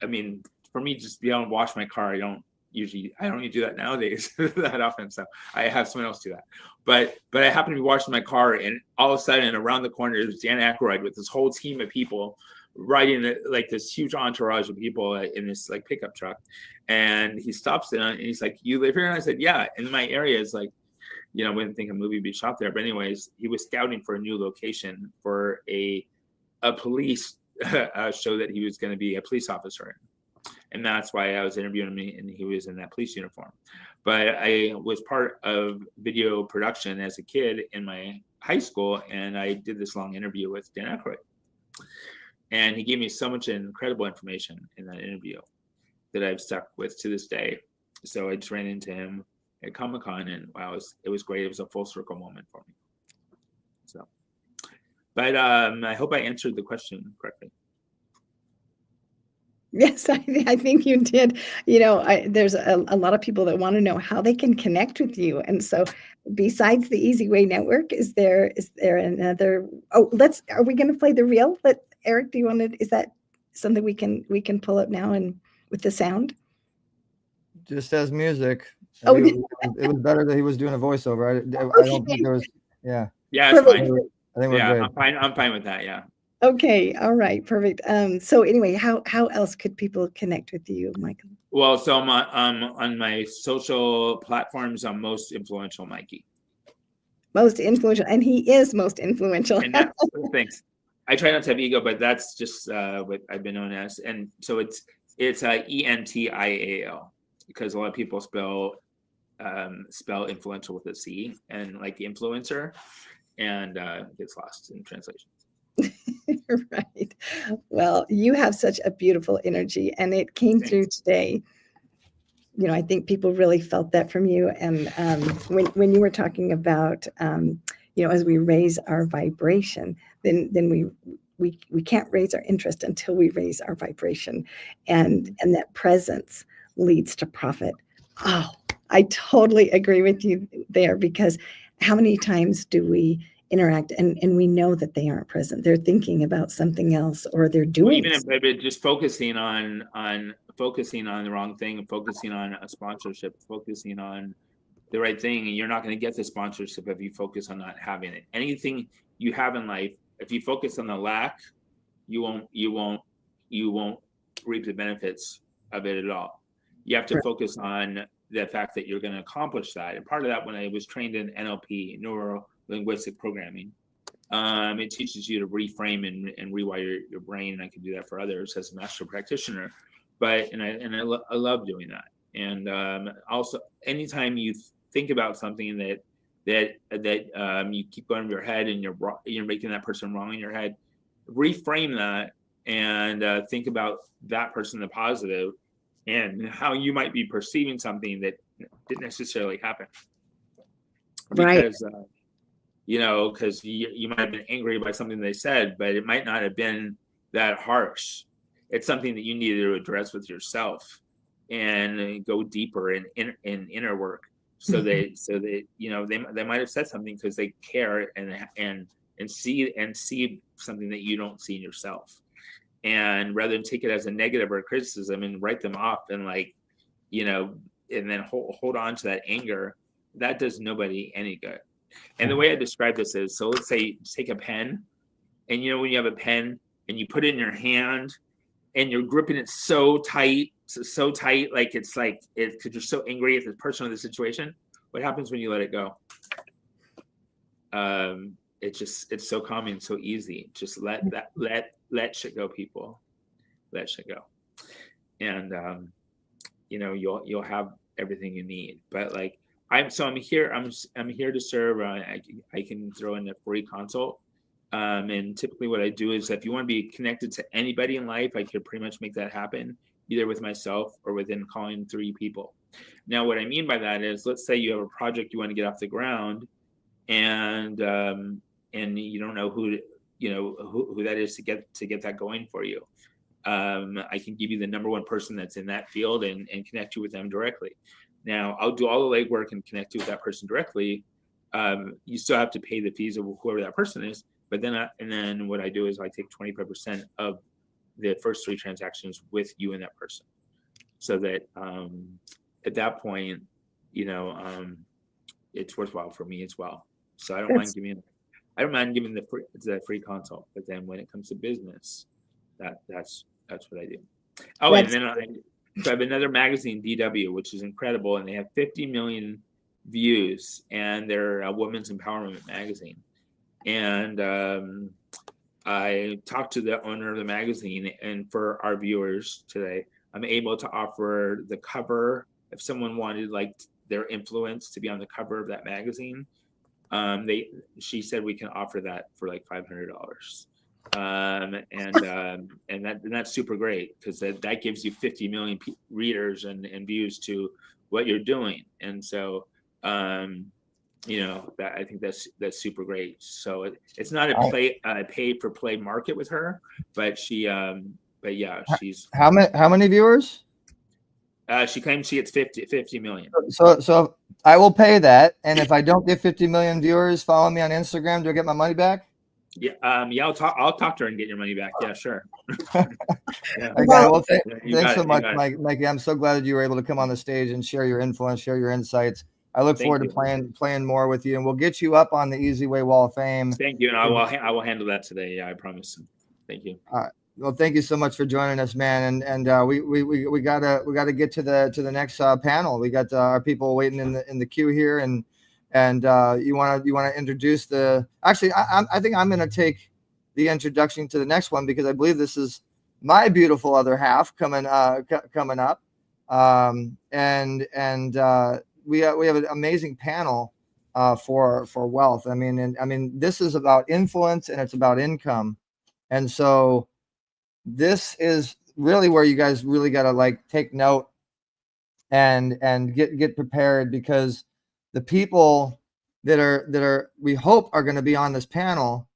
I mean, for me, just be able to wash my car, I don't usually do that nowadays that often. So I have someone else do that. But I happened to be washing my car, and all of a sudden, around the corner, there's Dan Aykroyd with this whole team of people riding like this huge entourage of people in this like pickup truck. And he stops in, and he's like, "You live here?" And I said, "Yeah." And my area is like, I wouldn't think a movie would be shot there. But anyways, he was scouting for a new location for a police show that he was going to be a police officer in. And that's why I was interviewing him, and he was in that police uniform. But I was part of video production as a kid in my high school, and I did this long interview with Dan Aykroyd. And he gave me so much incredible information in that interview that I've stuck with to this day. So I just ran into him at Comic-Con, and wow, it was great. It was a full circle moment for me. So, but I hope I answered the question correctly. Yes, I think you did. There's a lot of people that want to know how they can connect with you. And so besides the eZWay network, is there another, are we going to play the reel? But Eric, is that something we can pull up now and with the sound? Just as music. Oh, It was better that he was doing a voiceover. I don't think there was, yeah. Yeah, it's fine. I think we're Yeah, good. I'm fine with that. Yeah. Okay. All right. Perfect. So anyway, how else could people connect with you, Michael? Well, so on my social platforms, I'm most influential Mikey. Most influential, and he is most influential. And that's thanks. I try not to have ego, but that's just what I've been known as. And so it's ENTIAL, because a lot of people spell influential with a C, and like the influencer, and gets lost in translation. Right. Well, you have such a beautiful energy, and it came through today. I think people really felt that from you. And when you were talking about, as we raise our vibration, then we can't raise our interest until we raise our vibration, and that presence leads to profit. Oh, I totally agree with you there, because how many times do we interact and we know that they aren't present? They're thinking about something else, or they're doing even if just focusing on the wrong thing, and focusing on a sponsorship, focusing on the right thing, and you're not going to get the sponsorship if you focus on not having it. Anything you have in life, if you focus on the lack, you won't reap the benefits of it at all. You have to focus on the fact that you're going to accomplish that. And part of that, when I was trained in NLP, neuro linguistic programming, it teaches you to reframe and rewire your brain, and I can do that for others as a master practitioner. But I love doing that. And also, anytime you think about something that you keep going in your head, and you're making that person wrong in your head, reframe that and think about that person, the positive, and how you might be perceiving something that didn't necessarily happen. Because because you might have been angry by something they said, but it might not have been that harsh. It's something that you need to address with yourself and go deeper in inner work. So they might have said something because they care and see something that you don't see in yourself. And rather than take it as a negative or a criticism and write them off and and then hold on to that anger, that does nobody any good. And the way I describe this is, so let's say take a pen, and when you have a pen and you put it in your hand and you're gripping it so tight, like it's because you're so angry at the person or the situation. What happens when you let it go? It's so calming, so easy. Just let shit go, people. Let shit go, and you'll have everything you need. But I'm here to serve. I can throw in a free consult. And typically what I do is, if you want to be connected to anybody in life, I could pretty much make that happen, either with myself or within calling 3 people. Now, what I mean by that is, let's say you have a project you want to get off the ground, and you don't know who that is to get that going for you. I can give you the number 1 person that's in that field and connect you with them directly. Now, I'll do all the legwork and connect you with that person directly. You still have to pay the fees of whoever that person is. But then what I do is I take 25% of the first 3 transactions with you and that person, so that at that point, it's worthwhile for me as well. So I don't mind giving the free consult. But then when it comes to business, that's what I do. Oh, and then so I have another magazine, DW, which is incredible, and they have 50 million views, and they're a women's empowerment magazine. And I talked to the owner of the magazine, and for our viewers today, I'm able to offer the cover. If someone wanted their influence to be on the cover of that magazine, she said we can offer that for $500. And that's super great, because that gives you 50 million readers and views to what you're doing. And so that I think that's super great. So it's not a paid for play market with her, but But yeah, she's how many viewers? She claims she gets 50 million. So I will pay that, and if I don't get 50 million viewers, follow me on Instagram. Do I get my money back? Yeah, I'll talk to her and get your money back. Yeah, sure. Yeah. Okay, well, thanks so much, Mikey. I'm so glad that you were able to come on the stage and share your influence, share your insights. I look forward to playing more with you, and we'll get you up on the eZWay Wall of Fame. Thank you, and I will handle that today. Yeah, I promise. Thank you. All right. Well, thank you so much for joining us, man. And we gotta get to the next panel. We got our people waiting in the queue here, and you want to introduce the. Actually, I think I'm going to take the introduction to the next one, because I believe this is my beautiful other half coming up. We have an amazing panel for wealth. I mean, this is about influence and it's about income, and so this is really where you guys really got to take note and get prepared, because the people that are we hope are going to be on this panel,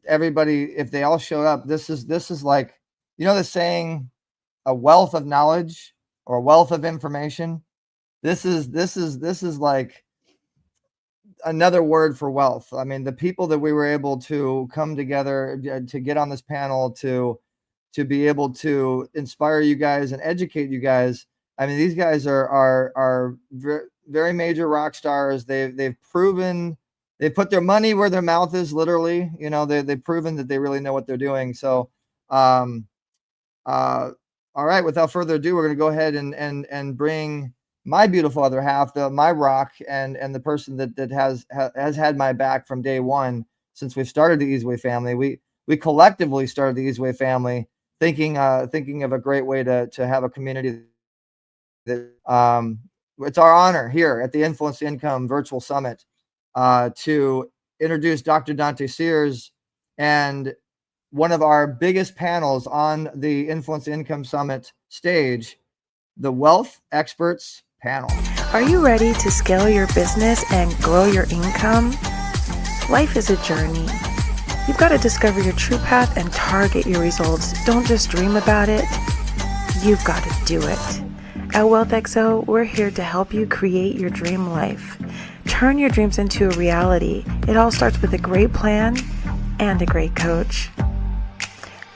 everybody, if they all showed up, this is like, the saying, a wealth of knowledge or a wealth of information. This is like another word for wealth. I mean, the people that we were able to come together to get on this panel to be able to inspire you guys and educate you guys. I mean, these guys are very major rock stars. They've proven, they put their money where their mouth is, literally. They've proven that they really know what they're doing. So, all right, without further ado, we're going to go ahead and bring my beautiful other half, my rock, and the person that has had my back from day one since we started the eZWay family. We collectively started the eZWay family, thinking of a great way to have a community. That it's our honor here at the Influence Income Virtual Summit to introduce Dr. Dante Sears, and one of our biggest panels on the Influence Income Summit stage, the Wealth Experts panel. Are you ready to scale your business and grow your income? Life is a journey. You've got to discover your true path and target your results. Don't just dream about it. You've got to do it. At WealthXO, we're here to help you create your dream life. Turn your dreams into a reality. It all starts with a great plan and a great coach.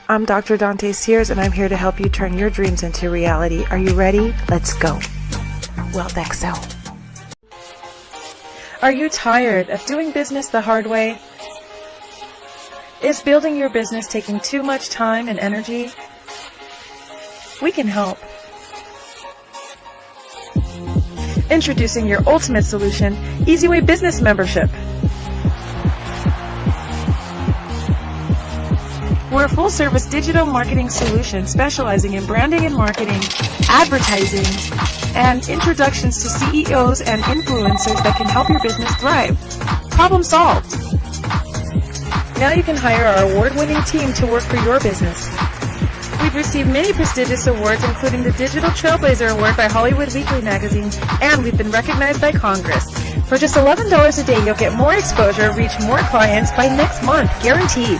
I'm Dr. Dante Sears, and I'm here to help you turn your dreams into reality. Are you ready? Let's go. WealthXO. Are you tired of doing business the hard way? Is building your business taking too much time and energy? We can help. Introducing your ultimate solution, eZWay Business Membership. We're a full-service digital marketing solution specializing in branding and marketing, advertising, and introductions to CEOs and influencers that can help your business thrive. Problem solved. Now you can hire our award-winning team to work for your business. We've received many prestigious awards, including the Digital Trailblazer Award by Hollywood Weekly magazine, and we've been recognized by Congress. For just $11 a day, you'll get more exposure, reach more clients by next month, guaranteed.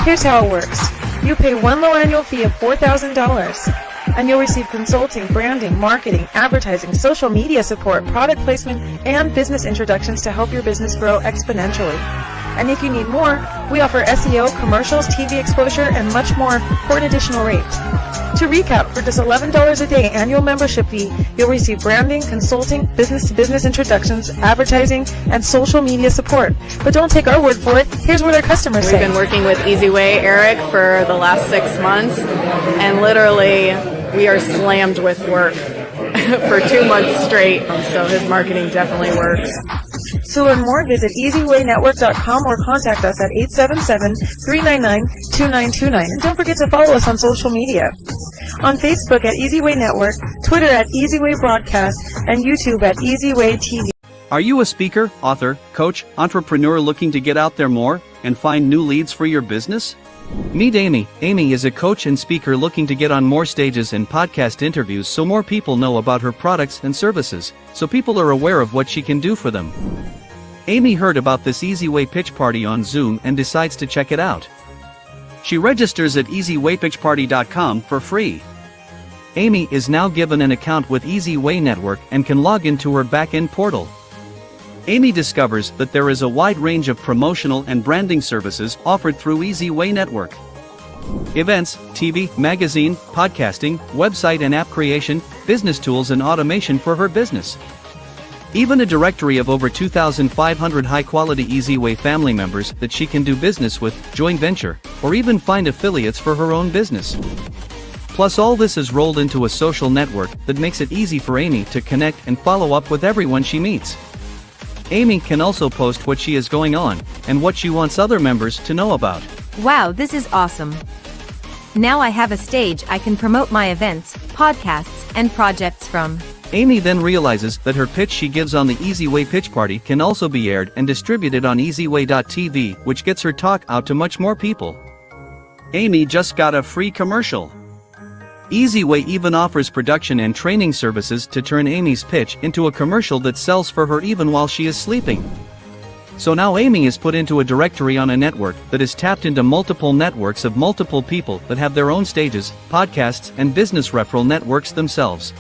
Here's how it works. You pay one low annual fee of $4,000, and you'll receive consulting, branding, marketing, advertising, social media support, product placement, and business introductions to help your business grow exponentially. And if you need more, we offer SEO, commercials, TV exposure, and much more for an additional rate. To recap, for just $11 a day annual membership fee, you'll receive branding, consulting, business-to-business introductions, advertising, and social media support. But don't take our word for it. Here's what our customers say. We've been working with eZWay, Eric, for the last 6 months, and literally we are slammed with work for 2 months straight. So his marketing definitely works. To learn more, visit eZWayNetwork.com or contact us at 877-399-2929. And don't forget to follow us on social media. On Facebook at eZWay Network, Twitter at eZWay Broadcast, and YouTube at eZWay TV. Are you a speaker, author, coach, entrepreneur looking to get out there more and find new leads for your business? Meet Amy. Amy is a coach and speaker looking to get on more stages and podcast interviews so more people know about her products and services, so people are aware of what she can do for them. Amy heard about this eZWay pitch party on Zoom and decides to check it out. She registers at eZWayPitchParty.com for free. Amy is now given an account with eZWay Network and can log into her back-end portal. Amy discovers that there is a wide range of promotional and branding services offered through eZWay Network. Events, TV, magazine, podcasting, website and app creation, business tools and automation for her business. Even a directory of over 2,500 high-quality eZWay family members that she can do business with, joint venture, or even find affiliates for her own business. Plus all this is rolled into a social network that makes it easy for Amy to connect and follow up with everyone she meets. Amy can also post what she has going on and what she wants other members to know about. Wow, this is awesome. Now I have a stage I can promote my events, podcasts, and projects from. Amy then realizes that her pitch she gives on the eZWay Pitch Party can also be aired and distributed on eZWay.tv, which gets her talk out to much more people. Amy just got a free commercial. eZWay even offers production and training services to turn Amy's pitch into a commercial that sells for her even while she is sleeping. So now Amy is put into a directory on a network that is tapped into multiple networks of multiple people that have their own stages, podcasts, and business referral networks themselves.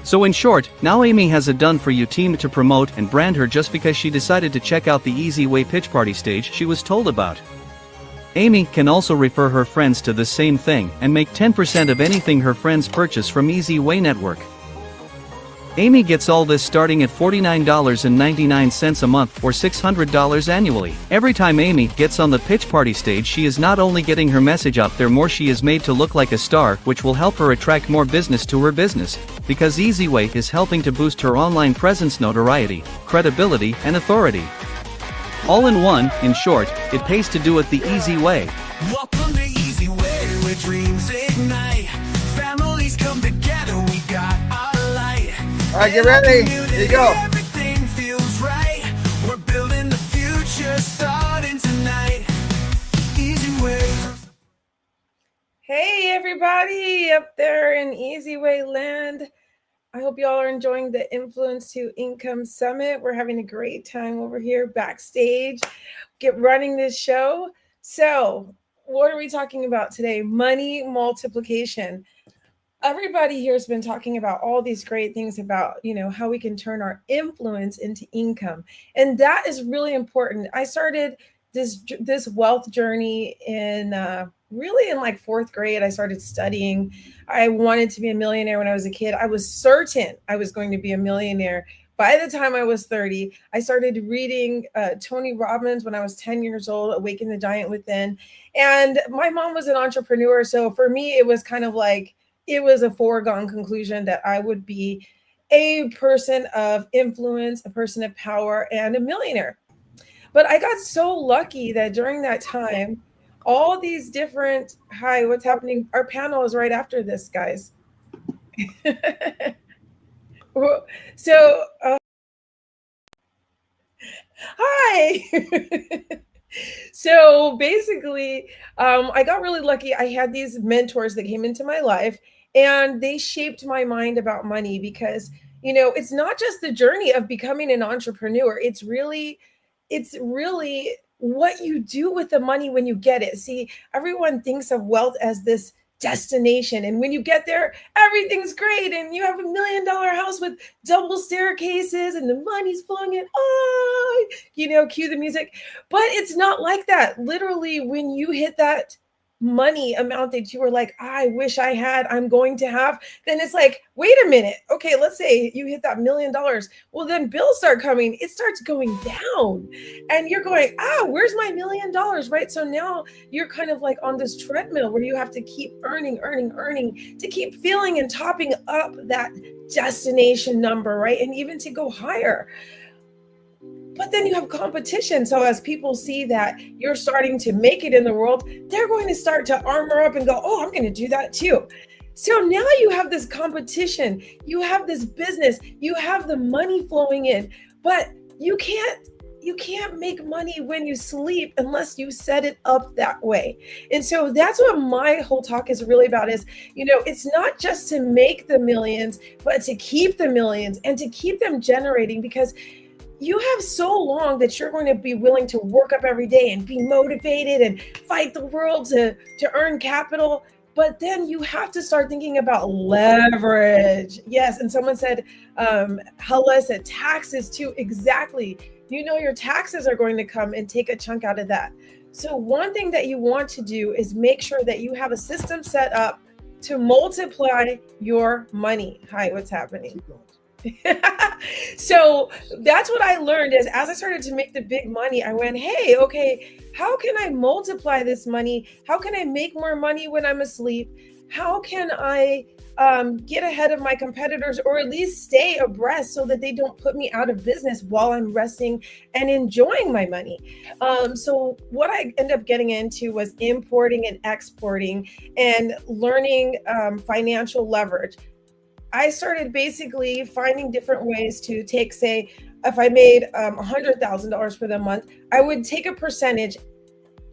So in short, now Amy has a done-for-you team to promote and brand her just because she decided to check out the eZWay Pitch Party stage she was told about. Amy can also refer her friends to the same thing and make 10% of anything her friends purchase from eZWay Network. Amy gets all this starting at $49.99 a month or $600 annually. Every time Amy gets on the pitch party stage, she is not only getting her message out there more, she is made to look like a star, which will help her attract more business to her business, because eZWay is helping to boost her online presence, notoriety, credibility, and authority. All in one, in short, it pays to do it the easy way. Welcome to eZWay, where dreams ignite. Families come together, we got our light. All right, get ready. Here you go. Everything feels right. We're building the future, starting tonight. eZWay. Hey everybody up there in eZWay land. I hope y'all are enjoying the Influence to Income Summit. We're having a great time over here backstage, running this show. So what are we talking about today? Money multiplication. Everybody here has been talking about all these great things about, how we can turn our influence into income. And that is really important. I started this wealth journey in like fourth grade. I started studying. I wanted to be a millionaire when I was a kid. I was certain I was going to be a millionaire. By the time I was 30, I started reading Tony Robbins when I was 10 years old, Awaken the Giant Within. And my mom was an entrepreneur. So for me, it was kind of like, it was a foregone conclusion that I would be a person of influence, a person of power, and a millionaire. But I got so lucky that during that time, all these different, hi, what's happening? Our panel is right after this, guys. So, hi. So basically, I got really lucky. I had these mentors that came into my life and they shaped my mind about money because, it's not just the journey of becoming an entrepreneur. It's really what you do with the money when you get it. See, everyone thinks of wealth as this destination. And when you get there, everything's great. And you have $1 million house with double staircases and the money's flowing in. Oh, cue the music. But it's not like that. Literally, when you hit that money amount that you were like, I wish I had, I'm going to have, then it's like, wait a minute. Okay, let's say you hit that $1 million. Well, then bills start coming. It starts going down and you're going, where's my $1 million, right? So now you're kind of like on this treadmill where you have to keep earning to keep filling and topping up that destination number, right? And even to go higher. But then you have competition. So as people see that you're starting to make it in the world, they're going to start to armor up and go, oh, I'm going to do that too. So now you have this competition, you have this business, you have the money flowing in, but you can't make money when you sleep unless you set it up that way. And so that's what my whole talk is really about is, it's not just to make the millions, but to keep the millions and to keep them generating because you have so long that you're going to be willing to work up every day and be motivated and fight the world to earn capital. But then you have to start thinking about leverage. Yes. And someone said, Hala said taxes too. Exactly. You know, your taxes are going to come and take a chunk out of that. So one thing that you want to do is make sure that you have a system set up to multiply your money. Hi, what's happening? So that's what I learned is as I started to make the big money, I went, hey, okay, how can I multiply this money? How can I make more money when I'm asleep? How can I get ahead of my competitors, or at least stay abreast so that they don't put me out of business while I'm resting and enjoying my money? So what I ended up getting into was importing and exporting and learning financial leverage. I started basically finding different ways to take, say, if I made $100,000 for the month, I would take a percentage,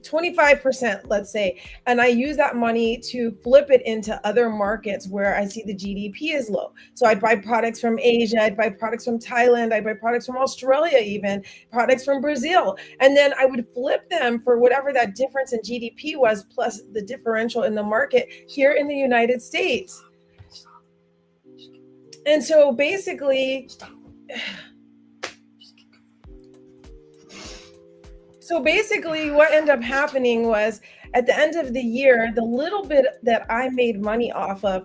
25%, let's say, and I use that money to flip it into other markets where I see the GDP is low. So I'd buy products from Asia, I'd buy products from Thailand, I'd buy products from Australia, even products from Brazil. And then I would flip them for whatever that difference in GDP was, plus the differential in the market here in the United States. And so basically, what ended up happening was at the end of the year, the little bit that I made money off of,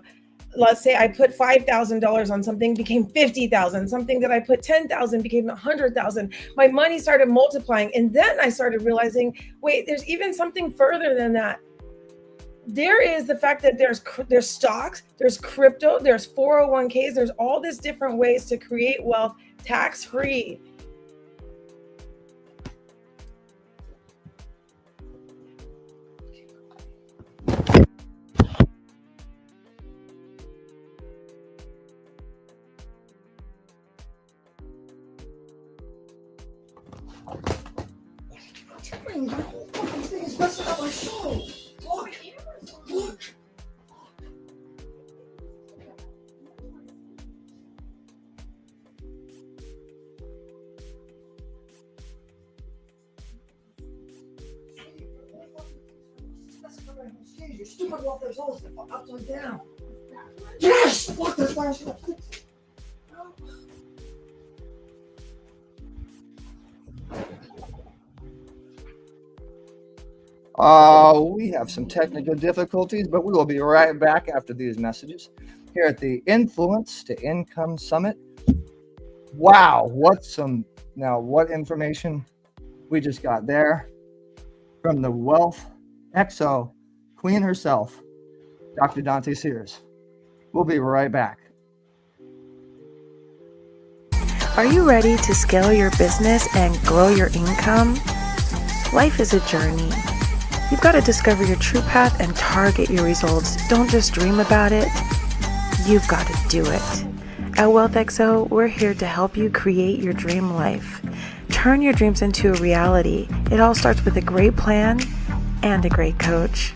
let's say I put $5,000 on something, became $50,000. Something that I put $10,000 became $100,000. My money started multiplying. And then I started realizing, wait, there's even something further than that. There is the fact that there's stocks, there's crypto, there's 401ks, there's all these different ways to create wealth tax-free. You stupid off those holes upside down. Yes! Fuck this last one. We have some technical difficulties, but we will be right back after these messages here at the Influence to Income Summit. Wow, what information we just got there from the Wealth XO Queen herself, Dr. Dante Sears. We'll be right back. Are you ready to scale your business and grow your income? Life is a journey. You've got to discover your true path and target your results. Don't just dream about it. You've got to do it. At Wealth XO, we're here to help you create your dream life. Turn your dreams into a reality. It all starts with a great plan and a great coach.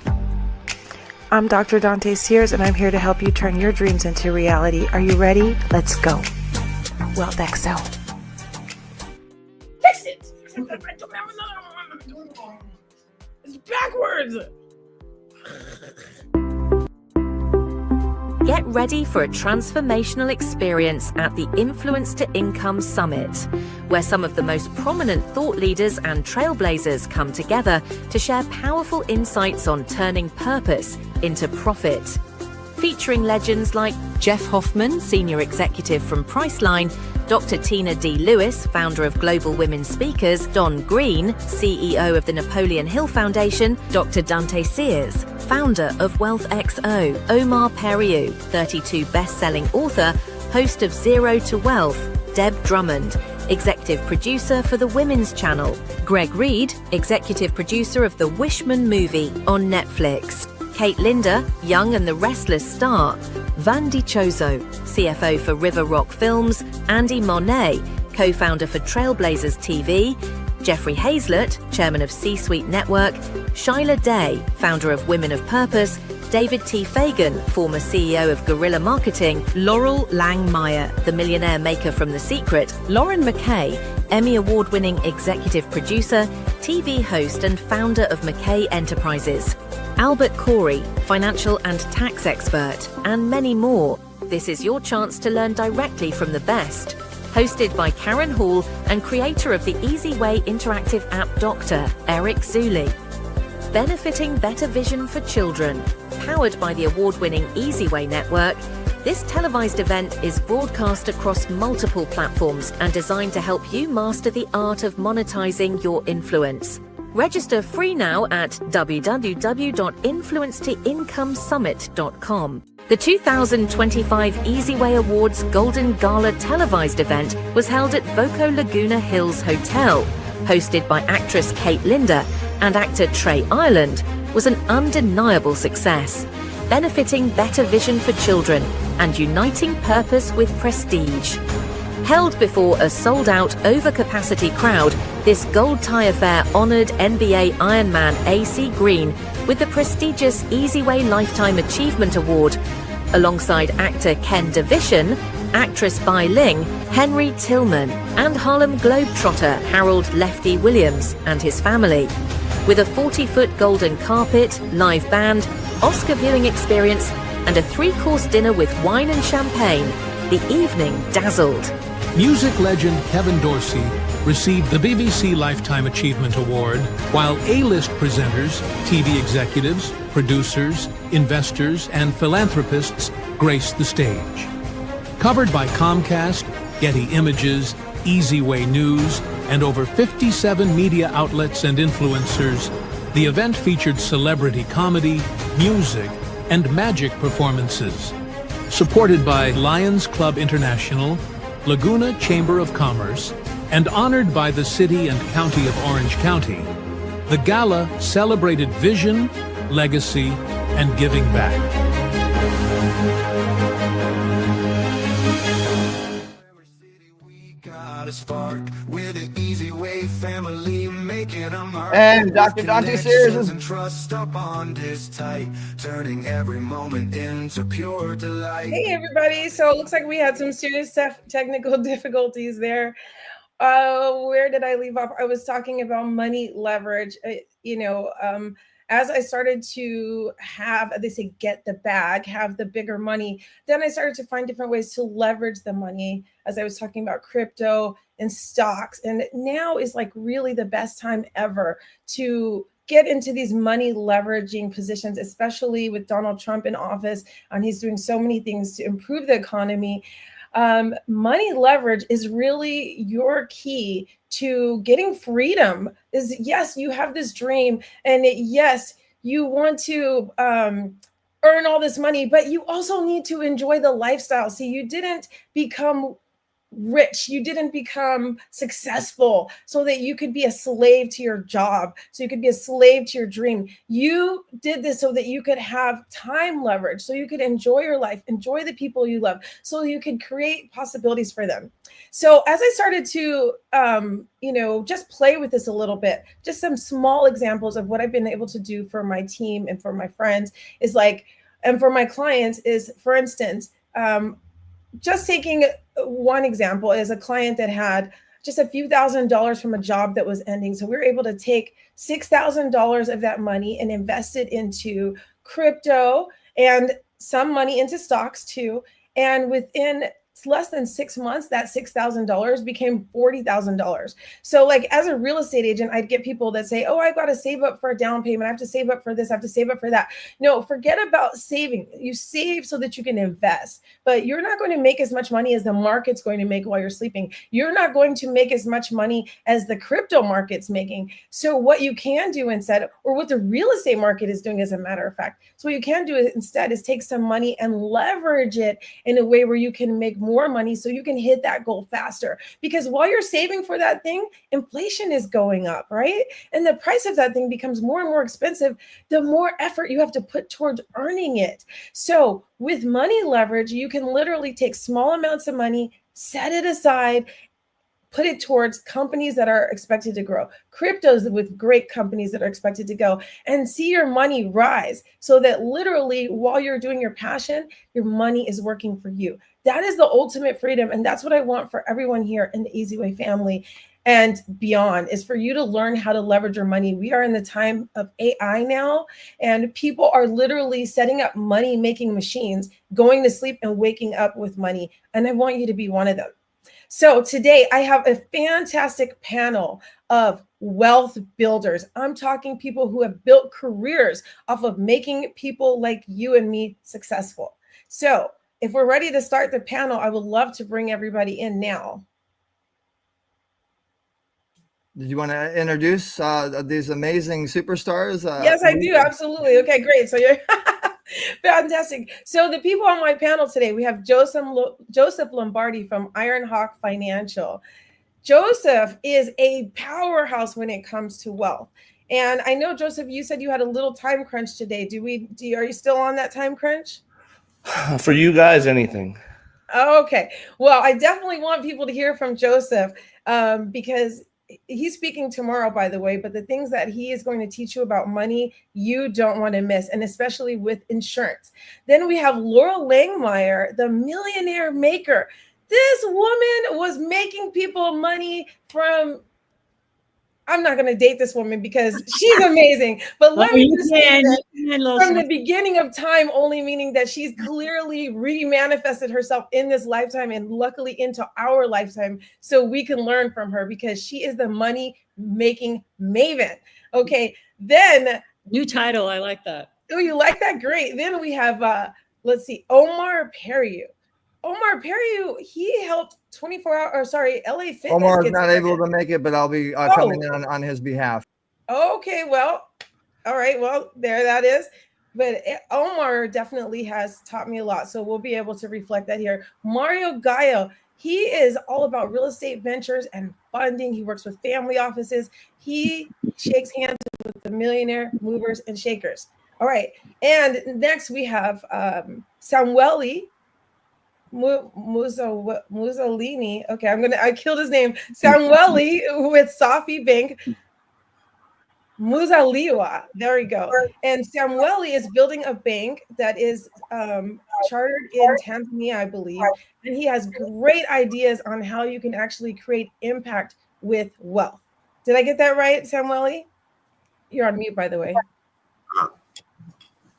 I'm Dr. Dante Sears, and I'm here to help you turn your dreams into reality. Are you ready? Let's go. Wealth XO. Fix it! It's backwards! Get ready for a transformational experience at the Influence to Income Summit, where some of the most prominent thought leaders and trailblazers come together to share powerful insights on turning purpose into profit. Featuring legends like Jeff Hoffman, Senior Executive from Priceline, Dr. Tina D. Lewis, founder of Global Women Speakers, Don Green, CEO of the Napoleon Hill Foundation, Dr. Dante Sears, founder of Wealth XO, Omar Periu, 32 best-selling author, host of Zero to Wealth, Deb Drummond, executive producer for the Women's Channel, Greg Reed, executive producer of the Wishman movie on Netflix, Kate Linder, Young and the Restless Star, Vandy Chozo, CFO for River Rock Films, Andy Monet, co-founder for Trailblazers TV, Jeffrey Hazlett, chairman of C-Suite Network, Shyla Day, founder of Women of Purpose, David T. Fagan, former CEO of Guerrilla Marketing, Laurel Lang-Meyer, the millionaire maker from The Secret, Lauren McKay, Emmy Award-winning executive producer, TV host and founder of McKay Enterprises, Albert Corey, financial and tax expert, and many more. This is your chance to learn directly from the best. Hosted by Karen Hall and creator of the eZWay interactive app Dr. Eric Zuley. Benefiting better vision for children. Powered by the award-winning eZWay network, this televised event is broadcast across multiple platforms and designed to help you master the art of monetizing your influence. Register free now at www.influencetoincomesummit.com. The 2025 eZWay Awards Golden Gala televised event was held at Voco Laguna Hills Hotel. Hosted by actress Kate Linder and actor Trey Ireland, was an undeniable success, benefiting better vision for children and uniting purpose with prestige. Held before a sold-out, over-capacity crowd, this gold tie affair honored NBA Ironman AC Green with the prestigious eZWay Lifetime Achievement Award, alongside actor Ken DeVishen, actress Bai Ling, Henry Tillman, and Harlem Globetrotter Harold Lefty Williams and his family. With a 40-foot golden carpet, live band, Oscar viewing experience, and a 3-course dinner with wine and champagne, the evening dazzled. Music legend Kevin Dorsey received the BBC Lifetime Achievement Award, while A-list presenters, TV executives, producers, investors, and philanthropists graced the stage. Covered by Comcast, Getty Images, eZWay News, and over 57 media outlets and influencers, the event featured celebrity comedy, music, and magic performances. Supported by Lions Club International, Laguna Chamber of Commerce, and honored by the City and County of Orange County, the gala celebrated vision, legacy, and giving back. A spark with an eZWay family making a mark. And Dr. Dante Sears is and trust up on this tight, turning every moment into pure delight. Hey everybody, so it looks like we had some serious technical difficulties there. Where did I leave off? I was talking about money leverage. As I started to have, they say, get the bag, have the bigger money, then I started to find different ways to leverage the money, as I was talking about crypto and stocks. And now is like really the best time ever to get into these money leveraging positions, especially with Donald Trump in office. And he's doing so many things to improve the economy. Money leverage is really your key to getting freedom. Is yes, you have this dream, and yes, you want to earn all this money, but you also need to enjoy the lifestyle. See, you didn't become rich, you didn't become successful so that you could be a slave to your job, so you could be a slave to your dream. You did this so that you could have time leverage, so you could enjoy your life, enjoy the people you love, so you could create possibilities for them. So as I started to just play with this a little bit, just some small examples of what I've been able to do for my team and for my friends is like, and for my clients is, for instance, just taking one example is a client that had just a few $1,000s from a job that was ending. So we were able to take $6,000 of that money and invest it into crypto and some money into stocks too. And within less than 6 months, that $6,000 became $40,000. So like as a real estate agent, I'd get people that say, oh, I got to save up for a down payment. I have to save up for this. I have to save up for that. No, forget about saving. You save so that you can invest, but you're not going to make as much money as the market's going to make while you're sleeping. You're not going to make as much money as the crypto market's making. So what you can do instead, or what the real estate market is doing, as a matter of fact, so what you can do instead is take some money and leverage it in a way where you can make more money so you can hit that goal faster. Because while you're saving for that thing, inflation is going up, right? And the price of that thing becomes more and more expensive the more effort you have to put towards earning it. So with money leverage, you can literally take small amounts of money, set it aside, put it towards companies that are expected to grow, cryptos with great companies that are expected to go, and see your money rise so that literally while you're doing your passion, your money is working for you. That is the ultimate freedom. And that's what I want for everyone here in the eZWay family and beyond, is for you to learn how to leverage your money. We are in the time of AI now, and people are literally setting up money making machines, going to sleep and waking up with money. And I want you to be one of them. So today I have a fantastic panel of wealth builders. I'm talking people who have built careers off of making people like you and me successful. So if we're ready to start the panel, I would love to bring everybody in now. Did you want to introduce these amazing superstars? Yes, I do. Absolutely. Okay, great. So you're fantastic. So the people on my panel today, we have Joseph Lombardi from Ironhawk Financial. Joseph is a powerhouse when it comes to wealth. And I know, Joseph, you said you had a little time crunch today. Are you still on that time crunch? For you guys, anything. Okay. Well, I definitely want people to hear from Joseph because he's speaking tomorrow, by the way, but the things that he is going to teach you about money, you don't want to miss, and especially with insurance. Then we have Laurel Langmeyer, the millionaire maker. This woman was making people money from, I'm not going to date this woman because she's amazing, but let me just say that from the beginning of time, only meaning that she's clearly re-manifested herself in this lifetime and luckily into our lifetime so we can learn from her because she is the money making maven. Okay, then new title, I like that. Oh, you like that? Great. Then we have let's see, Omar Periu. Omar Periu, he helped 24-hour, LA Fitness. Omar is not able to make it, but I'll be coming in on his behalf. Okay, well, all right, well, there that is. But Omar definitely has taught me a lot, so we'll be able to reflect that here. Mario Gallo, he is all about real estate ventures and funding. He works with family offices. He shakes hands with the millionaire movers and shakers. All right, and next we have Samueli Mussolini. Okay, I killed his name. Samueli with Safi Bank. Muzaliwa. There we go. And Samueli is building a bank that is chartered in Tanzania, I believe. And he has great ideas on how you can actually create impact with wealth. Did I get that right, Samueli? You're on mute, by the way.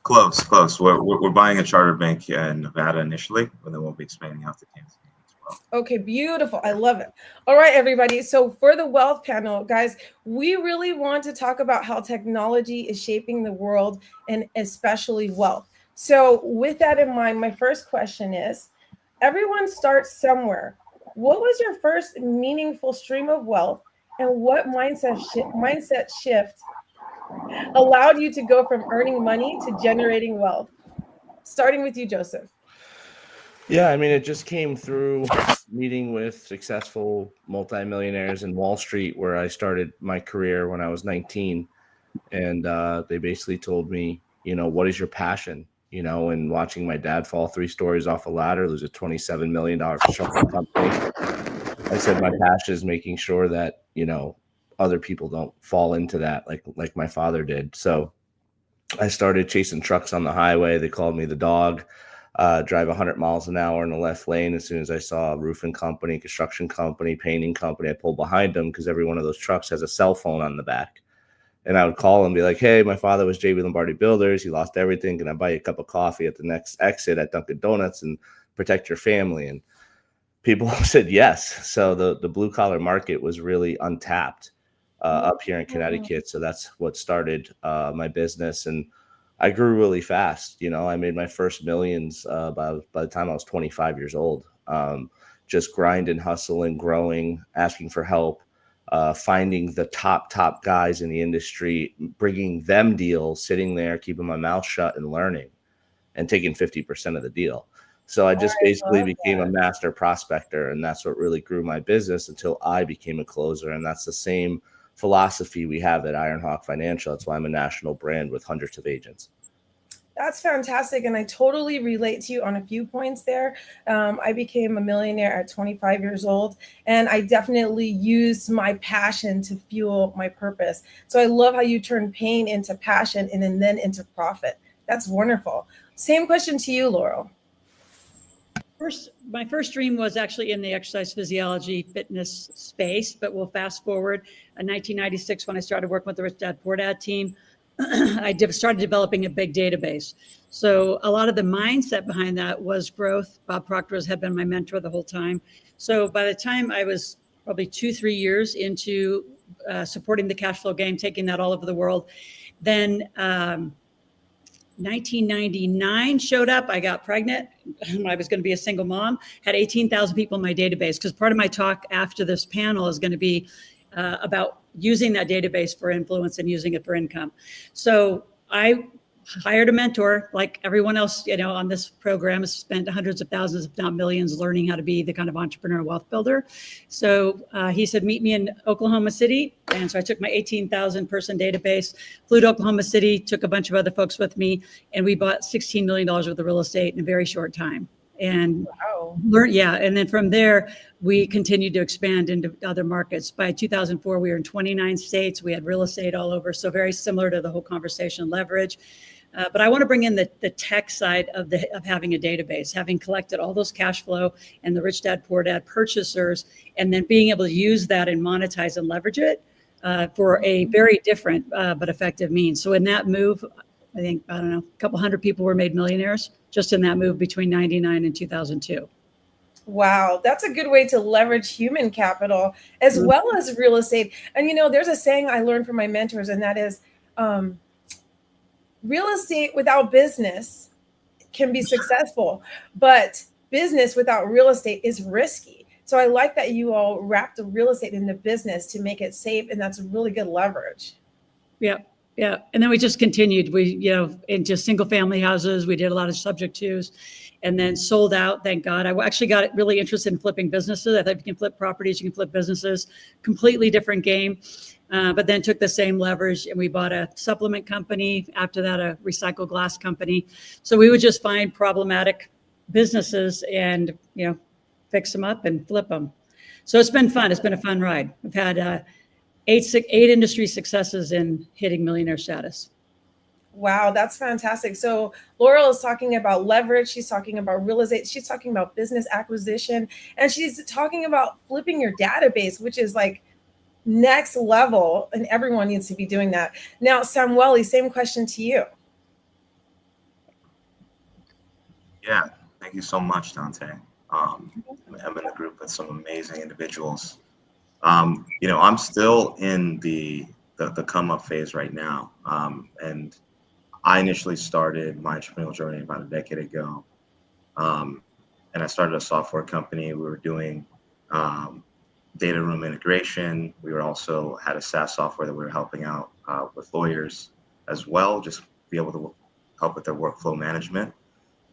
Close. We're buying a charter bank in Nevada initially, but then we'll be expanding out to Kansas as well. Okay, beautiful. I love it. All right, everybody. So for the wealth panel, guys, we really want to talk about how technology is shaping the world and especially wealth. So with that in mind, my first question is, everyone starts somewhere. What was your first meaningful stream of wealth and what mindset shift allowed you to go from earning money to generating wealth? Starting with you, Joseph. Yeah, I mean, it just came through meeting with successful multimillionaires in Wall Street, where I started my career when I was 19. And they basically told me, what is your passion? And watching my dad fall 3 stories off a ladder, lose a $27 million construction company. I said, my passion is making sure that, other people don't fall into that like my father did. So I started chasing trucks on the highway. They called me the dog. Drive 100 miles an hour in the left lane. As soon as I saw a roofing company, construction company, painting company, I pulled behind them because every one of those trucks has a cell phone on the back. And I would call and be like, hey, my father was J.B. Lombardi Builders. He lost everything. Can I buy you a cup of coffee at the next exit at Dunkin' Donuts and protect your family? And people said yes. So the blue collar market was really untapped up here in Connecticut. So that's what started my business. And I grew really fast. I made my first millions by the time I was 25 years old. Just grinding, hustling, growing, asking for help, finding the top guys in the industry, bringing them deals, sitting there, keeping my mouth shut and learning and taking 50% of the deal. So I just basically became a master prospector, and that's what really grew my business until I became a closer. And that's the same philosophy we have at Ironhawk Financial. That's why I'm a national brand with hundreds of agents. That's fantastic. And I totally relate to you on a few points there. I became a millionaire at 25 years old, and I definitely used my passion to fuel my purpose. So I love how you turn pain into passion and then into profit. That's wonderful. Same question to you, Laurel. My first dream was actually in the exercise physiology fitness space, but we'll fast forward. In 1996, when I started working with the Rich Dad Poor Dad team, I started developing a big database. So a lot of the mindset behind that was growth. Bob Proctor had been my mentor the whole time. So by the time I was probably 2-3 years into supporting the cash flow game, taking that all over the world, then 1999 showed up. I got pregnant. I was going to be a single mom, had 18,000 people in my database, because part of my talk after this panel is going to be about using that database for influence and using it for income. So I hired a mentor, like everyone else, on this program, has spent hundreds of thousands, if not millions, learning how to be the kind of entrepreneur wealth builder. So he said, meet me in Oklahoma City. And so I took my 18,000 person database, flew to Oklahoma City, took a bunch of other folks with me, and we bought $16 million worth of real estate in a very short time. And learned, and then from there, we continued to expand into other markets. By 2004, we were in 29 states. We had real estate all over. So very similar to the whole conversation, leverage. But I want to bring in the tech side of having a database, having collected all those cash flow and the Rich Dad Poor Dad purchasers, and then being able to use that and monetize and leverage it for a very different but effective means. So in that move, I think, a couple hundred people were made millionaires just in that move between 99 and 2002. Wow, that's a good way to leverage human capital as well as real estate. And there's a saying I learned from my mentors, and that is real estate without business can be successful, but business without real estate is risky. So I like that you all wrapped the real estate in the business to make it safe, and that's a really good leverage. Yeah. Yeah. And then we just continued. We, into single family houses, we did a lot of subject twos, and then sold out. Thank God. I actually got really interested in flipping businesses. I thought you can flip properties, you can flip businesses, completely different game. But then took the same leverage and we bought a supplement company. After that, a recycled glass company. So we would just find problematic businesses and, fix them up and flip them. So it's been fun. It's been a fun ride. We've had 8 industry successes in hitting millionaire status. Wow, that's fantastic. So Laurel is talking about leverage. She's talking about real estate. She's talking about business acquisition. And she's talking about flipping your database, which is like next level. And everyone needs to be doing that. Now, Samueli, same question to you. Yeah, thank you so much, Dante. I'm in a group with some amazing individuals. I'm still in the come up phase right now. And I initially started my entrepreneurial journey about a decade ago. And I started a software company. We were doing data room integration. We were also had a SaaS software that we were helping out with lawyers as well, just be able to help with their workflow management.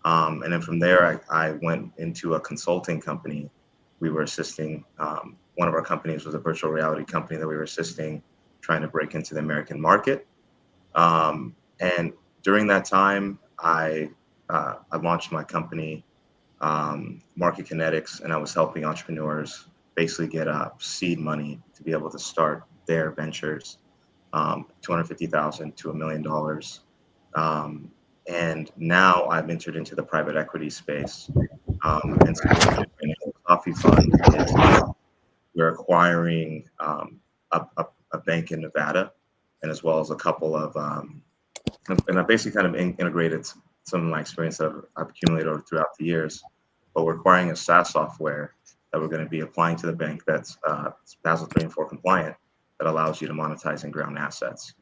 And then from there, I went into a consulting company. We were assisting, one of our companies was a virtual reality company that we were assisting, trying to break into the American market. And during that time, I launched my company, Market Kinetics, and I was helping entrepreneurs basically get seed money to be able to start their ventures, $250,000 to $1 million. And now I've entered into the private equity space. And so the coffee fund is we're acquiring a bank in Nevada, and as well as a couple of, and I basically kind of integrated some of my experience that I've accumulated throughout the years. But we're acquiring a SaaS software that we're going to be applying to the bank that's Basel III and IV compliant, that allows you to monetize in-ground assets.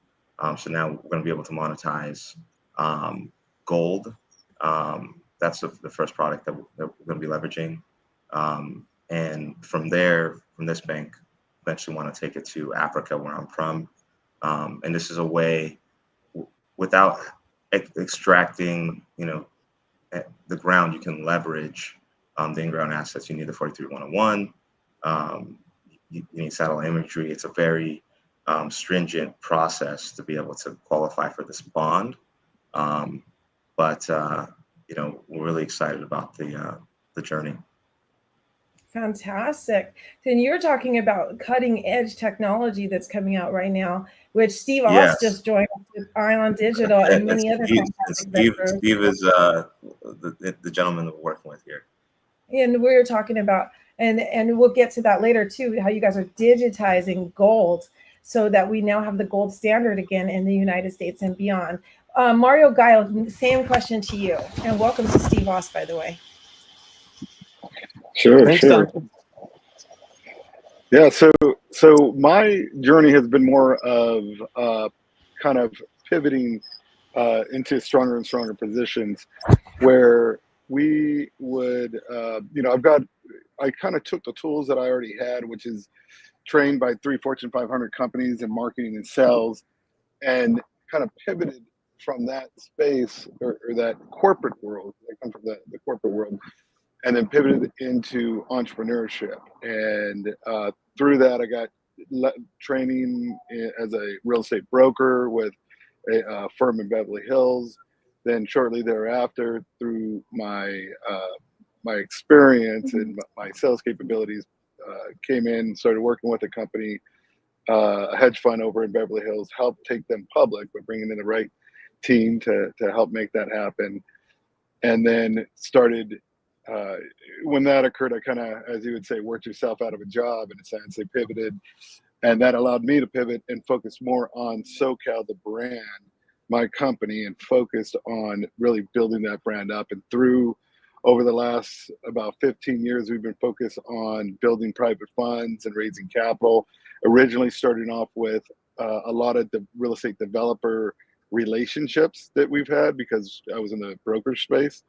So now we're going to be able to monetize gold. That's the first product that we're going to be leveraging. And from there, from this bank, eventually want to take it to Africa, where I'm from. And this is a way, without extracting, the ground, you can leverage the in-ground assets. You need the 43101. You need satellite imagery. It's a very stringent process to be able to qualify for this bond. but we're really excited about the journey. Fantastic. Then you're talking about cutting edge technology that's coming out right now, which Steve Yes. Oss just joined with Ion Digital and many other fantastic vendors. Steve is the gentleman that we're working with here. And we're talking about, and we'll get to that later too, how you guys are digitizing gold so that we now have the gold standard again in the United States and beyond. Mario Guile, same question to you. And welcome to Steve Oss, by the way. Sure, Thanks, sure. Don. Yeah, so my journey has been more of kind of pivoting into stronger and stronger positions where we would, I kind of took the tools that I already had, which is trained by 3 Fortune 500 companies in marketing and sales, and kind of pivoted from that space or that corporate world. I come from the corporate world, and then pivoted into entrepreneurship. And through that, I got training as a real estate broker with a firm in Beverly Hills. Then shortly thereafter, through my experience and my sales capabilities, came in, started working with a company, a hedge fund over in Beverly Hills, helped take them public, but bringing in the right team to help make that happen. And then started, when that occurred, I kind of, as you would say, worked yourself out of a job in a sense. They pivoted, and that allowed me to pivot and focus more on SoCal, the brand, my company, and focused on really building that brand up. And through over the last about 15 years, we've been focused on building private funds and raising capital. Originally starting off with a lot of the real estate developer relationships that we've had because I was in the brokerage space.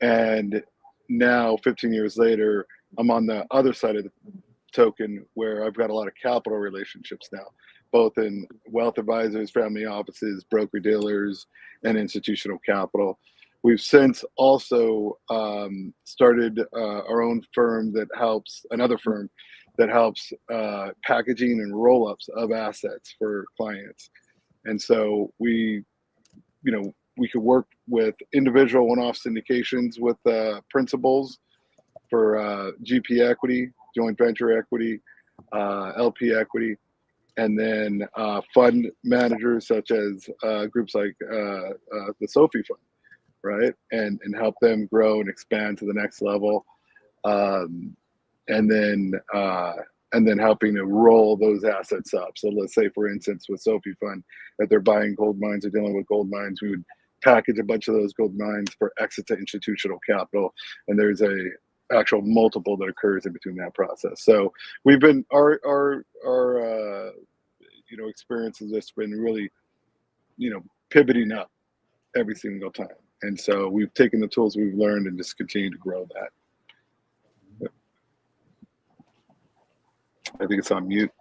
And now 15 years later, I'm on the other side of the token where I've got a lot of capital relationships now, both in wealth advisors, family offices, broker dealers, and institutional capital. We've since also started our own firm that helps, another firm that helps packaging and roll-ups of assets for clients. And so we could work with individual one-off syndications with principals for GP equity, joint venture equity, LP equity, and then fund managers such as groups like the Sophie Fund, right? And help them grow and expand to the next level. And then helping to roll those assets up. So let's say, for instance, with Sophie Fund, if they're buying gold mines or dealing with gold mines, we would package a bunch of those gold mines for exit to institutional capital. And there's a actual multiple that occurs in between that process. So we've been, our experience has just been really, pivoting up every single time. And so we've taken the tools we've learned and just continue to grow that. I think it's on mute.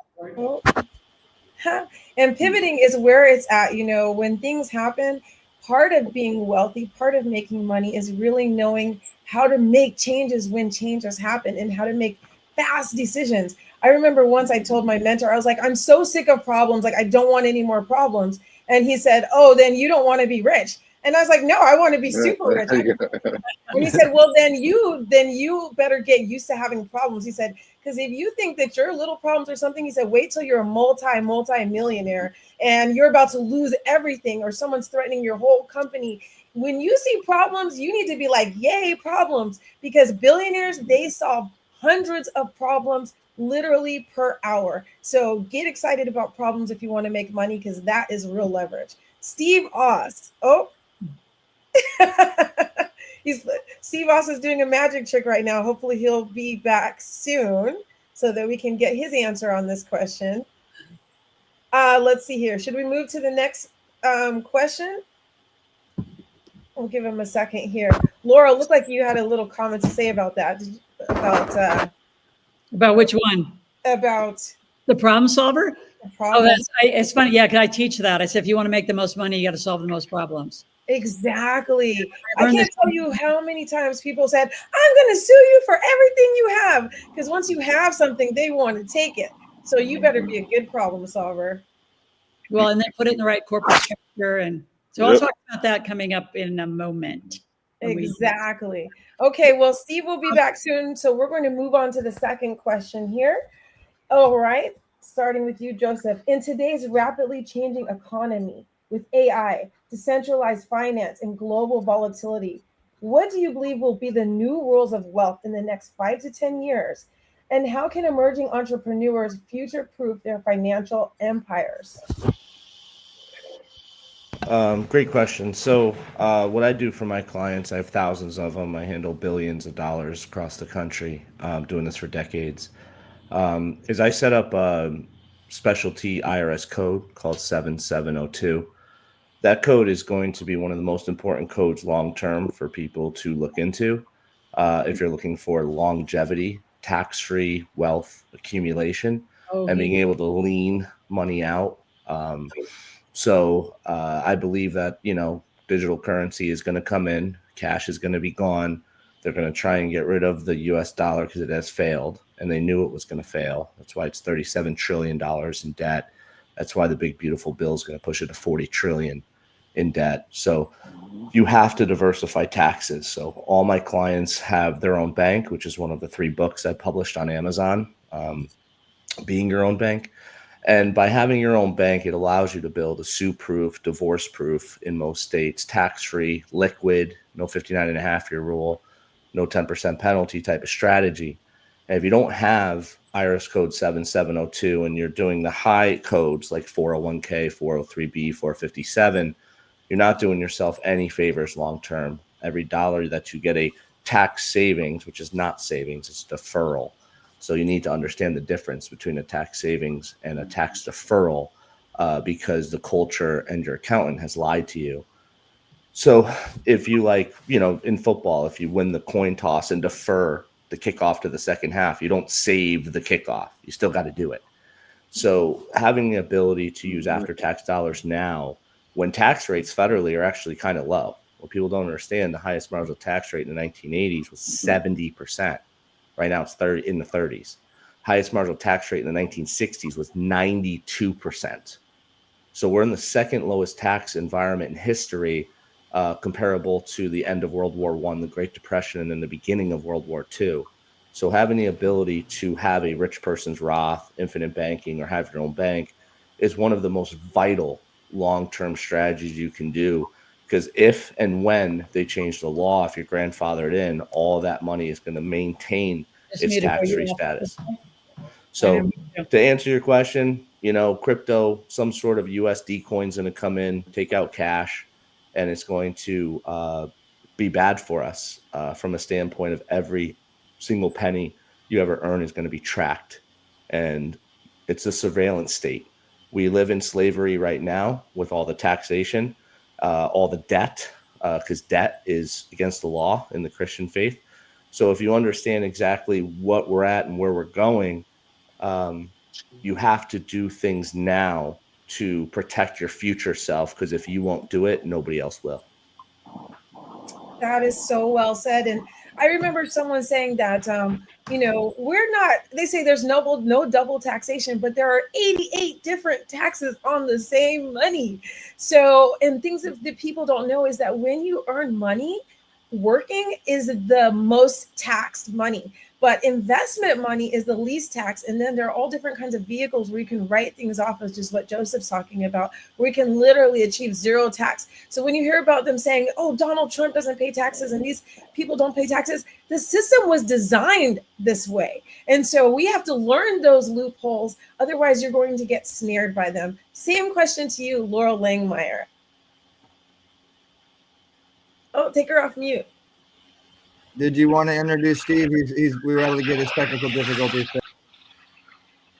And pivoting is where it's at. When things happen, part of being wealthy, part of making money is really knowing how to make changes when changes happen and how to make fast decisions. I remember once I told my mentor, I was like, I'm so sick of problems. Like, I don't want any more problems. And he said, oh, then you don't want to be rich. And I was like, no, I want to be super rich. And he said, well, then you better get used to having problems. He said, because if you think that your little problems or something, he said, wait till you're a multi-millionaire and you're about to lose everything or someone's threatening your whole company. When you see problems, you need to be like, yay, problems, because billionaires, they solve hundreds of problems literally per hour. So get excited about problems if you want to make money, because that is real leverage. Steve Oss. Oh, Steve Oss is doing a magic trick right now. Hopefully he'll be back soon so that we can get his answer on this question. Let's see here. Should we move to the next question? We'll give him a second here. Laura, looked like you had a little comment to say about that. About which one? About the problem solver? Oh, it's funny. Yeah, because I teach that. I said, if you want to make the most money, you got to solve the most problems. Exactly. I can't tell you how many times people said, I'm going to sue you for everything you have. Because once you have something, they want to take it. So you better be a good problem solver. Well, and then put it in the right corporate structure and So I'll talk about that coming up in a moment. Exactly. Okay, well, Steve will be back soon. So we're going to move on to the second question here. All right, starting with you, Joseph. In today's rapidly changing economy with AI, decentralized finance, and global volatility, what do you believe will be the new rules of wealth in the next 5 to 10 years? And how can emerging entrepreneurs future-proof their financial empires? Great question. So, what I do for my clients, I have thousands of them. I handle billions of dollars across the country, doing this for decades. Is I set up a specialty IRS code called 7702. That code is going to be one of the most important codes long term for people to look into if you're looking for longevity, tax-free wealth accumulation, and being able to lean money out. So I believe that, digital currency is going to come in, cash is going to be gone. They're going to try and get rid of the US dollar because it has failed, and they knew it was going to fail. That's why it's $37 trillion in debt. That's why the big beautiful bill is going to push it to 40 trillion in debt. So you have to diversify taxes. So all my clients have their own bank, which is one of the 3 books I published on Amazon, Being Your Own Bank. And by having your own bank, it allows you to build a sue-proof, divorce-proof in most states, tax-free, liquid, no 59.5-year rule, no 10% penalty type of strategy. And if you don't have IRS code 7702 and you're doing the high codes like 401k, 403b, 457, you're not doing yourself any favors long-term. Every dollar that you get a tax savings, which is not savings, it's deferral. So you need to understand the difference between a tax savings and a tax deferral because the culture and your accountant has lied to you. So if you in football, if you win the coin toss and defer the kickoff to the second half, you don't save the kickoff. You still got to do it. So having the ability to use after-tax dollars now when tax rates federally are actually kind of low. What people don't understand, the highest marginal tax rate in the 1980s was 70%. Right now it's in the 30s. Highest marginal tax rate in the 1960s was 92%. So we're in the second lowest tax environment in history, comparable to the end of World War I, the Great Depression, and then the beginning of World War II. So having the ability to have a rich person's Roth, infinite banking, or have your own bank is one of the most vital long-term strategies you can do. Because if and when they change the law, if you're grandfathered in, all that money is going to maintain its tax-free status. So to answer your question, crypto, some sort of USD coin's going to come in, take out cash, and it's going to be bad for us from a standpoint of every single penny you ever earn is going to be tracked. And it's a surveillance state. We live in slavery right now with all the taxation, all the debt, because debt is against the law in the Christian faith. So if you understand exactly what we're at and where we're going, you have to do things now to protect your future self, because if you won't do it, nobody else will. That is so well said. And I remember someone saying that, we're not, they say there's no double taxation, but there are 88 different taxes on the same money. So, and things that people don't know is that when you earn money, working is the most taxed money, but investment money is the least taxed. And then there are all different kinds of vehicles where you can write things off, as just what Joseph's talking about, where you can literally achieve zero tax. So when you hear about them saying, oh, Donald Trump doesn't pay taxes and these people don't pay taxes, the system was designed this way. And so we have to learn those loopholes. Otherwise, you're going to get snared by them. Same question to you, Laurel Langmeyer. Oh, take her off mute. Did you want to introduce Steve? We were able to get his technical difficulties fixed.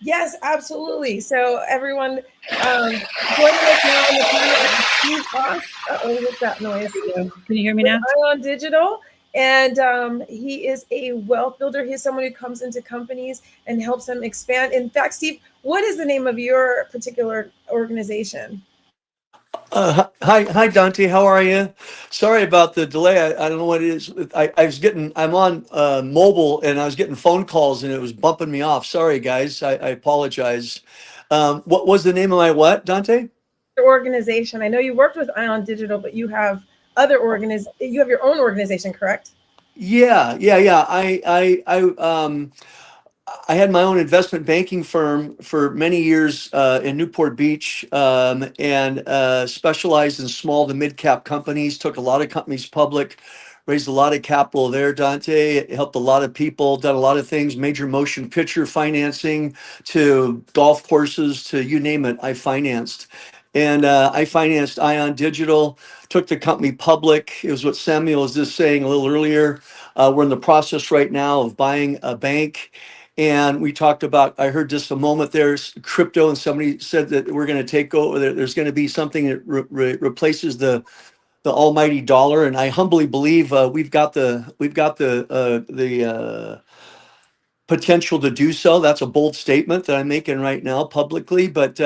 Yes, absolutely. So everyone, joining us now on the panel, Steve Osh. What's that noise? Can you hear me now? Ion Digital, and he is a wealth builder. He's someone who comes into companies and helps them expand. In fact, Steve, what is the name of your particular organization? Hi, Dante. How are you? Sorry about the delay. I don't know what it is. I'm on mobile and I was getting phone calls and it was bumping me off. Sorry, guys. I apologize. What was the name of my what, Dante? Your organization. I know you worked with Ion Digital, but you have you have your own organization, correct? Yeah. I had my own investment banking firm for many years in Newport Beach, and specialized in small to mid cap companies. Took a lot of companies public, raised a lot of capital there. Dante helped a lot of people, done a lot of things, major motion picture financing to golf courses to you name it. I financed, and I financed Ion Digital. Took the company public. It was what Samuel was just saying a little earlier. We're in the process right now of buying a bank. And we talked about, I heard just a moment there, crypto, and somebody said that we're going to take over, there's going to be something that replaces the almighty dollar. And I humbly believe we've got the potential to do so. That's a bold statement that I'm making right now publicly, but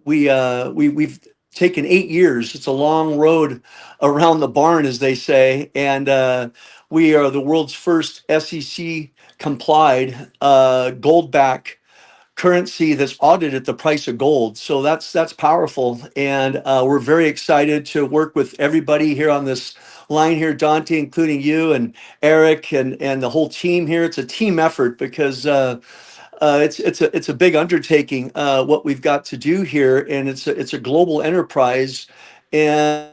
we've taken 8 years. It's a long road around the barn, as they say, and we are the world's first SEC complied gold back currency that's audited at the price of gold. So that's powerful, and we're very excited to work with everybody here on this line here, Dante, including you and Eric and the whole team here. It's a team effort because it's a big undertaking what we've got to do here, and it's a global enterprise. And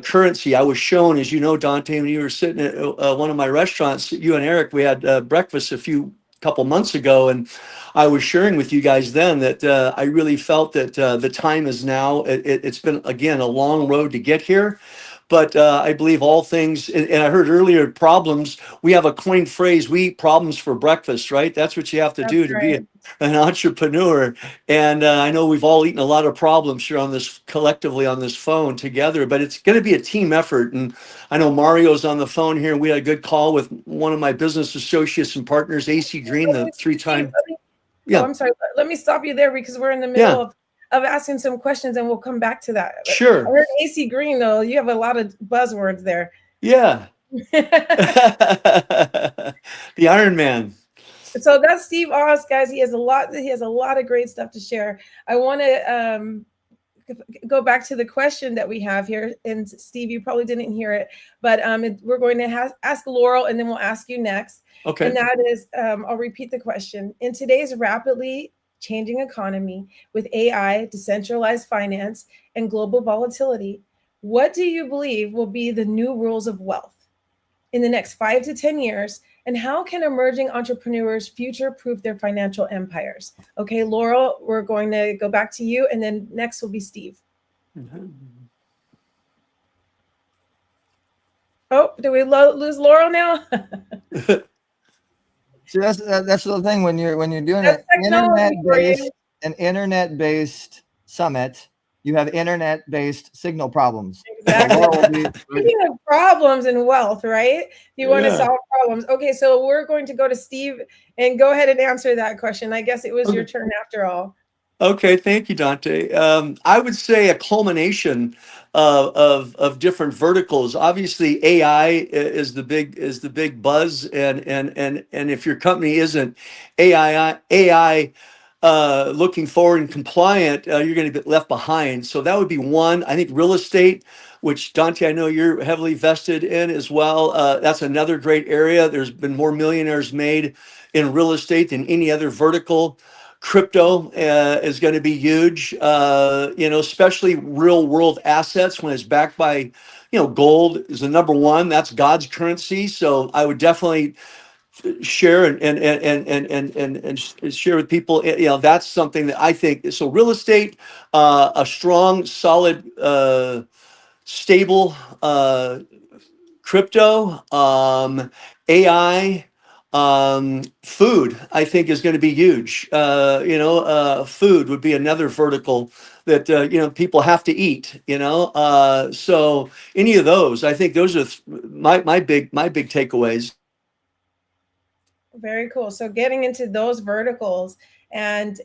currency. I was shown, as you know, Dante, when you were sitting at one of my restaurants, you and Eric, we had breakfast couple months ago, and I was sharing with you guys then that I really felt that the time is now. It's been, again, a long road to get here. But I believe all things, and I heard earlier, problems, we have a coined phrase, we eat problems for breakfast, right? That's what you have to do to be an entrepreneur. And I know we've all eaten a lot of problems here collectively on this phone together, but it's going to be a team effort. And I know Mario's on the phone here, and we had a good call with one of my business associates and partners, AC Green, the 3-time. Yeah. I'm sorry. Let me stop you there because we're in the middle of asking some questions, and we'll come back to that. Sure. I heard AC Green, though. You have a lot of buzzwords there. Yeah. The Iron Man. So that's Steve Oz, guys. He has a lot of great stuff to share. I want to go back to the question that we have here. And Steve, you probably didn't hear it, but we're going to ask Laurel, and then we'll ask you next. Okay. And that is, I'll repeat the question. In today's rapidly changing economy with AI, decentralized finance, and global volatility, what do you believe will be the new rules of wealth in the next 5 to 10 years? And how can emerging entrepreneurs future-proof their financial empires? Okay, Laurel, we're going to go back to you, and then next will be Steve. Mm-hmm. Oh, did we lose Laurel now? See, that's the thing when you're doing an internet-based summit, you have internet-based signal problems. Exactly. Speaking of problems and wealth, right? You want to solve problems. Okay, so we're going to go to Steve and go ahead and answer that question. I guess it was your turn after all. Okay, thank you, Dante. I would say a culmination of different verticals. Obviously, AI is the big buzz, and if your company isn't AI looking forward and compliant, you're going to get left behind. So that would be one. I think real estate, which Dante, I know you're heavily vested in as well. That's another great area. There's been more millionaires made in real estate than any other vertical. Crypto is going to be huge, especially real world assets when it's backed by, gold is the number one. That's God's currency. So I would definitely share and share with people. That's something that I think. So real estate, a strong, solid, stable crypto, AI. Food, I think, is going to be huge. Food would be another vertical that people have to eat. So any of those, I think those are my big takeaways. Very cool. So getting into those verticals and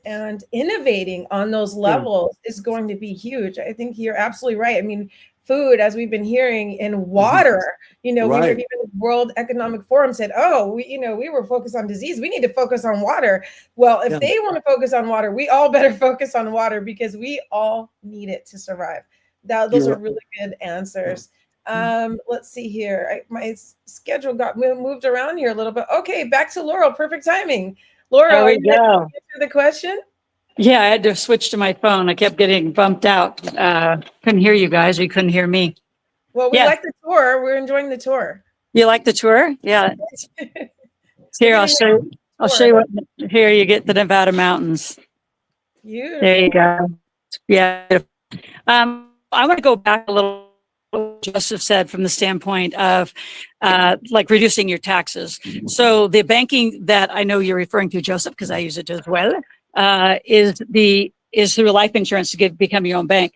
innovating on those levels is going to be huge. I think you're absolutely right. I mean, food, as we've been hearing, and water, we heard even World Economic Forum said, oh, we were focused on disease. We need to focus on water. Well, if they want to focus on water, we all better focus on water because we all need it to survive. Those are really good answers. Let's see here. My schedule got moved around here a little bit. Okay, back to Laurel. Perfect timing. Laurel, there are we you ready to go. answer the question? Yeah, I had to switch to my phone. I kept getting bumped out. Couldn't hear you guys. You couldn't hear me. Well, we like the tour. We're enjoying the tour. You like the tour? Yeah. Here, I'll show you what. Here, you get the Nevada mountains. Beautiful. There you go. Yeah. I want to go back a little. What Joseph said from the standpoint of like reducing your taxes. So the banking that I know you're referring to, Joseph, because I use it as well, is through life insurance to become your own bank.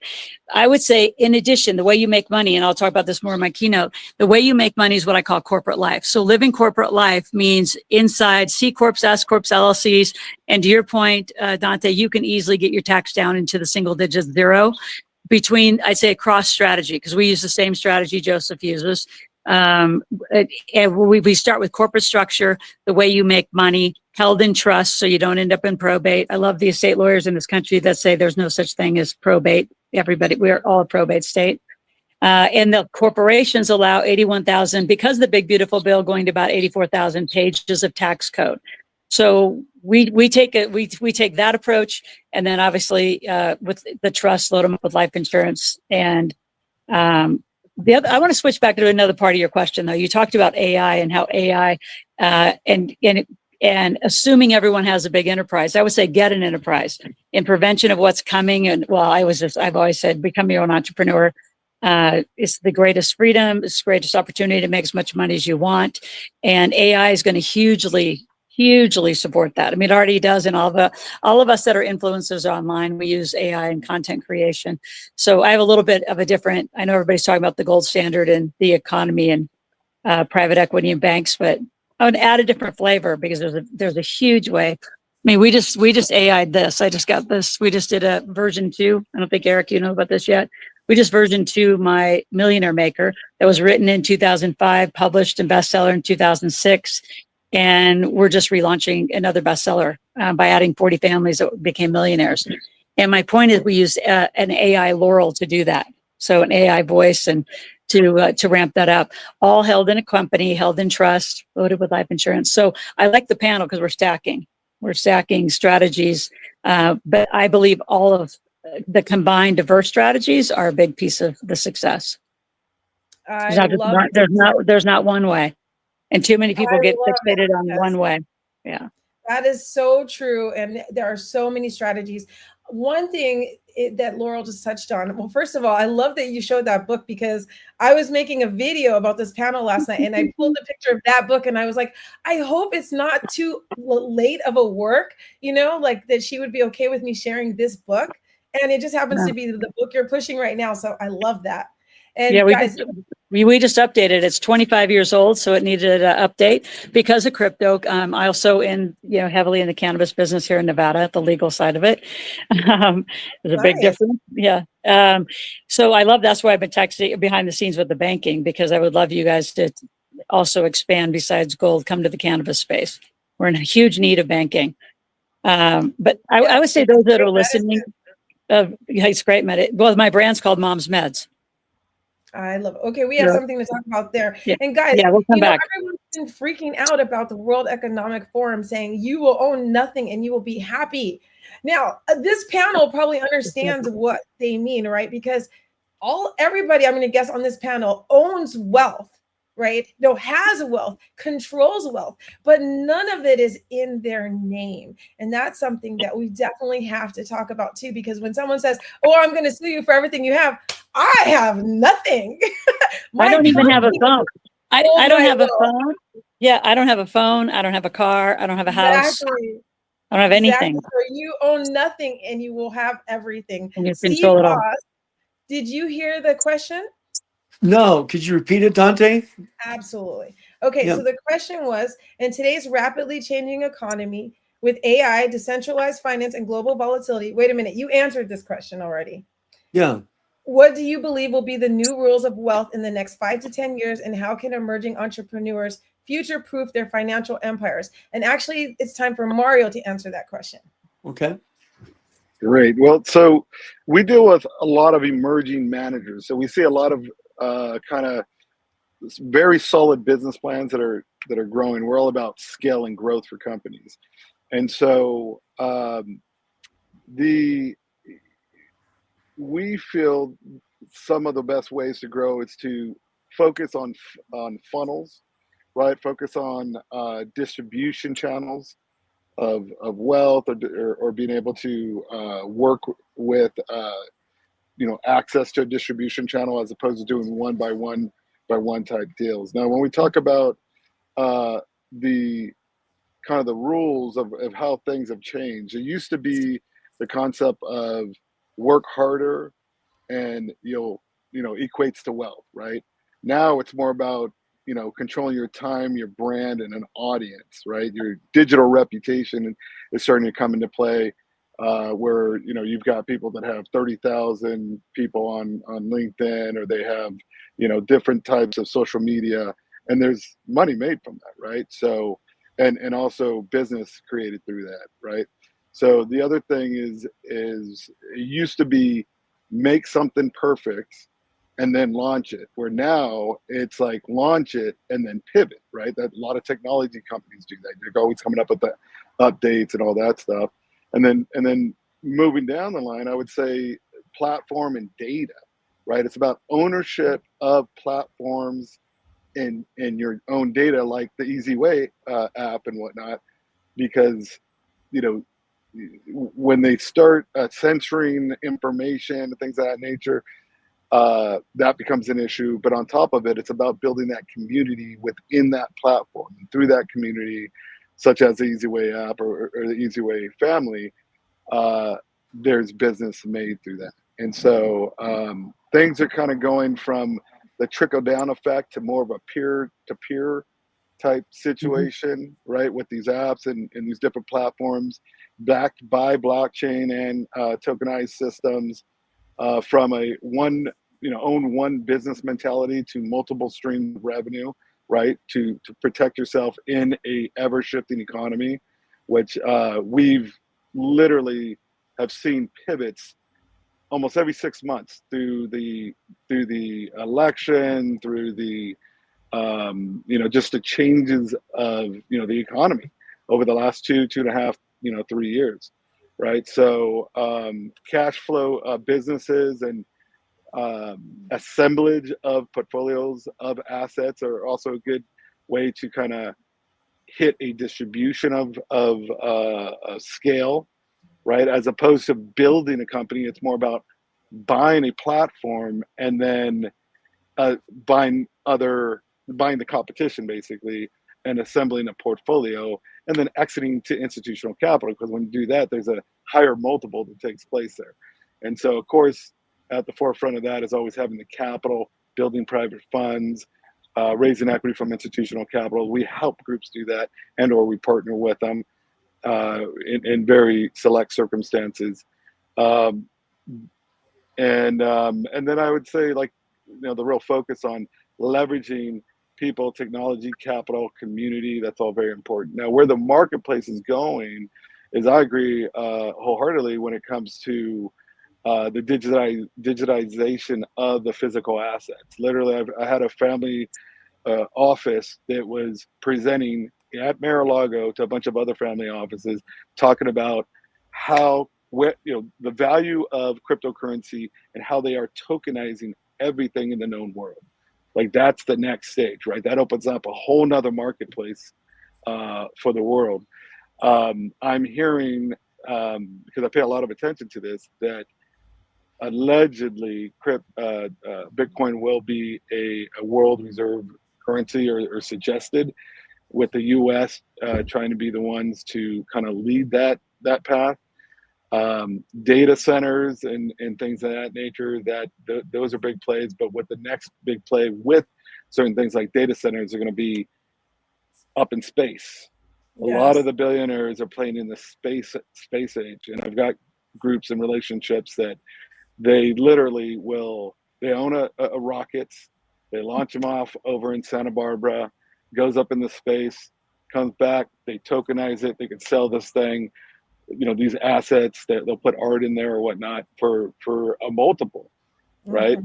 I would say, in addition, the way you make money, and I'll talk about this more in my keynote, the way you make money is what I call corporate life. So living corporate life means inside C Corps, S Corps, LLCs. And to your point, Dante, you can easily get your tax down into the single digit zero between, I'd say, a cross strategy, because we use the same strategy Joseph uses. And we start with corporate structure, the way you make money, held in trust so you don't end up in probate. I love the estate lawyers in this country that say there's no such thing as probate. Everybody, we're all a probate state. And the corporations allow 81,000, because of the big beautiful bill, going to about 84,000 pages of tax code. So we take that approach, and then obviously with the trust, load them up with life insurance. And I want to switch back to another part of your question, though. You talked about AI and how AI and assuming everyone has a big enterprise. I would say get an enterprise in prevention of what's coming. And I've always said, become your own entrepreneur. It's the greatest freedom. It's the greatest opportunity to make as much money as you want. And AI is going to hugely support that. I mean, it already does. And all of us that are influencers online, we use AI in content creation. So I have a little bit of a different, I know everybody's talking about the gold standard and the economy and private equity and banks, but I would add a different flavor because there's a huge way. I mean, we just AI'd this. I just got this. We just did a version 2. I don't think, Eric, you know about this yet. We just version 2 my Millionaire Maker that was written in 2005, published and bestseller in 2006. And we're just relaunching another bestseller by adding 40 families that became millionaires. And my point is, we use an AI Laurel to do that. So an AI voice and to ramp that up, all held in a company, held in trust, loaded with life insurance. So I like the panel because we're stacking strategies. But I believe all of the combined diverse strategies are a big piece of the success. There's not one way. And too many people get fixated on one way. Yeah. That is so true. And there are so many strategies. One thing that Laurel just touched on. Well, first of all, I love that you showed that book because I was making a video about this panel last night and I pulled a picture of that book and I was like, I hope it's not too late of a work, like that she would be okay with me sharing this book. And it just happens to be the book you're pushing right now. So I love that. And yeah, guys, we just updated. It's 25 years old, so it needed an update because of crypto. I also heavily in the cannabis business here in Nevada, the legal side of it. There's a big difference. Yeah. So I love, that's why I've been texting behind the scenes with the banking, because I would love you guys to also expand besides gold, come to the cannabis space. We're in a huge need of banking. But I would say those that are listening, it's great. Well, my brand's called Mom's Meds. I love it. Okay, we have something to talk about there. Yeah. And guys, we'll come back. Everyone's been freaking out about the World Economic Forum saying you will own nothing and you will be happy. Now, this panel probably understands what they mean, right? Because everybody, I'm going to guess on this panel, owns wealth, right? Has wealth, controls wealth, but none of it is in their name. And that's something that we definitely have to talk about too, because when someone says, oh, I'm going to sue you for everything you have, I have nothing. I don't even have a phone. I don't have a phone. Yeah, I don't have a phone. I don't have a car. I don't have a house. Exactly. I don't have anything. So you own nothing and you will have everything. And you control it all. Did you hear the question? No, could you repeat it, Dante? Absolutely. Okay, so the question was, in today's rapidly changing economy with AI, decentralized finance, and global volatility. Wait a minute, you answered this question already. Yeah. What do you believe will be the new rules of wealth in the next 5 to 10 years, and how can emerging entrepreneurs future-proof their financial empires? And actually, it's time for Mario to answer that question. Okay. Great. Well, so we deal with a lot of emerging managers. So we see a lot of kind of very solid business plans that are growing. We're all about scale and growth for companies, and so we feel some of the best ways to grow is to focus on funnels, right? Focus on distribution channels of wealth, or being able to work with access to a distribution channel, as opposed to doing one by one type deals. Now, when we talk about the kind of the rules of how things have changed, it used to be the concept of work harder and equates to wealth, right? Now it's more about controlling your time, your brand, and an audience, right? Your digital reputation is starting to come into play, where you've got people that have 30,000 people on LinkedIn, or they have different types of social media, and there's money made from that, right? So and also business created through that, right? So the other thing is it used to be make something perfect and then launch it, where now it's like launch it and then pivot, right? That a lot of technology companies do that. They're always coming up with the updates and all that stuff. And then moving down the line, I would say platform and data, right? It's about ownership of platforms in your own data, like the eZWay app and whatnot, because when they start censoring information and things of that nature, that becomes an issue. But on top of it, it's about building that community within that platform. And through that community, such as the eZWay app or the eZWay family, there's business made through that. And so things are kind of going from the trickle-down effect to more of a peer-to-peer type situation, right? With these apps and these different platforms backed by blockchain and tokenized systems, from a own one business mentality to multiple streams of revenue, right? To protect yourself in a ever-shifting economy, which we've literally have seen pivots almost every 6 months through the election, through the just the changes of the economy over the last 2.5, 3 years, right? So cash flow businesses and assemblage of portfolios of assets are also a good way to kind of hit a distribution of scale, right? As opposed to building a company, it's more about buying a platform and then buying the competition, basically, and assembling a portfolio, and then exiting to institutional capital. Because when you do that, there's a higher multiple that takes place there. And so, of course, at the forefront of that is always having the capital, building private funds, raising equity from institutional capital. We help groups do that, or we partner with them in very select circumstances. And then I would say, like, the real focus on leveraging people, technology, capital, community. That's all very important. Now, where the marketplace is going is, I agree wholeheartedly when it comes to the digitization of the physical assets. Literally, I had a family office that was presenting at Mar-a-Lago to a bunch of other family offices, talking about how the value of cryptocurrency and how they are tokenizing everything in the known world. Like, that's the next stage, right? That opens up a whole nother marketplace for the world. I'm hearing, because I pay a lot of attention to this, that allegedly Bitcoin will be a world reserve currency, or suggested, with the US trying to be the ones to kind of lead that path. Data centers and things of that nature, those are big plays. But what the next big play with certain things like data centers are going to be up in space. A lot of the billionaires are playing in the space age, and I've got groups and relationships that they literally they own a rockets, they launch them off over in Santa Barbara, goes up into space, comes back, they tokenize it, they can sell this thing, these assets that they'll put art in there or whatnot for a multiple, right?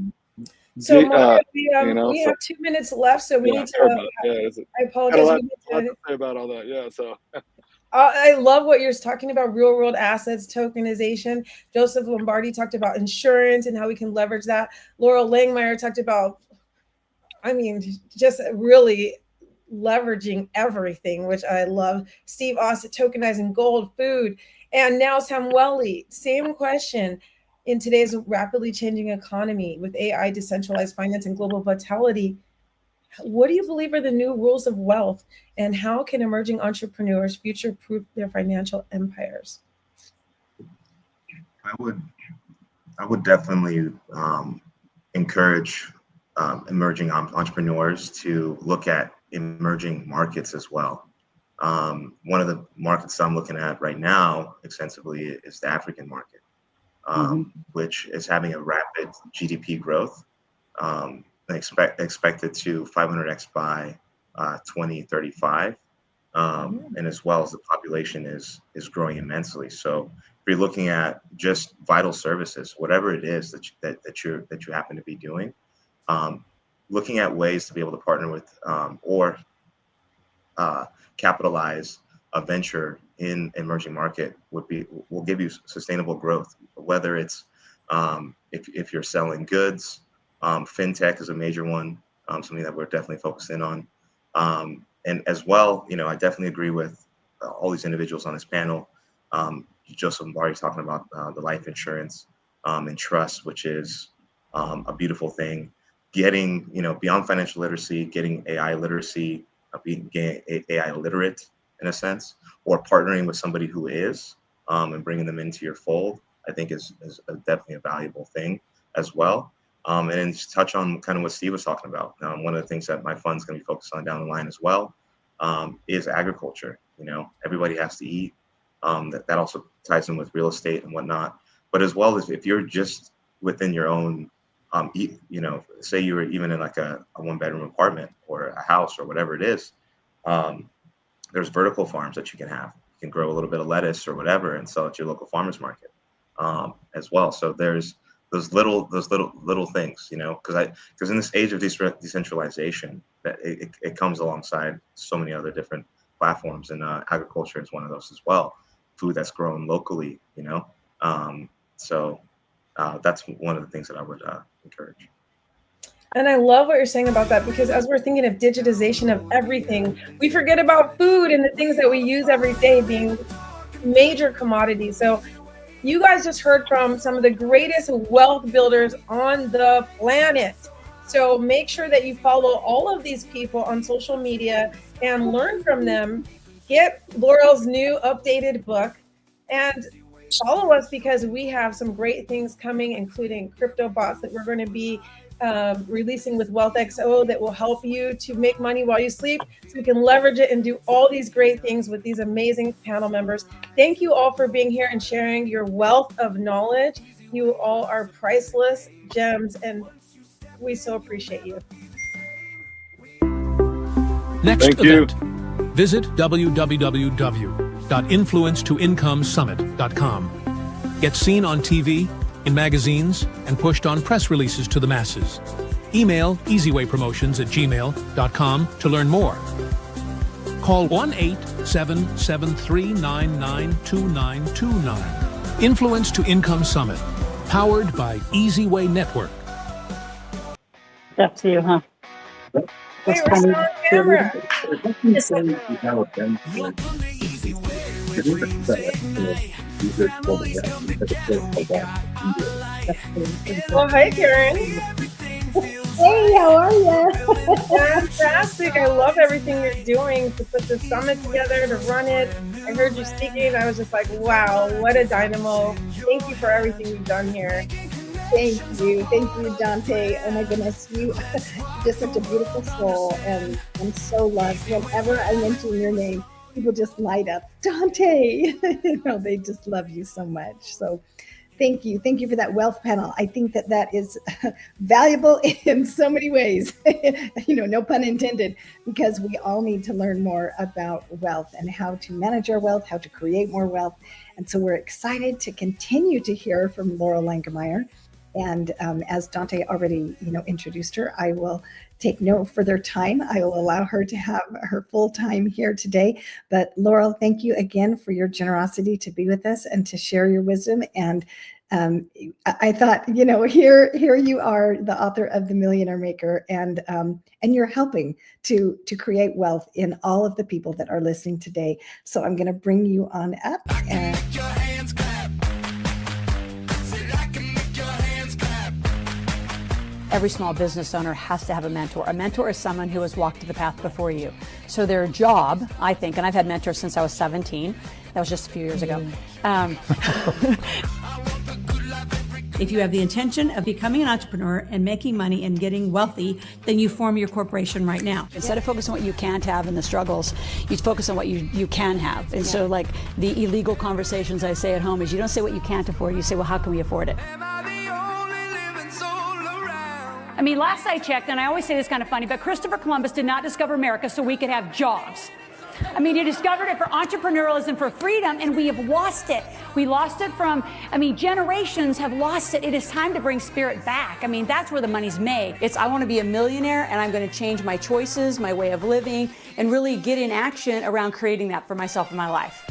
So, The, Mario, we so have 2 minutes left, so we yeah, need sorry to. about it. Yeah, I got apologize. a We need lot to. to say about all that. Yeah, so I love what you're talking about, real world assets, tokenization. Joseph Lombardi talked about insurance and how we can leverage that. Laurel Langmeyer talked about, just really leveraging everything, which I love. Steve Ossett, tokenizing gold, food. And now Samueli, same question. In today's rapidly changing economy with AI, decentralized finance, and global vitality, what do you believe are the new rules of wealth, and how can emerging entrepreneurs future-proof their financial empires? I would definitely encourage emerging entrepreneurs to look at emerging markets as well. One of the markets I'm looking at right now extensively is the African market, which is having a rapid GDP growth, expected to 500x by 2035. And as well as the population is growing immensely. So if you're looking at just vital services, whatever it is that you happen to be doing, looking at ways to be able to partner with or capitalize a venture in emerging market will give you sustainable growth. Whether it's if you're selling goods, fintech is a major one, something that we're definitely focused in on. And as well, I definitely agree with all these individuals on this panel. Joseph Lombardi talking about the life insurance and trust, which is a beautiful thing. Getting, beyond financial literacy, getting AI literacy, being AI literate in a sense, or partnering with somebody who is, and bringing them into your fold, I think is definitely a valuable thing as well. And then just touch on kind of what Steve was talking about. One of the things that my fund's going to be focused on down the line as well is agriculture. Everybody has to eat. That also ties in with real estate and whatnot. But as well as if you're just within your own, say you were even in like a 1-bedroom apartment or a house or whatever it is, there's vertical farms that you can have. You can grow a little bit of lettuce or whatever and sell at your local farmer's market as well. So there's those little things, because in this age of decentralization, that it comes alongside so many other different platforms, and agriculture is one of those as well. Food that's grown locally, so that's one of the things that I would encourage. And I love what you're saying about that, because as we're thinking of digitization of everything, we forget about food and the things that we use every day being major commodities. So you guys just heard from some of the greatest wealth builders on the planet. So make sure that you follow all of these people on social media and learn from them. Get Laurel's new updated book and follow us, because we have some great things coming, including crypto bots that we're going to be releasing with WealthXO that will help you to make money while you sleep, so you can leverage it and do all these great things with these amazing panel members. Thank you all for being here and sharing your wealth of knowledge. You all are priceless gems, and we so appreciate you. Next Thank you. event. Visit www.influencetoincomesummit.com. Get seen on TV, in magazines, and pushed on press releases to the masses. Email eZWaypromotions@gmail.com to learn more. Call 1-877-399-2929. Influence to Income Summit, powered by eZWay Network. Up to you, huh? Hey, we're still on camera. Well, hi, Karen. Hey, how are you? Fantastic. I love everything you're doing to put the summit together, to run it. I heard you speaking. I was just like, wow, what a dynamo. Thank you for everything you've done here. Thank you, Dante. Oh my goodness, you are just such a beautiful soul, and I'm so loved. Whenever I mention your name, people just light up. Dante, they just love you so much. So Thank you. Thank you for that wealth panel. I think that that is valuable in so many ways, no pun intended, because we all need to learn more about wealth and how to manage our wealth, how to create more wealth. And so we're excited to continue to hear from Laurel Langemeier. And as Dante already, introduced her, I will take no further time. I will allow her to have her full time here today. But Laurel, thank you again for your generosity to be with us and to share your wisdom. And I thought, here you are, the author of The Millionaire Maker, and you're helping to create wealth in all of the people that are listening today. So I'm going to bring you on up. And every small business owner has to have a mentor. A mentor is someone who has walked the path before you. So their job, I think, and I've had mentors since I was 17. That was just a few years ago. If you have the intention of becoming an entrepreneur and making money and getting wealthy, then you form your corporation right now. Instead of focusing on what you can't have and the struggles, you focus on what you can have. And so like the illegal conversations I say at home is you don't say what you can't afford, you say, well, how can we afford it? I mean, last I checked, and I always say this kind of funny, but Christopher Columbus did not discover America so we could have jobs. I mean, he discovered it for entrepreneurialism, for freedom, and we have lost it. We lost it generations have lost it. It is time to bring spirit back. I mean, that's where the money's made. I want to be a millionaire, and I'm going to change my choices, my way of living, and really get in action around creating that for myself and my life.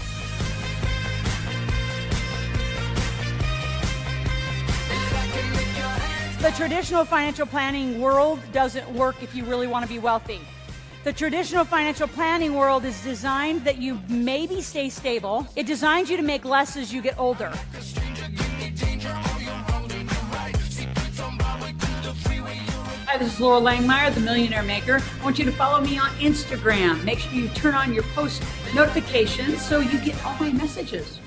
The traditional financial planning world doesn't work if you really want to be wealthy. The traditional financial planning world is designed that you maybe stay stable. It designs you to make less as you get older. Hi, this is Laurel Langemeier, the Millionaire Maker. I want you to follow me on Instagram. Make sure you turn on your post notifications so you get all my messages.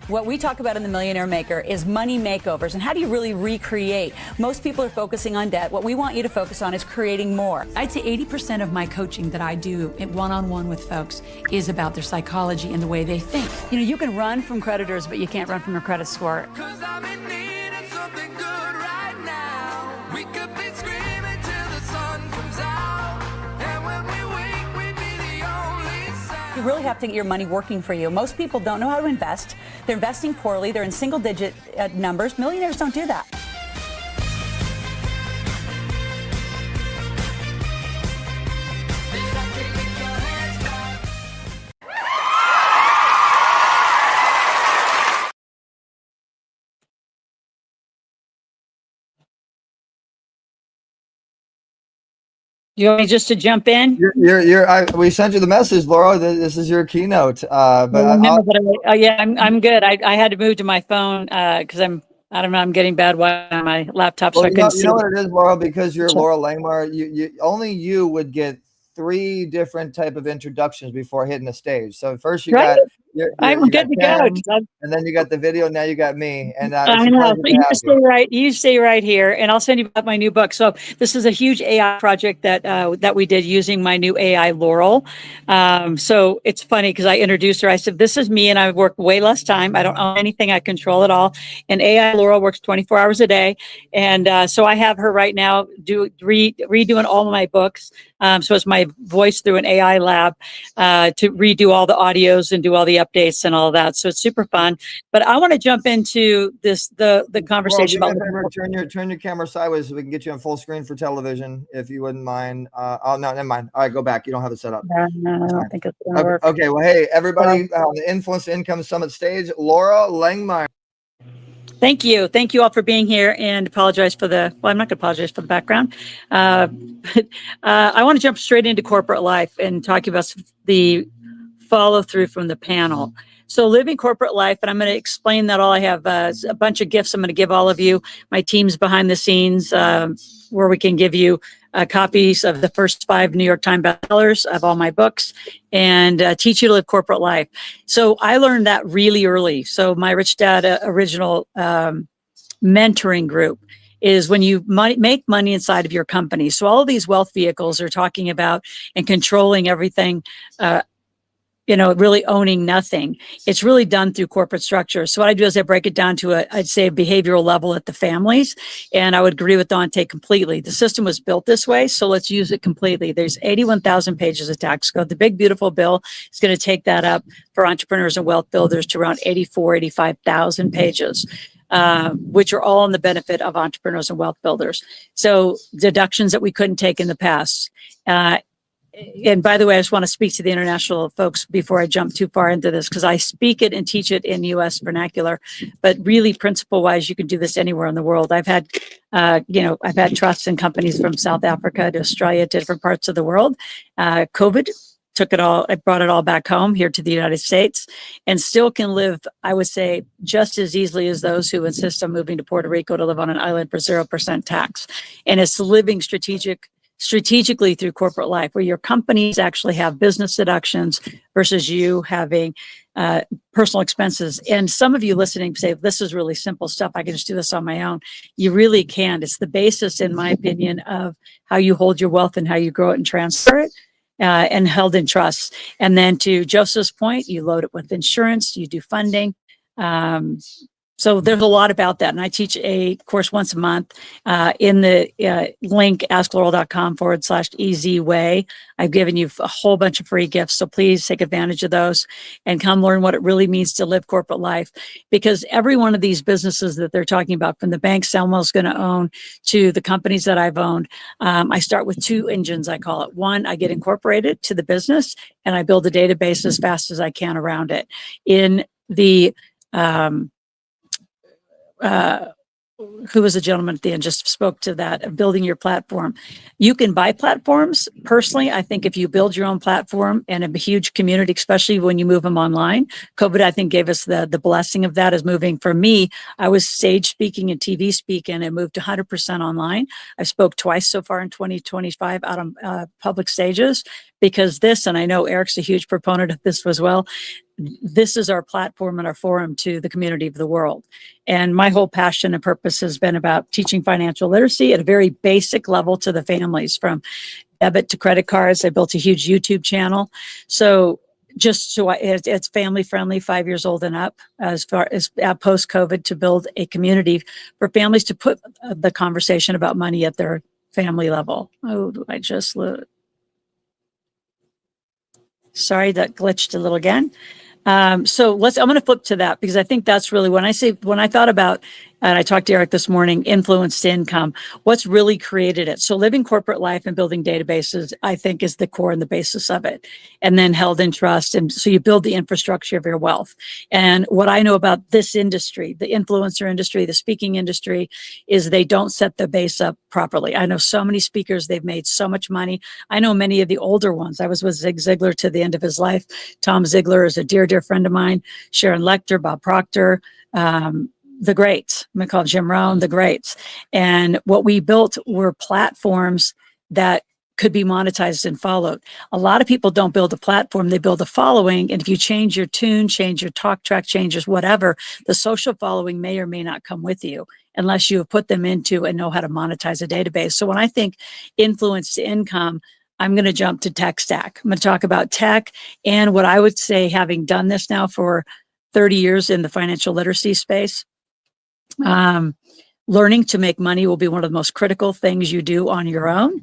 What we talk about in The Millionaire Maker is money makeovers and how do you really recreate? Most people are focusing on debt. What we want you to focus on is creating more. I'd say 80% of my coaching that I do one-on-one with folks is about their psychology and the way they think. You can run from creditors, but you can't run from your credit score. You really have to get your money working for you. Most people don't know how to invest. They're investing poorly. They're in single-digit numbers. Millionaires don't do that. You want me just to jump in? We sent you the message, Laura. This is your keynote. I'm good. I had to move to my phone because I'm getting bad Wi-Fi on my laptop, so I couldn't see. You know what it is, Laura? Because you're Laurel Langemeier, only you would get 3 different type of introductions before hitting the stage. So first you got I'm good to go. And then you got the video. Now you got me. And I know. You stay right here, and I'll send you about my new book. So this is a huge AI project that we did using my new AI Laurel. So it's funny because I introduced her. I said, "This is me, and I work way less time. I don't own anything. I control it all." And AI Laurel works 24 hours a day, and so I have her right now redoing all of my books. So it's my voice through an AI lab to redo all the audios and do all the updates and all of that. So it's super fun. But I want to jump into the conversation about. Turn your camera sideways so we can get you on full screen for television, if you wouldn't mind. Oh no, never mind. All right, go back. You don't have it set up. No, I don't think it's gonna work. Okay. Well, hey, everybody on the Influence to Income Summit stage, Laura Langemeier. Thank you. Thank you all for being here, and apologize for I'm not going to apologize for the background. But I want to jump straight into corporate life and talk about the follow through from the panel. So living corporate life, and I'm going to explain that all. I have a bunch of gifts I'm going to give all of you. My team's behind the scenes where we can give you copies of the first 5 New York Times bestsellers of all my books and teach you to live corporate life. So I learned that really early. So my Rich Dad original mentoring group is when you make money inside of your company. So all of these wealth vehicles are talking about and controlling everything really owning nothing. It's really done through corporate structure. So what I do is I break it down to I'd say a behavioral level at the families. And I would agree with Dante completely. The system was built this way, so let's use it completely. There's 81,000 pages of tax code. The big, beautiful bill is going to take that up for entrepreneurs and wealth builders to around 85,000 pages. Which are all in the benefit of entrepreneurs and wealth builders. So deductions that we couldn't take in the past. And by the way, I just want to speak to the international folks before I jump too far into this, because I speak it and teach it in U.S. vernacular, but really principle-wise, you can do this anywhere in the world. I've had, I've had trusts and companies from South Africa to Australia to different parts of the world. COVID took it all, I brought it all back home here to the United States, and still can live, I would say, just as easily as those who insist on moving to Puerto Rico to live on an island for 0% tax. And it's living strategically through corporate life, where your companies actually have business deductions versus you having personal expenses. And some of you listening say, this is really simple stuff, I can just do this on my own. You really can. It's the basis, in my opinion, of how you hold your wealth and how you grow it and transfer it. And held in trust. And then to Joseph's point, you load it with insurance, you do funding. So there's a lot about that. And I teach a course once a month in the link, asklaurel.com/eZWay. I've given you a whole bunch of free gifts. So please take advantage of those and come learn what it really means to live corporate life. Because every one of these businesses that they're talking about, from the bank Selma's going to own to the companies that I've owned, I start with two engines, I call it. One, I get incorporated to the business and I build a database as fast as I can around it. In the who was the gentleman at the end just spoke to that, of building your platform. You can buy platforms. Personally, I think if you build your own platform and a huge community, especially when you move them online, COVID, I think, gave us the blessing of that. Is moving. For me, I was stage speaking and TV speaking and moved to 100% online. I spoke twice so far in 2025 out on public stages, because this, and I know Eric's a huge proponent of this as well, this is our platform and our forum to the community of the world. And my whole passion and purpose has been about teaching financial literacy at a very basic level to the families, from debit to credit cards. I built a huge YouTube channel. So just so it's family friendly, 5 years old and up, as far as post COVID, to build a community for families to put the conversation about money at their family level. Oh, I just, sorry, that glitched a little again. So I'm going to flip to that, because I think that's really, when I thought about, and I talked to Eric this morning, influenced income, what's really created it. So living corporate life and building databases, I think, is the core and the basis of it. And then held in trust. And so you build the infrastructure of your wealth. And what I know about this industry, the influencer industry, the speaking industry, is they don't set the base up properly. I know so many speakers, they've made so much money. I know many of the older ones. I was with Zig Ziglar to the end of his life. Tom Ziglar is a dear, dear friend of mine. Sharon Lecter, Bob Proctor, the greats. I'm going to call Jim Rohn the greats. And what we built were platforms that could be monetized and followed. A lot of people don't build a platform, they build a following. And if you change your tune, change your talk track, changes whatever, the social following may or may not come with you unless you have put them into and know how to monetize a database. So when I think influence to income, I'm going to jump to tech stack. I'm going to talk about tech, and what I would say, having done this now for 30 years in the financial literacy space, learning to make money will be one of the most critical things you do on your own.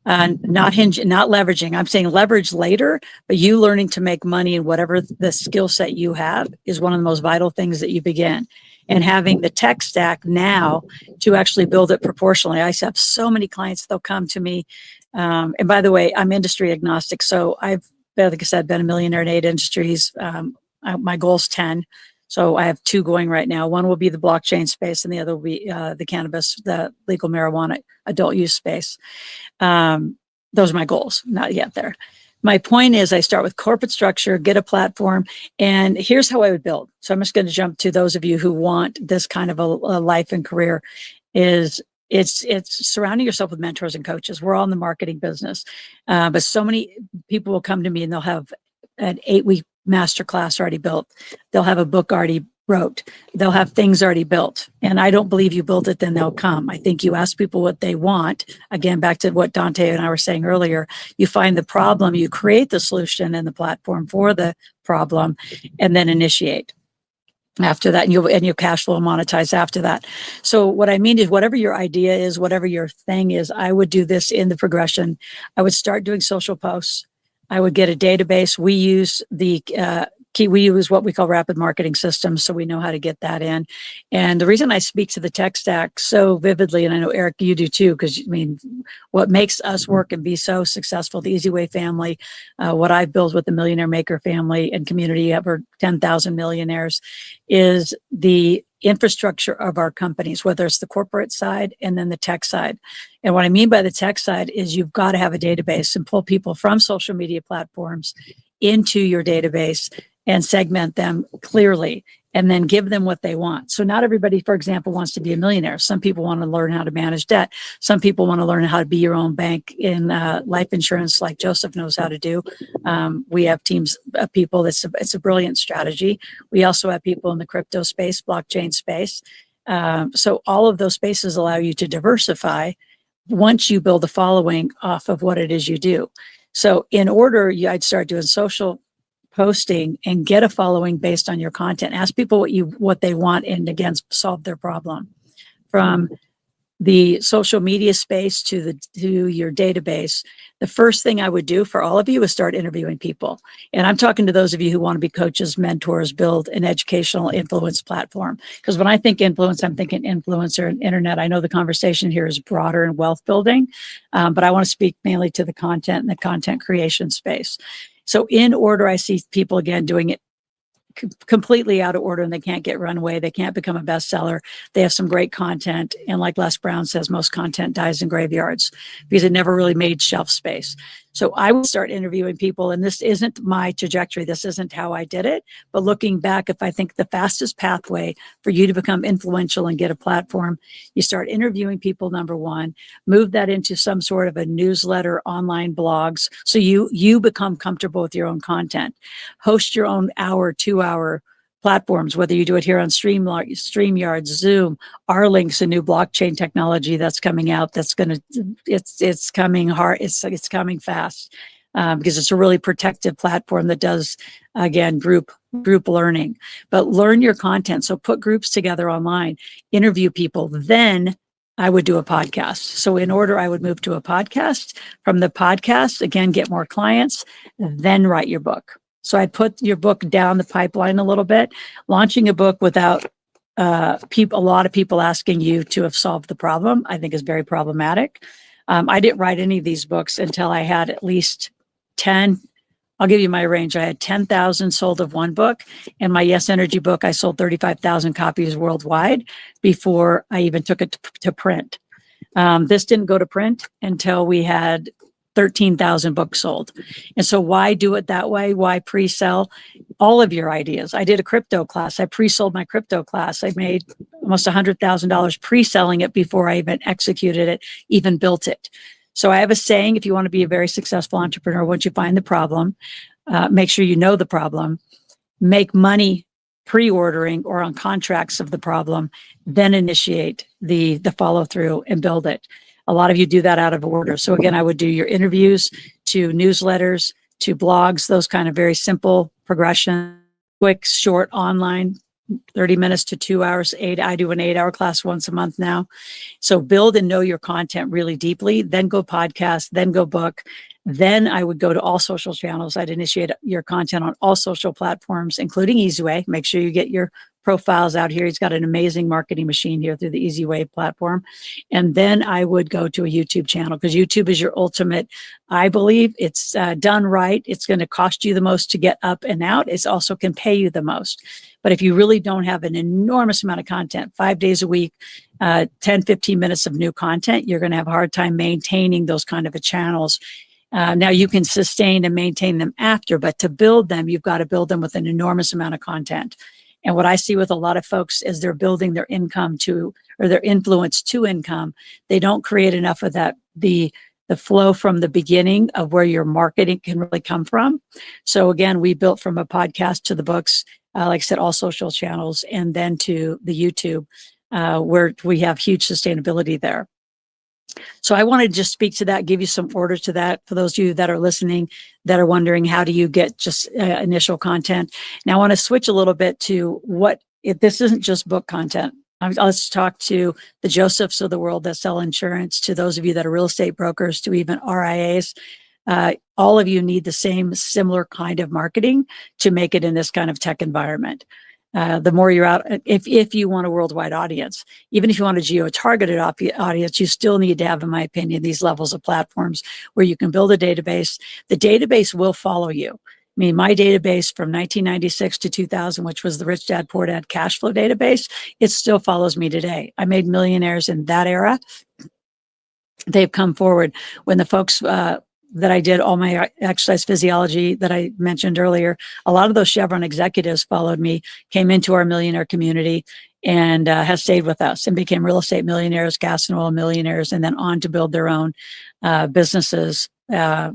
Not leveraging. I'm saying leverage later, but you learning to make money in whatever the skill set you have is one of the most vital things that you begin. And having the tech stack now to actually build it proportionally. I have so many clients, they'll come to me. And by the way, I'm industry agnostic. So I've, like I said, been a millionaire in 8 industries. My goal's 10. So I have 2 going right now. One will be the blockchain space, and the other will be the cannabis, the legal marijuana adult use space. Those are my goals, not yet there. My point is, I start with corporate structure, get a platform, and here's how I would build. So I'm just going to jump to those of you who want this kind of a life and career. It's surrounding yourself with mentors and coaches. We're all in the marketing business, but so many people will come to me and they'll have an 8-week masterclass already built. They'll have a book already wrote. They'll have things already built. And I don't believe you build it, then they'll come. I think you ask people what they want. Again, back to what Dante and I were saying earlier, you find the problem, you create the solution and the platform for the problem, and then initiate after that, and you cash flow monetize after that. So what I mean is, whatever your idea is, whatever your thing is, I would do this in the progression. I would start doing social posts. I would get a database. We use we use what we call rapid marketing systems, so we know how to get that in. And the reason I speak to the tech stack so vividly, and I know Eric, you do too, because I mean, what makes us work and be so successful, the eZWay family, what I've built with the Millionaire Maker family and community, over 10,000 millionaires, is the infrastructure of our companies, whether it's the corporate side and then the tech side. And what I mean by the tech side is you've got to have a database and pull people from social media platforms into your database and segment them clearly, and then give them what they want. So not everybody, for example, wants to be a millionaire. Some people want to learn how to manage debt. Some people want to learn how to be your own bank in life insurance, like Joseph knows how to do. We have teams of people. It's a brilliant strategy. We also have people in the crypto space, blockchain space. So all of those spaces allow you to diversify once you build a following off of what it is you do. So in order, I'd start doing social posting and get a following based on your content. Ask people what they want, and again, solve their problem. From the social media space to your database, the first thing I would do for all of you is start interviewing people. And I'm talking to those of you who want to be coaches, mentors, build an educational influence platform. Because when I think influence, I'm thinking influencer and internet. I know the conversation here is broader and wealth building, but I want to speak mainly to the content and the content creation space. So in order, I see people again doing it completely out of order, and they can't get runway. They can't become a bestseller. They have some great content. And like Les Brown says, most content dies in graveyards because it never really made shelf space. So I would start interviewing people, and this isn't my trajectory. This isn't how I did it. But looking back, if I think the fastest pathway for you to become influential and get a platform, you start interviewing people, number one, move that into some sort of a newsletter, online blogs. So you become comfortable with your own content. Host your own hour, 2-hour platforms, whether you do it here on StreamYard, Zoom, Rlink's a new blockchain technology that's coming out. That's it's coming hard. It's coming fast because it's a really protective platform that does, again, group learning. But learn your content. So put groups together online, interview people. Then I would do a podcast. So in order, I would move to a podcast. From the podcast, again, get more clients, then write your book. So I'd put your book down the pipeline a little bit. Launching a book without a lot of people asking you to have solved the problem, I think is very problematic. I didn't write any of these books until I had at least 10. I'll give you my range. I had 10,000 sold of one book, and my Yes Energy book, I sold 35,000 copies worldwide before I even took it to print. This didn't go to print until we had 13,000 books sold. And so why do it that way? Why pre-sell all of your ideas? I did a crypto class. I pre-sold my crypto class. I made almost $100,000 pre-selling it before I even executed it, even built it. So I have a saying, if you want to be a very successful entrepreneur, once you find the problem, make sure you know the problem, make money pre-ordering or on contracts of the problem, then initiate the follow-through and build it. A lot of you do that out of order. So again, I would do your interviews to newsletters, to blogs, those kind of very simple progression, quick, short, online, 30 minutes to 2 hours. I do an 8-hour class once a month now. So build and know your content really deeply, then go podcast, then go book. Then I would go to all social channels. I'd initiate your content on all social platforms, including eZWay. Make sure you get your profiles out here. He's got an amazing marketing machine here through the eZWay platform. And then I would go to a YouTube channel, because YouTube is your ultimate, I believe it's done right. It's going to cost you the most to get up and out. It also can pay you the most. But if you really don't have an enormous amount of content, 5 days a week, 10, 15 minutes of new content, you're going to have a hard time maintaining those kind of channels. Now you can sustain and maintain them after, but to build them, you've got to build them with an enormous amount of content. And what I see with a lot of folks is they're building their income to, or their influence to income. They don't create enough of that, the flow from the beginning of where your marketing can really come from. So again, we built from a podcast to the books. like I said, all social channels, and then to the YouTube, where we have huge sustainability there. So I wanted to just speak to that, give you some order to that for those of you that are listening that are wondering, how do you get just initial content? Now I want to switch a little bit to this isn't just book content. Let's talk to the Josephs of the world that sell insurance, to those of you that are real estate brokers, to even RIAs. All of you need the same similar kind of marketing to make it in this kind of tech environment. The more you're out, if you want a worldwide audience, even if you want a geo-targeted audience, you still need to have, in my opinion, these levels of platforms where you can build a database. The database will follow you. I mean, my database from 1996 to 2000, which was the Rich Dad Poor Dad cash flow database, it still follows me today. I made millionaires in that era. They've come forward. When the folks that I did all my exercise physiology that I mentioned earlier, a lot of those Chevron executives followed me, came into our millionaire community, and have stayed with us and became real estate millionaires, gas and oil millionaires, and then on to build their own businesses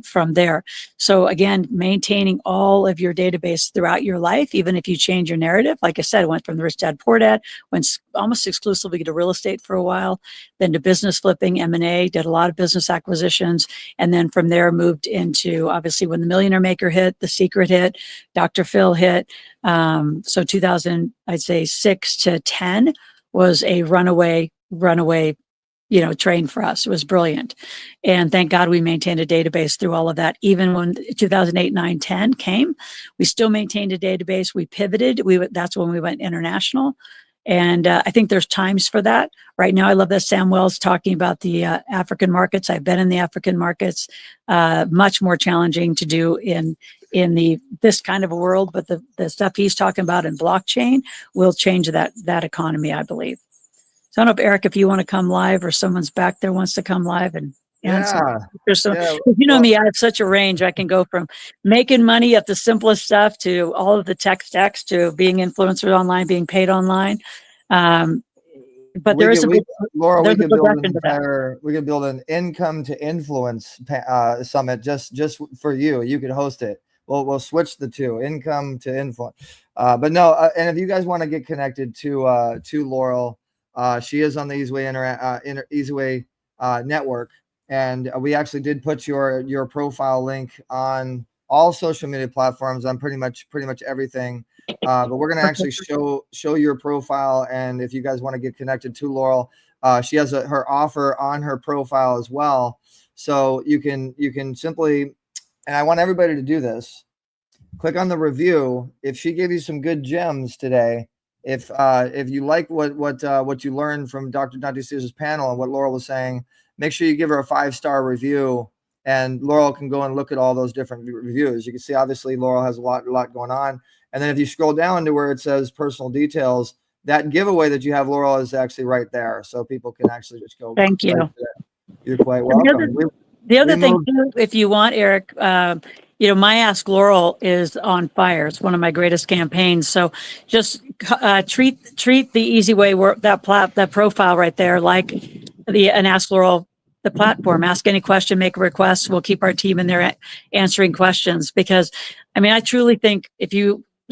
from there. So again, maintaining all of your database throughout your life, even if you change your narrative. Like I said, I went from the Rich Dad Poor Dad, went almost exclusively to real estate for a while, then to business flipping, M&A, did a lot of business acquisitions. And then from there moved into, obviously, when the Millionaire Maker hit, The Secret hit, Dr. Phil hit. So 2000, I'd say 6 to 10 was a runaway, train for us. It was brilliant. And thank God we maintained a database through all of that. Even when 2008, 9, 10 came, we still maintained a database. We pivoted. That's when we went international. And I think there's times for that. Right now, I love that Sam Wells talking about the African markets. I've been in the African markets, much more challenging to do in this kind of a world. But the stuff he's talking about in blockchain will change that economy, I believe. So I don't know if Eric, if you want to come live, or someone's back there wants to come live and answer. You know me, I have such a range. I can go from making money at the simplest stuff to all of the tech stacks to being influencers online, being paid online. But there is Laura, we could build an income to influence summit just for you. You could host it. We'll switch the two, income to influence. But no, and if you guys want to get connected to Laurel, she is on the eZWay network, and we actually did put your profile link on all social media platforms, on pretty much everything. But we're gonna actually show your profile, and if you guys want to get connected to Laurel, she has her offer on her profile as well. So you can simply, and I want everybody to do this, click on the review. If she gave you some good gems today, if you like what you learned from Dr. Dante Sears' panel and what Laurel was saying, make sure you give her a 5-star review, and Laurel can go and look at all those different reviews. You can see, obviously, Laurel has a lot going on. And then if you scroll down to where it says personal details, that giveaway that you have, Laurel, is actually right there. So people can actually just go. Thank you. You're quite welcome. The other thing, too, if you want, Eric, my Ask Laurel is on fire. It's one of my greatest campaigns. So just treat the eZWay that profile right there like an Ask Laurel, the platform. Ask any question, make a request. We'll keep our team in there answering questions, because I truly think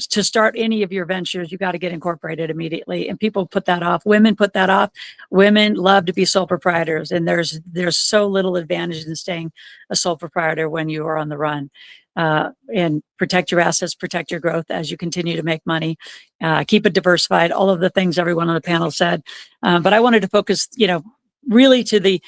to start any of your ventures, you got to get incorporated immediately. And people put that off. Women put that off. Women love to be sole proprietors, and there's so little advantage in staying a sole proprietor when you are on the run. And protect your assets, protect your growth as you continue to make money. Keep it diversified. All of the things everyone on the panel said. But I wanted to focus, really to the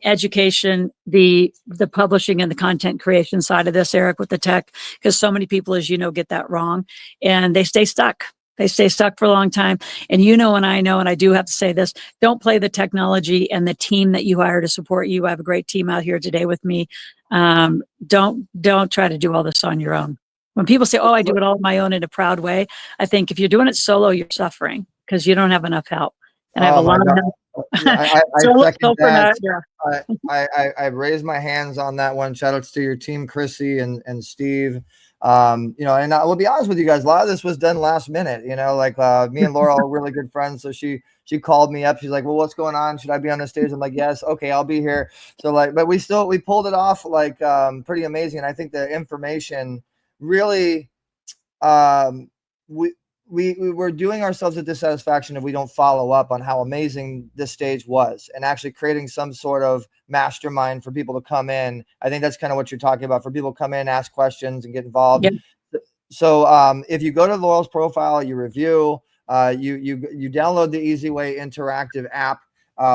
education, the publishing and the content creation side of this, Eric, with the tech, because so many people, as you know, get that wrong and they stay stuck. They stay stuck for a long time. And and I know, and I do have to say this, don't play the technology and the team that you hire to support you. I have a great team out here today with me. Don't try to do all this on your own. When people say, I do it all on my own in a proud way, I think if you're doing it solo, you're suffering because you don't have enough help. And I have a lot of help. I raised my hands on that one. Shout outs to your team, Chrissy and Steve. And I will be honest with you guys, a lot of this was done last minute. Me and Laurel are really good friends, so she called me up. She's like, well, what's going on? Should I be on the stage? I'm like, yes. Okay, I'll be here. So but we pulled it off pretty amazing. And I think the information really we're doing ourselves a dissatisfaction if we don't follow up on how amazing this stage was, and actually creating some sort of mastermind for people to come in. I think that's kind of what you're talking about, for people to come in, ask questions, and get involved. Yep. So if you go to Laurel's profile, you review, you download the eZWay interactive app,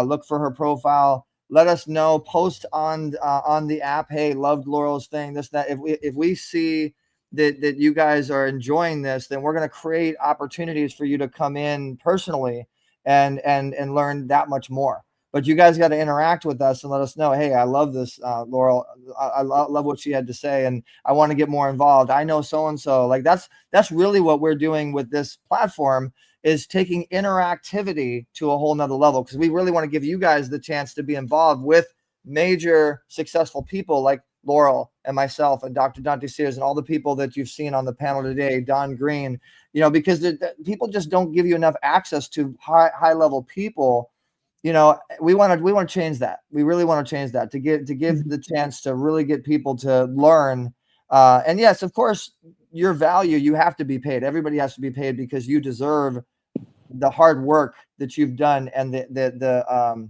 look for her profile. Let us know, post on the app, hey, loved Laurel's thing, this, that. If we see that you guys are enjoying this, then we're going to create opportunities for you to come in personally and learn that much more. But you guys got to interact with us and let us know, hey, I love this, Laurel. I love what she had to say, and I want to get more involved. I know so-and-so. Like that's really what we're doing with this platform, is taking interactivity to a whole nother level, because we really want to give you guys the chance to be involved with major successful people like Laurel and myself and Dr. Dante Sears and all the people that you've seen on the panel today, Don Green, because people just don't give you enough access to high level people. We want to change that. We really want to change that, to give the chance to really get people to learn. And yes, of course, your value, you have to be paid. Everybody has to be paid, because you deserve the hard work that you've done, and the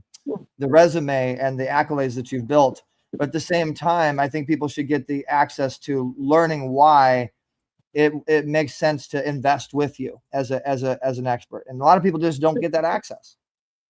resume and the accolades that you've built. But at the same time, I think people should get the access to learning why it makes sense to invest with you as an expert. And a lot of people just don't get that access.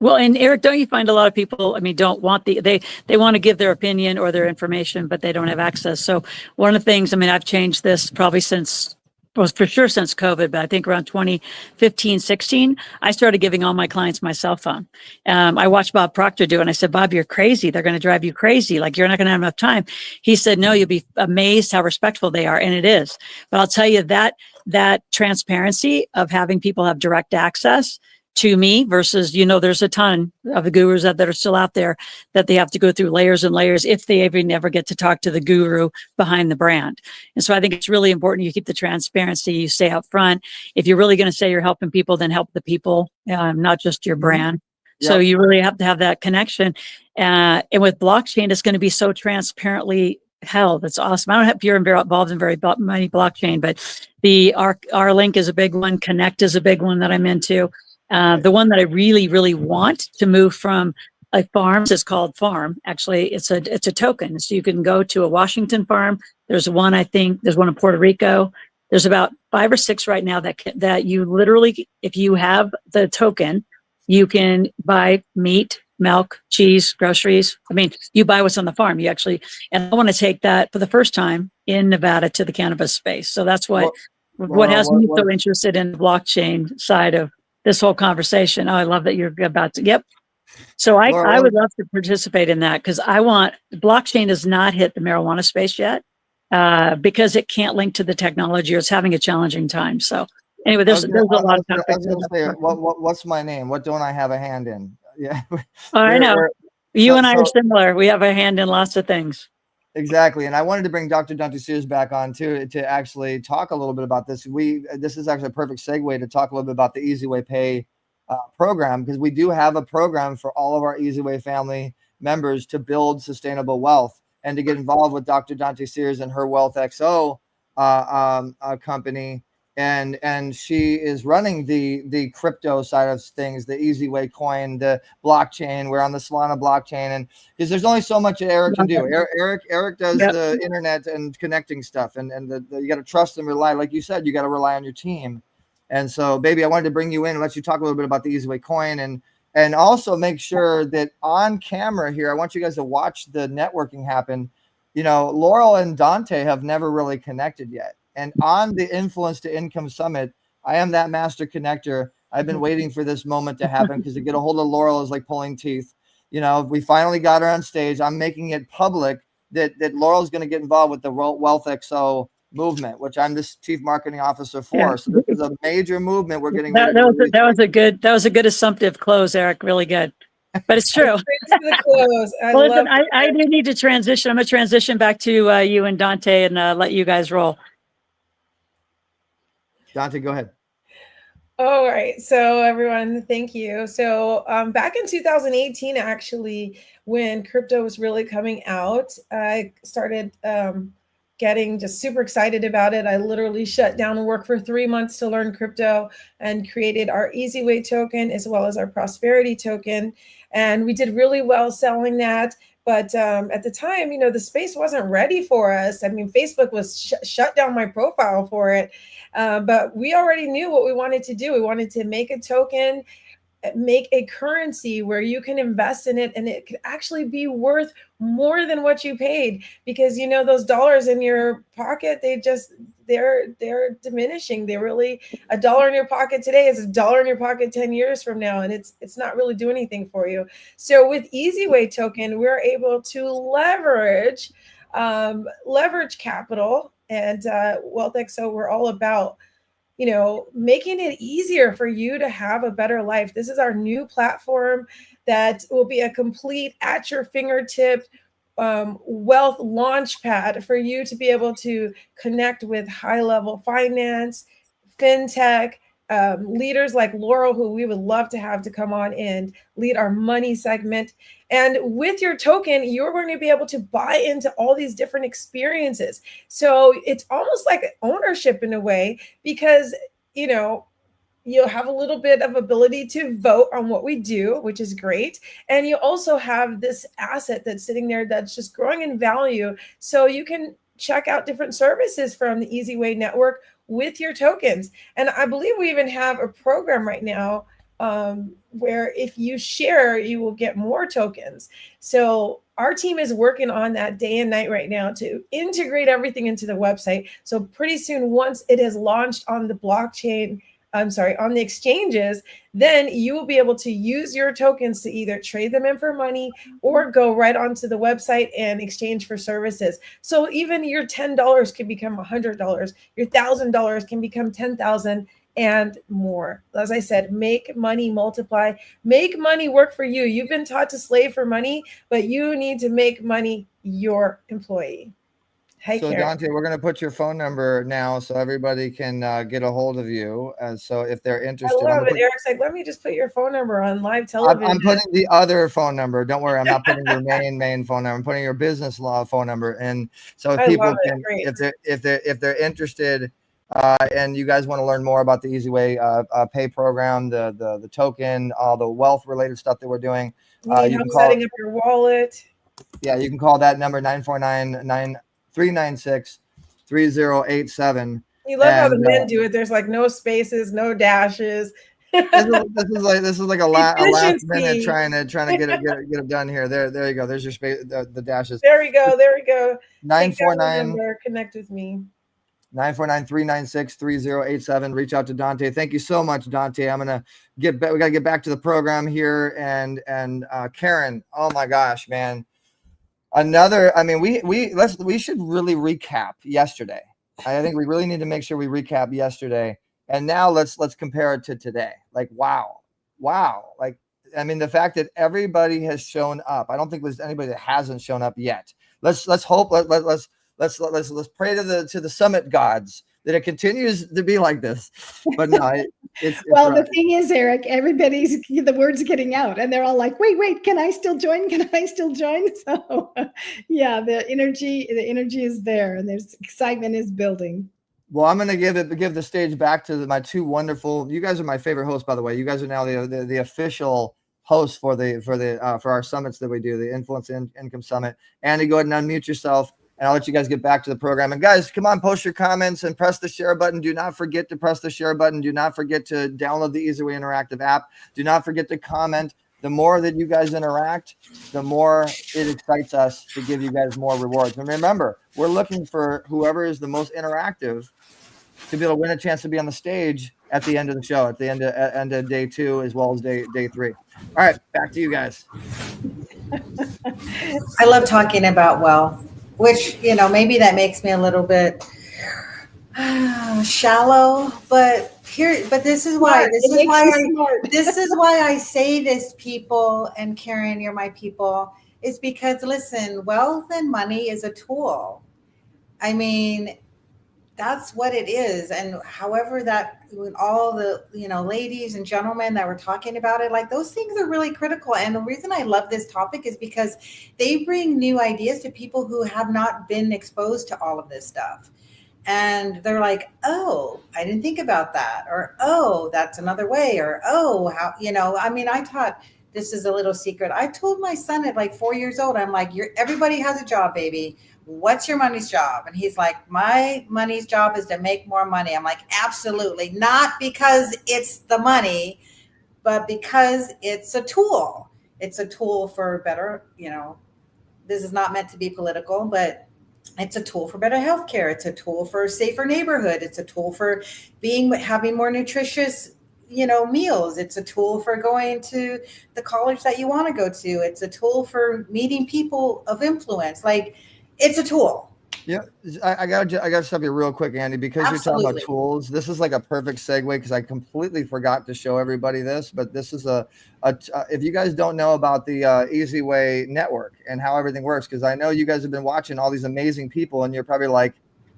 Well, and Eric, don't you find a lot of people, don't want they want to give their opinion or their information, but they don't have access. So one of the things, I've changed this probably since COVID, but I think around 2015, 16, I started giving all my clients my cell phone. I watched Bob Proctor do it, and I said, Bob, you're crazy. They're going to drive you crazy. Like, you're not going to have enough time. He said, no, you'll be amazed how respectful they are. And it is. But I'll tell you that transparency of having people have direct access to me versus, there's a ton of the gurus that are still out there that they have to go through layers and layers if they even never get to talk to the guru behind the brand. And so I think it's really important you keep the transparency, you stay out front. If you're really going to say you're helping people, then help the people, not just your brand. Yep. So you really have to have that connection. And with blockchain, it's going to be so transparently held. It's awesome. I don't know if you're involved in very many blockchain, but our link is a big one. Connect is a big one that I'm into. The one that I really, really want to move from a farm is called Farm. Actually, it's a token. So you can go to a Washington farm. There's one in Puerto Rico. There's about 5 or 6 right now that you literally, if you have the token, you can buy meat, milk, cheese, groceries. You buy what's on the farm. And I want to take that for the first time in Nevada to the cannabis space. So that's what has me so interested in the blockchain side of this whole conversation. Oh, I love that you're about to. Yep. So I would love to participate in that, because blockchain has not hit the marijuana space yet, because it can't link to the technology, or it's having a challenging time. So anyway, there's a lot of topics. What's my name? What don't I have a hand in? Yeah. I know. You and I are similar. We have a hand in lots of things. Exactly. And I wanted to bring Dr. Dante Sears back on too, to actually talk a little bit about this. This is actually a perfect segue to talk a little bit about the eZWay Pay program, because we do have a program for all of our eZWay family members to build sustainable wealth and to get involved with Dr. Dante Sears and her Wealth XO company. And she is running the crypto side of things, the eZWay coin, the blockchain. We're on the Solana blockchain, and because there's only so much Eric can do. Eric does the internet and connecting stuff, and you got to trust and rely. Like you said, you got to rely on your team. And so, baby, I wanted to bring you in and let you talk a little bit about the eZWay coin, and also make sure that on camera here, I want you guys to watch the networking happen. Laurel and Dante have never really connected yet. And on the Influence to Income Summit, I am that master connector. I've been waiting for this moment to happen, because to get a hold of Laurel is like pulling teeth. We finally got her on stage. I'm making it public that Laurel's going to get involved with the Wealth XO movement, which I'm the chief marketing officer for. Yeah. So this is a major movement we're getting ready to that was a good assumptive close, Eric. Really good. But it's true. I do need to transition. I'm going to transition back to you and Dante and let you guys roll. Dante, go ahead. All right. So everyone, thank you. So back in 2018, actually, when crypto was really coming out, I started getting just super excited about it. I literally shut down work for 3 months to learn crypto and created our eZWay token as well as our prosperity token. And we did really well selling that. But at the time, the space wasn't ready for us. I mean, Facebook was shut down my profile for it. But we already knew what we wanted to do. We wanted to make a token, make a currency where you can invest in it and it could actually be worth more than what you paid, because those dollars in your pocket, they're diminishing. They're really, $1 in your pocket today is $1 in your pocket 10 years from now, and it's not really doing anything for you. So with eZWay token, we're able to leverage capital, and WealthXO, we're all about making it easier for you to have a better life. This is our new platform that will be a complete at your fingertip wealth launch pad for you to be able to connect with high level finance, fintech, leaders like Laurel, who we would love to have to come on and lead our money segment. And with your token, you're going to be able to buy into all these different experiences. So it's almost like ownership in a way, because, you'll have a little bit of ability to vote on what we do, which is great. And you also have this asset that's sitting there that's just growing in value. So you can check out different services from the eZWay network with your tokens. And I believe we even have a program right now where if you share, you will get more tokens. So our team is working on that day and night right now to integrate everything into the website. So pretty soon, once it is launched on the blockchain, on the exchanges, then you will be able to use your tokens to either trade them in for money or go right onto the website and exchange for services. So even your $10 can become $100, your $1,000 can become 10,000 and more. As I said, make money multiply, make money work for you. You've been taught to slave for money, but you need to make money your employee. Hey, so Karen. Dante, we're going to put your phone number now so everybody can get a hold of you. So if they're interested, I love it. Eric's like, let me just put your phone number on live television. I'm putting the other phone number. Don't worry, I'm not putting your main phone number. I'm putting your business law phone number. And so if people can, if they're interested, and you guys want to learn more about the eZWay pay program, the token, all the wealth related stuff that we're doing, you can call setting up your wallet. Yeah, you can call that number 949-396-3087. You love how the men do it. There's like no spaces, no dashes. this is like a last minute trying to get it done here. There you go. There's your space. The dashes. There we go. 949. Connect with me. 949-396-3087. Reach out to Dante. Thank you so much, Dante. I'm gonna we gotta get back to the program here. And Karen, oh my gosh, man. We should really recap yesterday. I think we really need to make sure we recap yesterday. And now let's compare it to today. Like, wow. Like, I mean, the fact that everybody has shown up. I don't think there's anybody that hasn't shown up yet. Let's hope. Let's pray to the summit gods that it continues to be like this. But no, it's well, the thing is, Eric, the word's getting out, and they're all like, "Wait, can I still join? Can I still join?" So, yeah, the energy is there, and there's excitement is building. Well, I'm going to give the stage back to my two wonderful. You guys are my favorite hosts, by the way. You guys are now the official hosts for our summits that we do, the Influence Income Summit. Andy, go ahead and unmute yourself. And I'll let you guys get back to the program. And guys, come on, post your comments and press the share button. Do not forget to press the share button. Do not forget to download the eZWay Interactive app. Do not forget to comment. The more that you guys interact, the more it excites us to give you guys more rewards. And remember, we're looking for whoever is the most interactive to be able to win a chance to be on the stage at the end of the show, at the end of day 2, as well as day 3. All right, back to you guys. I love talking about wealth, which, maybe that makes me a little bit shallow, but this is why I say this, people, and Karen, you're my people, is because listen, wealth and money is a tool. I mean, that's what it is. And however that, with all the, ladies and gentlemen that were talking about it, like those things are really critical. And the reason I love this topic is because they bring new ideas to people who have not been exposed to all of this stuff. And they're like, oh, I didn't think about that. Or, oh, that's another way. Or, oh, how, I mean, I taught, this is a little secret. I told my son at like 4 years old, I'm like, everybody has a job, baby. What's your money's job? And he's like, my money's job is to make more money. I'm like, absolutely. Not because it's the money, but because it's a tool. It's a tool for better, this is not meant to be political, but it's a tool for better healthcare. It's a tool for a safer neighborhood. It's a tool for having more nutritious, meals. It's a tool for going to the college that you want to go to. It's a tool for meeting people of influence. Like, it's a tool. Yeah, I gotta stop you real quick, Andy, because you're talking about tools. This is like a perfect segue because I completely forgot to show everybody this, but this is if you guys don't know about the eZWay network and how everything works, because I know you guys have been watching all these amazing people, and you're probably like,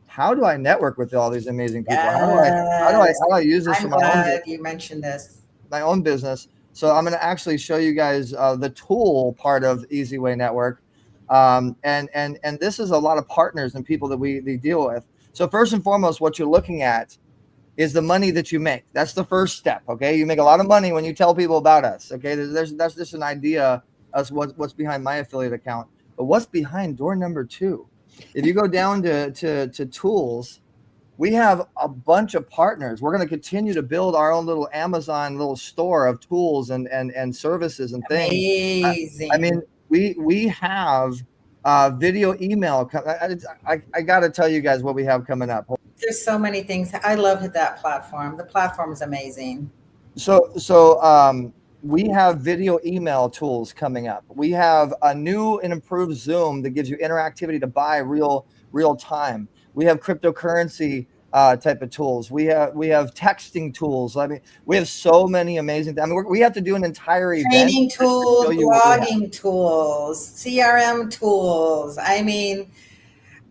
how do I network with all these amazing people? Yes. How do I use this I'm for my own business? you mentioned this. My own business. So I'm going to actually show you guys the tool part of eZWay network. And this is a lot of partners and people that we deal with. So first and foremost, what you're looking at is the money that you make. That's the first step. Okay. You make a lot of money when you tell people about us. Okay. That's just an idea of what's behind my affiliate account, but what's behind door number 2? If you go down to tools, we have a bunch of partners. We're going to continue to build our own little Amazon little store of tools and services and things. Amazing. I mean, we have video email. I got to tell you guys what we have coming up. There's so many things. I love that platform. The platform is amazing. So we have video email tools coming up. We have a new and improved Zoom that gives you interactivity to buy real time. We have cryptocurrency type of tools. We have texting tools. I mean, we have so many amazing. I mean, we have to do an entire event. Training tools, blogging tools, CRM tools. I mean,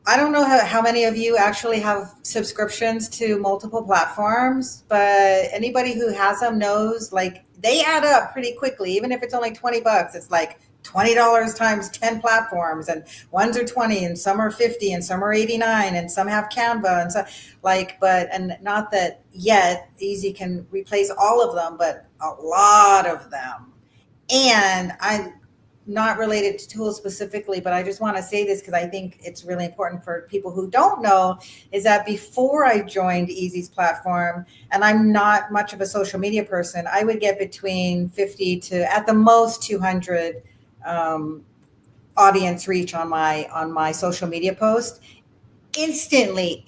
I don't know how many of you actually have subscriptions to multiple platforms, but anybody who has them knows, like, they add up pretty quickly. Even if it's only $20, it's like $20 times 10 platforms, and ones are 20 and some are 50 and some are 89 and some have Canva and so and not that yet Easy can replace all of them, but a lot of them. And I'm not related to tools specifically, but I just want to say this because I think it's really important for people who don't know, is that before I joined Easy's platform, and I'm not much of a social media person, I would get between 50 to at the most 200 audience reach on my social media post. Instantly,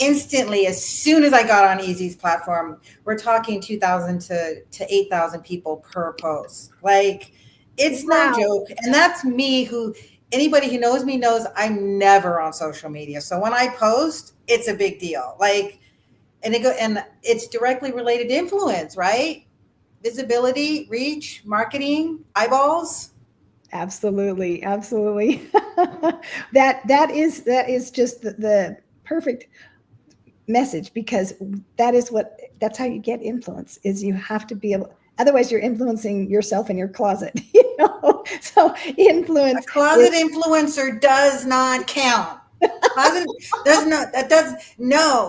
as soon as I got on Easy's platform, we're talking 2,000 to 8,000 people per post. Like, it's no joke. And that's me, who anybody who knows me knows I'm never on social media. So when I post, it's a big deal. Like, and it's directly related to influence, right? Visibility, reach, marketing, eyeballs. Absolutely. That is just the perfect message, because that's how you get influence, is you have to be able, otherwise you're influencing yourself in your closet, so influence. A closet influencer does not count.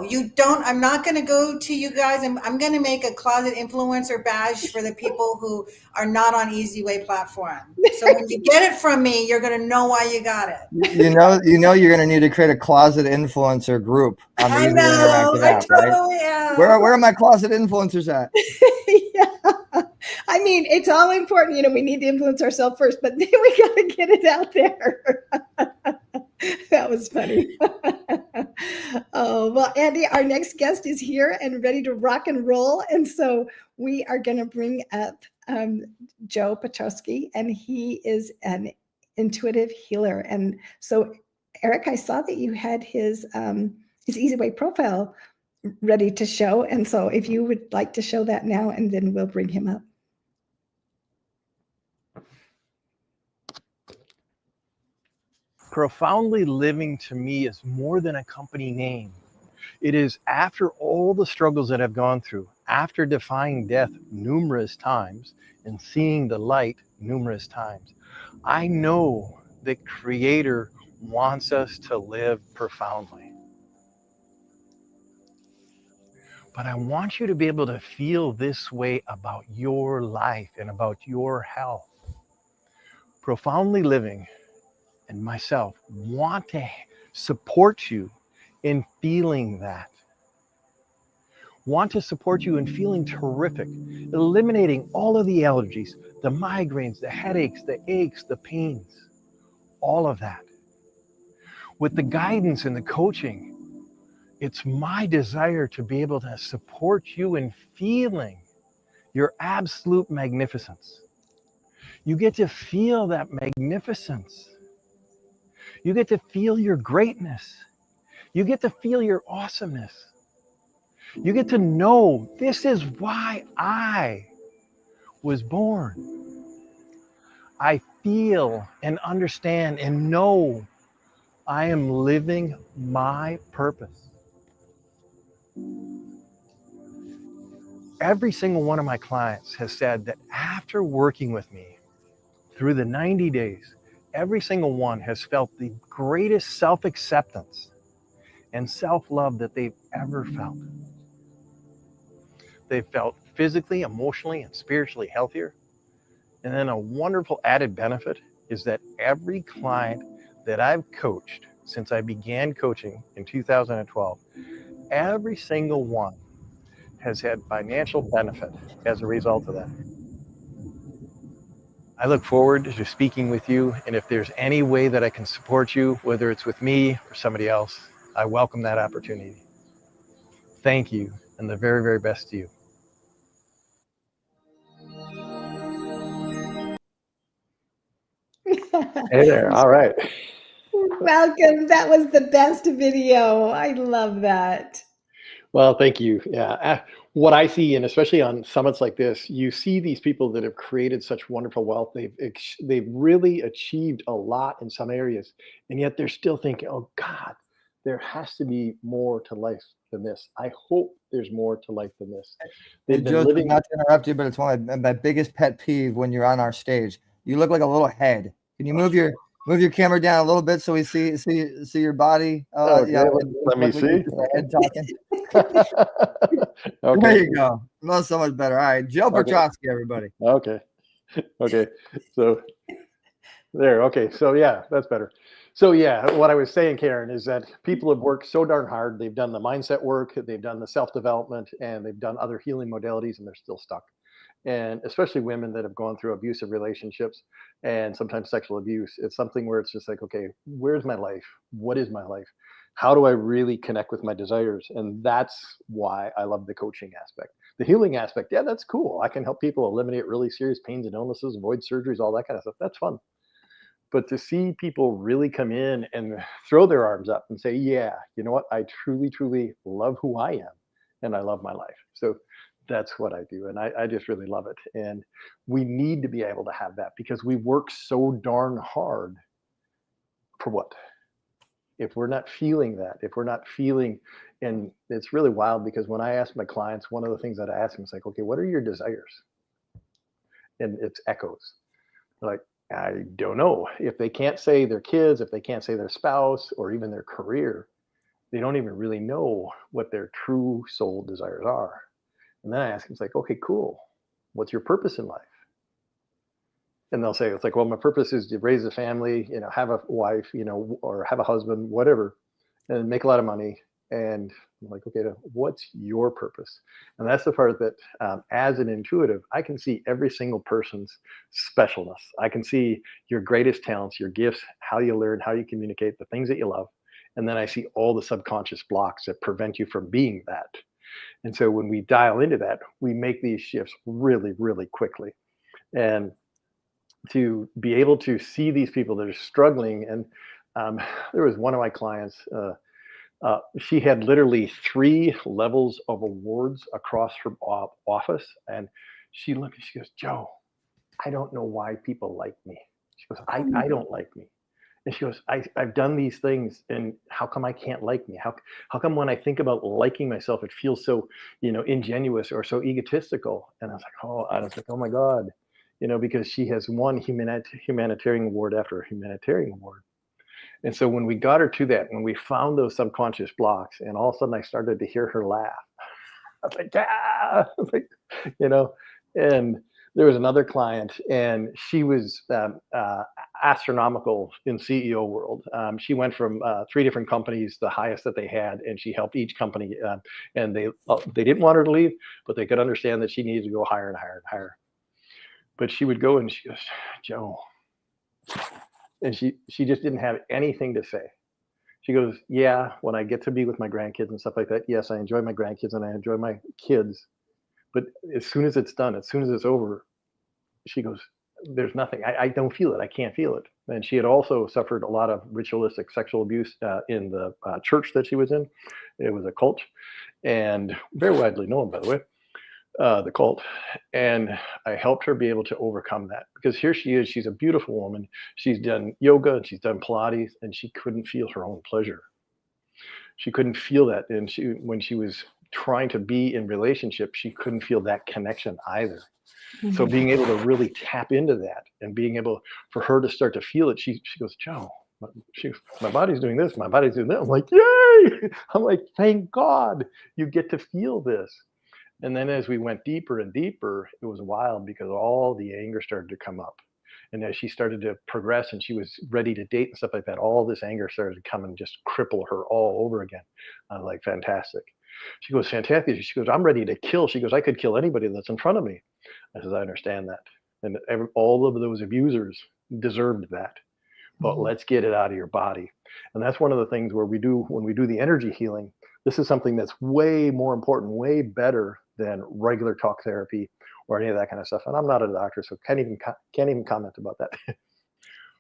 You don't. I'm not going to go to you guys. I'm going to make a closet influencer badge for the people who are not on eZWay platform. So when you get it from me, you're going to know why you got it. You know, you're going to need to create a closet influencer group on the eZWay Interactive app, totally right? am. Where are my closet influencers at? Yeah. I mean, it's all important. We need to influence ourselves first, but then we got to get it out there. That was funny. Oh, well, Andy, our next guest is here and ready to rock and roll. And so we are going to bring up Joe Petrosky, and he is an intuitive healer. And so, Eric, I saw that you had his eZWay profile ready to show. And so if you would like to show that now, and then we'll bring him up. Profoundly Living to me is more than a company name. It is after all the struggles that I've gone through, after defying death numerous times and seeing the light numerous times, I know the Creator wants us to live profoundly. But I want you to be able to feel this way about your life and about your health. Profoundly Living and myself want to support you in feeling that. Want to support you in feeling terrific, eliminating all of the allergies, the migraines, the headaches, the aches, the pains, all of that. With the guidance and the coaching, it's my desire to be able to support you in feeling your absolute magnificence. You get to feel that magnificence. You get to feel your greatness. You get to feel your awesomeness. You get to know this is why I was born. I feel and understand and know I am living my purpose. Every single one of my clients has said that after working with me through the 90 days, every single one has felt the greatest self-acceptance and self-love that they've ever felt. They've felt physically, emotionally, and spiritually healthier. And then a wonderful added benefit is that every client that I've coached since I began coaching in 2012, every single one has had financial benefit as a result of that. I look forward to speaking with you, and if there's any way that I can support you, whether it's with me or somebody else, I welcome that opportunity. Thank you, and the very, very best to you. Hey there. All right. Welcome. That was the best video. I love that. Well, thank you. Yeah. What I see, and especially on summits like this, you see these people that have created such wonderful wealth. They've really achieved a lot in some areas, and yet they're still thinking, "Oh God, there has to be more to life than this. I hope there's more to life than this." They've been Joseph, living. not to interrupt you, but it's one of my biggest pet peeve when you're on our stage. You look like a little head. Can you move your camera down a little bit so we see your body? Okay, let me see. The head talking. Okay. There you go. That's so much better. All right, Joe Petrosky, everybody. Okay. So there. Okay. So yeah, that's better. So yeah, what I was saying, Karen, is that people have worked so darn hard. They've done the mindset work, they've done the self-development, and they've done other healing modalities, and they're still stuck. And especially women that have gone through abusive relationships and sometimes sexual abuse. It's something where it's just like, okay, where's my life? What is my life? How do I really connect with my desires? And that's why I love the coaching aspect. The healing aspect, yeah, that's cool. I can help people eliminate really serious pains and illnesses, avoid surgeries, all that kind of stuff. That's fun. But to see people really come in and throw their arms up and say, yeah, you know what? I truly, truly love who I am and I love my life. So that's what I do. And I just really love it. And we need to be able to have that because we work so darn hard for what? If we're not feeling that, if we're not feeling, and it's really wild because when I ask my clients, one of the things that I ask them is like, okay, what are your desires? And it's echoes. They're like, I don't know. If they can't say their kids, if they can't say their spouse or even their career, they don't even really know what their true soul desires are. And then I ask them, it's like, okay, cool. What's your purpose in life? And they'll say, it's like, well, my purpose is to raise a family, have a wife, or have a husband, whatever, and make a lot of money. And I'm like, okay, what's your purpose? And that's the part that, as an intuitive, I can see every single person's specialness. I can see your greatest talents, your gifts, how you learn, how you communicate, the things that you love. And then I see all the subconscious blocks that prevent you from being that. And so when we dial into that, we make these shifts really, really quickly. And to be able to see these people that are struggling. And there was one of my clients, she had literally 3 levels of awards across her office. And she looked and she goes, Joe, I don't know why people like me. She goes, I don't like me. And she goes, I've done these things, and how come I can't like me? How come when I think about liking myself, it feels so, ingenuous or so egotistical? And I was like, oh my God, because she has won humanitarian award after humanitarian award. And so when we got her to that, when we found those subconscious blocks, and all of a sudden I started to hear her laugh, I was like, ah, and there was another client, and she was astronomical in CEO world. She went from 3 different companies, the highest that they had, and she helped each company. And they didn't want her to leave, but they could understand that she needed to go higher and higher and higher. But she would go and she goes, Joe, and she just didn't have anything to say. She goes, yeah, when I get to be with my grandkids and stuff like that, yes, I enjoy my grandkids and I enjoy my kids. But as soon as it's done, as soon as it's over, she goes, there's nothing. I don't feel it. I can't feel it. And she had also suffered a lot of ritualistic sexual abuse in the church that she was in. It was a cult, and very widely known, by the way, the cult. And I helped her be able to overcome that, because here she is. She's a beautiful woman. She's done yoga and she's done Pilates, and she couldn't feel her own pleasure. She couldn't feel that. And when she was trying to be in relationship, she couldn't feel that connection either. So being able to really tap into that, and being able for her to start to feel it, she goes, Joe, my body's doing this, my body's doing that. I'm like, yay! I'm like, thank God you get to feel this. And then as we went deeper and deeper, it was wild, because all the anger started to come up. And as she started to progress and she was ready to date and stuff like that, all this anger started to come and just cripple her all over again. I'm like, fantastic. She goes, fantastic. She goes, I'm ready to kill. She goes, I could kill anybody that's in front of me. I says, I understand that. And all of those abusers deserved that. But let's get it out of your body. And that's one of the things when we do the energy healing, this is something that's way more important, way better than regular talk therapy or any of that kind of stuff. And I'm not a doctor, so can't even comment about that.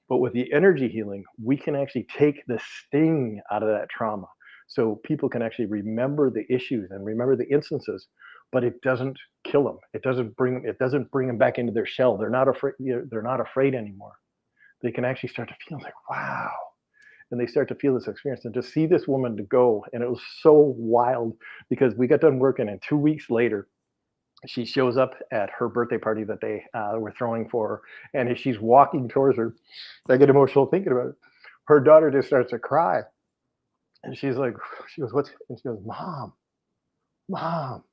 But with the energy healing, we can actually take the sting out of that trauma. So people can actually remember the issues and remember the instances, but it doesn't kill them. It doesn't bring them back into their shell. They're not afraid. They're not afraid anymore. They can actually start to feel like, wow. And they start to feel this experience, and to see this woman to go. And it was so wild, because we got done working, and 2 weeks later, she shows up at her birthday party that they were throwing for her. And as she's walking towards her, I get emotional thinking about it. Her daughter just starts to cry. And she goes, what's, and she goes, Mom,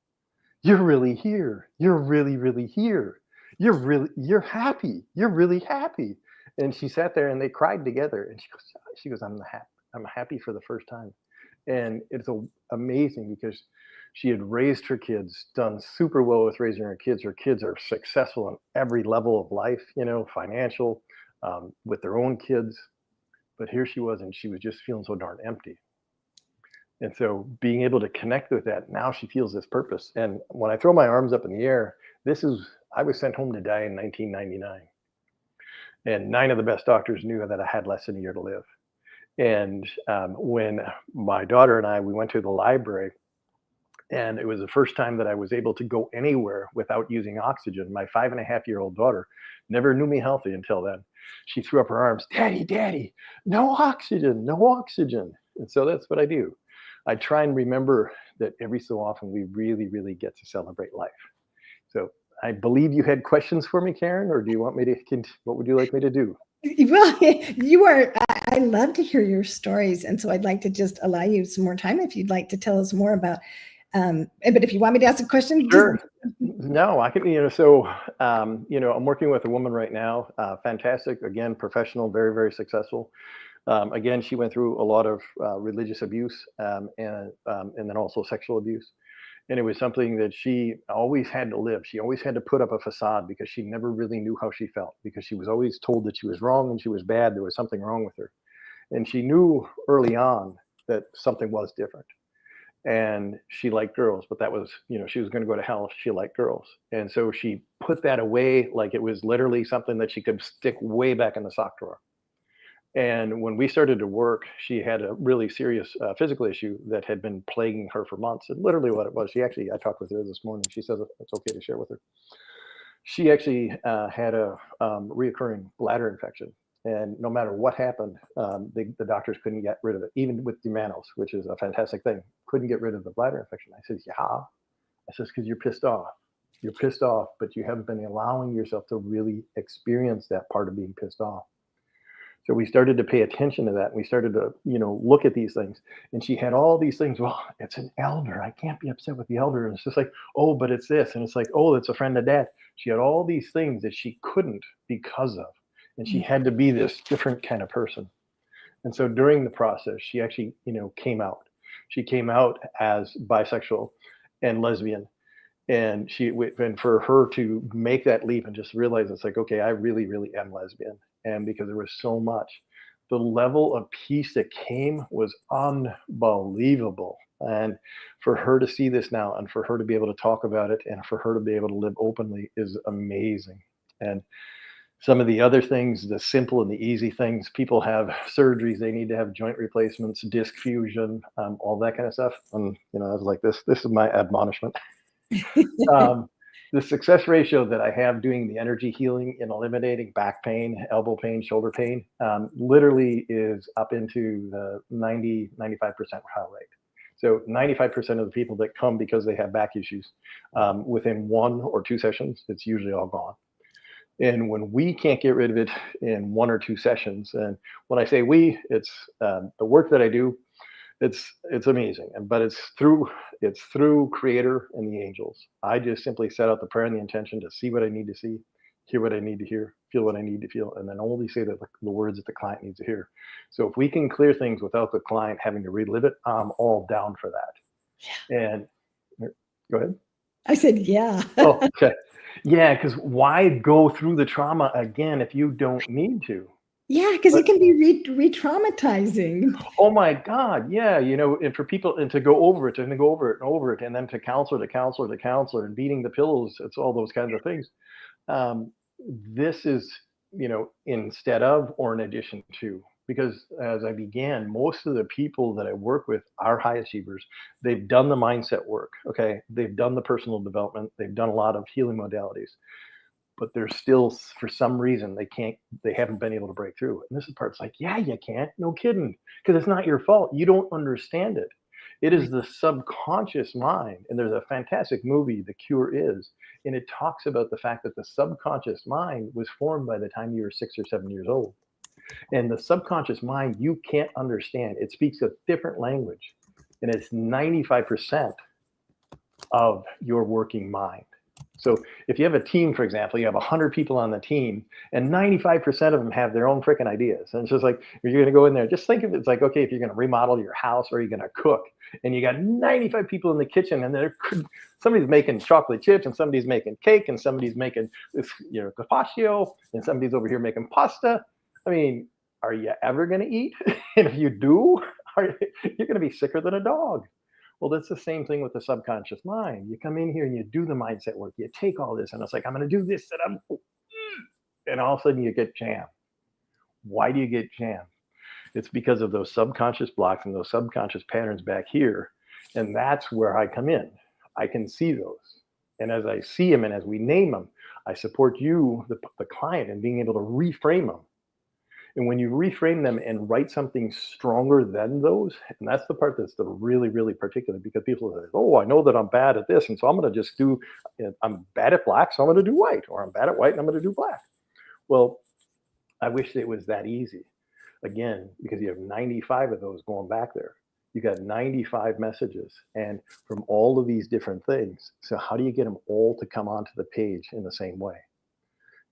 you're really here. You're really, really here. You're happy. You're really happy. And she sat there and they cried together. And she goes, I'm happy for the first time. And it's amazing, because she had raised her kids, done super well with raising her kids. Her kids are successful on every level of life, financial, with their own kids. But here she was, and she was just feeling so darn empty. And so being able to connect with that, now she feels this purpose. And when I throw my arms up in the air, I was sent home to die in 1999. And 9 of the best doctors knew that I had less than a year to live. And when my daughter and we went to the library, and it was the first time that I was able to go anywhere without using oxygen. My 5.5-year-old daughter never knew me healthy until then. She threw up her arms, Daddy, no oxygen, no oxygen. And so that's what I do. I try and remember that every so often we really, really get to celebrate life. So I believe you had questions for me, Karen, or do you want me to, what would you like me to do? Well, I love to hear your stories. And so I'd like to just allow you some more time if you'd like to tell us more about, but if you want me to ask a question. Sure. No, I can, I'm working with a woman right now, fantastic, again, professional, very, very successful. Again, she went through a lot of religious abuse and then also sexual abuse. And it was something that she always had to live. She always had to put up a facade, because she never really knew how she felt, because she was always told that she was wrong and she was bad. There was something wrong with her. And she knew early on that something was different. And she liked girls, but that was, she was going to go to hell if she liked girls. And so she put that away like it was literally something that she could stick way back in the sock drawer. And when we started to work, she had a really serious physical issue that had been plaguing her for months. And literally what it was, I talked with her this morning. She says it's okay to share with her. She actually had a reoccurring bladder infection. And no matter what happened, the doctors couldn't get rid of it, even with Dumanos, which is a fantastic thing. Couldn't get rid of the bladder infection. I says, yeah. I says, because you're pissed off. You're pissed off, but you haven't been allowing yourself to really experience that part of being pissed off. So we started to pay attention to that. We started to, look at these things. And she had all these things. Well, it's an elder. I can't be upset with the elder. And it's just like, oh, but it's this. And it's like, oh, it's a friend of dad. She had all these things that she couldn't because of. And she had to be this different kind of person. And so during the process, she actually, came out. She came out as bisexual and lesbian. And for her to make that leap and just realize it's like, okay, I really, really am lesbian. And because there was so much, the level of peace that came was unbelievable. And for her to see this now and for her to be able to talk about it and for her to be able to live openly is amazing. And some of the other things, the simple and the easy things, people have surgeries, they need to have joint replacements, disc fusion, all that kind of stuff. And, I was like, this is my admonishment. The success ratio that I have doing the energy healing and eliminating back pain, elbow pain, shoulder pain, literally is up into the 95% rate. So 95% of the people that come because they have back issues, within 1 or 2 sessions, it's usually all gone. And when we can't get rid of it in 1 or 2 sessions, and when I say we, it's the work that I do, it's amazing. But it's through Creator and the angels. I just simply set out the prayer and the intention to see what I need to see, hear what I need to hear, feel what I need to feel, and then only say the words that the client needs to hear. So if we can clear things without the client having to relive it, I'm all down for that. And go ahead. I said, yeah. Oh, okay. Yeah, because why go through the trauma again if you don't need to? Yeah, because it can be re-traumatizing. Oh my God, yeah, and for people and to go over it and to go over it and over it, and then to counselor and beating the pillows, it's all those kinds of things. This is, instead of or in addition to, because as I began, most of the people that I work with are high achievers. They've done the mindset work, okay? They've done the personal development. They've done a lot of healing modalities. But they're still, for some reason, they haven't been able to break through. And this is part, it's like, yeah, you can't, no kidding, because it's not your fault. You don't understand it. It is the subconscious mind. And there's a fantastic movie, The Cure Is, and it talks about the fact that the subconscious mind was formed by the time you were 6 or 7 years old. And the subconscious mind, you can't understand. It speaks a different language. And it's 95% of your working mind. So if you have a team, for example, you have 100 people on the team and 95% of them have their own freaking ideas. And it's just like, you're going to go in there, just think of it, it's like, okay, if you're going to remodel your house or you're going to cook and you got 95 people in the kitchen and somebody's making chocolate chips and somebody's making cake and somebody's making gazpacho and somebody's over here making pasta. I mean, are you ever going to eat? And if you do, you're going to be sicker than a dog. Well, that's the same thing with the subconscious mind. You come in here and you do the mindset work. You take all this and it's like, I'm going to do this and all of a sudden you get jammed. Why do you get jammed? It's because of those subconscious blocks and those subconscious patterns back here. And that's where I come in. I can see those. And as I see them and as we name them, I support you, the client, in being able to reframe them. And when you reframe them and write something stronger than those, and that's the part that's the really, really particular, because people say, oh, I know that I'm bad at this. And so I'm going to just I'm bad at black, so I'm going to do white, or I'm bad at white and I'm going to do black. Well, I wish it was that easy. Again, because you have 95 of those going back there. You got 95 messages and from all of these different things. So how do you get them all to come onto the page in the same way?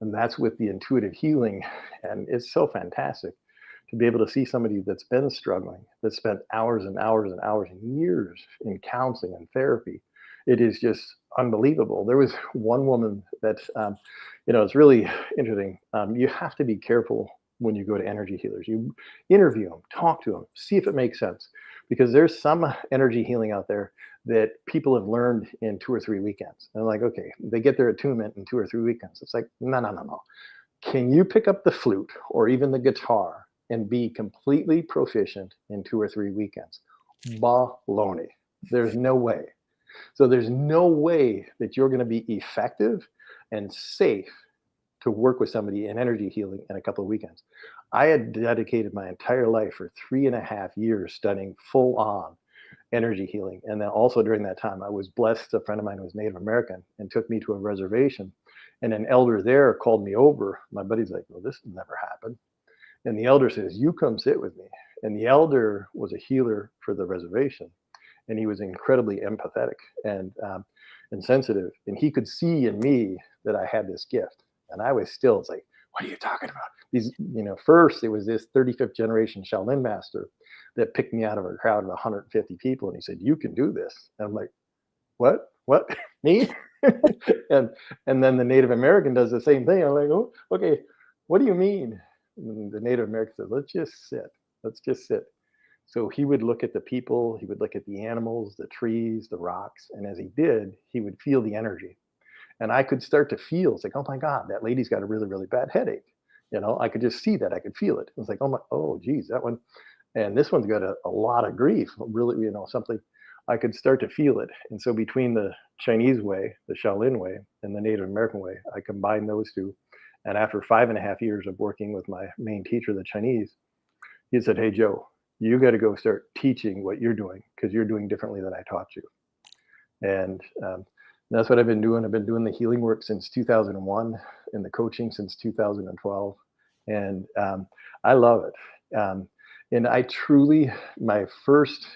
And that's with the intuitive healing. And it's so fantastic to be able to see somebody that's been struggling, that spent hours and hours and hours and years in counseling and therapy. It is just unbelievable. There was one woman that, it's really interesting. You have to be careful when you go to energy healers. You interview them, talk to them, see if it makes sense. Because there's some energy healing out there that people have learned in 2 or 3 weekends. And like, okay, they get their attunement in 2 or 3 weekends. It's like, no. Can you pick up the flute or even the guitar and be completely proficient in 2 or 3 weekends? Baloney. There's no way. So there's no way that you're going to be effective and safe to work with somebody in energy healing in a couple of weekends. I had dedicated my entire life for 3.5 years studying full on energy healing. And then also during that time, I was blessed. A friend of mine was Native American and took me to a reservation. And an elder there called me over. My buddy's like, well, this never happened. And the elder says, you come sit with me. And the elder was a healer for the reservation. And he was incredibly empathetic and sensitive. And he could see in me that I had this gift. And I was still, it's like, what are you talking about? These, first it was this 35th generation Shaolin master that picked me out of a crowd of 150 people. And he said, you can do this. And I'm like, what, me? and then the Native American does the same thing. I'm like, oh, okay, what do you mean? And the Native American said, let's just sit. So he would look at the people, he would look at the animals, the trees, the rocks. And as he did, he would feel the energy. And I could start to feel, it's like, oh my God, that lady's got a really, really bad headache. I could just see that, I could feel it. It was like, oh geez, that one, and this one's got a lot of grief, really, something. I could start to feel it. And so between the Chinese way, the Shaolin way, and the Native American way, I combined those two. And after 5.5 years of working with my main teacher, the Chinese, he said, hey, Joe, you got to go start teaching what you're doing because you're doing differently than I taught you. And that's what I've been doing. I've been doing the healing work since 2001 and the coaching since 2012. And I love it. And I truly, my first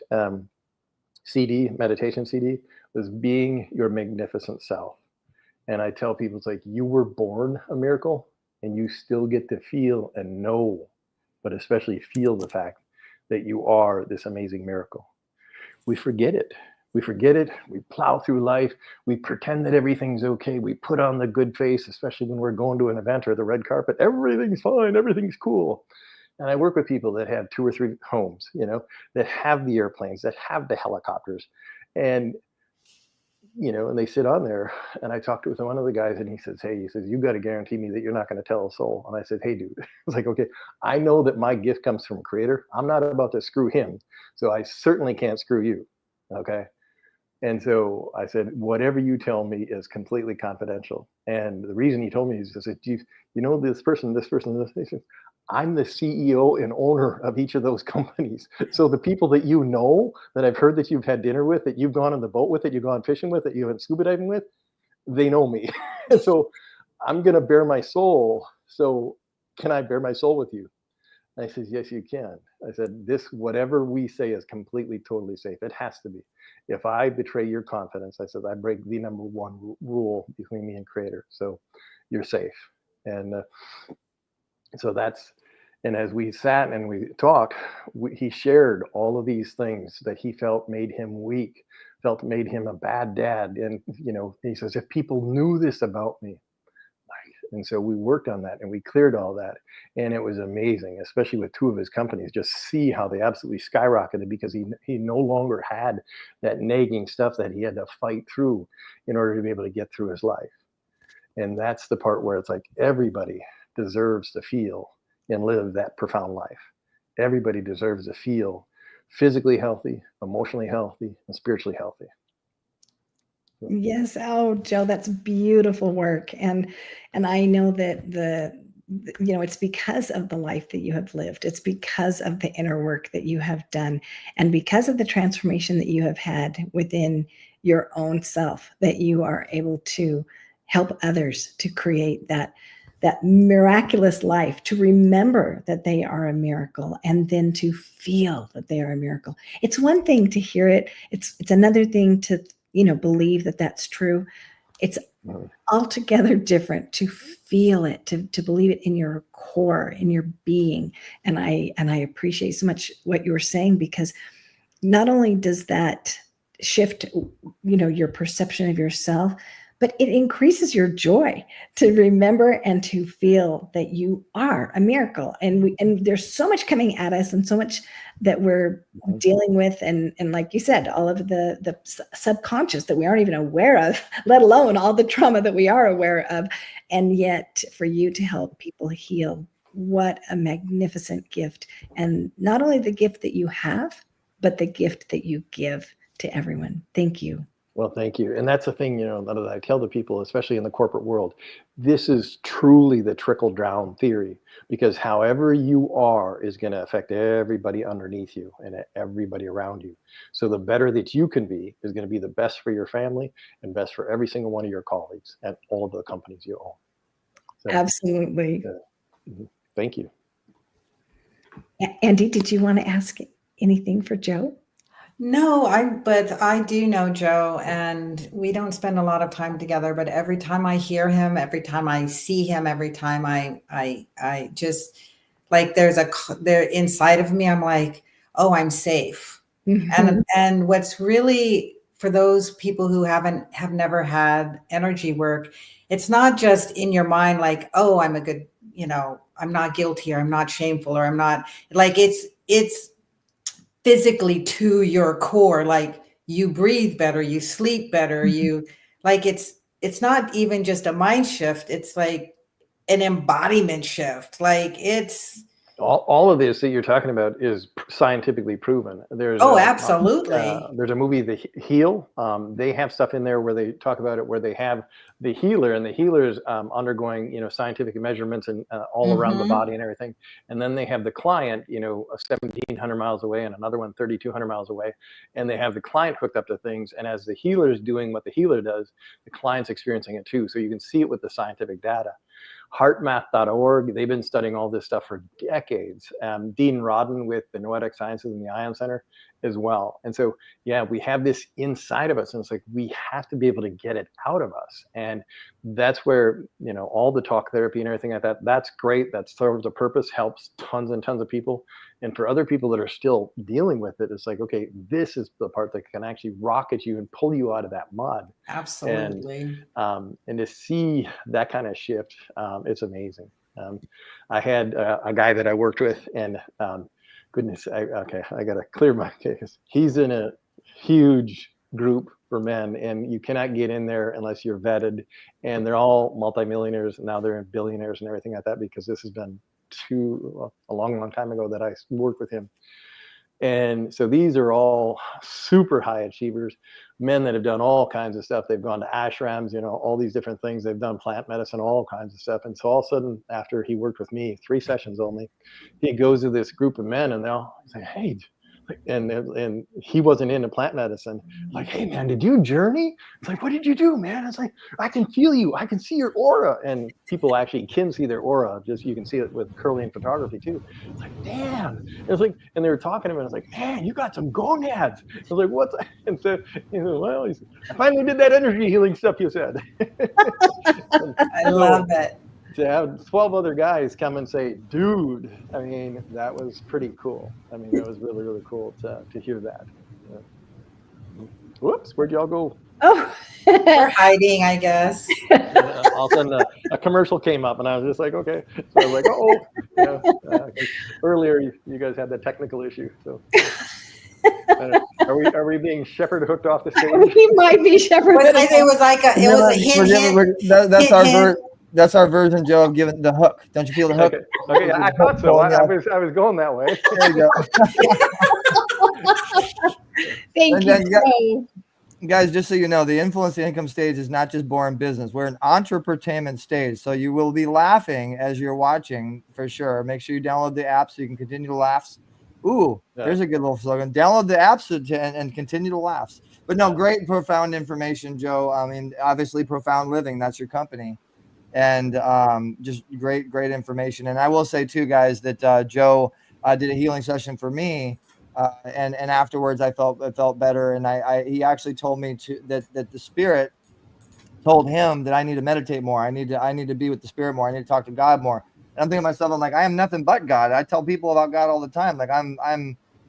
CD, meditation CD, was Being Your Magnificent Self. And I tell people, it's like, you were born a miracle and you still get to feel and know, but especially feel the fact that you are this amazing miracle. We forget it. We plow through life. We pretend that everything's okay. We put on the good face, especially when we're going to an event or the red carpet. Everything's fine. Everything's cool. And I work with people that have 2 or 3 homes, that have the airplanes, that have the helicopters. And, and they sit on there. And I talked with one of the guys and he says, you got to guarantee me that you're not going to tell a soul. And I said, hey, dude, it's like, okay, I know that my gift comes from Creator. I'm not about to screw him. So I certainly can't screw you. Okay. And so I said, whatever you tell me is completely confidential. And the reason he told me is, he said, this person, this I'm the CEO and owner of each of those companies. So the people that that I've heard that you've had dinner with, that you've gone on the boat with, that you've gone fishing with, that you went scuba diving with, they know me. So I'm going to bare my soul. So can I bare my soul with you? And I said, yes, you can. I said, whatever we say is completely, totally safe. It has to be. If I betray your confidence, I said, I break the number one rule between me and Creator. So you're safe. And so and as we sat and we talked, he shared all of these things that he felt made him weak, felt made him a bad dad. And, he says, if people knew this about me. And so we worked on that and we cleared all that. And it was amazing, especially with 2 of his companies, just see how they absolutely skyrocketed because he no longer had that nagging stuff that he had to fight through in order to be able to get through his life. And that's the part where it's like everybody deserves to feel and live that profound life. Everybody deserves to feel physically healthy, emotionally healthy, and spiritually healthy. Yes. Oh, Joe, that's beautiful work. And I know that it's because of the life that you have lived. It's because of the inner work that you have done and because of the transformation that you have had within your own self that you are able to help others to create that miraculous life, to remember that they are a miracle and then to feel that they are a miracle. It's one thing to hear it. It's another thing to believe that that's true. It's altogether different to feel it, to believe it in your core, in your being. And I appreciate so much what you were saying, because not only does that shift, your perception of yourself, but it increases your joy to remember and to feel that you are a miracle. And there's so much coming at us and so much that we're dealing with. And like you said, all of the subconscious that we aren't even aware of, let alone all the trauma that we are aware of. And yet for you to help people heal, what a magnificent gift. And not only the gift that you have, but the gift that you give to everyone. Thank you. Well, thank you. And that's the thing, that I tell the people, especially in the corporate world, this is truly the trickle down theory, because however you are is going to affect everybody underneath you and everybody around you. So the better that you can be is going to be the best for your family and best for every single one of your colleagues and all of the companies you own. So, Absolutely. thank you. Andy, did you want to ask anything for Joe? No, but I do know Joe, and we don't spend a lot of time together, but every time I hear him, every time I see him, every time I just like there inside of me, I'm like, oh, I'm safe. And what's really, for those people who have never had energy work, it's not just in your mind like, oh, I'm a good, I'm not guilty, or I'm not shameful, or I'm not, like, it's physically to your core. Like, you breathe better, you sleep better, you, like, it's not even just a mind shift, it's like an embodiment shift. Like, it's all of this that you're talking about is scientifically proven. There's absolutely. There's a movie, The Heal. They have stuff in there where they talk about it, where they have the healer, and the healer's undergoing, scientific measurements and all around the body and everything. And then they have the client, 1,700 miles away, and another one 3,200 miles away. And they have the client hooked up to things. And as the healer is doing what the healer does, the client's experiencing it too. So you can see it with the scientific data. HeartMath.org, they've been studying all this stuff for decades. Dean Rodden with the Noetic Sciences and the Ion Center as well. And so, yeah, we have this inside of us, and it's like we have to be able to get it out of us. And that's where, all the talk therapy and everything like that, that's great. That serves a purpose, helps tons and tons of people. And for other people that are still dealing with it, it's like, okay, this is the part that can actually rocket you and pull you out of that mud. Absolutely. And to see that kind of shift, it's amazing. I had a guy that I worked with, and goodness, I got to clear my case. He's in a huge group for men, and you cannot get in there unless you're vetted. And they're all multimillionaires, and now they're billionaires and everything like that, because this has been a long time ago that I worked with him. And so these are all super high achievers, men that have done all kinds of stuff. They've gone to ashrams, all these different things. They've done plant medicine, all kinds of stuff. And so all of a sudden, after he worked with me, 3 sessions only, he goes to this group of men, and they'll say, hey, and he wasn't into plant medicine. Like, hey man, did you journey? It's like, what did you do, man? It's like, I can feel you, I can see your aura. And people actually can see their aura, just you can see it with Curlian photography too. It's like, damn. It's like, and they were talking to him, and it's like, man, you got some gonads. I was like, what's that? And so, well, I finally did that energy healing stuff you said. I love it. To have 12 other guys come and say, dude, I mean, that was pretty cool. I mean, it was really, really cool to hear that. Whoops, where'd y'all go? Oh, we're hiding, I guess. All of a sudden, a commercial came up, and I was just like, okay. So I was like, earlier you guys had that technical issue. So are we being shepherd hooked off the stage? We might be shepherd. It was like a hint. That's our version, Joe, of giving the hook. Don't you feel the hook? Okay, I thought so. I was going that way. There you go. Thank you, Joe. Guys, just so you know, the influence to income stage is not just boring business. We're an entrepreneurtainment stage. So you will be laughing as you're watching, for sure. Make sure you download the app so you can continue to laugh. Ooh, there's a good little slogan. Download the app and continue to laugh. But no, great, profound information, Joe. I mean, obviously, Profound Living, that's your company. And just great information. And I will say too, guys, that Joe did a healing session for me, and afterwards I felt better. And he actually told me that the spirit told him that I need to meditate more. I need to be with the spirit more. I need to talk to God more. And I'm thinking to myself, I'm like, I am nothing but God. I tell people about God all the time. Like I'm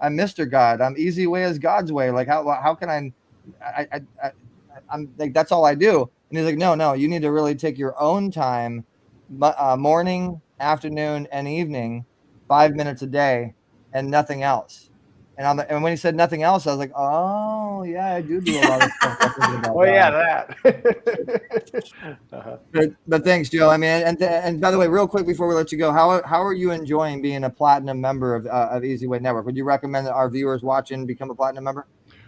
Mr. God. I'm eZWay is God's way. Like how can I'm like, that's all I do. And he's like, no, you need to really take your own time, morning, afternoon, and evening, 5 minutes a day, and nothing else. And when he said nothing else, I was like, oh, yeah, I do a lot of stuff. Oh, yeah, that. But thanks, Joe. I mean, and by the way, real quick before we let you go, how are you enjoying being a platinum member of eZWay Network? Would you recommend that our viewers watching become a platinum member?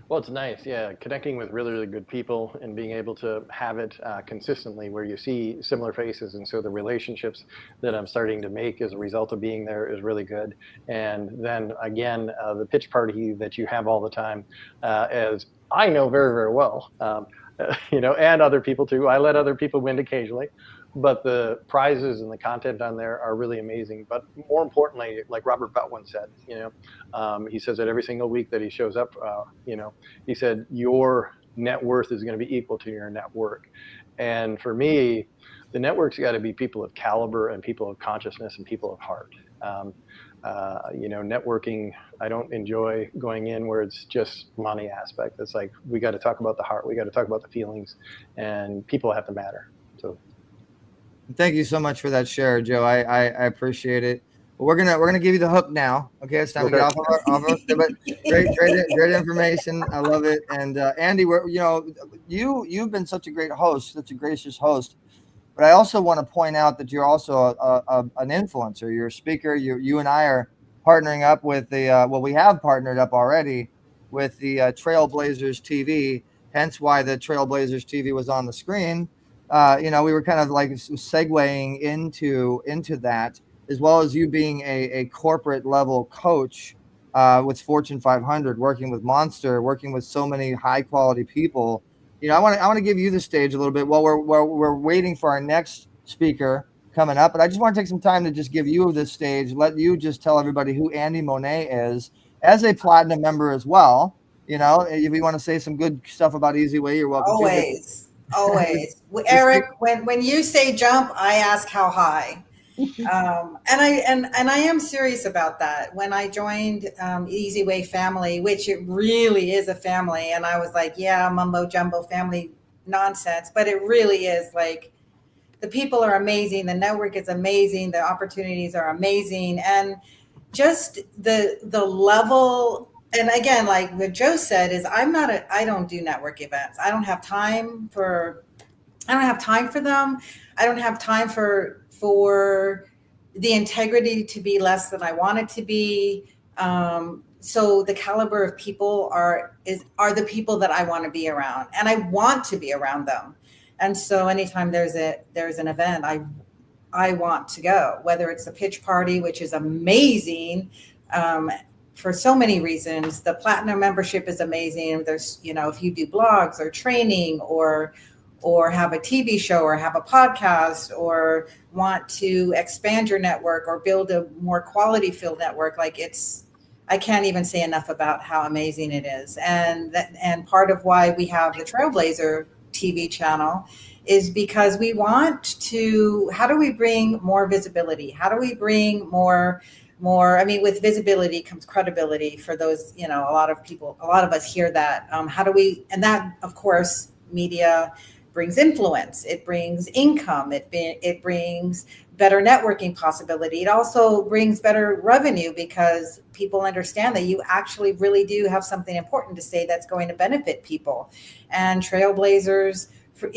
Well, it's nice, yeah. Connecting with really, really good people and being able to have it consistently where you see similar faces. And so the relationships that I'm starting to make as a result of being there is really good. And then again, the pitch party that you have all the time, as I know very, very well, and other people too. I let other people win occasionally. But the prizes and the content on there are really amazing. But more importantly, like Robert Butt once said, he says that every single week that he shows up, he said, your net worth is going to be equal to your net work. And for me, the network's got to be people of caliber and people of consciousness and people of heart. Networking, I don't enjoy going in where it's just money aspect. It's like, we got to talk about the heart. We got to talk about the feelings, and people have to matter. So. Thank you so much for that share, Joe. I appreciate it. Well, we're gonna give you the hook now. Okay, it's time to get off of our but great information. I love it. And Andy, you've been such a great host, such a gracious host. But I also want to point out that you're also an influencer. You're a speaker. You and I are partnering up with we have partnered up already with the Trailblazers TV. Hence why the Trailblazers TV was on the screen. We were kind of like segueing into that, as well as you being a corporate level coach with Fortune 500, working with Monster, working with so many high quality people. I want to give you the stage a little bit while we're waiting for our next speaker coming up. But I just want to take some time to just give you this stage, let you just tell everybody who Andy Monet is as a platinum member as well. If you want to say some good stuff about eZWay, you're welcome. Always. Eric, when you say jump, I ask how high. And I am serious about that. When I joined eZWay family, which it really is a family, and I was like, yeah, mumbo jumbo family nonsense, but it really is. Like, the people are amazing, the network is amazing, the opportunities are amazing, and just the level. And again, like what Joe said, is I don't do network events. I don't have time for them. I don't have time for the integrity to be less than I want it to be. So the caliber of people are the people that I want to be around, and I want to be around them. And so anytime there's an event, I want to go, whether it's a pitch party, which is amazing. For so many reasons. The platinum membership is amazing. There's, if you do blogs or training or have a TV show or have a podcast or want to expand your network or build a more quality filled network, I can't even say enough about how amazing it is. And part of why we have the Trailblazer TV channel is because we want to, how do we bring more visibility? How do we bring more, with visibility comes credibility for those, a lot of us hear that. And that, of course, media brings influence, it brings income, it brings better networking possibility. It also brings better revenue because people understand that you actually really do have something important to say that's going to benefit people. And Trailblazers, for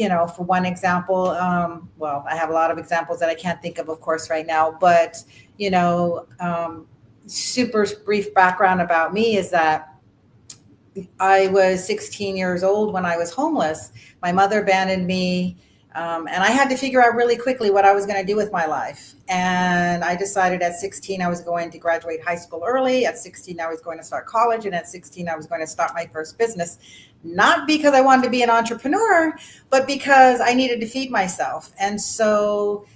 one example, I have a lot of examples that I can't think of course, right now, but, super brief background about me is that I was 16 years old when I was homeless. My mother abandoned me, and I had to figure out really quickly what I was going to do with my life. And I decided at 16 I was going to graduate high school early. At 16 I was going to start college, and at 16 I was going to start my first business. Not because I wanted to be an entrepreneur, but because I needed to feed myself. And so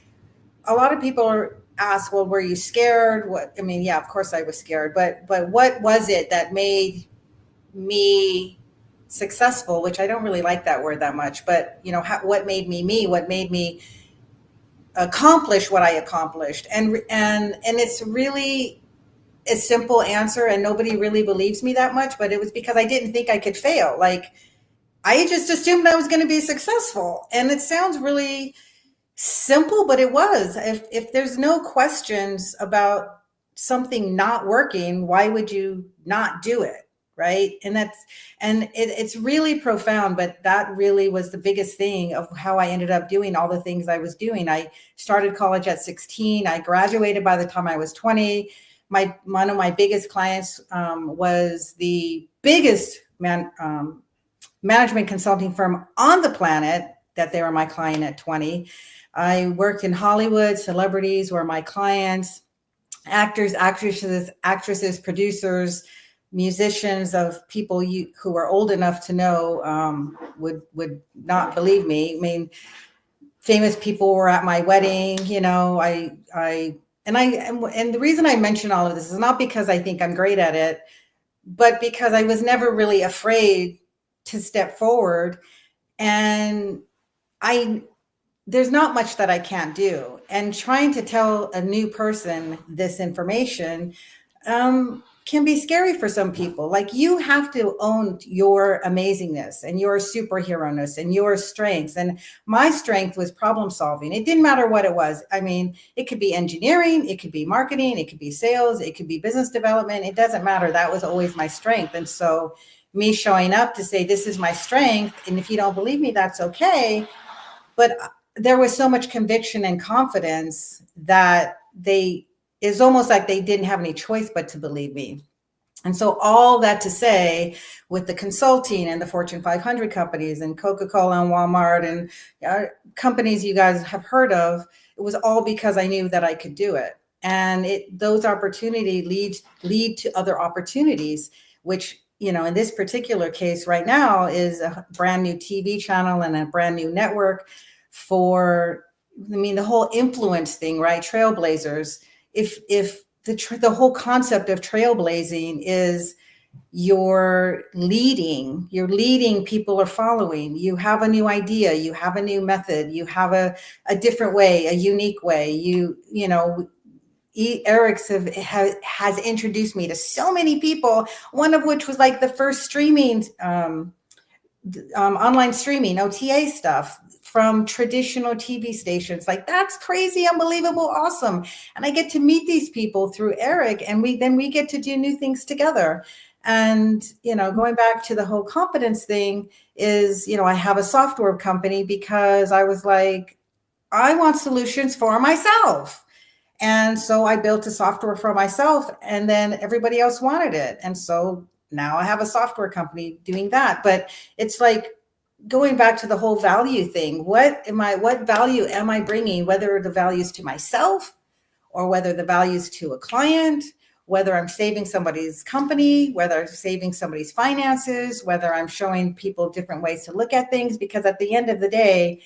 a lot of people ask, well, were you scared? Yeah, of course I was scared, but what was it that made me successful, which I don't really like that word that much, but what made me, what made me accomplish what I accomplished. And it's really a simple answer, and nobody really believes me that much, but it was because I didn't think I could fail. Like, I just assumed I was going to be successful. And it sounds really simple, but it was. If there's no questions about something not working, why would you not do it? Right. And it's really profound, but that really was the biggest thing of how I ended up doing all the things I was doing. I started college at 16. I graduated by the time I was 20. One of my biggest clients was the biggest management consulting firm on the planet that they were my client at 20. I worked in Hollywood. Celebrities were my clients. Actors, actresses, producers, musicians, of people who were old enough to know would not believe me. I mean, famous people were at my wedding. You know, and the reason I mention all of this is not because I think I'm great at it, but because I was never really afraid to step forward. And there's not much that I can't do. And trying to tell a new person this information can be scary for some people. Like, you have to own your amazingness and your superhero-ness and your strengths. And my strength was problem solving. It didn't matter what it was. I mean, it could be engineering, it could be marketing, it could be sales, it could be business development. It doesn't matter. That was always my strength. And so me showing up to say, this is my strength, and if you don't believe me, that's okay. But there was so much conviction and confidence that it's almost like they didn't have any choice but to believe me. And so all that to say, with the consulting and the Fortune 500 companies and Coca-Cola and Walmart and companies you guys have heard of, it was all because I knew that I could do it. And those opportunities lead to other opportunities, which, you know, in this particular case right now is a brand new TV channel and a brand new network for, I mean, the whole influence thing, right? Trailblazers. If the whole concept of trailblazing is you're leading, people are following, you have a new idea, you have a new method, you have a different way, a unique way, you know, Eric's has introduced me to so many people, one of which was like the first streaming, online streaming, OTA stuff from traditional TV stations. Like, that's crazy, unbelievable, awesome. And I get to meet these people through Eric, and we get to do new things together. And, you know, going back to the whole competence thing is, you know, I have a software company because I was like, I want solutions for myself. And so I built a software for myself, and then everybody else wanted it. And so now I have a software company doing that. But it's like, going back to the whole value thing, what value am I bringing, whether the values to myself or whether the values to a client, whether I'm saving somebody's company, whether I'm saving somebody's finances, whether I'm showing people different ways to look at things. Because at the end of the day,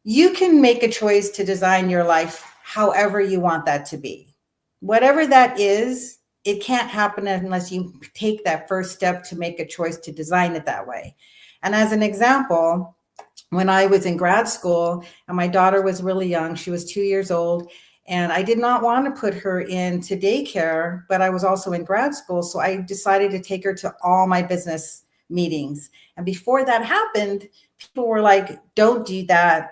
you can make a choice to design your life however you want that to be. Whatever that is, it can't happen unless you take that first step to make a choice to design it that way. And as an example, when I was in grad school and my daughter was really young, she was 2 years old, and I did not want to put her into daycare, but I was also in grad school. So I decided to take her to all my business meetings. And before that happened, people were like, don't do that.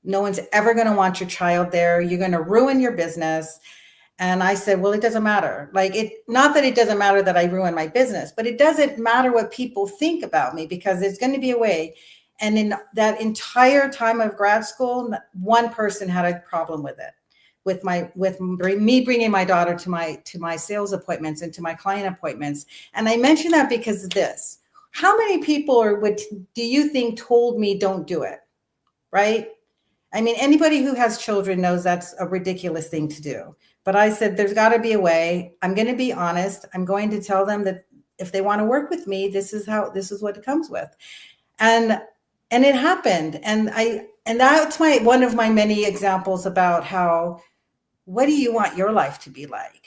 No one's ever going to want your child there. You're going to ruin your business. And I said, well, it doesn't matter. Not that it doesn't matter that I ruin my business, but it doesn't matter what people think about me, because there's going to be a way. And in that entire time of grad school, one person had a problem with it, with me bringing my daughter to my sales appointments and to my client appointments. And I mention that because of this. How many people do you think told me don't do it? Right? I mean, anybody who has children knows that's a ridiculous thing to do. But I said, there's got to be a way. I'm going to be honest. I'm going to tell them that if they want to work with me, this is what it comes with. And it happened. And that's one of my many examples about how, what do you want your life to be like?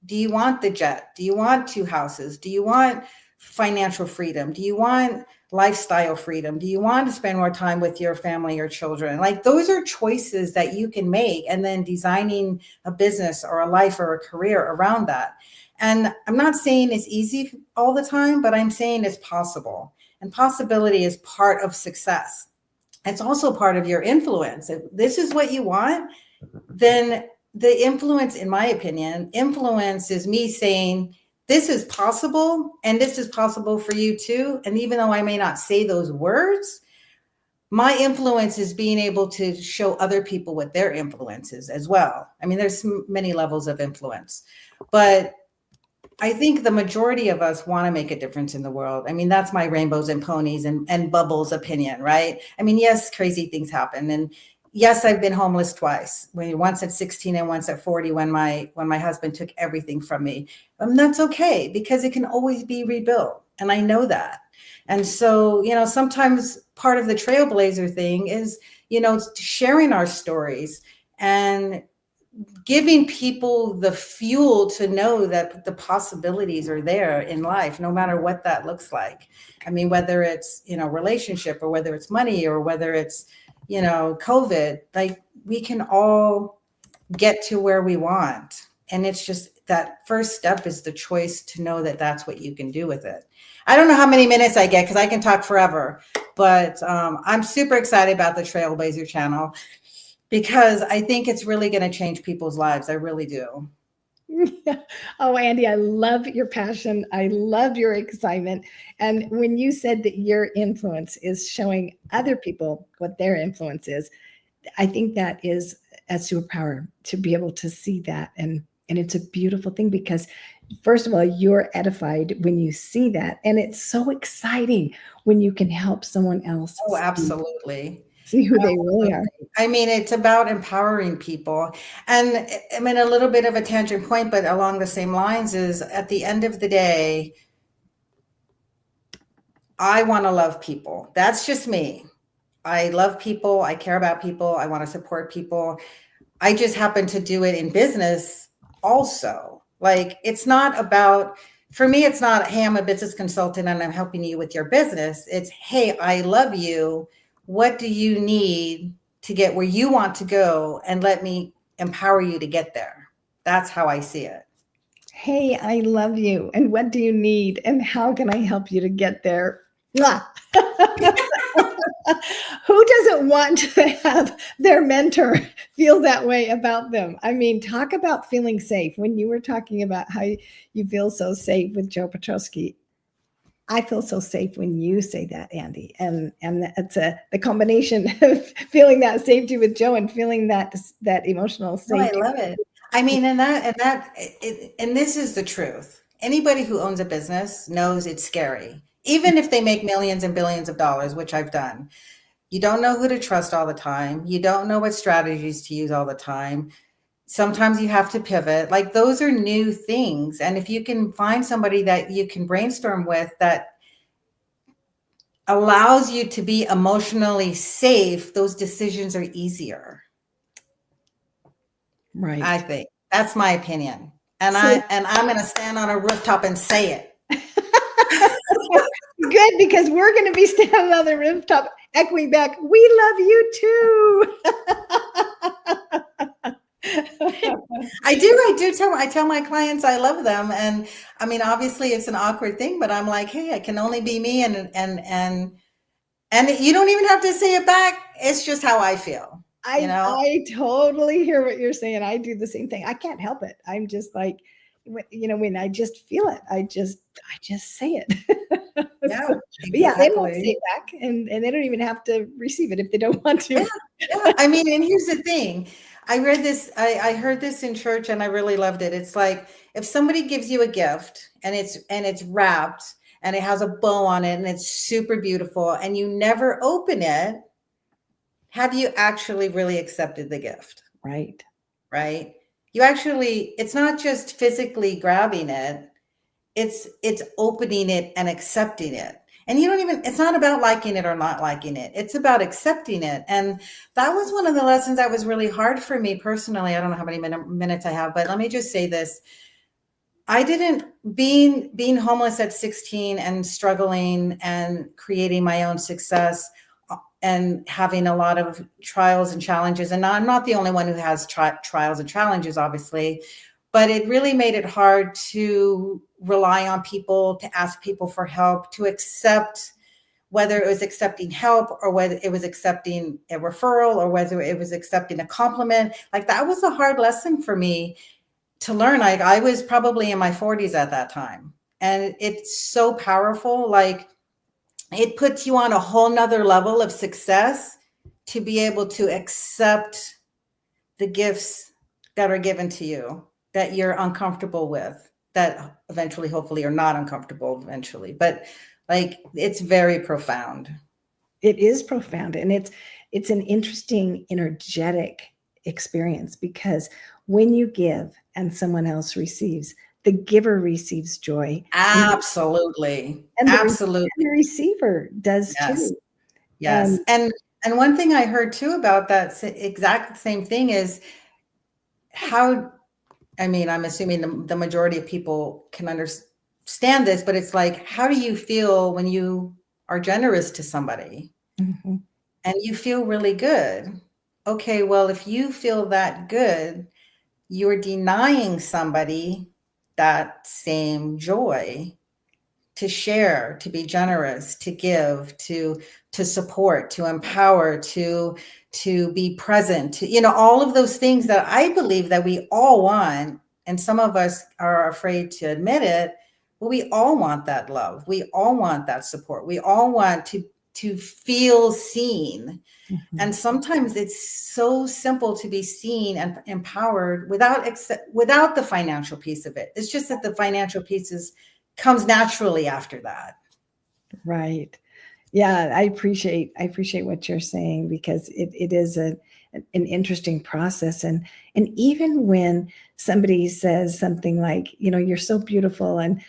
Do you want the jet? Do you want 2 houses? Do you want financial freedom? Do you want lifestyle freedom? Do you want to spend more time with your family or children? Like, those are choices that you can make, and then designing a business or a life or a career around that. And I'm not saying it's easy all the time, but I'm saying it's possible. And possibility is part of success. It's also part of your influence. If this is what you want, then the influence, in my opinion, influence is me saying, this is possible, and this is possible for you too. And even though I may not say those words, my influence is being able to show other people what their influence is as well. I mean, there's many levels of influence, but I think the majority of us want to make a difference in the world. I mean, that's my rainbows and ponies and bubbles opinion, right? I mean, yes, crazy things happen. And yes, I've been homeless twice. Once at 16 and once at 40 when my husband took everything from me. That's okay because it can always be rebuilt. And I know that. And so, sometimes part of the trailblazer thing is, sharing our stories and giving people the fuel to know that the possibilities are there in life, no matter what that looks like. I mean, whether it's, relationship or whether it's money or whether it's, COVID, like we can all get to where we want. And it's just that first step is the choice to know that that's what you can do with it. I don't know how many minutes I get because I can talk forever, but I'm super excited about the Trailblazer channel because I think it's really going to change people's lives. I really do. Oh, Andy, I love your passion. I love your excitement. And when you said that your influence is showing other people what their influence is, I think that is a superpower to be able to see that. And it's a beautiful thing because, first of all, you're edified when you see that. And it's so exciting when you can help someone else. Oh, absolutely. See who they really are. I mean, it's about empowering people. And I mean, a little bit of a tangent point, but along the same lines is at the end of the day, I want to love people. That's just me. I love people. I care about people. I want to support people. I just happen to do it in business also. Like, it's not about, for me, it's not, hey, I'm a business consultant and I'm helping you with your business. It's, hey, I love you. What do you need to get where you want to go? And let me empower you to get there. That's how I see it. Hey, I love you. And what do you need? And how can I help you to get there? Who doesn't want to have their mentor feel that way about them? I mean, talk about feeling safe. When you were talking about how you feel so safe with Joe Petrosky, I feel so safe when you say that, Andy. And it's the combination of feeling that safety with Joe and feeling that emotional safety. Oh, I love it. I mean, and this is the truth. Anybody who owns a business knows it's scary. Even if they make millions and billions of dollars, which I've done, you don't know who to trust all the time. You don't know what strategies to use all the time. Sometimes you have to pivot. Like, those are new things. And if you can find somebody that you can brainstorm with that allows you to be emotionally safe, those decisions are easier. Right. I think that's my opinion. And I'm going to stand on a rooftop and say it. Good, because we're going to be standing on the rooftop echoing back, we love you too. I tell my clients I love them. And I mean, obviously it's an awkward thing, but I'm like, hey, I can only be me. And you don't even have to say it back. It's just how I feel. I totally hear what you're saying. I do the same thing. I can't help it. I'm just like, when I just feel it, I just say it. Yeah, so, yeah, they won't say it back, and they don't even have to receive it if they don't want to. Yeah. I mean, and here's the thing. I read this, I heard this in church and I really loved it. It's like, if somebody gives you a gift and it's wrapped and it has a bow on it and it's super beautiful and you never open it, have you actually really accepted the gift? Right. Right. It's not just physically grabbing it. It's opening it and accepting it. And it's not about liking it or not liking it. It's about accepting it. And that was one of the lessons that was really hard for me personally. I don't know how many minutes I have, but let me just say this. Being homeless at 16 and struggling and creating my own success and having a lot of trials and challenges. And I'm not the only one who has trials and challenges, obviously, but it really made it hard to rely on people, to ask people for help, to accept, whether it was accepting help or whether it was accepting a referral or whether it was accepting a compliment. Like, that was a hard lesson for me to learn. Like, I was probably in my 40s at that time. And it's so powerful. Like, it puts you on a whole nother level of success to be able to accept the gifts that are given to you that you're uncomfortable with. that eventually, hopefully, are not uncomfortable eventually. But like, it's very profound. It is profound, and it's an interesting, energetic experience, because when you give and someone else receives, the giver receives joy. Absolutely. And Absolutely. the receiver does Yes. too. Yes. And one thing I heard too about that exact same thing is how, I mean, I'm assuming the majority of people can understand this, but it's like, how do you feel when you are generous to somebody? Mhm. And you feel really good. Okay, well, if you feel that good, you're denying somebody that same joy to share, to be generous, to give, to support, to empower, to be present, to, you know, all of those things that I believe that we all want. And some of us are afraid to admit it, but we all want that love. We all want that support. We all want to feel seen. And sometimes it's so simple to be seen and empowered without the financial piece of it. It's just that the financial pieces comes naturally after that. Right. Yeah, I appreciate what you're saying, because it is an interesting process. And even when somebody says something like, you know, you're so beautiful, and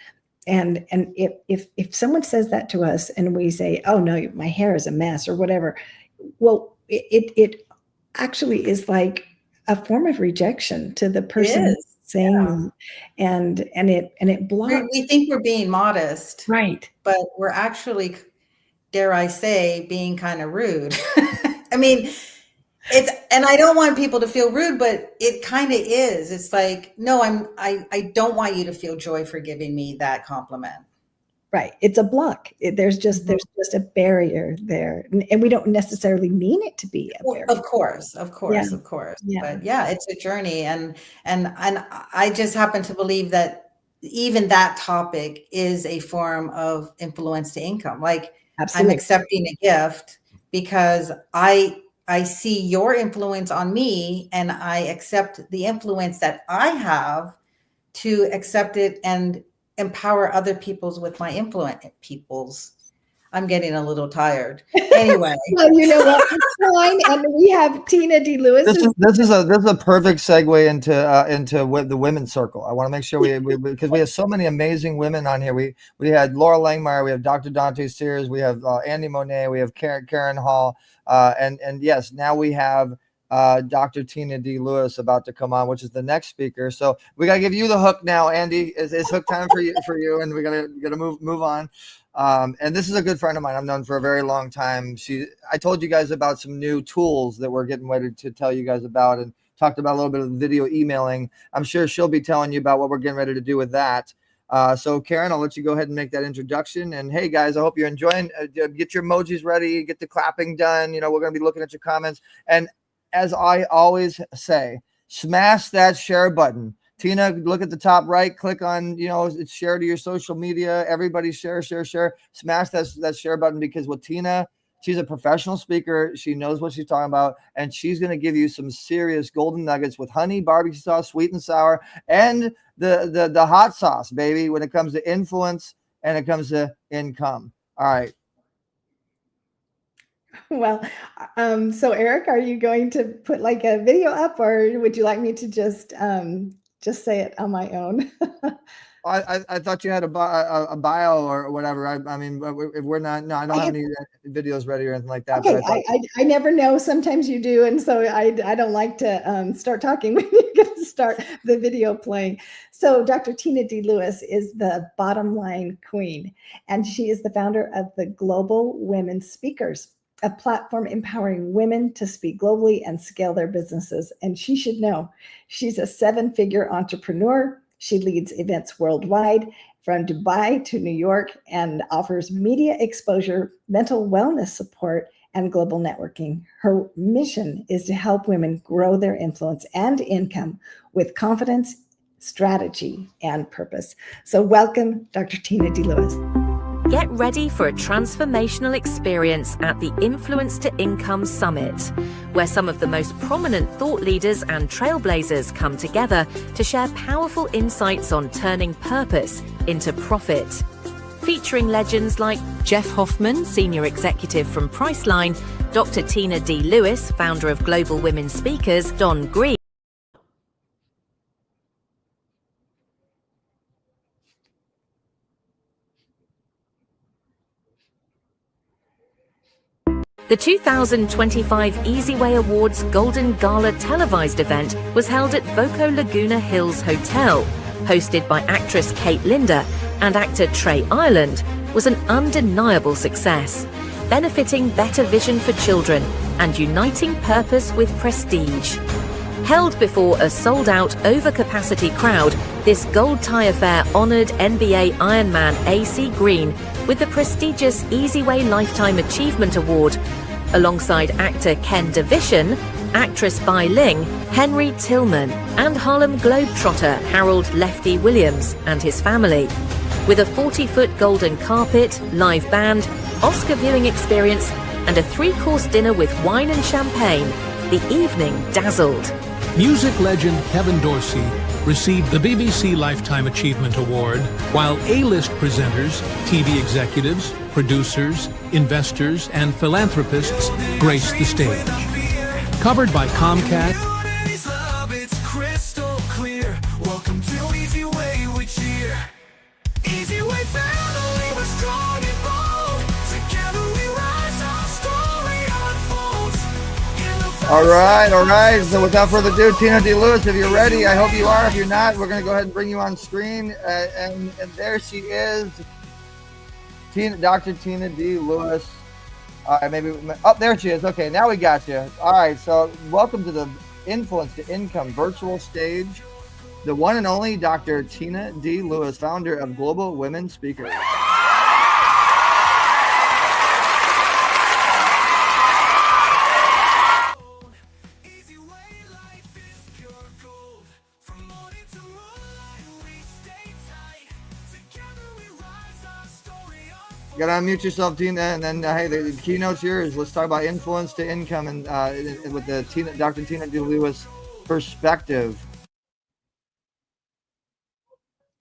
if someone says that to us and we say, oh no, my hair is a mess or whatever, well, it actually is like a form of rejection to the person saying that. And it blocks. We think we're being modest, right? But we're actually, dare I say, being kind of rude. I mean, and I don't want people to feel rude, but it kind of is. It's like, no, I don't want you to feel joy for giving me that compliment. Right. It's a block. There's just a barrier there. And we don't necessarily mean it to be a barrier. Of course. Yeah. But yeah, it's a journey. And I just happen to believe that even that topic is a form of influence to income. Like, absolutely. I'm accepting a gift because I see your influence on me, and I accept the influence that I have to accept it and empower other people's with my influence. I'm getting a little tired. Anyway. Well, you know what? It's fine. And we have Tina D. Lewis. This is a perfect segue into the women's circle. I want to make sure we because we have so many amazing women on here. We had Laura Langmeyer, we have Dr. Dante Sears, we have Andy Monet, we have Karen Hall, and yes, now we have Dr. Tina D. Lewis about to come on, which is the next speaker. So we gotta give you the hook now, Andy. It's hook time for you, and we gotta move on. And this is a good friend of mine. I've known for a very long time. I told you guys about some new tools that we're getting ready to tell you guys about, and talked about a little bit of video emailing. I'm sure she'll be telling you about what we're getting ready to do with that. So Karen, I'll let you go ahead and make that introduction. And hey guys, I hope you're enjoying. Get your emojis ready, get the clapping done. You know, we're going to be looking at your comments. And as I always say, smash that share button. Tina, look at the top right, click on, you know, share to your social media. Everybody share. Smash that share button, because with Tina, she's a professional speaker. She knows what she's talking about, and she's going to give you some serious golden nuggets with honey, barbecue sauce, sweet and sour, and the hot sauce, baby, when it comes to influence and it comes to income. All right. Well, so Eric, are you going to put like a video up, or would you like me to just say it on my own? I thought you had a bio or whatever. I mean, if we're not, no, I don't have any videos ready or anything like that. Okay, but I never know. Sometimes you do, and so I don't like to start talking when you're going to start the video playing. So Dr. Tina D. Lewis is the bottom line queen, and she is the founder of the Global Women Speakers, a platform empowering women to speak globally and scale their businesses. And she should know, she's a 7-figure entrepreneur. She leads events worldwide, from Dubai to New York, and offers media exposure, mental wellness support, and global networking. Her mission is to help women grow their influence and income with confidence, strategy, and purpose. So welcome, Dr. Tina D. Lewis. Get ready for a transformational experience at the Influence to Income Summit, where some of the most prominent thought leaders and trailblazers come together to share powerful insights on turning purpose into profit. Featuring legends like Jeff Hoffman, Senior Executive from Priceline, Dr. Tina D. Lewis, founder of Global Women Speakers, Don Green, the 2025 eZWay Awards Golden Gala televised event was held at Voco Laguna Hills Hotel, hosted by actress Kate Linder and actor Trey Ireland, was an undeniable success, benefiting better vision for children and uniting purpose with prestige. Held before a sold-out, overcapacity crowd, this Gold Tie Affair honoured NBA Ironman AC Green with the prestigious eZWay Lifetime Achievement Award, alongside actor Ken DeVishen, actress Bai Ling, Henry Tillman, and Harlem Globetrotter Harold Lefty Williams and his family. With a 40-foot golden carpet, live band, Oscar viewing experience, and a 3-course dinner with wine and champagne, the evening dazzled. Music legend Kevin Dorsey received the BBC Lifetime Achievement Award, while A-list presenters, TV executives, producers, investors, and philanthropists graced the stage. Covered by Comcast, Welcome to eZWay, we cheer. eZWay family, we're strong and bold. Together we rise, our story unfolds. All right. So without further ado, Tina D. Lewis, if you're ready, I hope you are. If you're not, we're going to go ahead and bring you on screen. And there she is, Dr. Tina D. Lewis. There she is. Okay, now we got you. All right, so welcome to the Influence to Income virtual stage. The one and only Dr. Tina D. Lewis, founder of Global Women Speakers. You gotta unmute yourself, Tina, and then hey, the keynote's yours. Let's talk about influence to income and with the Dr. Tina D. Lewis perspective.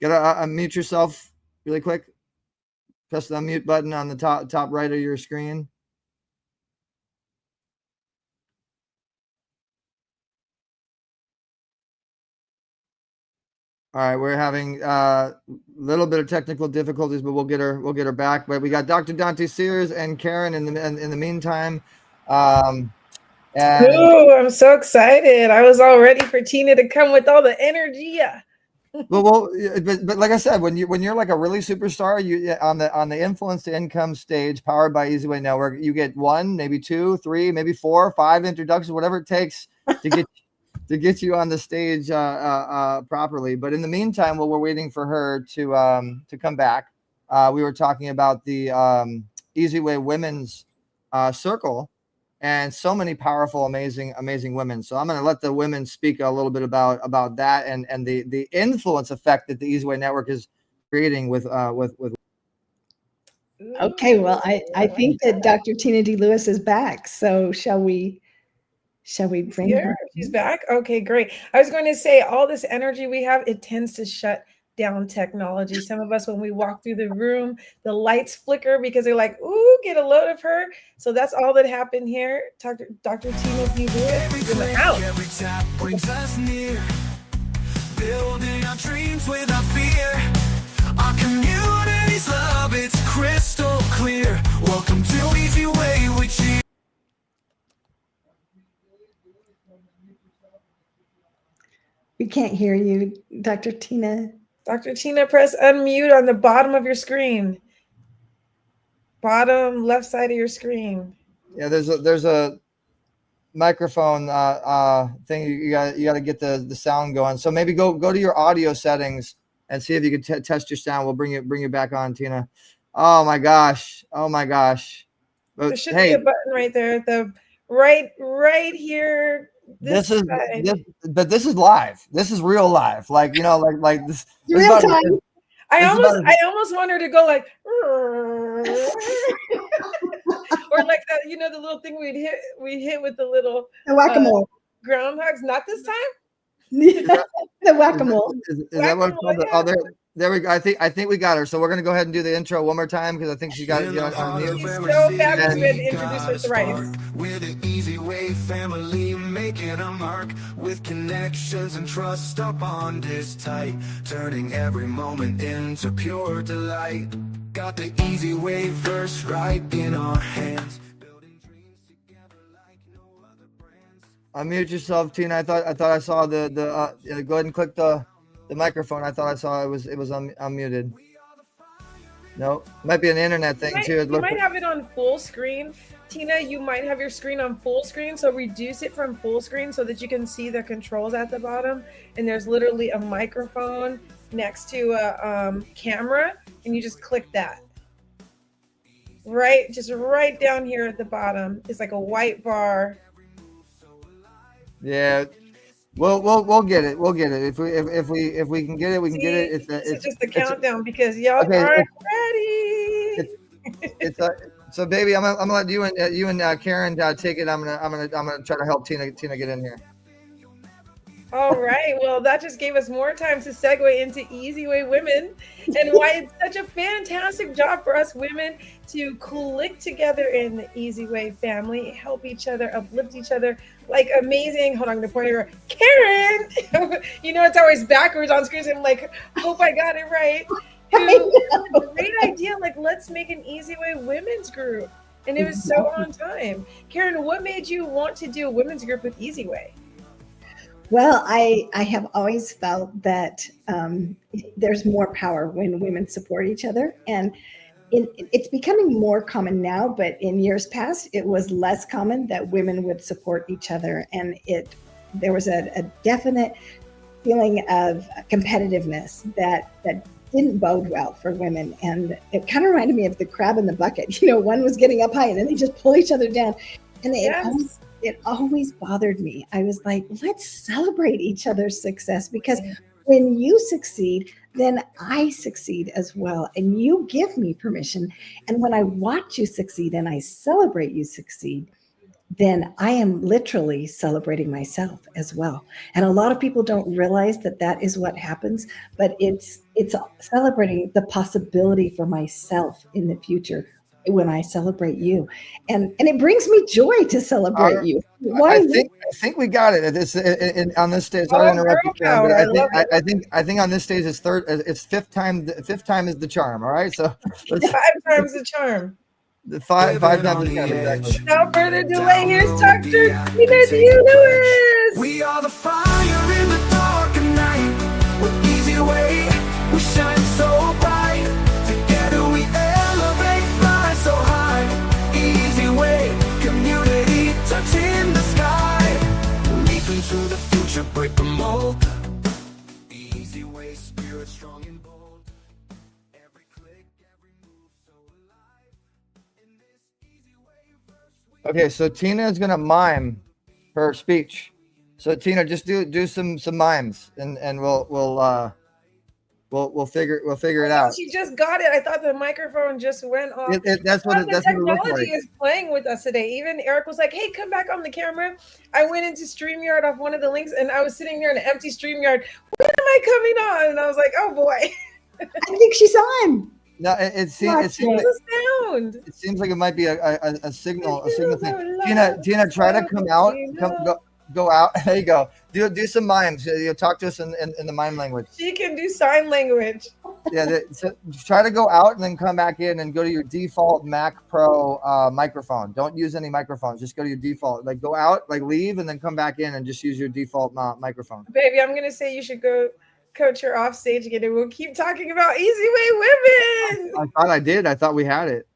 Gotta unmute yourself really quick. Press the unmute button on the top right of your screen. All right, we're having a little bit of technical difficulties, but we'll get her back. But we got Dr. Dante Sears and Karen in the meantime. I'm so excited. I was all ready for Tina to come with all the energy. But like I said, when you're like a really superstar, you on the Influence to Income stage, powered by eZWay Network, you get 1, maybe 2, 3, maybe 4, 5 introductions, whatever it takes to get you on the stage properly. But in the meantime, while we're waiting for her to come back, we were talking about the eZWay Women's Circle, and so many powerful, amazing women. So I'm going to let the women speak a little bit about that and the influence effect that the eZWay Network is creating with. Okay, well, I think that Dr. Tina D. Lewis is back. So shall we bring her? She's back. Okay, great. I was going to say, all this energy we have, it tends to shut down technology. Some of us, when we walk through the room, the lights flicker because they're like, ooh, get a load of her. So that's all that happened here. Dr. Tina D. Lewis in the house. Every tap brings us near, building our dreams without fear. Our community's love, it's crystal clear. Welcome to eZWay, we cheer. We can't hear you, Dr. Tina. Dr. Tina, press unmute on the bottom of your screen. Bottom left side of your screen. Yeah, there's a microphone thing. You got to get the sound going. So maybe go to your audio settings and see if you can test your sound. We'll bring you back on, Tina. Oh my gosh. But, there should be a button right there at the right here. This is live. This is real live. Like this. Real time. I almost want her to go like. Or like that, you know, the little thing we hit with the little The whack-a-mole. groundhogs. Not this time. The whack-a-mole. Is that what it's called? Oh, there we go. I think we got her. So we're gonna go ahead and do the intro one more time because I think she got it on mute. She's so fabulous. You had to introduce her to right. We're the eZWay family, making a mark with connections and trust. Our bond is tight, turning every moment into pure delight. Got the eZWay verse right in our hands. Unmute yourself, Tina. I thought I saw the go ahead and click the microphone. I thought I saw it was unmuted. No, might be an internet thing too. You might have it on full screen. Tina, you might have your screen on full screen. So reduce it from full screen so that you can see the controls at the bottom. And there's literally a microphone next to a camera. And you just click that. Right, just right down here at the bottom. It's like a white bar. Yeah. We'll get it. We'll get it. If we can get it, we can get it. It's just a countdown because y'all aren't ready. So baby, I'm gonna let you and Karen take it. I'm gonna try to help Tina get in here. All right. Well, that just gave us more time to segue into eZWay Women and why it's such a fantastic job for us women to click together in the eZWay family, help each other, uplift each other. Like amazing. Hold on, I'm going to point over. Karen, you know, it's always backwards on screens. I'm like, hope I got it right. Great idea. Like, let's make an eZWay women's group. And it was so on time. Karen, what made you want to do a women's group with eZWay? Well, I have always felt that there's more power when women support each other. And it's becoming more common now, but in years past, it was less common that women would support each other. And there was a definite feeling of competitiveness that didn't bode well for women. And it kind of reminded me of the crab in the bucket. You know, one was getting up high and then they just pull each other down. And it always bothered me. I was like, let's celebrate each other's success, because when you succeed, then I succeed as well. And you give me permission. And when I watch you succeed and I celebrate you succeed, then I am literally celebrating myself as well. And a lot of people don't realize that that is what happens, but it's celebrating the possibility for myself in the future when I celebrate you. And it brings me joy to celebrate you. I think we got it. On this stage. Sorry to interrupt you, Karen, but I think on this stage it's fifth time is the charm. All right. So 5 times the charm. The five times the charm. Exactly. Without further delay, here's Dr. Tina Lewis. We are the fire in the dark of night. With eZWay, we shine so bright. Together we elevate, fly so high. eZWay, community touching the sky. Leaping through the future, break the mold. eZWay, spirit strong and bold. Every click, every move so alive. In this eZWay verse. Okay, so Tina is gonna mime her speech. So Tina, just do some mimes, and we'll figure it out. She just got it. I thought the microphone just went off. That's what it looks technology like. is playing with us today. Even Eric was like, "Hey, come back on the camera." I went into StreamYard off one of the links, and I was sitting there in an empty StreamYard. When am I coming on? And I was like, "Oh boy." I think she's on. No, it seems like it might be a signal thing. Tina, try to come out. Go out. There you go. Do some mimes. You'll talk to us in the mime language. She can do sign language. Yeah. So try to go out and then come back in and go to your default Mac Pro microphone. Don't use any microphones. Just go to your default. Like go out, like leave, and then come back in and just use your default microphone. Baby, I'm gonna say you should go coach her off stage again, and we'll keep talking about eZWay Women. I thought I did. I thought we had it.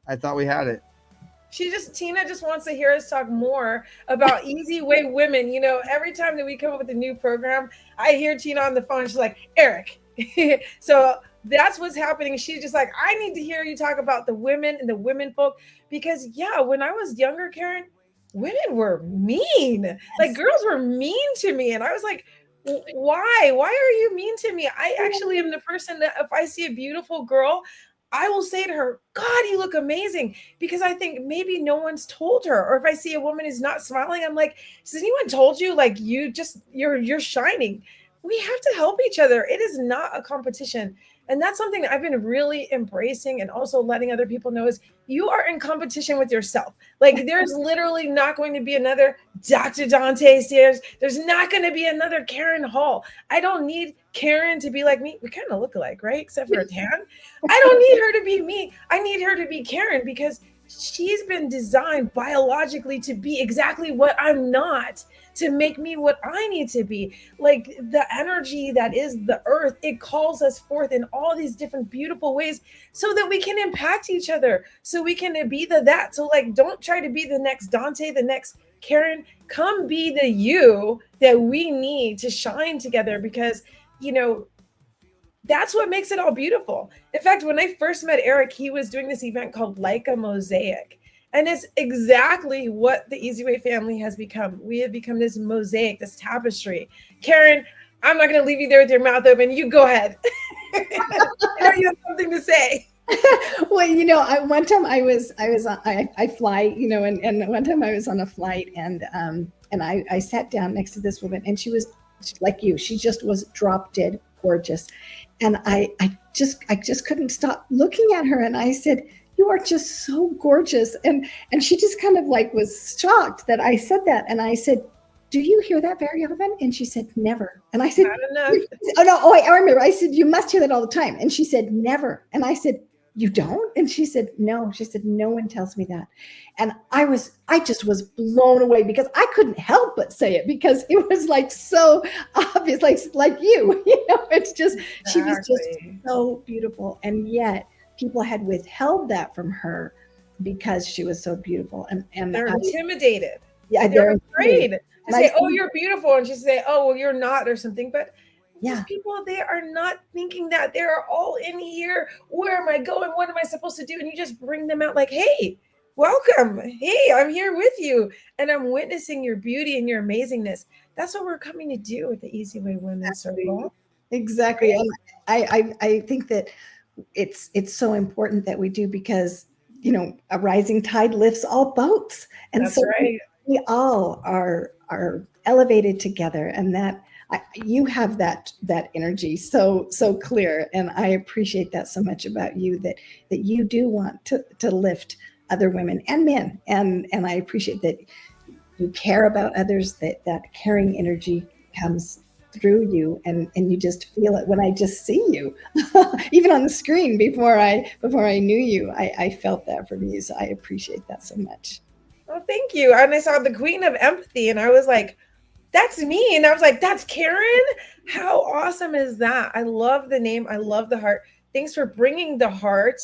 Tina just wants to hear us talk more about eZWay Women. You know, every time that we come up with a new program, I hear Tina on the phone. She's like, Eric. So that's what's happening. She's just like, I need to hear you talk about the women and the women folk, because when I was younger, Karen, women were mean. Like girls were mean to me. And I was like, why are you mean to me? I actually am the person that if I see a beautiful girl, I will say to her, God, you look amazing. Because I think maybe no one's told her. Or if I see a woman who's not smiling, I'm like, has anyone told you, like, you're shining? We have to help each other. It is not a competition. And that's something that I've been really embracing and also letting other people know is you are in competition with yourself. Like there's literally not going to be another Dr. Dante Sears. There's not going to be another Karen Hall. I don't need Karen to be like me. We kind of look alike, right? Except for a tan. I don't need her to be me. I need her to be Karen because she's been designed biologically to be exactly what I'm not, to make me what I need to be. Like the energy that is the earth, it calls us forth in all these different beautiful ways so that we can impact each other, so we can be that. So like, don't try to be the next Dante, the next Karen. Come be the you that we need to shine together, because, you know, that's what makes it all beautiful. In fact, when I first met Eric, he was doing this event called Like a Mosaic. And it's exactly what the eZWay family has become. We have become this mosaic, this tapestry. Karen, I'm not going to leave you there with your mouth open. You go ahead. I know you have something to say. Well, you know, one time I fly, you know, and one time I was on a flight and I sat down next to this woman and she was like you. She just was drop dead gorgeous. And I just couldn't stop looking at her. And I said, you are just so gorgeous. And she just kind of like was shocked that I said that. And I said, do you hear that very often? And she said, never. And I said, I remember. I said, you must hear that all the time. And she said, never. And I said, you don't? And she said, no. She said, no one tells me that. And I just was blown away because I couldn't help but say it because it was like so obvious, like you know, it's just, she was just so beautiful. And yet people had withheld that from her because she was so beautiful. And they're intimidated. Yeah, they're afraid to say, oh, you're beautiful. And she say, oh, well, you're not, or something. But these people, they are not thinking that. They are all in here. Where am I going? What am I supposed to do? And you just bring them out like, hey, welcome. Hey, I'm here with you. And I'm witnessing your beauty and your amazingness. That's what we're coming to do with the eZWay Women's Circle. Exactly. And I think that it's so important that we do because, you know, a rising tide lifts all boats. And that's so right. We all are elevated together, and that you have that energy so clear, and I appreciate that so much about you, that you do want to lift other women and men, and I appreciate that you care about others, that caring energy comes through you, and you just feel it when I just see you. Even on the screen before I knew you, I felt that from you, so I appreciate that so much. Oh, thank you. And I saw the Queen of Empathy and I was like, that's me. And I was like, that's Karen. How awesome is that? I love the name. I love the heart. Thanks for bringing the heart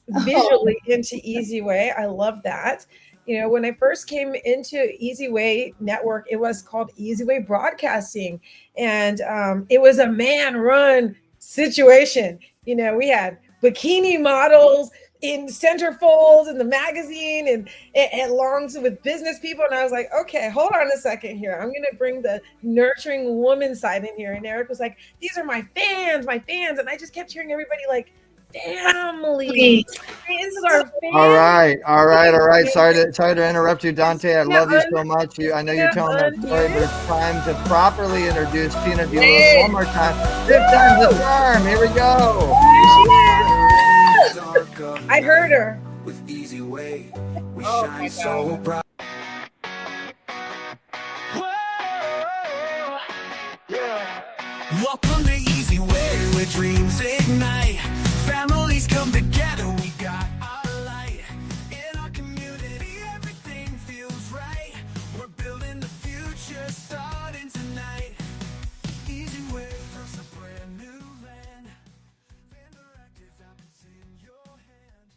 visually into eZWay. I love that. You know, when I first came into eZWay Network, it was called eZWay Broadcasting. And it was a man-run situation. You know, we had bikini models in centerfolds in the magazine and longs with business people. And I was like, okay, hold on a second here. I'm going to bring the nurturing woman side in here. And Eric was like, these are my fans. And I just kept hearing everybody like, family. This is our family. All right. Sorry to interrupt you, Dante. I love you so much. I know you're telling that story, but it's time to properly introduce Tina Bulos one more time. 5 times the charm. Here we go. Here she is. I heard her. With eZWay, we shine so bright. Welcome to eZWay, where dreams ignite. Families come together, we got our light. In our community, everything feels right. We're building the future, starting tonight. eZWay first a brand new land. Interactive habits in your hand.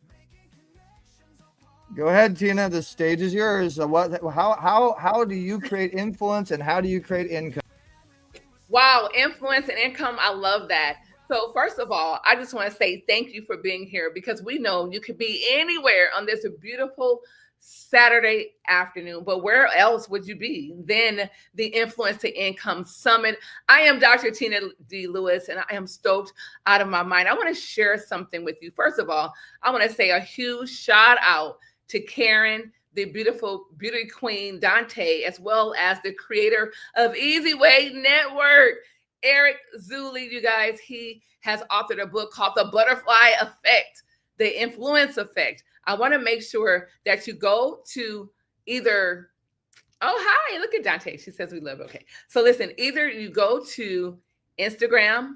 Making connections. Go ahead, Tina. The stage is yours. How do you create influence and how do you create income? Wow, influence and income. I love that. So first of all, I just want to say thank you for being here because we know you could be anywhere on this beautiful Saturday afternoon. But where else would you be than the Influence to Income Summit? I am Dr. Tina D. Lewis, and I am stoked out of my mind. I want to share something with you. First of all, I want to say a huge shout out to Karen, the beautiful beauty queen, Dante, as well as the creator of eZWay Network, Eric Zuli. You guys, he has authored a book called The Butterfly Effect, The Influence Effect. I want to make sure that you go to either, oh, hi, look at Dante. She says we love, okay. So listen, either you go to Instagram,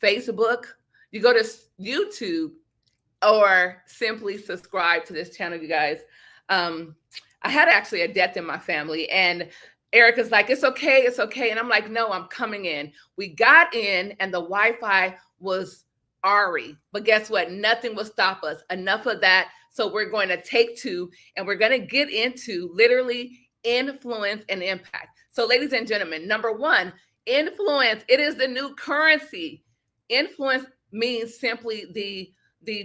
Facebook, you go to YouTube, or simply subscribe to this channel, you guys. I had actually a death in my family, and Erica's like, it's okay, it's okay. And I'm like, no, I'm coming in. We got in, and the Wi-Fi was Ari, but guess what? Nothing will stop us. Enough of that. So we're going to take two, and we're going to get into literally influence and impact. So ladies and gentlemen, number one, influence. It is the new currency. Influence means simply the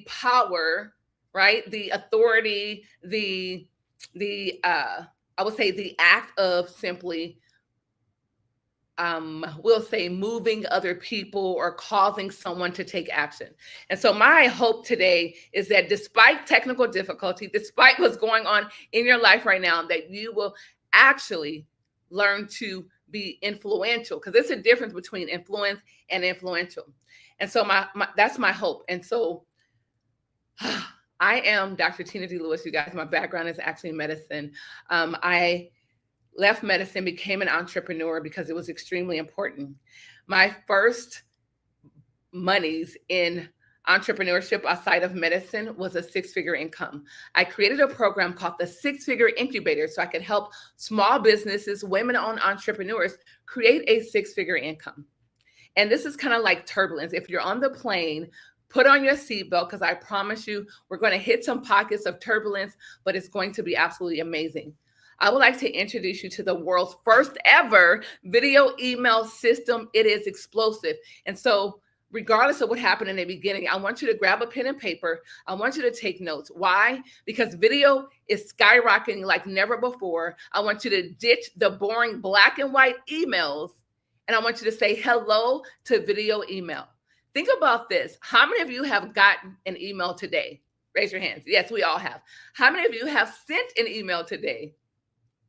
power, right? The authority, I would say the act of simply we'll say moving other people or causing someone to take action. And so my hope today is that despite technical difficulty, despite what's going on in your life right now, that you will actually learn to be influential, because there's a difference between influence and influential. And so that's my hope. And so I am Dr. Tina D. Lewis, you guys. My background is actually medicine. I left medicine, became an entrepreneur because it was extremely important. My first monies in entrepreneurship outside of medicine was a six-figure income. I created a program called the Six-Figure Incubator so I could help small businesses, women-owned entrepreneurs create a six-figure income. And this is kind of like turbulence. If you're on the plane, put on your seatbelt, because I promise you, we're going to hit some pockets of turbulence, but it's going to be absolutely amazing. I would like to introduce you to the world's first ever video email system. It is explosive. And so regardless of what happened in the beginning, I want you to grab a pen and paper. I want you to take notes. Why? Because video is skyrocketing like never before. I want you to ditch the boring black and white emails, and I want you to say hello to video email. Think about this. How many of you have gotten an email today? Raise your hands. Yes, we all have. How many of you have sent an email today?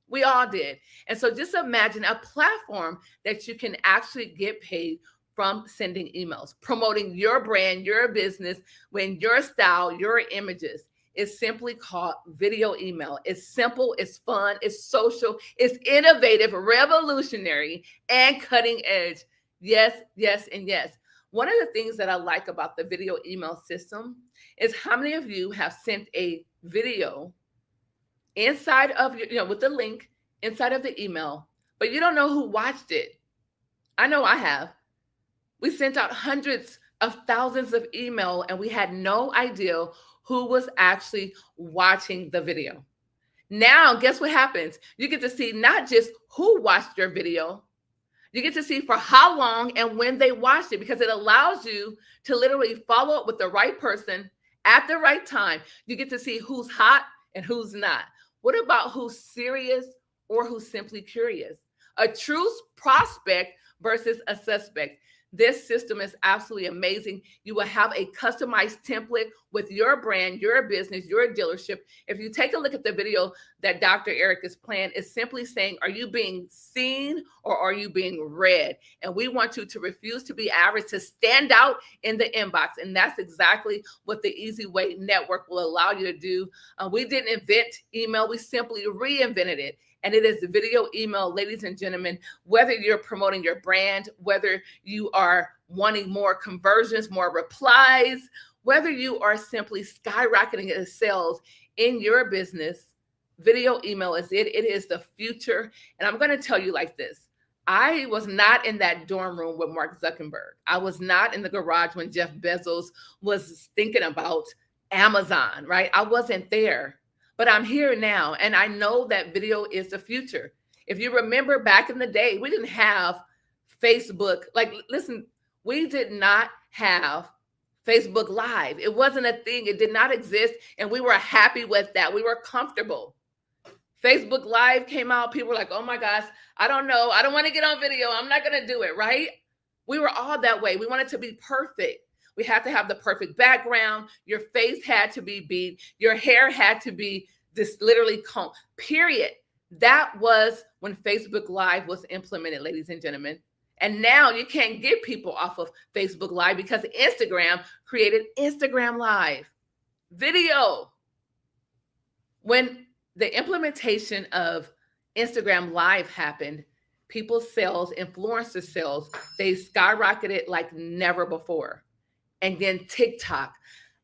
We all did. And so just imagine a platform that you can actually get paid from sending emails, promoting your brand, your business, when your style, your images. Is simply called video email. It's simple, it's fun, it's social, it's innovative, revolutionary, and cutting edge. Yes, yes, and yes. One of the things that I like about the video email system is how many of you have sent a video inside of your, with the link inside of the email, but you don't know who watched it. I know I have. We sent out hundreds of thousands of email, and we had no idea who was actually watching the video. Now, guess what happens? You get to see not just who watched your video, you get to see for how long and when they watched it, because it allows you to literally follow up with the right person at the right time. You get to see who's hot and who's not. What about who's serious or who's simply curious? A true prospect versus a suspect. This system is absolutely amazing. You will have a customized template with your brand, your business, your dealership. If you take a look at the video that Dr. Eric is playing, it's simply saying, are you being seen or are you being read? And we want you to refuse to be average, to stand out in the inbox. And that's exactly what the eZWay Network will allow you to do. We didn't invent email. We simply reinvented it. And it is video email, ladies and gentlemen, whether you're promoting your brand, whether you are wanting more conversions, more replies, whether you are simply skyrocketing the sales in your business, video email is it. It is the future. And I'm going to tell you like this. I was not in that dorm room with Mark Zuckerberg. I was not in the garage when Jeff Bezos was thinking about Amazon, right? I wasn't there. But I'm here now, and I know that video is the future. If you remember back in the day, we didn't have Facebook. Like, listen, we did not have Facebook Live. It wasn't a thing. It did not exist, and we were happy with that. We were comfortable. Facebook Live came out, people were like, oh my gosh, I don't know. I don't want to get on video. I'm not going to do it, right? We were all that way. We wanted to be perfect. We had to have the perfect background. Your face had to be beat. Your hair had to be this literally combed, period. That was when Facebook Live was implemented, ladies and gentlemen. And now you can't get people off of Facebook Live because Instagram created Instagram Live video. When the implementation of Instagram Live happened, people's sales, influencer sales, they skyrocketed like never before. And then TikTok.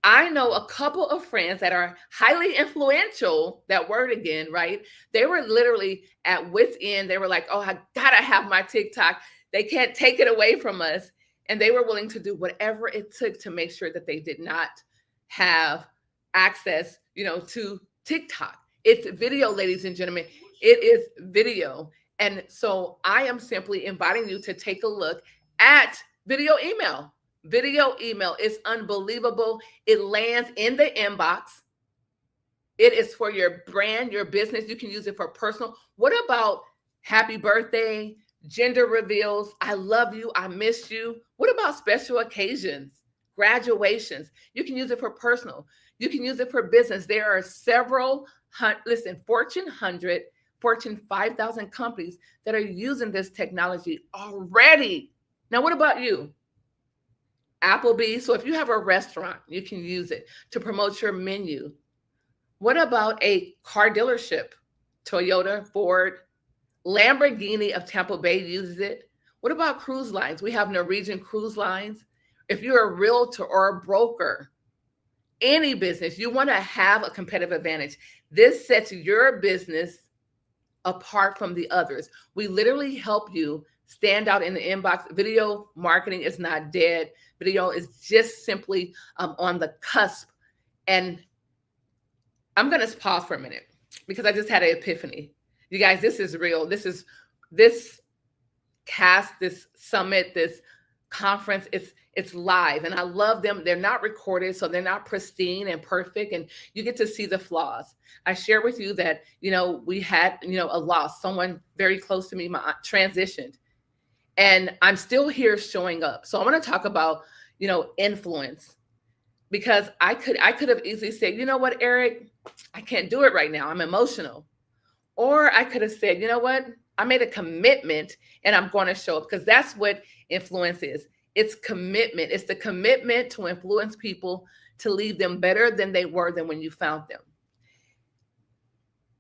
I know a couple of friends that are highly influential, that word again, right? They were literally at wit's end. They were like, oh, I gotta have my TikTok. They can't take it away from us. And they were willing to do whatever it took to make sure that they did not have access, to TikTok. It's video, ladies and gentlemen. It is video. And so I am simply inviting you to take a look at video email. Video email is unbelievable. It lands in the inbox. It is for your brand, your business. You can use it for personal. What about happy birthday, gender reveals, I love you, I miss you? What about special occasions, graduations? You can use it for personal. You can use it for business. There are several, Fortune 100, Fortune 5,000 companies that are using this technology already. Now, what about you? Applebee's. So if you have a restaurant, you can use it to promote your menu. What about a car dealership? Toyota, Ford, Lamborghini of Tampa Bay uses it. What about cruise lines? We have Norwegian Cruise Lines. If you're a realtor or a broker, any business, you want to have a competitive advantage. This sets your business apart from the others. We literally help you stand out in the inbox. Video marketing is not dead. Video is just simply on the cusp. And I'm going to pause for a minute because I just had an epiphany. You guys, this is real. This summit, this conference, it's live. And I love them. They're not recorded, so they're not pristine and perfect. And you get to see the flaws. I share with you that, we had, a loss. Someone very close to me, my aunt, transitioned. And I'm still here showing up. So I want to talk about, influence, because I could have easily said, you know what, Eric, I can't do it right now. I'm emotional. Or I could have said, you know what, I made a commitment and I'm going to show up, because that's what influence is. It's commitment. It's the commitment to influence people to leave them better than they were than when you found them.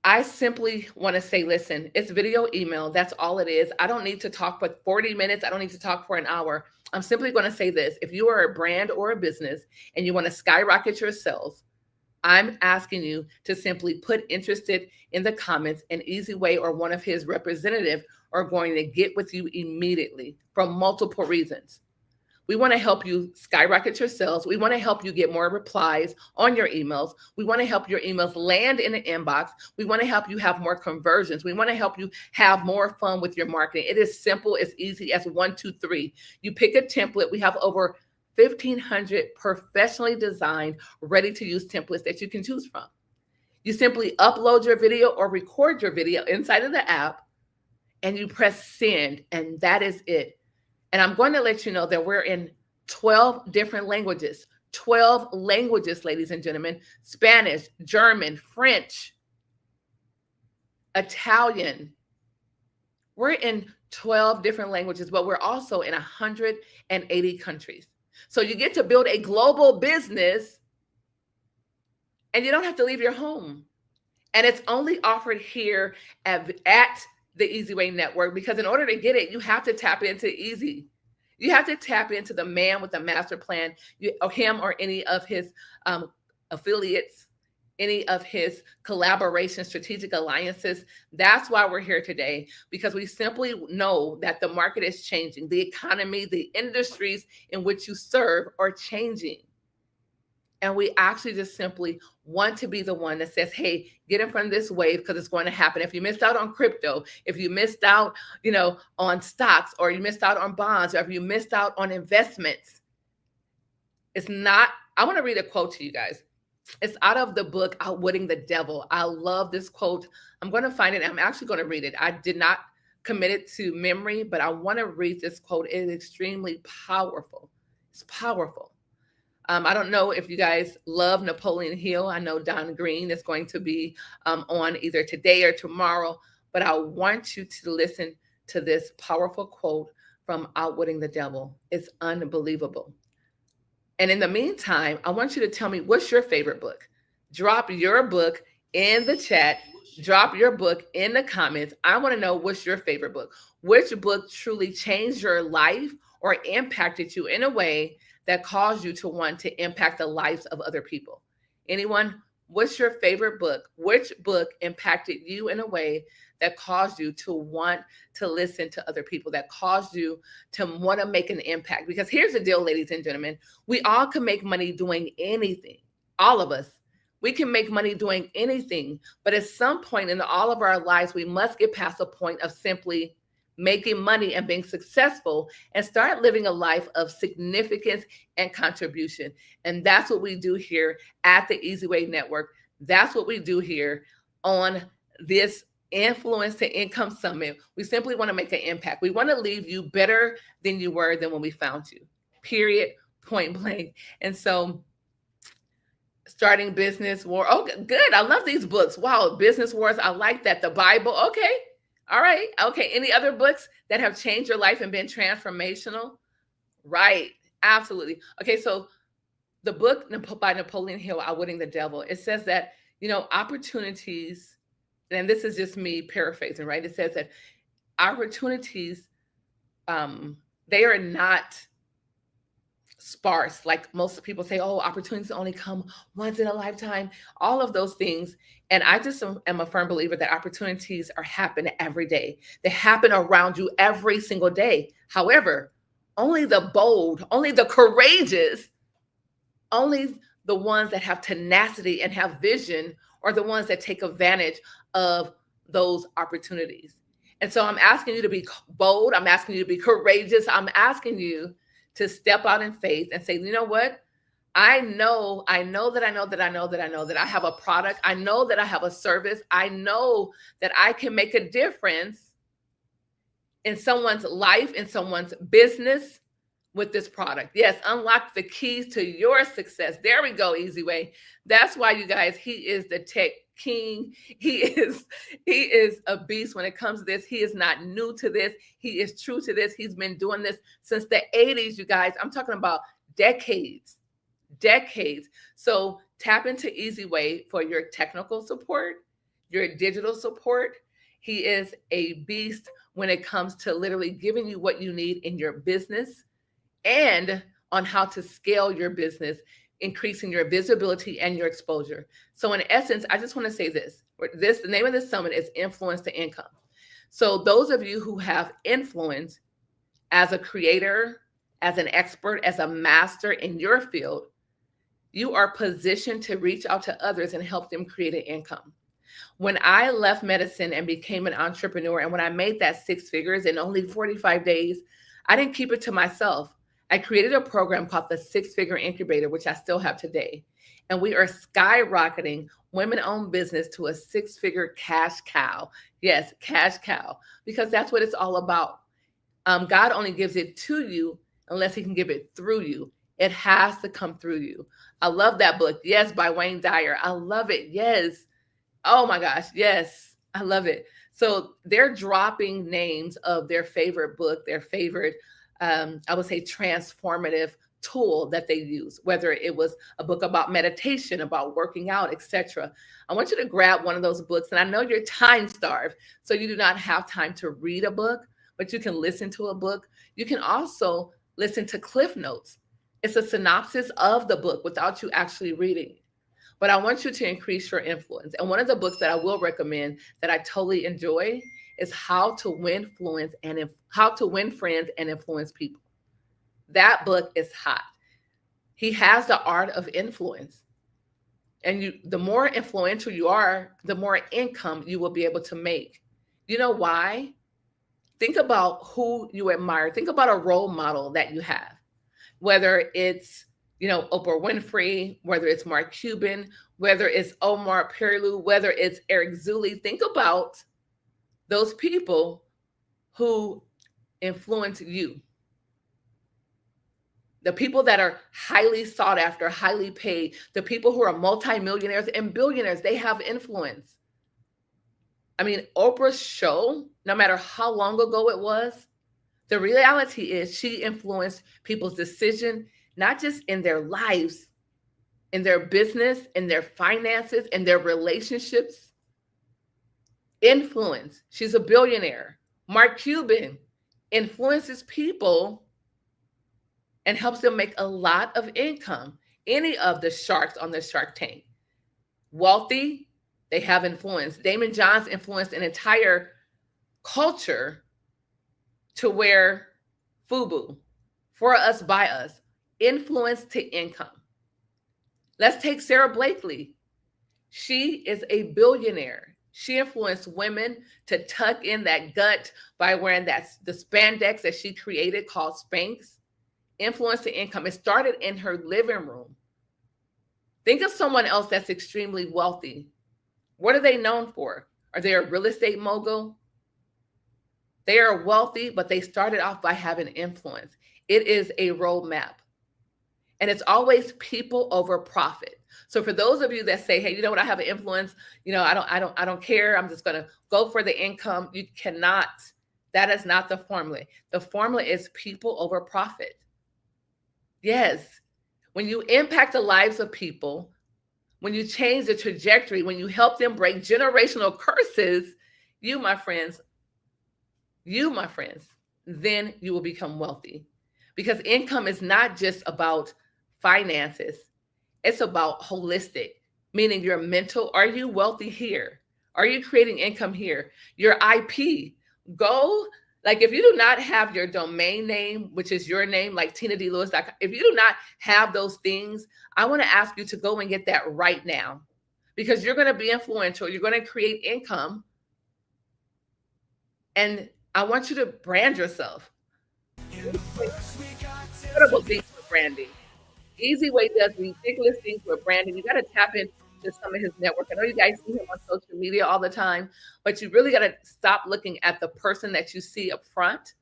I simply want to say, listen, it's video email. That's all it is. I don't need to talk for 40 minutes. I don't need to talk for an hour. I'm simply going to say this. If you are a brand or a business and you want to skyrocket your sales, I'm asking you to simply put interested in the comments, and eZWay or one of his representatives are going to get with you immediately for multiple reasons. We want to help you skyrocket your sales. We want to help you get more replies on your emails. We want to help your emails land in the inbox. We want to help you have more conversions. We want to help you have more fun with your marketing. It is simple, as easy as 1, 2, 3. You pick a template. We have over 1,500 professionally designed, ready-to-use templates that you can choose from. You simply upload your video or record your video inside of the app, and you press send, and that is it. And I'm going to let you know that we're in 12 different languages. 12 languages, ladies and gentlemen. Spanish, German, French, Italian. We're in 12 different languages, but we're also in 180 countries. So you get to build a global business and you don't have to leave your home. And it's only offered here at the eZWay network, because in order to get it, you have to tap into eZWay. You have to tap into the man with the master plan, him or any of his affiliates, any of his collaboration, strategic alliances. That's why we're here today, because we simply know that the market is changing. The economy, the industries in which you serve are changing. And we actually just simply want to be the one that says, hey, get in front of this wave, because it's going to happen. If you missed out on crypto, if you missed out, on stocks, or you missed out on bonds, or if you missed out on investments, it's not, I want to read a quote to you guys. It's out of the book, Outwitting the Devil. I love this quote. I'm going to find it. I'm actually going to read it. I did not commit it to memory, but I want to read this quote. It is extremely powerful. It's powerful. I don't know if you guys love Napoleon Hill. I know Don Green is going to be on either today or tomorrow, but I want you to listen to this powerful quote from Outwitting the Devil. It's unbelievable. And in the meantime, I want you to tell me, what's your favorite book? Drop your book in the chat. Drop your book in the comments. I want to know, what's your favorite book? Which book truly changed your life or impacted you in a way that caused you to want to impact the lives of other people? Anyone? What's your favorite book? Which book impacted you in a way that caused you to want to listen to other people, that caused you to want to make an impact? Because here's the deal, ladies and gentlemen, we all can make money doing anything. All of us. We can make money doing anything, but at some point in all of our lives, we must get past a point of simply making money and being successful and start living a life of significance and contribution. And that's what we do here at the eZWay Network. That's what we do here on this Influence to Income Summit. We simply want to make an impact. We want to leave you better than you were than when we found you, period, point blank. And so Starting Business War. Oh, good. I love these books. Wow. Business Wars. I like that. The Bible. Okay. All right. Okay. Any other books that have changed your life and been transformational? Right. Absolutely. Okay. So the book by Napoleon Hill, Outwitting the Devil, it says that, opportunities, and this is just me paraphrasing, right? It says that opportunities, they are not sparse. Like most people say, oh, opportunities only come once in a lifetime, all of those things. And I just am a firm believer that opportunities are happening every day. They happen around you every single day. However, only the bold, only the courageous, only the ones that have tenacity and have vision are the ones that take advantage of those opportunities. And so I'm asking you to be bold. I'm asking you to be courageous. I'm asking you to step out in faith and say, you know what? I know that I have a product. I know that I have a service. I know that I can make a difference in someone's life, in someone's business with this product. Yes, unlock the keys to your success. There we go, eZWay. That's why, you guys, he is the tech king. He is a beast when it comes to this. He is not new to this. He is true to this. He's been doing this since the 80s, you guys. I'm talking about decades. So tap into eZWay for your technical support, your digital support. He is a beast when it comes to literally giving you what you need in your business and on how to scale your business, increasing your visibility and your exposure. So in essence, I just want to say this. The name of this summit is Influence to Income. So those of you who have influence as a creator, as an expert, as a master in your field, you are positioned to reach out to others and help them create an income. When I left medicine and became an entrepreneur, and when I made that 6 figures in only 45 days, I didn't keep it to myself. I created a program called the 6-Figure Incubator, which I still have today. And we are skyrocketing women-owned business to a 6-figure cash cow. Yes, cash cow, because that's what it's all about. God only gives it to you unless he can give it through you. It has to come through you. I love that book. Yes, by Wayne Dyer. I love it. Yes. Oh my gosh. Yes. I love it. So they're dropping names of their favorite book, their favorite, I would say, transformative tool that they use, whether it was a book about meditation, about working out, etc. I want you to grab one of those books. And I know you're time starved, so you do not have time to read a book, but you can listen to a book. You can also listen to Cliff Notes. It's a synopsis of the book without you actually reading. But I want you to increase your influence. And one of the books that I will recommend that I totally enjoy is How to Win Friends and Influence People. That book is hot. He has the art of influence. And the more influential you are, the more income you will be able to make. You know why? Think about who you admire. Think about a role model that you have, whether it's Oprah Winfrey, whether it's Mark Cuban, whether it's Omar Perilu, whether it's Eric Zuli. Think about those people who influence you. The people that are highly sought after, highly paid, the people who are multimillionaires and billionaires, they have influence. I mean, Oprah's show, no matter how long ago it was, the reality is she influenced people's decision, not just in their lives, in their business, in their finances, in their relationships. Influence. She's a billionaire. Mark Cuban influences people and helps them make a lot of income. Any of the sharks on the Shark Tank. Wealthy, they have influence. Damon Johns influenced an entire culture to wear FUBU, for us, by us, influence to income. Let's take Sarah Blakely. She is a billionaire. She influenced women to tuck in that gut by wearing the spandex that she created called Spanx. Influence to income. It started in her living room. Think of someone else that's extremely wealthy. What are they known for? Are they a real estate mogul? They are wealthy, but they started off by having influence. It is a roadmap. And it's always people over profit. So for those of you that say, hey, you know what, I have an influence, I don't care. I'm just gonna go for the income. You cannot. That is not the formula. The formula is people over profit. Yes. When you impact the lives of people, when you change the trajectory, when you help them break generational curses, you, my friends, then you will become wealthy. Because income is not just about finances. It's about holistic, meaning your mental. Are you wealthy here? Are you creating income here? Your IP. Go, like if you do not have your domain name, which is your name, like TinaDLewis.com, if you do not have those things, I want to ask you to go and get that right now, because you're going to be influential. You're going to create income. And I want you to brand yourself. Incredible things for branding. eZWay does ridiculous things with branding. You got to tap into some of his network. I know you guys see him on social media all the time, but you really got to stop looking at the person that you see up front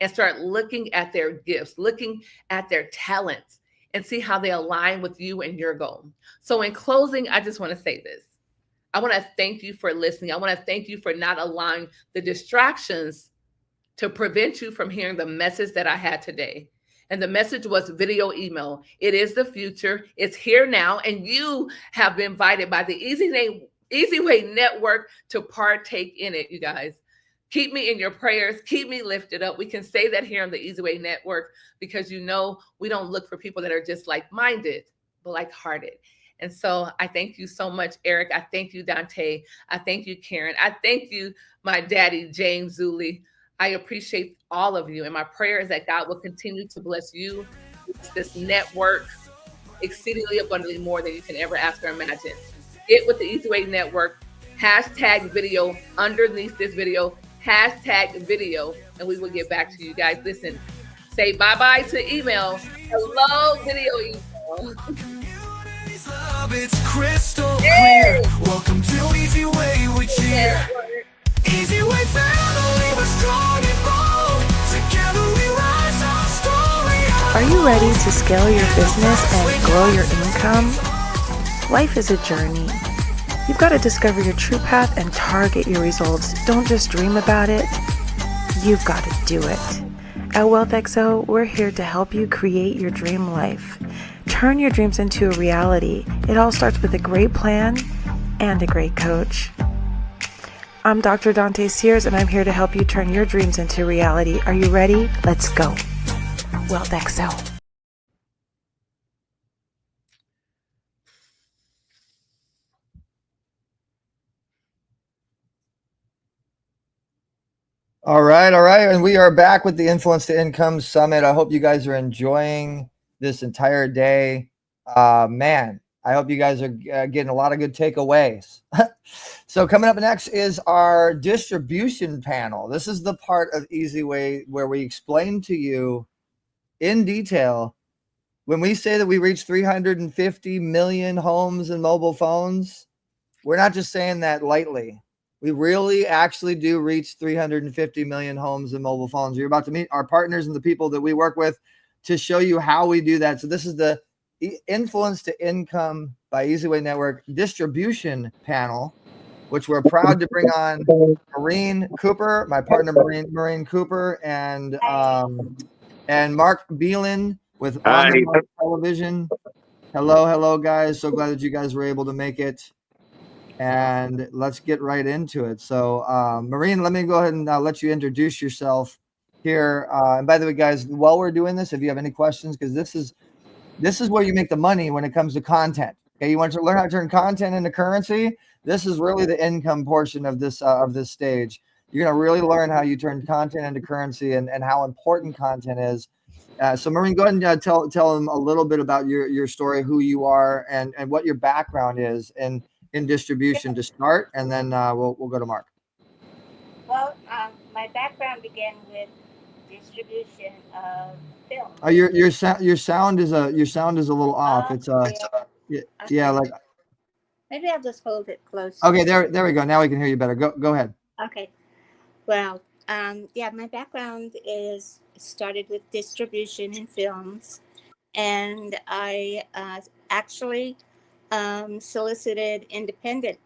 and start looking at their gifts, looking at their talents, and see how they align with you and your goal. So in closing, I just want to say this. I want to thank you for listening. I want to thank you for not allowing the distractions to prevent you from hearing the message that I had today. And the message was video email. It is the future. It's here now. And you have been invited by the eZWay Network to partake in it, you guys. Keep me in your prayers. Keep me lifted up. We can say that here on the eZWay Network because we don't look for people that are just like-minded, but like-hearted. And so I thank you so much, Eric. I thank you, Dante. I thank you, Karen. I thank you, my daddy, James Zuli. I appreciate all of you. And my prayer is that God will continue to bless you, this network, exceedingly abundantly more than you can ever ask or imagine. Get with the eZWay Network, #video underneath this video, #video, and we will get back to you guys. Listen, say bye-bye to email. Hello, video email. It's crystal clear. Welcome to eZWay, we cheer. eZWay family, we're strong and bold. Together we rise, our story. Are you ready to scale your business and grow your income? Life is a journey. You've got to discover your true path and target your results. Don't just dream about it. You've got to do it. At WealthXO, we're here to help you create your dream life. Turn your dreams into a reality. It all starts with a great plan and a great coach. I'm Dr. Dante Sears, and I'm here to help you turn your dreams into reality. Are you ready? Let's go. WealthXO. All right. And we are back with the Influence to Income Summit. I hope you guys are enjoying this entire day. Man, I hope you guys are getting a lot of good takeaways. So coming up next is our distribution panel. This is the part of eZWay where we explain to you in detail when we say that we reach 350 million homes and mobile phones, we're not just saying that lightly. We really actually do reach 350 million homes and mobile phones. You're about to meet our partners and the people that we work with to show you how we do that. So this is the Influence to Income by eZWay Network distribution panel, which we're proud to bring on Maureen Cooper, my partner Maureen Cooper, and Mark Beelan with On the Mark Television. Hello, guys. So glad that you guys were able to make it. And let's get right into it. So, Maureen, let me go ahead and let you introduce yourself here. And by the way, guys, while we're doing this, if you have any questions, because this is where you make the money when it comes to content. Okay, you want to learn how to turn content into currency. This is really the income portion of this stage. You're going to really learn how you turn content into currency and how important content is. So, Maureen, go ahead and tell them a little bit about your story, who you are, and what your background is in distribution to start, and then we'll go to Mark. Well, my background began with distribution of film. Oh, your sound is a little off. It's yeah, like. Maybe I'll just hold it close. Okay, there we go. Now we can hear you better. Go ahead. Okay. Well, yeah, my background started with distribution in films, and I actually solicited independent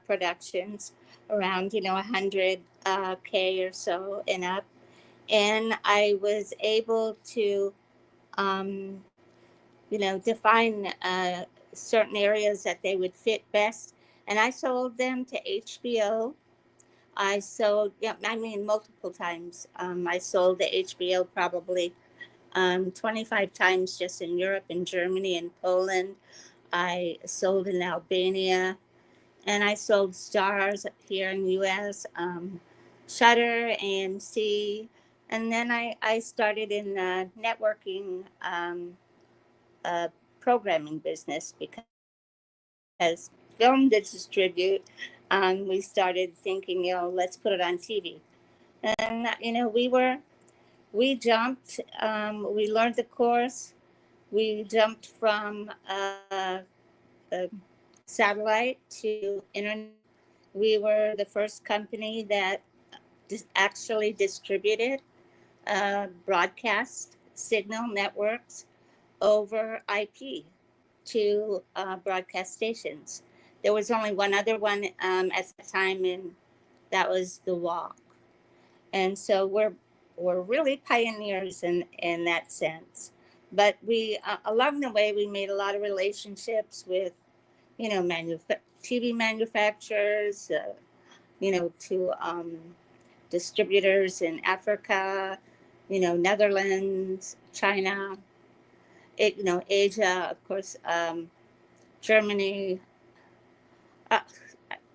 productions around 100K or so and up, and I was able to define certain areas that they would fit best, and I sold them to HBO. I sold, multiple times. I sold to HBO probably 25 times just in Europe and Germany and Poland. I sold in Albania, and I sold Stars here in the U.S., Shudder, AMC, and then I started in the networking programming business because film to distribute. We started thinking, let's put it on TV, and we jumped. We learned the course. We jumped from satellite to internet. We were the first company that actually distributed broadcast signal networks over IP to broadcast stations. There was only one other one at the time, and that was the Walk. And so we're really pioneers in that sense. But we along the way we made a lot of relationships with TV manufacturers, to distributors in Africa, Netherlands, China, Asia, of course, Germany.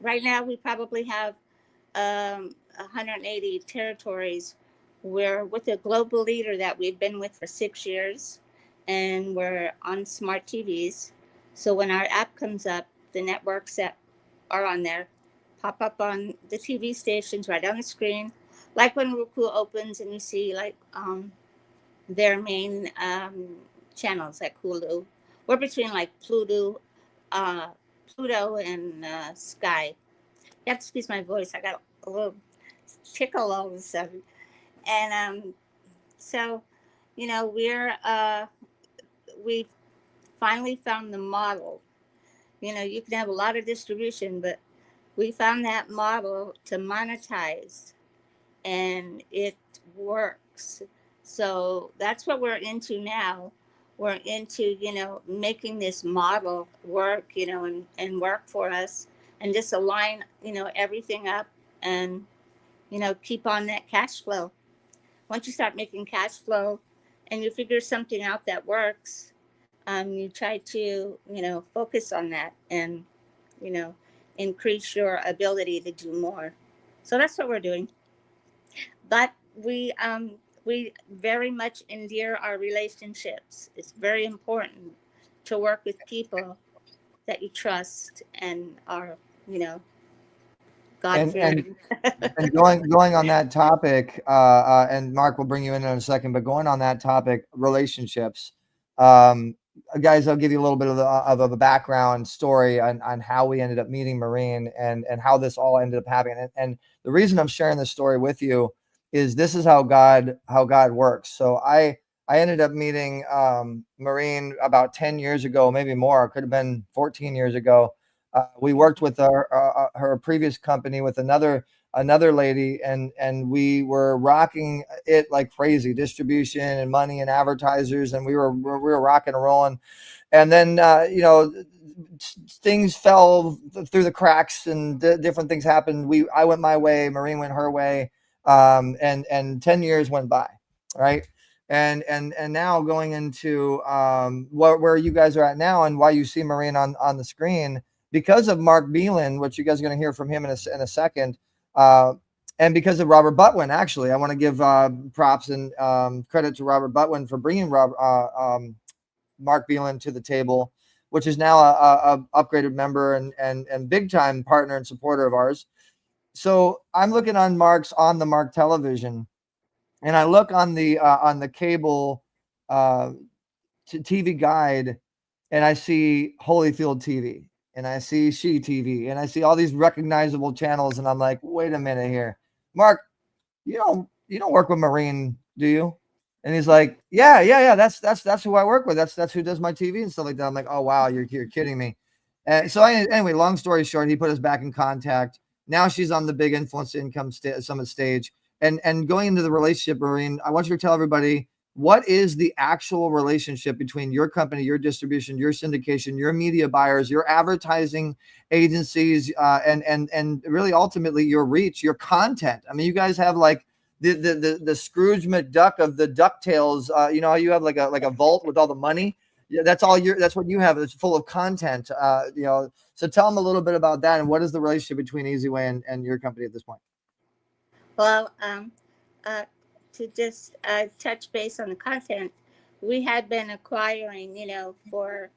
Right now, we probably have 180 territories. We're with a global leader that we've been with for 6 years, and we're on smart TVs. So when our app comes up, the networks that are on there pop up on the TV stations right on the screen. Like when Roku opens and you see their main channels like Hulu. We're between like Pluto and Sky. You have to excuse my voice. I got a little tickle all of a sudden. And so, we've finally found the model. You can have a lot of distribution, but we found that model to monetize, and it works. So that's what we're into now. We're into, making this model work, and work for us, and just align, everything up and, keep on that cash flow. Once you start making cash flow and you figure something out that works, you try to, focus on that and, increase your ability to do more. So that's what we're doing. But we very much endear our relationships. It's very important to work with people that you trust and are, God-fearing. And going on that topic, and Mark will bring you in a second, but going on that topic, relationships, guys, I'll give you a little bit of a background story on how we ended up meeting Maureen and how this all ended up happening. And the reason I'm sharing this story with you is this is how God works. So I ended up meeting Maureen about 10 years ago, maybe more. It could have been 14 years ago. We worked with her previous company with another lady, and we were rocking it like crazy, distribution and money and advertisers, and we were rocking and rolling. And then things fell through the cracks, and different things happened. I went my way, Maureen went her way, and 10 years went by, right? And now going into where you guys are at now, and why you see Maureen on the screen, because of Mark Beelan, which you guys are going to hear from him in a second, and because of Robert Butwin. Actually, I want to give props and credit to Robert Butwin for bringing Mark Beelan to the table, which is now a upgraded member and big time partner and supporter of ours. So I'm looking on the Mark television, and I look on the cable TV guide, and I see Holyfield TV, and I see She TV, and I see all these recognizable channels, and I'm like, wait a minute here, Mark, you don't work with Maureen, do you? And he's like, yeah, that's who I work with. That's who does my TV and stuff like that. I'm like, oh wow, you're kidding me. And so anyway, long story short, he put us back in contact. Now she's on the Big Influence Income Summit stage, and going into the relationship, Maureen, I want you to tell everybody, what is the actual relationship between your company, your distribution, your syndication, your media buyers, your advertising agencies, and really ultimately your reach, your content? I mean, you guys have like the Scrooge McDuck of the DuckTales. You know how you have like a vault with all the money? Yeah, that's what you have. It's full of content. So tell them a little bit about that, and what is the relationship between eZWay and your company at this point? Well, to just touch base on the content, we had been acquiring, for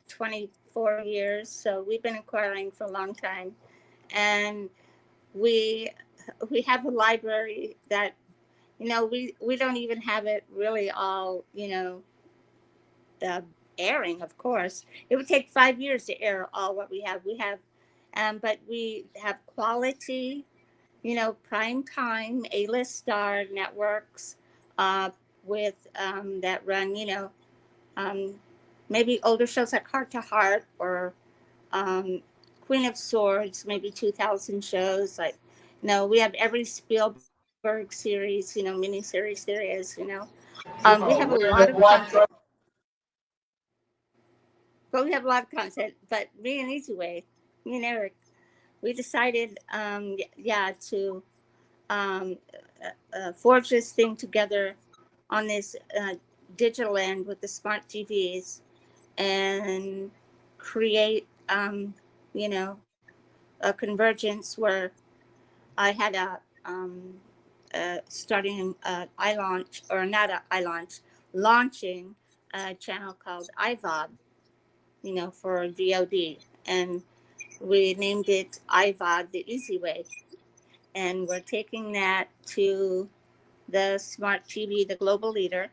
24 years. So we've been acquiring for a long time. And we have a library that, we don't even have it really all, airing, of course. It would take 5 years to air all what we have. But we have quality, prime time, A-list star networks with that run, maybe older shows like Heart to Heart or Queen of Swords, maybe 2000 shows. Like, we have every Spielberg series, miniseries there is, we have a lot of content. But we have a lot of content. But me and eZWay, me and Eric, we decided, to forge this thing together on this digital end with the smart TVs and create, a convergence where I had launching a channel called iVod, for VOD. And we named it iVod the eZWay. And we're taking that to the smart TV, the global leader,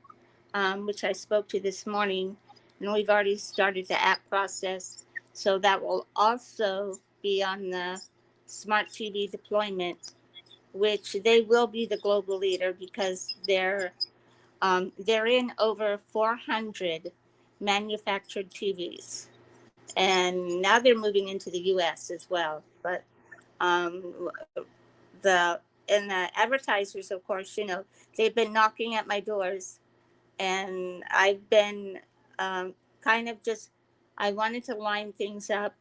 which I spoke to this morning. And we've already started the app process. So that will also be on the smart TV deployment, which they will be the global leader because they're in over 400 manufactured TVs. And now they're moving into the US as well. But the advertisers, of course, they've been knocking at my doors, and I've been I wanted to line things up,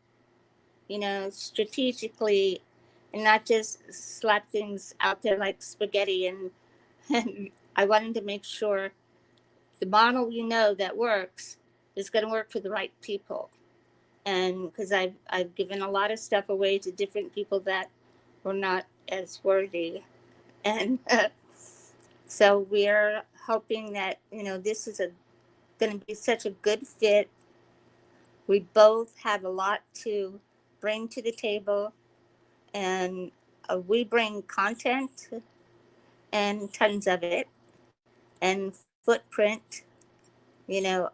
strategically, and not just slap things out there like spaghetti. And I wanted to make sure the model, that works is going to work for the right people. And because I've given a lot of stuff away to different people that were not as worthy. And so we're hoping that, this is going to be such a good fit. We both have a lot to bring to the table, and we bring content and tons of it, and footprint, you know,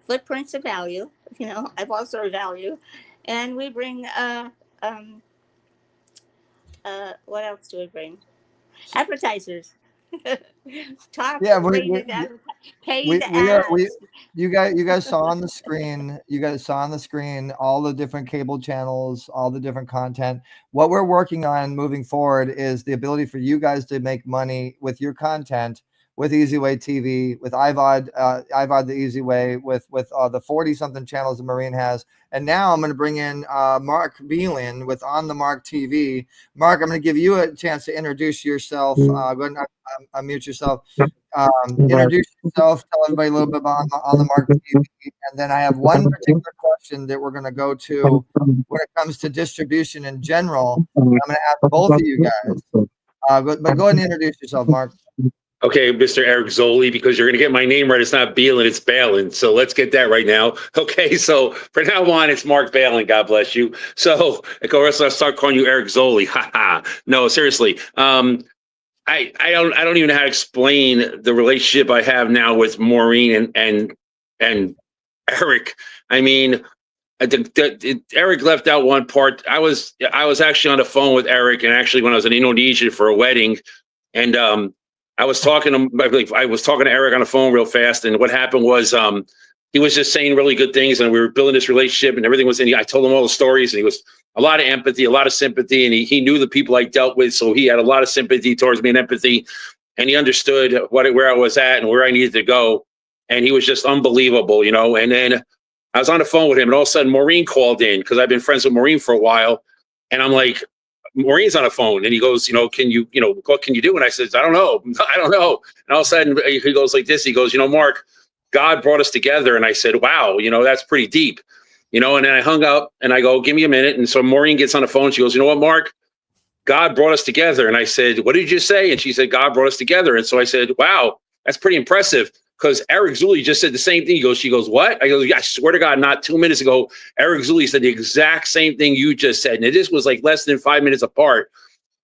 footprints of value, I've also value. And we bring, what else do we bring? Advertisers. Top Yeah, rated paid we are ads. you guys saw on the screen, all the different cable channels, all the different content. What we're working on moving forward is the ability for you guys to make money with your content, with eZWay TV, with iVod the eZWay, with the 40 something channels that Maureen has. And now I'm going to bring in Mark Beelan with On the Mark TV. Mark, I'm going to give you a chance to introduce yourself. Go ahead and unmute yourself. Introduce yourself, tell everybody a little bit about on the Mark TV, and then I have one particular question that we're going to go to when it comes to distribution in general. I'm going to ask both of you guys, but go ahead and introduce yourself, Mark. Okay, Mr. Eric Zoli, because you're going to get my name right. It's not Beelan, it's Balin. So let's get that right now. Okay, so from now on, it's Mark Balin. God bless you. So, of course, I'll start calling you Eric Zoli. Ha ha. No, seriously. I don't even know how to explain the relationship I have now with Maureen and Eric. I mean, Eric left out one part. I was actually on the phone with Eric, and actually when I was in Indonesia for a wedding, and I was talking to Eric on the phone real fast, and what happened was he was just saying really good things, and we were building this relationship, and everything was in. I told him all the stories, and he was a lot of empathy, a lot of sympathy, and he knew the people I dealt with, so he had a lot of sympathy towards me and empathy, and he understood where I was at and where I needed to go, and he was just unbelievable, And then I was on the phone with him, and all of a sudden Maureen called in because I've been friends with Maureen for a while, and I'm like, Maureen's on the phone, and he goes, what can you do? And I said, I don't know. And all of a sudden he goes like this. He goes, Mark, God brought us together. And I said, wow, that's pretty deep, and then I hung up and I go, give me a minute. And so Maureen gets on the phone. She goes, you know what, Mark, God brought us together. And I said, what did you say? And she said, God brought us together. And so I said, wow, that's pretty impressive. Because Eric Zuli just said the same thing. She goes, what? I go, yeah, I swear to God, not 2 minutes ago, Eric Zuli said the exact same thing you just said. And this was like less than 5 minutes apart.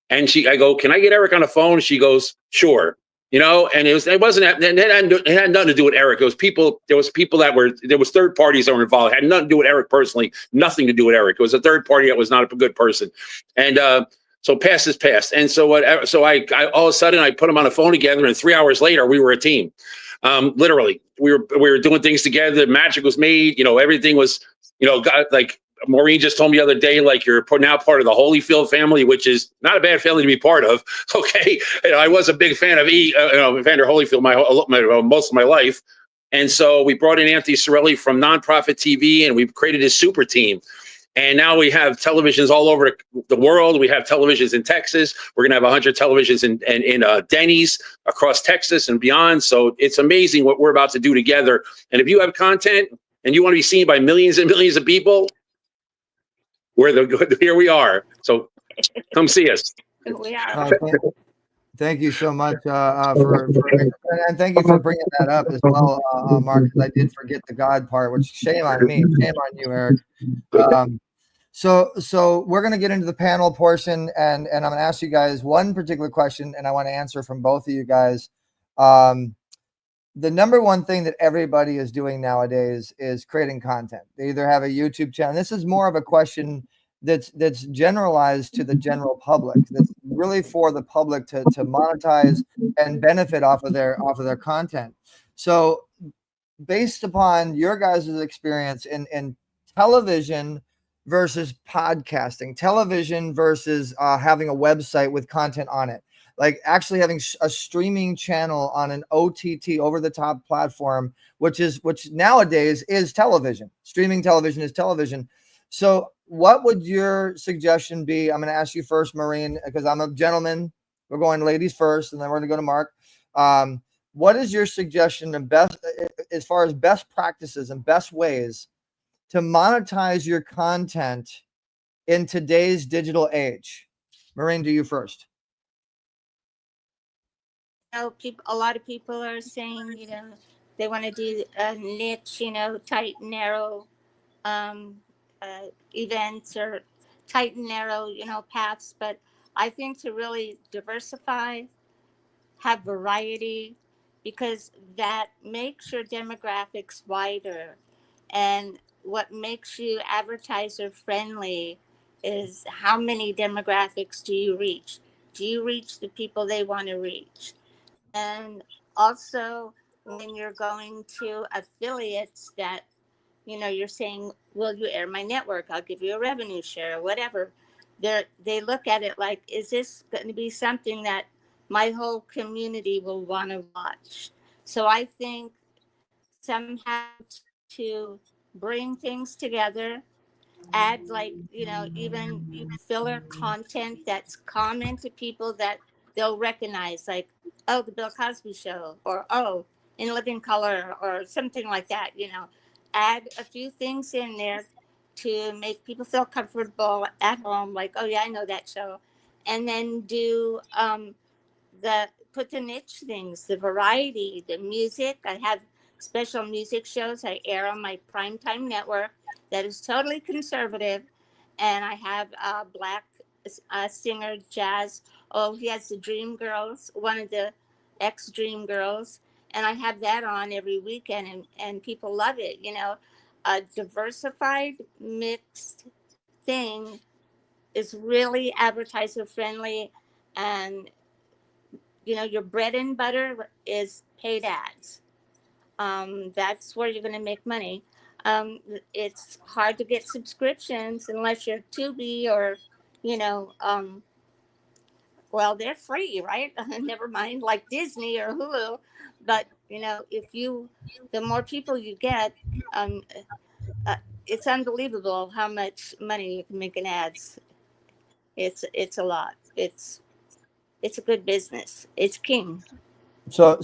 And I go, can I get Eric on the phone? She goes, sure. And it had nothing to do with Eric. There was people there was third parties that were involved. It had nothing to do with Eric personally, nothing to do with Eric. It was a third party that was not a good person. And so past is past. And so I all of a sudden I put them on the phone together, and 3 hours later we were a team. Literally, we were doing things together. Magic was made. Everything was, like Maureen just told me the other day, like you're now part of the Holyfield family, which is not a bad family to be part of. Okay, I was a big fan of Evander Holyfield most of my life, and so we brought in Anthony Sorelli from Nonprofit TV, and we've created his super team. And now we have televisions all over the world. We have televisions in Texas. We're going to have 100 televisions in Denny's across Texas and beyond. So it's amazing what we're about to do together. And if you have content and you want to be seen by millions and millions of people, here we are. So come see us. We are. Thank you so much and thank you for bringing that up as well, Mark, because I did forget the God part, which shame on me, shame on you, Eric. So we're going to get into the panel portion, and I'm going to ask you guys one particular question, and I want to answer from both of you guys. The number one thing that everybody is doing nowadays is creating content. They either have a YouTube channel. This is more of a question that's generalized to the general public. That's really for the public to monetize and benefit off of their content. So based upon your guys' experience in television versus podcasting, television versus having a website with content on it, like actually having a streaming channel on an OTT, over the top platform, which nowadays is television. Streaming television is television. So what would your suggestion be? I'm going to ask you first, Maureen, because I'm a gentleman. We're going ladies first, and then we're going to go to Mark. What is your suggestion and best, as far as best practices and best ways to monetize your content in today's digital age? Maureen, do you first. A lot of people are saying, they want to do a niche, tight, narrow events, or tight and narrow, paths. But I think to really diversify, have variety, because that makes your demographics wider. And what makes you advertiser friendly is how many demographics do you reach? Do you reach the people they want to reach? And also, when you're going to affiliates that, you're saying, will you air my network? I'll give you a revenue share or whatever. They look at it like, is this going to be something that my whole community will want to watch? So I think somehow to bring things together, add even filler content that's common to people that they'll recognize, like, oh, the Bill Cosby Show, or oh, In Living Color, or something like that. Add a few things in there to make people feel comfortable at home, like, oh yeah, I know that show. And then do put the niche things, the variety, the music. I have special music shows I air on my primetime network that is totally conservative. And I have a black singer, jazz. Oh, he has the Dream Girls, one of the ex-Dream Girls. And I have that on every weekend, and people love it. A diversified, mixed thing is really advertiser friendly. And your bread and butter is paid ads. That's where you're going to make money. It's hard to get subscriptions unless you're Tubi or, well, they're free, right? Never mind, like Disney or Hulu. But, the more people you get, it's unbelievable how much money you can make in ads. It's a lot. It's a good business. It's king. So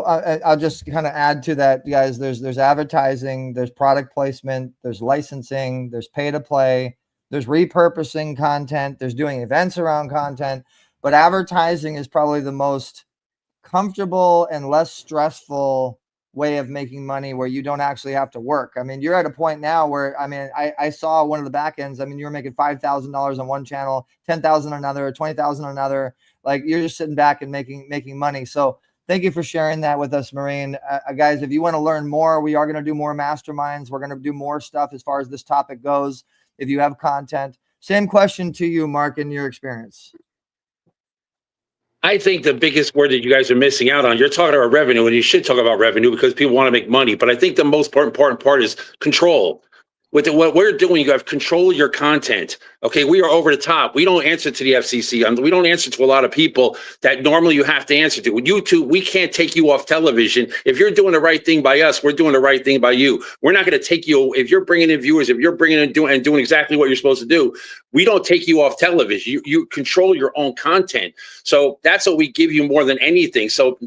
I'll just kind of add to that, guys. There's advertising, there's product placement, there's licensing, there's pay to play, there's repurposing content, there's doing events around content. But advertising is probably the most comfortable and less stressful way of making money, where you don't actually have to work. I mean, you're at a point now where, I saw one of the back ends. You were making $5,000 on one channel, 10,000 on another, 20,000 on another. Like, you're just sitting back and making money. So thank you for sharing that with us, Maureen. Guys, if you want to learn more, we are going to do more masterminds. We're going to do more stuff as far as this topic goes. If you have content, same question to you, Mark, in your experience. I think the biggest word that you guys are missing out on, you're talking about revenue, and you should talk about revenue because people want to make money. But I think the most important part is control. With what we're doing, you have control your content. Okay, we are over the top. We don't answer to the FCC. We don't answer to a lot of people that normally you have to answer to. With YouTube, we can't take you off television. If you're doing the right thing by us, we're doing the right thing by you. We're not going to take you, if you're bringing in viewers, if you're bringing in doing exactly what you're supposed to do, we don't take you off television. You control your own content. So that's what we give you more than anything. So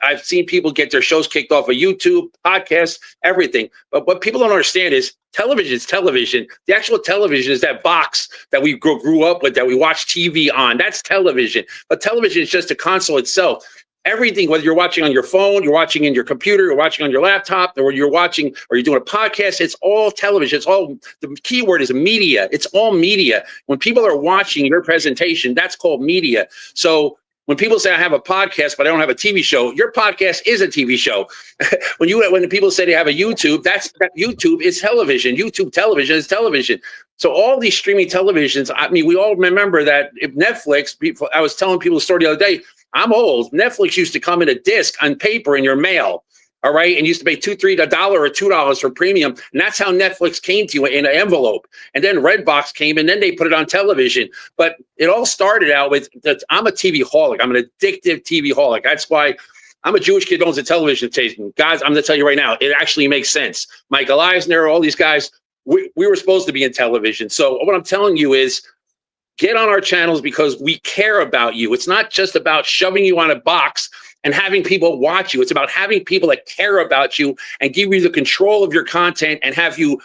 I've seen people get their shows kicked off of YouTube, podcasts, everything. But what people don't understand is television is television. The actual television is that box that we grew up with, that we watch TV on. That's television. But television is just a console itself. Everything, whether you're watching on your phone, you're watching in your computer, you're watching on your laptop, or you're watching, or you're doing a podcast, it's all television. It's all, the key word is media. It's all media. When people are watching your presentation, that's called media. So when people say I have a podcast, but I don't have a TV show, your podcast is a TV show. when people say they have a YouTube, that YouTube is television. YouTube television is television. So all these streaming televisions, we all remember that if Netflix, I was telling people a story the other day, I'm old. Netflix used to come in a disc on paper in your mail. All right. And you used to pay $2, $3, $1 or $2 for premium. And that's how Netflix came to you in an envelope. And then Redbox came, and then they put it on television. But it all started out with that I'm a TV holic. I'm an addictive TV holic. That's why I'm a Jewish kid who owns a television station. Guys, I'm going to tell you right now, it actually makes sense. Michael Eisner, all these guys, we were supposed to be in television. So what I'm telling you is, get on our channels because we care about you. It's not just about shoving you on a box and having people watch you. It's about having people that care about you and give you the control of your content and have you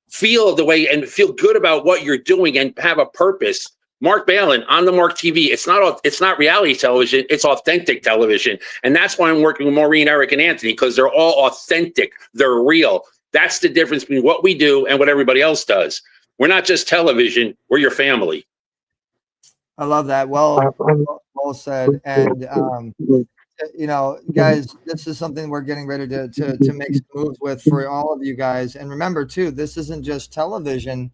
feel the way and feel good about what you're doing and have a purpose. Mark Balin on the Mark TV. It's not reality television. It's authentic television. And that's why I'm working with Maureen, Eric, and Anthony, because they're all authentic. They're real. That's the difference between what we do and what everybody else does. We're not just television. We're your family. I love that. Well said. And you know, guys, this is something we're getting ready to make some moves with for all of you guys. And remember too, this isn't just television,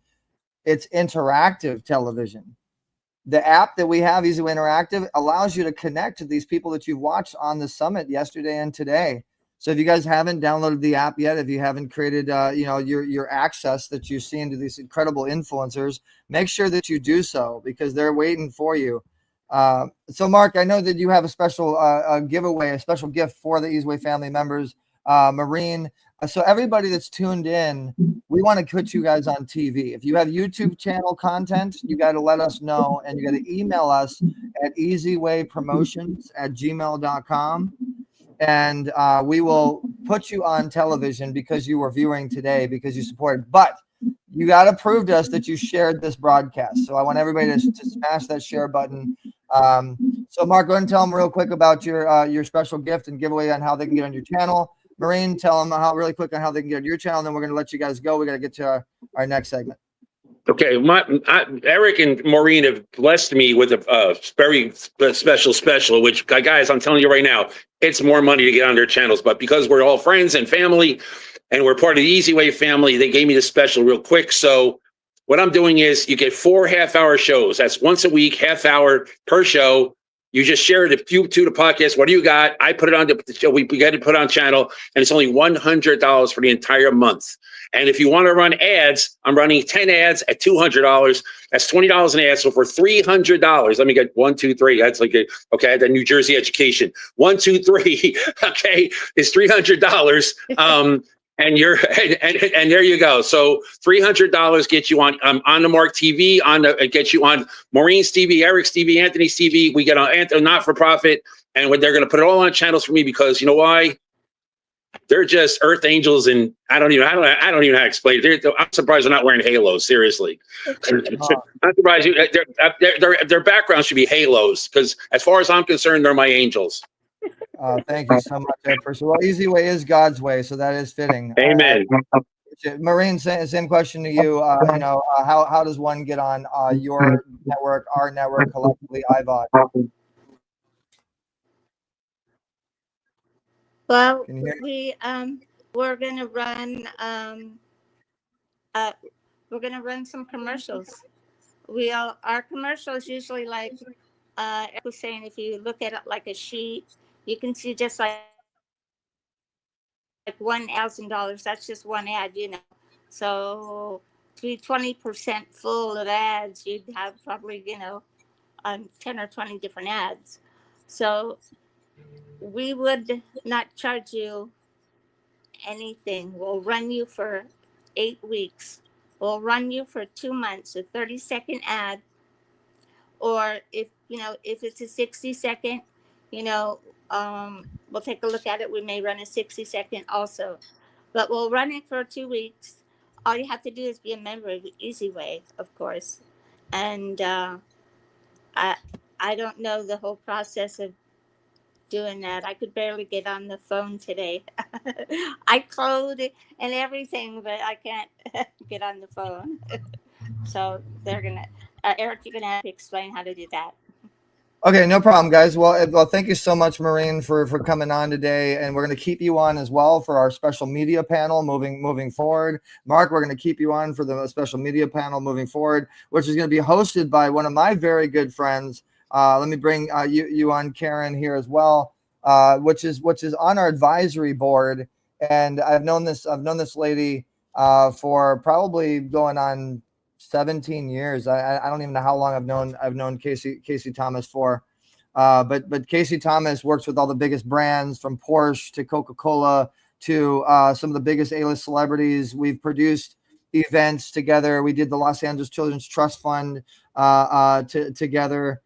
it's interactive television. The app that we have, eZWay Interactive, allows you to connect to these people that you've watched on the summit yesterday and today. So if you guys haven't downloaded the app yet, if you haven't created, you know, your access that you see into these incredible influencers, make sure that you do so because they're waiting for you. So Mark, I know that you have a special giveaway, a special gift for the eZWay family members, Maureen. So everybody that's tuned in, we want to put you guys on TV. If you have YouTube channel content, you got to let us know, and you got to email us at eZWaypromotions@gmail.com. And we will put you on television because you were viewing today, because you supported. But you got to prove to us that you shared this broadcast. So I want everybody to smash that share button. So Mark, go ahead and tell them real quick about your special gift and giveaway on how they can get on your channel. Maureen, tell them really quick on how they can get on your channel. And then we're going to let you guys go. We got to get to our next segment. Okay, Eric and Maureen have blessed me with a very special, which, guys, I'm telling you right now, it's more money to get on their channels. But because we're all friends and family, and we're part of the eZWay family, they gave me this special real quick. So what I'm doing is you get 4 half-hour shows. That's once a week, half hour per show. You just share it if you to the podcast. What do you got? I put it on the show. We get it put on channel, and it's only $100 for the entire month. And if you want to run ads, I'm running 10 ads at $200. That's $20 an ad. So for $300, let me get 1, 2, 3. That's like okay, the New Jersey education. 1, 2, 3. Okay, it's $300. And you're and there you go. So $300 gets you on the Mark TV, gets you on Maureen's TV, Eric's TV, Anthony's TV. We get on not for profit, and they're going to put it all on channels for me because you know why? They're just earth angels, and I don't even know how to explain it. I'm surprised they're not wearing halos. Seriously, I'm surprised their background should be halos because as far as I'm concerned, they're my angels. Thank you so much. I appreciate it. Well, eZWay is God's way, so that is fitting. Amen. Maureen, same question to you. You know, how does one get on your network, our network, collectively, iVod? Well, we're gonna run some commercials. Our commercials usually, like Eric was saying, if you look at it like a sheet, you can see just like $1,000. That's just one ad, you know. So to be 20% full of ads, you'd have probably 10 or 20 different ads. So we would not charge you anything. We'll run you for 8 weeks. We'll run you for 2 months, a 30-second ad. Or if it's a 60-second, we'll take a look at it. We may run a 60-second also, but we'll run it for 2 weeks. All you have to do is be a member of eZWay, of course. And I don't know the whole process of doing that. I could barely get on the phone today. I code and everything, but I can't get on the phone. So they're gonna, Eric, you're gonna have to explain how to do that. Okay, no problem, guys. Well, thank you so much, Maureen, for coming on today, and we're going to keep you on as well for our special media panel moving forward. Mark, we're going to keep you on for the special media panel moving forward, which is going to be hosted by one of my very good friends. Let me bring you on, Karen, here as well, which is on our advisory board, and I've known this lady for probably going on 17 years. I don't even know how long I've known Casey Thomas for, but Casey Thomas works with all the biggest brands from Porsche to Coca-Cola to some of the biggest A-list celebrities. We've produced events together. We did the Los Angeles Children's Trust Fund together.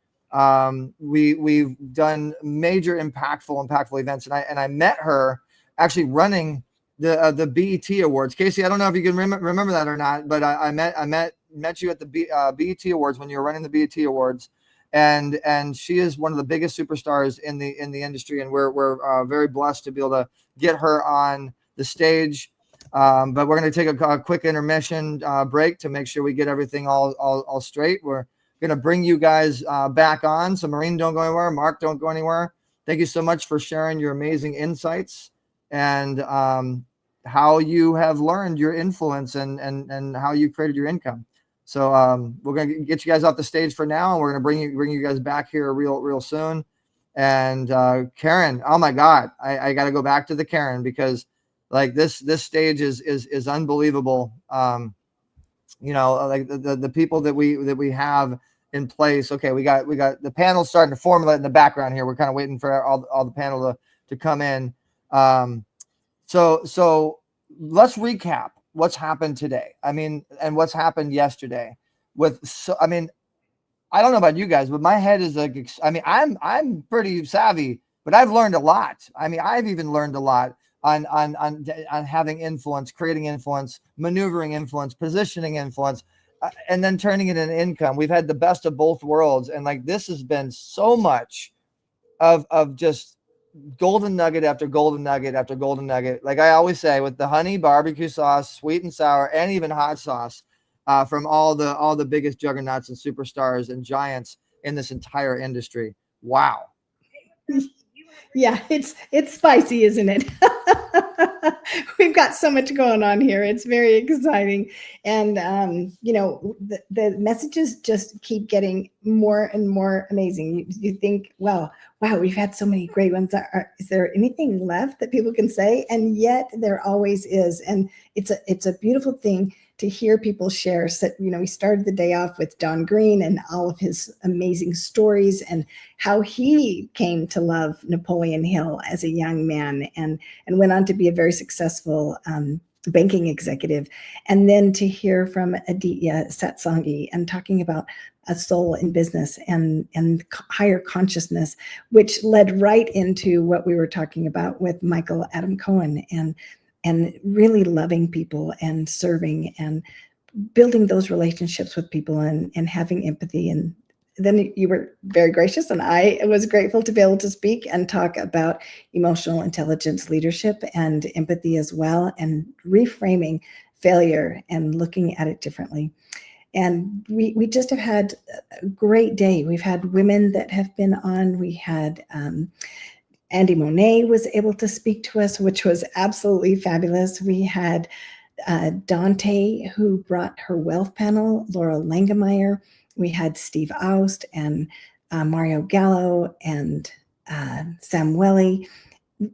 We've done major impactful events, and I met her actually running the BET Awards. Casey, I don't know if you can remember that or not, but I met you at the BET Awards when you were running the BET Awards, and she is one of the biggest superstars in the industry, and we're very blessed to be able to get her on the stage. But we're going to take a quick intermission break to make sure we get everything all straight. We're going to bring you guys back on. So Maureen, don't go anywhere. Mark, don't go anywhere. thank you so much for sharing your amazing insights and how you have learned your influence and how you created your income. So we're going to get you guys off the stage for now, and we're going to bring you guys back here real soon. And Karen, oh my God, I got to go back to the Karen, because like this stage is unbelievable. You know, like the people that we have in place. Okay, we got the panel starting to formulate in the background here. We're kind of waiting for all the panel to come in. So let's recap what's happened today. I mean, and what's happened yesterday I mean, I don't know about you guys, but my head is like, I mean, I'm pretty savvy, but I've learned a lot. I mean, I've even learned a lot on having influence, creating influence, maneuvering influence, positioning influence, and then turning it into income. We've had the best of both worlds. And like, this has been so much of just golden nugget after golden nugget after golden nugget. Like I always say, with the honey, barbecue sauce, sweet and sour, and even hot sauce, from all the biggest juggernauts and superstars and giants in this entire industry. Wow. Yeah, it's spicy, isn't it? We've got so much going on here. It's very exciting. And, you know, the messages just keep getting more and more amazing. You think, wow, we've had so many great ones. Is there anything left that people can say? And yet there always is. And it's a beautiful thing to hear people share. So, you know, we started the day off with Don Green and all of his amazing stories and how he came to love Napoleon Hill as a young man and went on to be a very successful banking executive. And then to hear from Aditya Satsangi and talking about a soul in business and higher consciousness, which led right into what we were talking about with Michael Adam Cohen and really loving people and serving and building those relationships with people and having empathy. And then you were very gracious, and I was grateful to be able to speak and talk about emotional intelligence, leadership, and empathy as well, and reframing failure and looking at it differently. And we just have had a great day. We've had women that have been on. We had Andy Monet was able to speak to us, which was absolutely fabulous. We had Dante, who brought her wealth panel, Laura Langemeyer. We had Steve Aust and Mario Gallo and Sam Welly.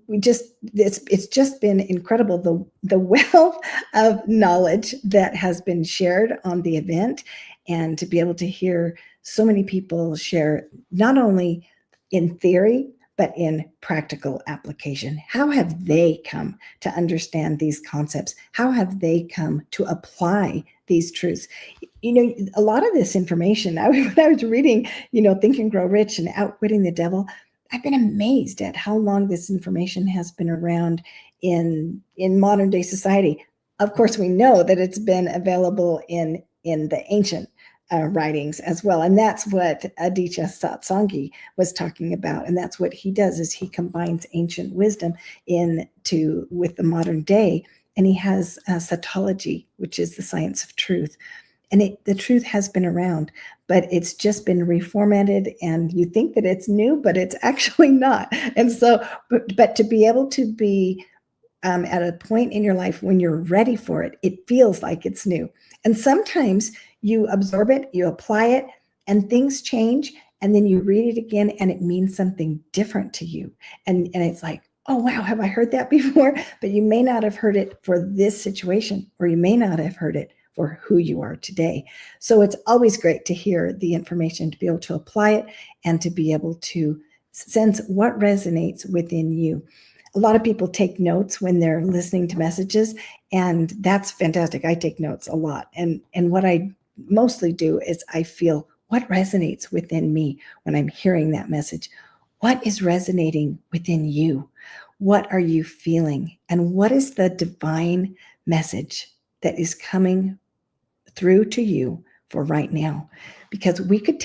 It's just been incredible, the wealth of knowledge that has been shared on the event, and to be able to hear so many people share not only in theory but in practical application. How have they come to understand these concepts? How have they come to apply these truths? You know, a lot of this information, when I was reading, you know, Think and Grow Rich and Outwitting the Devil, I've been amazed at how long this information has been around in modern day society. Of course, we know that it's been available in the ancient writings as well. And that's what Aditya Satsangi was talking about. And that's what he does, is he combines ancient wisdom with the modern day. And he has satology, which is the science of truth. And the truth has been around, but it's just been reformatted. And you think that it's new, but it's actually not. And so, but to be able to be at a point in your life when you're ready for it, it feels like it's new. And sometimes you absorb it, you apply it, and things change. And then you read it again and it means something different to you. And it's like, oh, wow, have I heard that before? But you may not have heard it for this situation, or you may not have heard it for who you are today. So it's always great to hear the information, to be able to apply it, and to be able to sense what resonates within you. A lot of people take notes when they're listening to messages, and that's fantastic. I take notes a lot. And what I mostly do is I feel what resonates within me when I'm hearing that message. What is resonating within you? What are you feeling? And what is the divine message that is coming through to you for right now? Because we could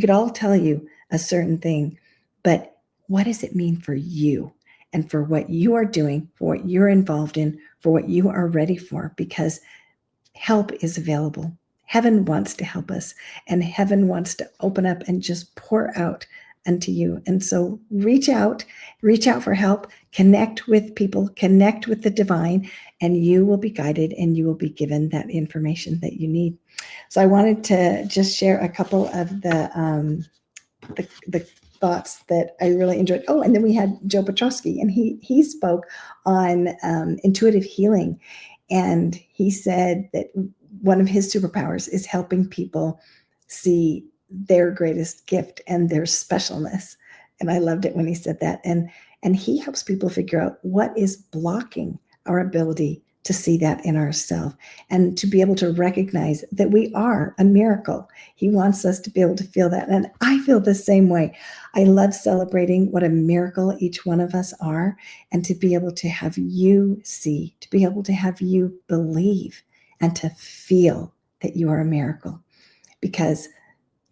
all tell you a certain thing, but what does it mean for you and for what you are doing, for what you're involved in, for what you are ready for? Because help is available. Heaven wants to help us, and heaven wants to open up and just pour out unto you. And so reach out for help, connect with people, connect with the divine, and you will be guided and you will be given that information that you need. So I wanted to just share a couple of the thoughts that I really enjoyed. Oh, and then we had Joe Petrosky, and he spoke on intuitive healing. And he said that one of his superpowers is helping people see their greatest gift and their specialness. And I loved it when he said that. And he helps people figure out what is blocking our ability to see that in ourselves and to be able to recognize that we are a miracle. He wants us to be able to feel that. And I feel the same way. I love celebrating what a miracle each one of us are, and to be able to have you see, to be able to have you believe, and to feel that you are a miracle, because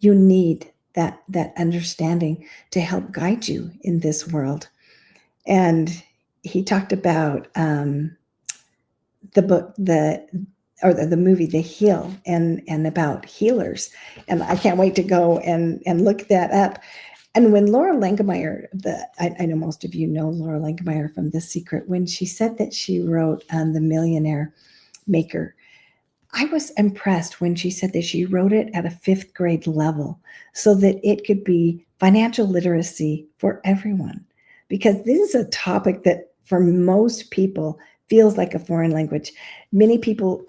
you need that understanding to help guide you in this world. And he talked about the book, the movie, The Heal, and about healers. And I can't wait to go and look that up. And when Laura Langemeyer, I know most of you know Laura Langemeyer from The Secret, when she said that she wrote The Millionaire Maker, I was impressed when she said that she wrote it at a 5th grade level so that it could be financial literacy for everyone. Because this is a topic that for most people feels like a foreign language. Many people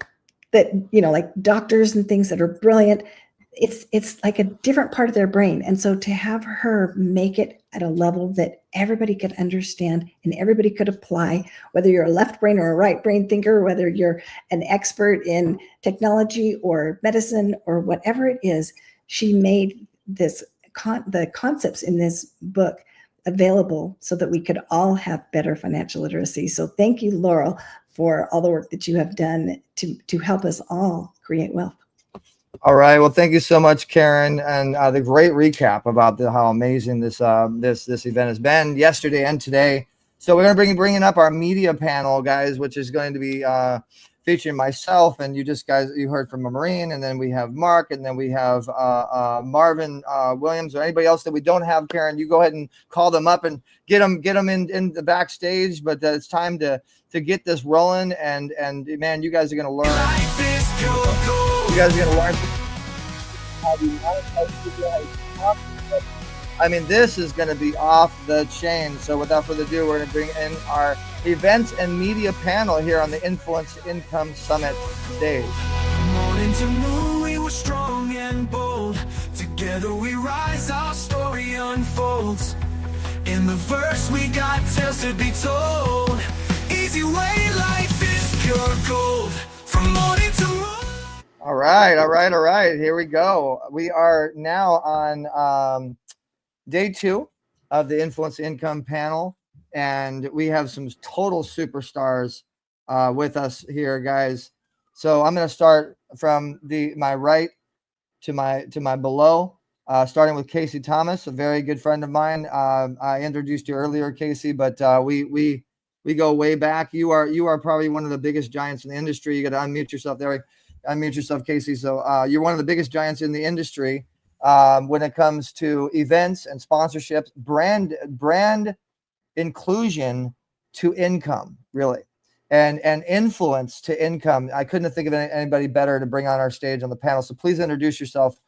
that, like doctors and things that are brilliant, it's like a different part of their brain. And so to have her make it at a level that everybody could understand and everybody could apply, whether you're a left brain or a right brain thinker, whether you're an expert in technology or medicine or whatever it is, she made the concepts in this book available so that we could all have better financial literacy. So thank you, Laurel, for all the work that you have done to help us all create wealth. All right. Well, thank you so much, Karen, and the great recap about how amazing this event has been yesterday and today. So we're going to bringing up our media panel, guys, which is going to be featuring myself, and you heard from a Marine, and then we have Mark, and then we have Marvin Williams, or anybody else that we don't have. Karen, you go ahead and call them up and get them in the backstage. But it's time to get this rolling, and man, you guys are going to learn. You guys are going to learn how to monetize. I mean, this is going to be off the chain. So without further ado, we're going to bring in our events and media panel here on the Influence Income Summit stage. Morning to noon, we were strong and bold. Together we rise, our story unfolds. In the verse, we got tales to be told. eZWay, life is pure gold. From morning to moon. All right. Here we go. We are now on day 2 of the Influence Income panel, and we have some total superstars with us here, guys. So I'm going to start from my right to my below, starting with Casey Thomas, a very good friend of mine. I introduced you earlier, Casey, but we go way back. You are probably one of the biggest giants in the industry. You got to unmute yourself there. Unmute yourself, Casey. So you're one of the biggest giants in the industry when it comes to events and sponsorships, brand inclusion to income, really, and influence to income. I couldn't think of anybody better to bring on our stage on the panel. So please introduce yourself,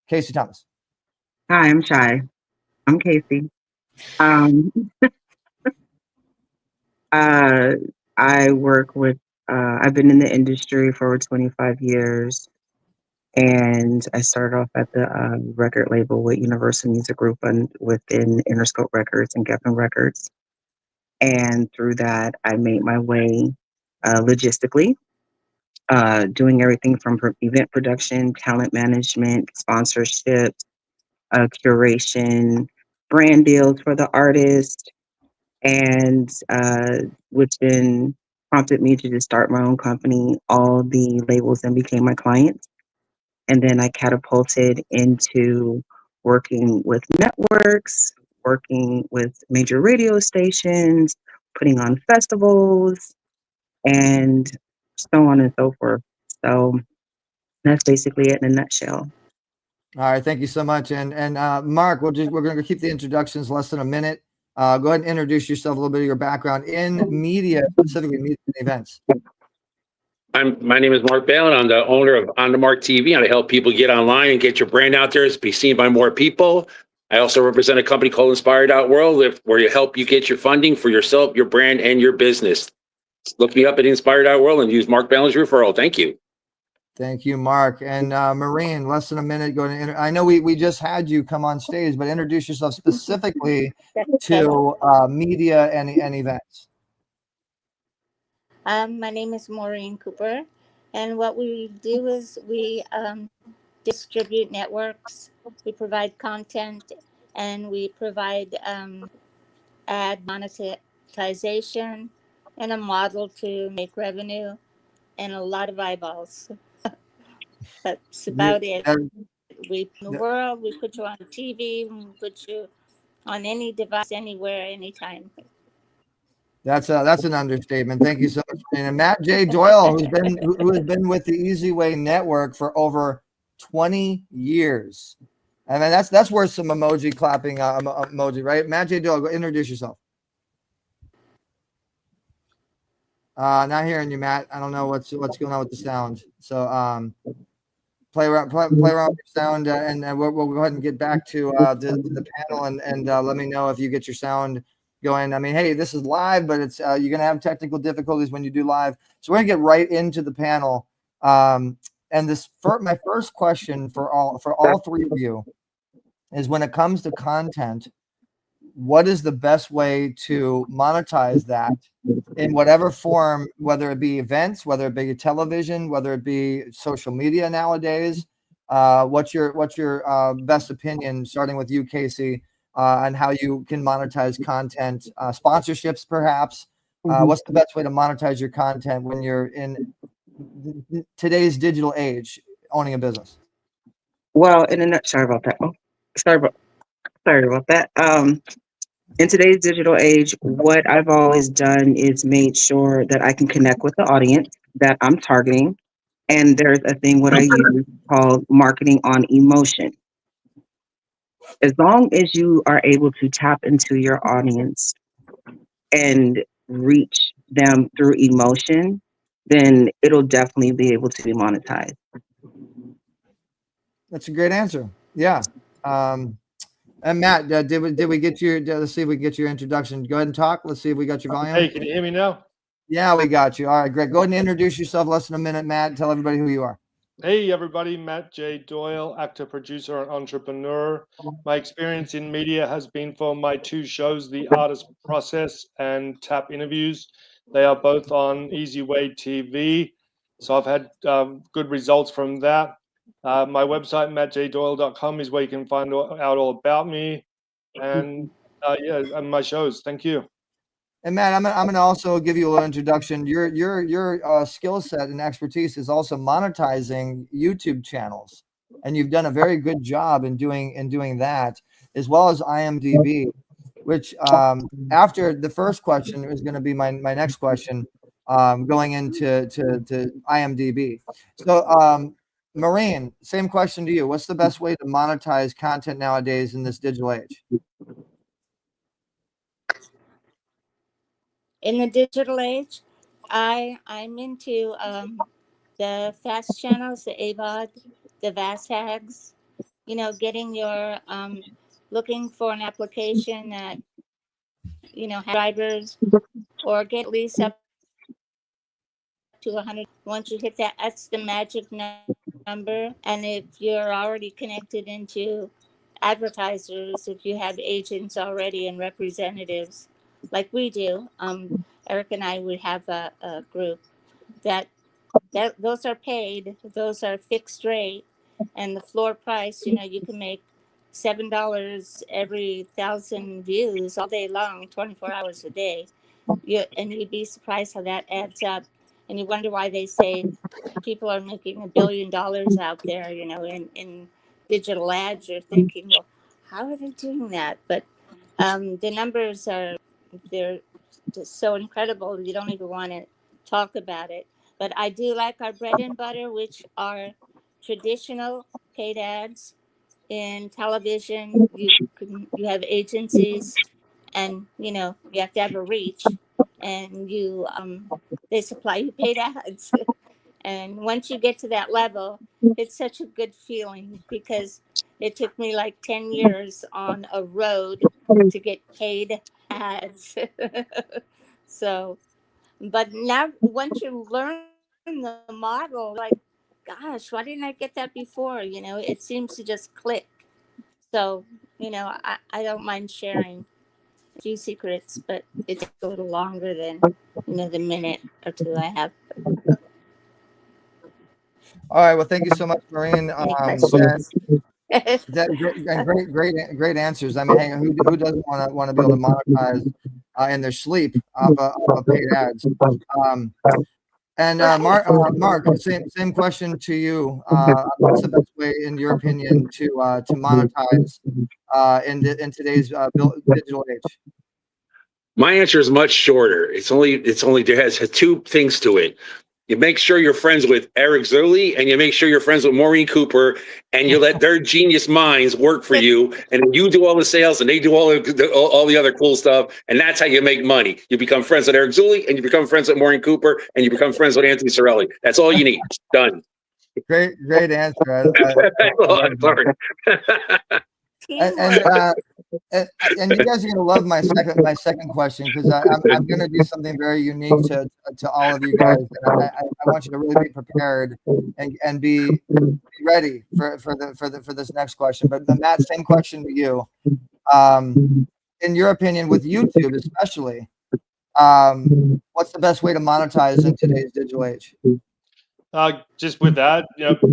Casey Thomas. Hi, I'm Shy. I'm Casey. I work with, I've been in the industry for over 25 years, and I started off at the record label with Universal Music Group and within Interscope Records and Geffen Records. And through that, I made my way logistically, doing everything from event production, talent management, sponsorships, curation, brand deals for the artist, and which then prompted me to just start my own company. All the labels then became my clients. And then I catapulted into working with networks, working with major radio stations, putting on festivals, and so on and so forth. So that's basically it in a nutshell. All right, thank you so much. And Mark, we're going to keep the introductions less than a minute. Go ahead and introduce yourself, a little bit of your background in media, specifically media and events. My name is Mark Balin. I'm the owner of On the Mark TV, and I help people get online and get your brand out there, be seen by more people. I also represent a company called Inspired.World, where you help you get your funding for yourself, your brand, and your business. Look me up at Inspired.World and use Mark Balin's referral. Thank you. Thank you, Mark. And Maureen, less than a minute. I know we just had you come on stage, but introduce yourself specifically to media and events. My name is Maureen Cooper, and what we do is we distribute networks, we provide content, and we provide ad monetization and a model to make revenue and a lot of eyeballs. That's about it. We in the world, we put you on TV, we put you on any device, anywhere, anytime. That's an understatement. Thank you so much. And Matt J. Doyle, who has been with the eZWay network for over 20 years. I mean, that's worth some emoji clapping emoji, right? Matt J. Doyle, go introduce yourself. Not hearing you, Matt. I don't know what's going on with the sound. So play around with your sound, and we'll go ahead and get back to the panel, and let me know if you get your sound going. I mean, hey, this is live, but it's you're gonna have technical difficulties when you do live. So we're gonna get right into the panel. And my first question for all three of you is, when it comes to content, what is the best way to monetize that in whatever form, whether it be events, whether it be television, whether it be social media nowadays? What's your best opinion, starting with you, Casey, on how you can monetize content, sponsorships perhaps? What's the best way to monetize your content when you're in today's digital age, owning a business? Well, sorry about that. Oh, sorry about that. In today's digital age, what I've always done is made sure that I can connect with the audience that I'm targeting. And there's a thing what I use called marketing on emotion. As long as you are able to tap into your audience and reach them through emotion, then it'll definitely be able to be monetized. That's a great answer. Yeah. And Matt, did we get your? Let's see if we can get your introduction. Go ahead and talk. Let's see if we got your volume. Hey, can you hear me now? Yeah, we got you. All right, great. Go ahead and introduce yourself. Less than a minute, Matt. Tell everybody who you are. Hey, everybody. Matt J. Doyle, actor, producer, and entrepreneur. My experience in media has been for my two shows, The Artist Process and Tap Interviews. They are both on eZWay TV. So I've had good results from that. My website, mattjdoyle.com, is where you can find out all about me. And and my shows. Thank you. And Matt, I'm gonna also give you a little introduction. Your skill set and expertise is also monetizing YouTube channels, and you've done a very good job in doing that, as well as IMDb. Which after the first question is going to be my next question, going into to IMDb. So Maureen, same question to you. What's the best way to monetize content nowadays in this digital age? In the digital age, I'm into the fast channels, the AVOD, the VAS tags. You know, getting your looking for an application that has drivers, or get at least up to 100. Once you hit that, that's the magic number. And if you're already connected into advertisers, if you have agents already and representatives, like we do, Eric and I would have a group that those are paid, those are fixed rate, and the floor price. You can make $7 every 1,000 views all day long, 24 hours a day. And you'd be surprised how that adds up. And you wonder why they say people are making $1 billion out there, in digital ads. You're thinking, well, how are they doing that? But the numbers they're just so incredible. You don't even want to talk about it. But I do like our bread and butter, which are traditional paid ads, in television. You have agencies, and you have to have a reach, and they supply you paid ads. And once you get to that level, it's such a good feeling, because it took me like 10 years on a road to get paid ads. So, but now once you learn the model, like, gosh, why didn't I get that before? It seems to just click. So, I don't mind sharing a few secrets, but it takes a little longer than, the minute or two I have. All right. Well, thank you so much, Maureen. Any questions? Great answers. I mean, hey, who doesn't want to be able to monetize in their sleep off of paid ads? Mark, same question to you. What's the best way, in your opinion, to monetize in today's digital age? My answer is much shorter. It's only there has two things to it. You make sure you're friends with Eric Zerley, and you make sure you're friends with Maureen Cooper, and you let their genius minds work for you, and you do all the sales, and they do all the other cool stuff, and that's how you make money. You become friends with Eric Zerley, and you become friends with Maureen Cooper, and you become friends with Anthony Sorelli. That's all you need. Done. Great answer. Sorry. And you guys are gonna love my second question, because I'm gonna do something very unique to all of you guys. And I want you to really be prepared and be ready for this next question. But Matt, same question to you. In your opinion, with YouTube especially, what's the best way to monetize in today's digital age? Just with that,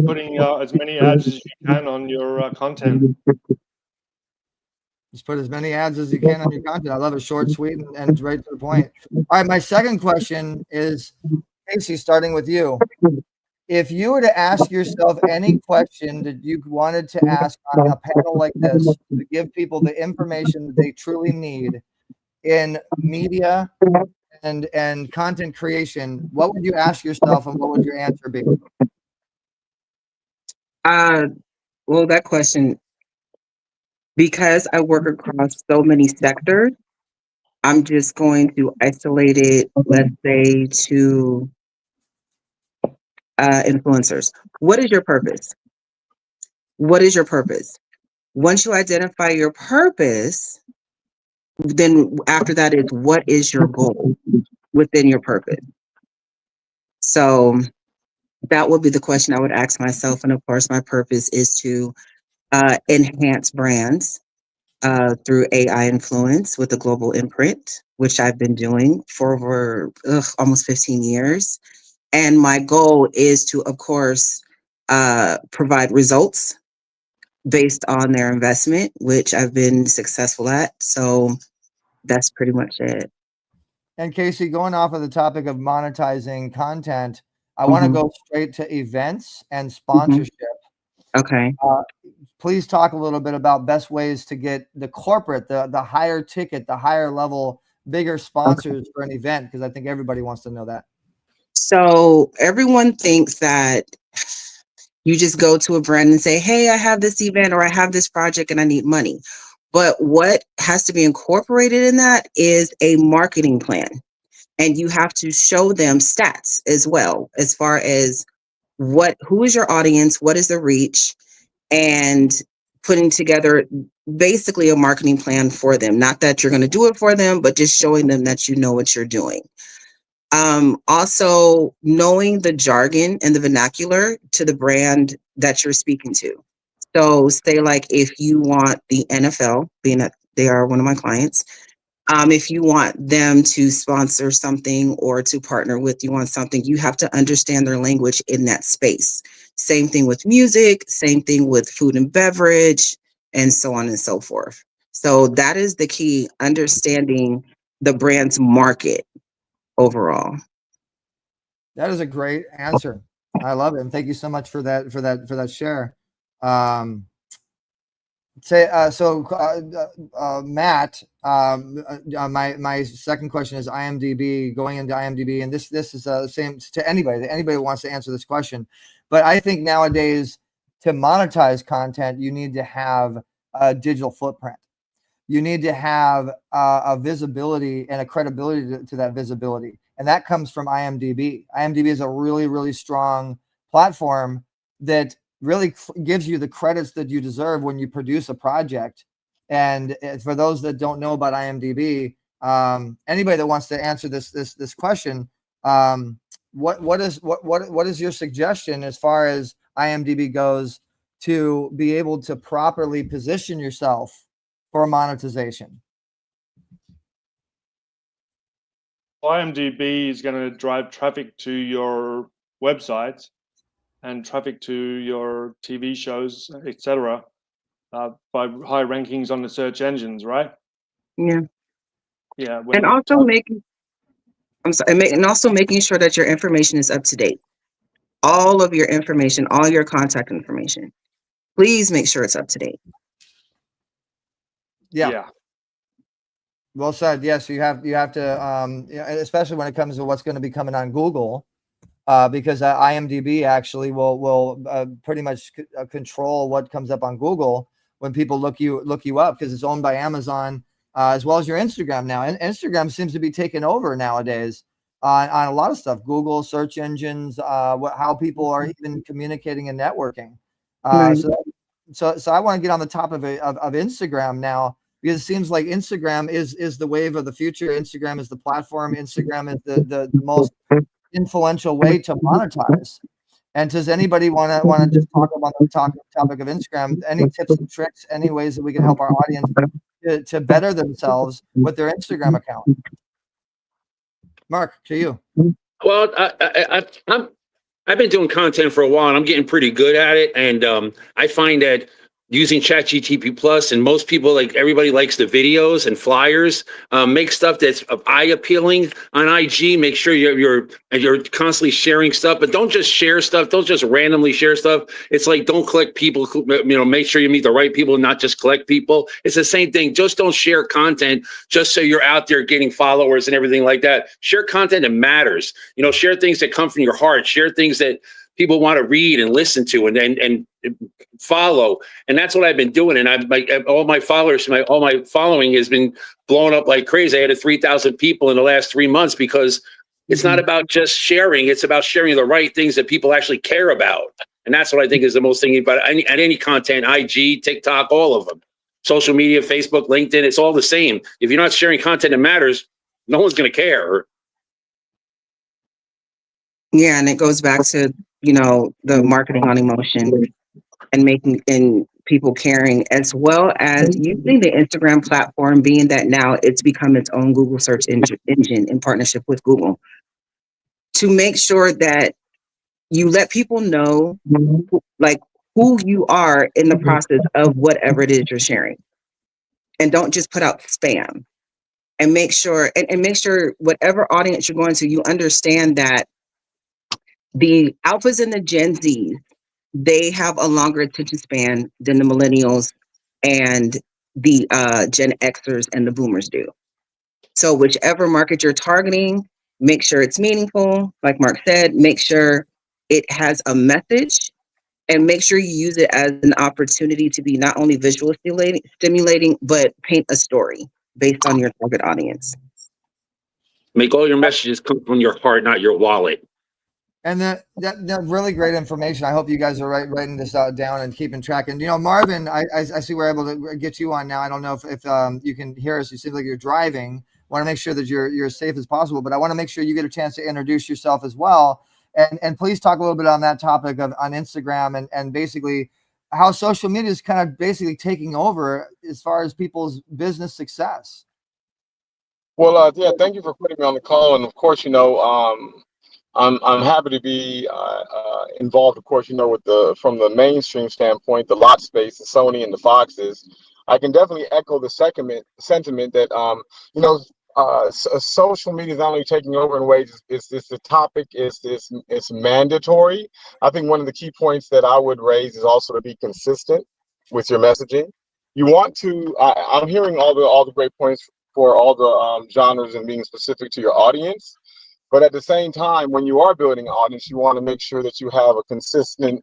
putting as many ads as you can on your content. Just put as many ads as you can on your content. I love it, short, sweet, and right to the point. All right, my second question is, Casey, starting with you. If you were to ask yourself any question that you wanted to ask on a panel like this to give people the information that they truly need in media and content creation, what would you ask yourself, and what would your answer be? Well, that question, because I work across so many sectors, I'm just going to isolate it, let's say, to influencers. What is your purpose? What is your purpose? Once you identify your purpose, then after that is, what is your goal within your purpose? So that would be the question I would ask myself. And of course, my purpose is to enhance brands through AI influence with a global imprint, which I've been doing for over almost 15 years. And my goal is to, of course, provide results based on their investment, which I've been successful at. So that's pretty much it. And Casey, going off of the topic of monetizing content, I want to go straight to events and sponsorship. Okay. Please talk a little bit about best ways to get the corporate, the higher ticket, the higher level, bigger sponsors for an event, because I think everybody wants to know that. So everyone thinks that you just go to a brand and say, hey, I have this event or I have this project and I need money. But what has to be incorporated in that is a marketing plan. And you have to show them stats as well, as far as who is your audience, what is the reach, and putting together basically a marketing plan for them. Not that you're going to do it for them, but just showing them that you know what you're doing. Also knowing the jargon and the vernacular to the brand that you're speaking to. So say like, if you want the NFL, being that they are one of my clients, if you want them to sponsor something or to partner with you on something, you have to understand their language in that space. Same thing with music, same thing with food and beverage, and so on and so forth. So that is the key, understanding the brand's market overall. That is a great answer. I love it. And thank you so much for that share. Matt, my second question is IMDb, going into IMDb, and this is the same to anybody who wants to answer this question. But I think nowadays to monetize content, you need to have a digital footprint. You need to have a visibility and a credibility to that visibility. And that comes from IMDb. IMDb is a really, really strong platform that really gives you the credits that you deserve when you produce a project. And for those that don't know about IMDb, anybody that wants to answer this question, what is your suggestion as far as IMDb goes to be able to properly position yourself for monetization? IMDb is going to drive traffic to your websites and traffic to your TV shows, etc., by high rankings on the search engines, right? Yeah. Yeah. And also making, and also making sure that your information is up to date. All of your information, all your contact information. Please make sure it's up to date. Yeah. Well said. Yes, you have to, especially when it comes to what's going to be coming on Google, because IMDb actually will pretty much control what comes up on Google when people look you up, because it's owned by Amazon, as well as your Instagram now. And Instagram seems to be taking over nowadays on a lot of stuff. Google search engines, how people are even communicating and networking. So I want to get on the top of Instagram now, because it seems like Instagram is the wave of the future. Instagram is the platform. Instagram is the most influential way to monetize. And does anybody want to just talk about the topic of Instagram? Any tips and tricks, any ways that we can help our audience to better themselves with their Instagram account? Mark, to you. Well, I've been doing content for a while, and I'm getting pretty good at it. And I find that using ChatGPT Plus, and most people, like everybody likes the videos and flyers, make stuff that's eye appealing on IG. Make sure you're constantly sharing stuff, but don't just share stuff. Don't just randomly share stuff. It's like, don't collect people who, make sure you meet the right people and not just collect people. It's the same thing. Just don't share content just so you're out there getting followers and everything like that. Share content that matters. Share things that come from your heart. Share things that people want to read and listen to and follow. And that's what I've been doing. And I've all my followers, all my following has been blown up like crazy. I added 3,000 people in the last 3 months, because it's not about just sharing. It's about sharing the right things that people actually care about. And that's what I think is the most thing about any content, IG, TikTok, all of them, social media, Facebook, LinkedIn, it's all the same. If you're not sharing content that matters, no one's going to care. Yeah. And it goes back to, the marketing on emotion and making people caring, as well as using the Instagram platform, being that now it's become its own Google search engine in partnership with Google, to make sure that you let people know who you are in the process of whatever it is you're sharing, and don't just put out spam. And make sure whatever audience you're going to, you understand that the alphas and the Gen Zs, they have a longer attention span than the millennials and the Gen Xers and the boomers do. So whichever market you're targeting, make sure it's meaningful. Like Mark said, make sure it has a message, and make sure you use it as an opportunity to be not only visually stimulating, but paint a story based on your target audience. Make all your messages come from your heart, not your wallet. And that really great information. I hope you guys are writing this down and keeping track. And Marvin, I see we're able to get you on now. I don't know if you can hear us. You seem like you're driving. Want to make sure that you're as safe as possible, but I want to make sure you get a chance to introduce yourself as well. And please talk a little bit on that topic on Instagram and basically how social media is kind of basically taking over as far as people's business success. Well, yeah, thank you for putting me on the call. And of course, I'm happy to be involved, of course, with from the mainstream standpoint, the lot space, the Sony and the Foxes. I can definitely echo the sentiment that, social media is not only taking over in ways, the topic it's mandatory. I think one of the key points that I would raise is also to be consistent with your messaging. You want to, I'm hearing all the great points for all the genres and being specific to your audience. But at the same time, when you are building an audience, you want to make sure that you have a consistent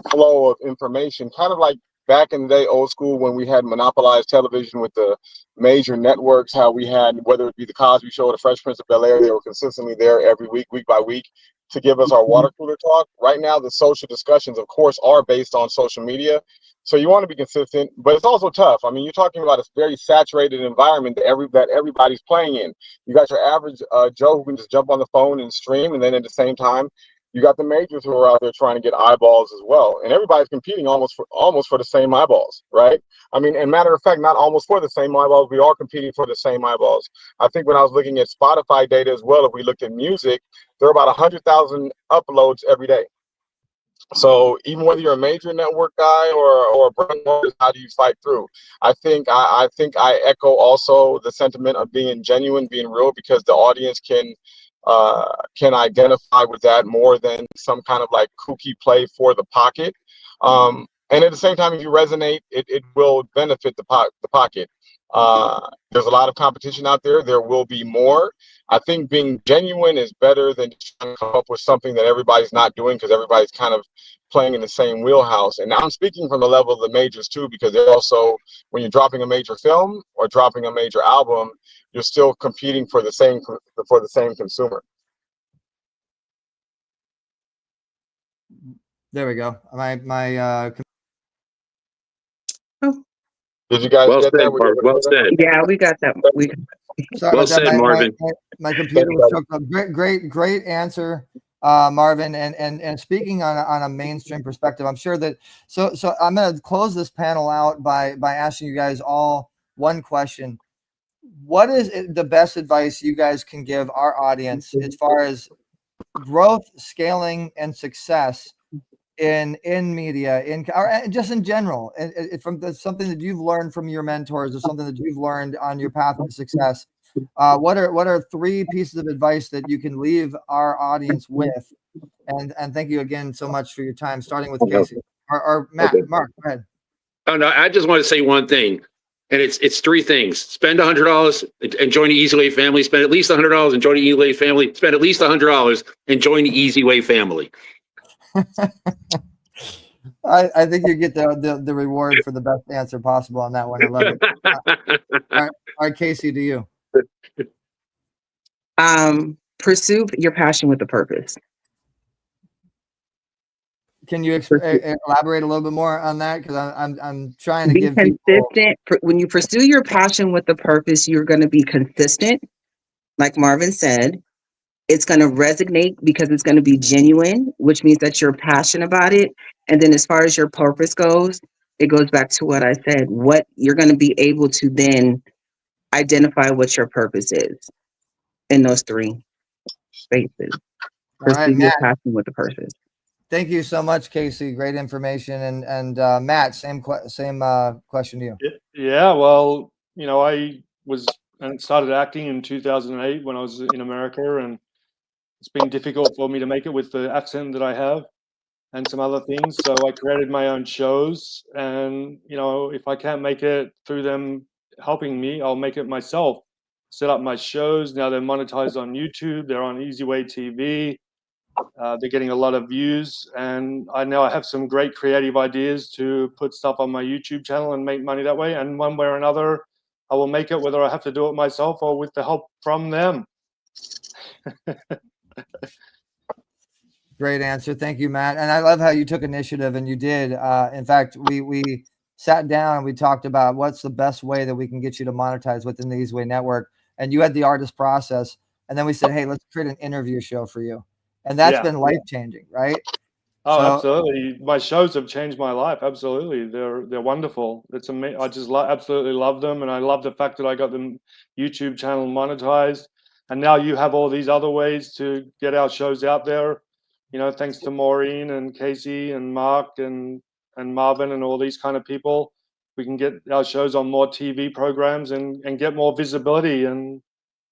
flow of information, kind of like back in the day, old school, when we had monopolized television with the major networks, how we had, whether it be the Cosby Show or the Fresh Prince of Bel-Air, they were consistently there every week by week, to give us our water cooler talk. Right now, the social discussions, of course, are based on social media. So you want to be consistent, but it's also tough. I mean, you're talking about a very saturated environment that everybody's playing in. You got your average Joe who can just jump on the phone and stream, and then at the same time, you got the majors who are out there trying to get eyeballs as well, and everybody's competing almost for the same eyeballs, right? I mean, and matter of fact, not almost for the same eyeballs, we are competing for the same eyeballs. I think when I was looking at Spotify data as well, if we looked at music, there are about 100,000 uploads every day. So even whether you're a major network guy or a brand artist, how do you fight through? I think I echo also the sentiment of being genuine, being real, because the audience can identify with that more than some kind of like kooky play for the pocket. And at the same time, if you resonate, it will benefit the pocket. There's a lot of competition out there. There will be more. I think being genuine is better than trying to come up with something that everybody's not doing, because everybody's kind of playing in the same wheelhouse. And now I'm speaking from the level of the majors too, because they're also, when you're dropping a major film or dropping a major album, you're still competing for the same consumer. There we go. Did you guys get that? Well said. Yeah, we got that. Sorry Well about that. said, Marvin. My computer was choked up. Great answer, Marvin. And speaking on a mainstream perspective, I'm sure that so I'm going to close this panel out by asking you guys all one question. What is the best advice you guys can give our audience as far as growth, scaling, and success in media, or just in general, from something that you've learned from your mentors, or something that you've learned on your path to success? What are 3 pieces of advice that you can leave our audience with? And thank you again so much for your time, starting with Casey or Matt. Okay. Mark, go ahead. Oh no, I just want to say one thing, and it's 3 things: spend $100 and join the eZWay family. Spend at least $100 and join the eZWay family. Spend at least $100 and join the eZWay family. I think you get the reward for the best answer possible on that one. I love it. All right, Casey, to you. Pursue your passion with a purpose. Can you elaborate a little bit more on that? Because I'm trying to be give consistent. When you pursue your passion with a purpose, you're going to be consistent. Like Marvin said, it's going to resonate because it's going to be genuine, which means that you're passionate about it. And then as far as your purpose goes, it goes back to what I said. What you're going to be able to then identify what your purpose is in those 3 spaces. Pursue your passion with a purpose. Thank you so much, Casey. Great information. And Matt, same question to you. Yeah, well, I started acting in 2008 when I was in America, and it's been difficult for me to make it with the accent that I have and some other things. So I created my own shows, and if I can't make it through them helping me, I'll make it myself. Set up my shows. Now they're monetized on YouTube. They're on eZWay TV. They're getting a lot of views, and I have some great creative ideas to put stuff on my YouTube channel and make money that way. And one way or another, I will make it, whether I have to do it myself or with the help from them. Great answer. Thank you, Matt. And I love how you took initiative, and you did. In fact, we sat down and we talked about what's the best way that we can get you to monetize within the eZWay network. And you had the artist process. And then we said, hey, let's create an interview show for you. And that's been life-changing, right? Oh, absolutely. My shows have changed my life. Absolutely. They're wonderful. It's amazing. I just absolutely love them. And I love the fact that I got the YouTube channel monetized. And now you have all these other ways to get our shows out there. Thanks to Maureen and Casey and Mark and Marvin and all these kind of people, we can get our shows on more TV programs and get more visibility. And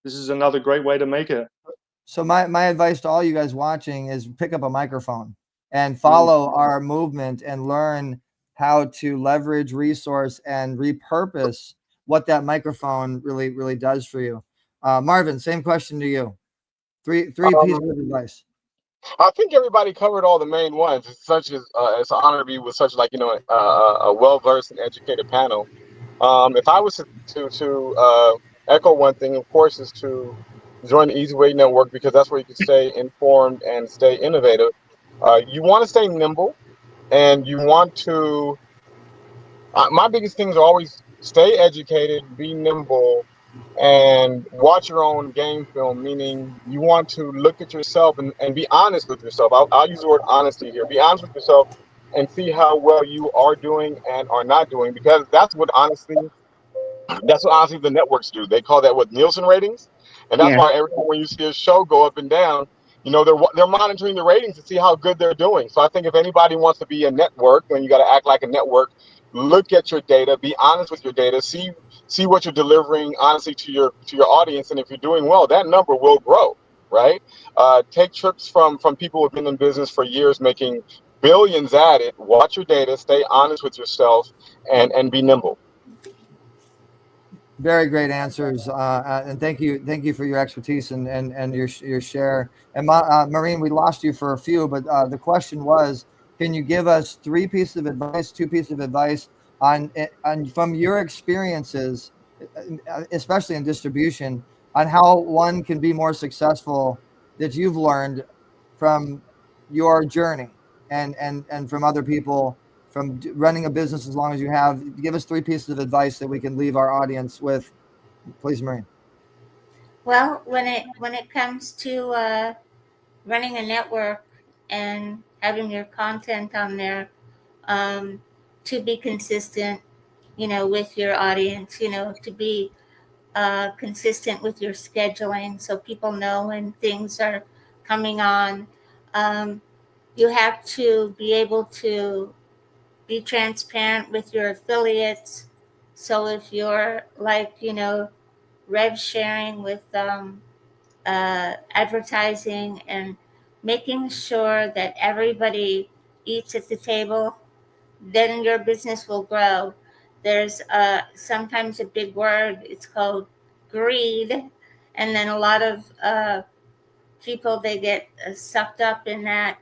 this is another great way to make it. So my advice to all you guys watching is pick up a microphone and follow our movement and learn how to leverage, resource, and repurpose what that microphone really does for you. Marvin, same question to you. Three pieces of advice. I think everybody covered all the main ones. It's an honor to be with such a well versed and educated panel. If I was to echo one thing, of course, is to join the eZWay network, because that's where you can stay informed and stay innovative. You want to stay nimble, and you want to. My biggest things are always stay educated, be nimble, and watch your own game film. Meaning, you want to look at yourself and be honest with yourself. I'll use the word honesty here. Be honest with yourself and see how well you are doing and are not doing, because that's what honestly the networks do. They call that what, Nielsen ratings, and that's Yeah. why every time when you see a show go up and down, they're monitoring the ratings to see how good they're doing. So I think if anybody wants to be a network, then you got to act like a network. Look at your data, be honest with your data, see what you're delivering honestly to your audience, and if you're doing well, that number will grow, right? Take trips from people who've been in business for years, making billions at it. Watch your data, stay honest with yourself, and be nimble. Very great answers, and thank you for your expertise and your share. And Maureen, we lost you for a few, but the question was, can you give us 2 pieces of advice on from your experiences, especially in distribution, on how one can be more successful that you've learned from your journey and from other people, from running a business as long as you have. Give us 3 pieces of advice that we can leave our audience with, please, Maureen. Well, when it comes to running a network and having your content on there, to be consistent, with your audience, to be consistent with your scheduling, so people know when things are coming on. You have to be able to be transparent with your affiliates. So if you're rev sharing with advertising, and making sure that everybody eats at the table, then your business will grow. There's sometimes a big word, it's called greed. And then a lot of people, they get sucked up in that.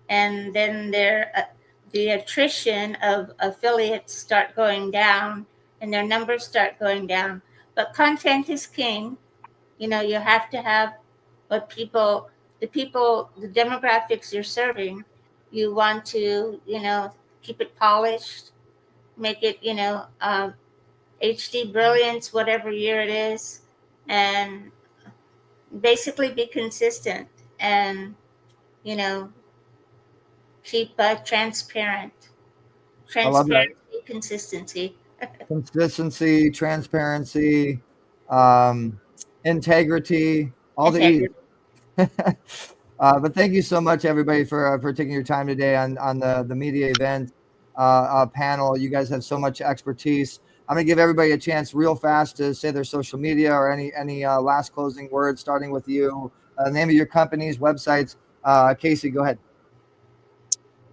And then the attrition of affiliates start going down, and their numbers start going down. But content is king. You have to have the demographics you're serving. You want to, keep it polished, make it, HD brilliance, whatever year it is, and basically be consistent and, keep transparent. I love that. Transparency, consistency. Consistency, transparency, integrity, all the E's. But thank you so much, everybody, for taking your time today on the media event panel. You guys have so much expertise. I'm going to give everybody a chance real fast to say their social media or any last closing words, starting with you. Name of your companies, websites. Casey, go ahead.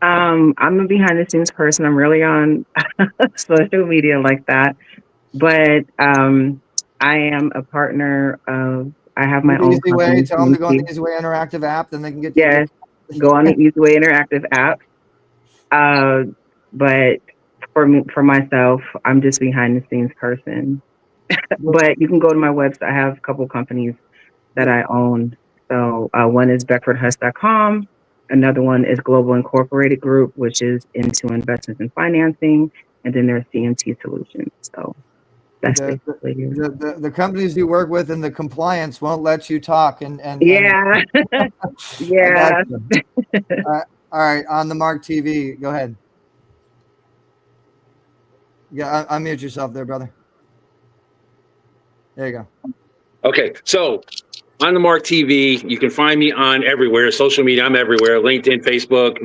I'm a behind the scenes person. I'm really on social media like that. But I am a partner of, I have my own company. eZWay. Tell them to go on the eZWay Interactive app, then they can get. Yes, go on the eZWay Interactive app. But for myself, I'm just behind the scenes person. But you can go to my website. I have a couple companies that I own. So one is BeckfordHuss.com. Another one is Global Incorporated Group, which is into investments and financing. And then there's CMT Solutions. So that's basically it. The companies you work with and the compliance won't let you talk. Yeah. Yeah. All right. On the Mark TV, go ahead. Yeah, unmute yourself there, brother. There you go. Okay, so on the Mark TV, you can find me on everywhere, social media. I'm everywhere, LinkedIn, Facebook.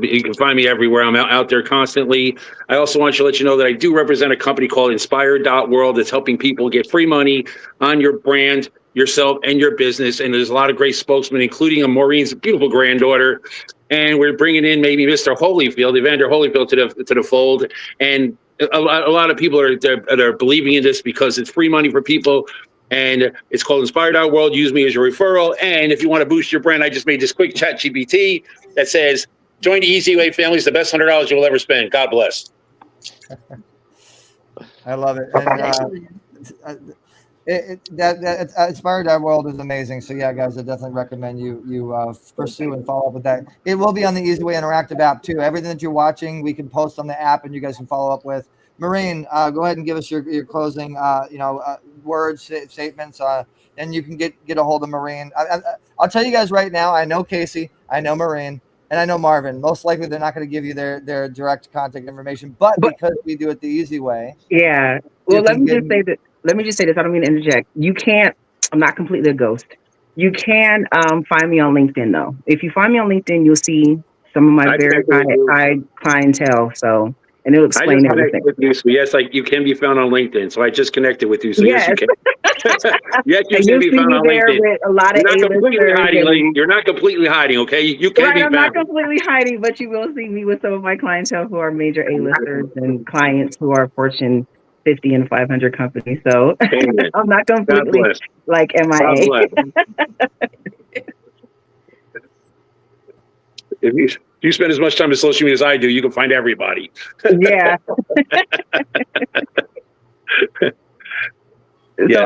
You can find me everywhere. I'm out there constantly. I also want to let you know that I do represent a company called Inspired.world that's helping people get free money on your brand, yourself, and your business. And there's a lot of great spokesmen, including a Maureen's beautiful granddaughter. And we're bringing in maybe Mr. Holyfield, Evander Holyfield, to the fold. And a lot of people are believing in this because it's free money for people And it's called Inspired.world. Use me as your referral. And if you want to boost your brand, I just made this quick chat GPT that says, join the eZWay family. It's the best $100 you will ever spend. God bless. I love it. And that Inspired.world is amazing. So yeah, guys, I definitely recommend you pursue and follow up with that. It will be on the eZWay interactive app too. Everything that you're watching, we can post on the app, and you guys can follow up with. Maureen, go ahead and give us your closing, words, statements, and you can get a hold of Maureen. I'll tell you guys right now. I know Casey, I know Maureen, and I know Marvin. Most likely, they're not going to give you their direct contact information, but because we do it the easy way. Yeah. Well, let me just say that. Let me just say this. I don't mean to interject. You can't. I'm not completely a ghost. You can find me on LinkedIn though. If you find me on LinkedIn, you'll see some of my very high clientele. So. And it'll explain everything. With you, so yes, like you can be found on LinkedIn. So I just connected with you. So yes, you can. Yes, you can be found on LinkedIn. With a lot of You're not completely hiding. You're not completely hiding. Okay, you can be I'm found. not completely hiding, but you will see me with some of my clientele who are major A-listers and clients who are Fortune 50 and 500 companies. So I'm not completely like MIA. If you spend as much time in social media as I do, you can find everybody. Yeah. So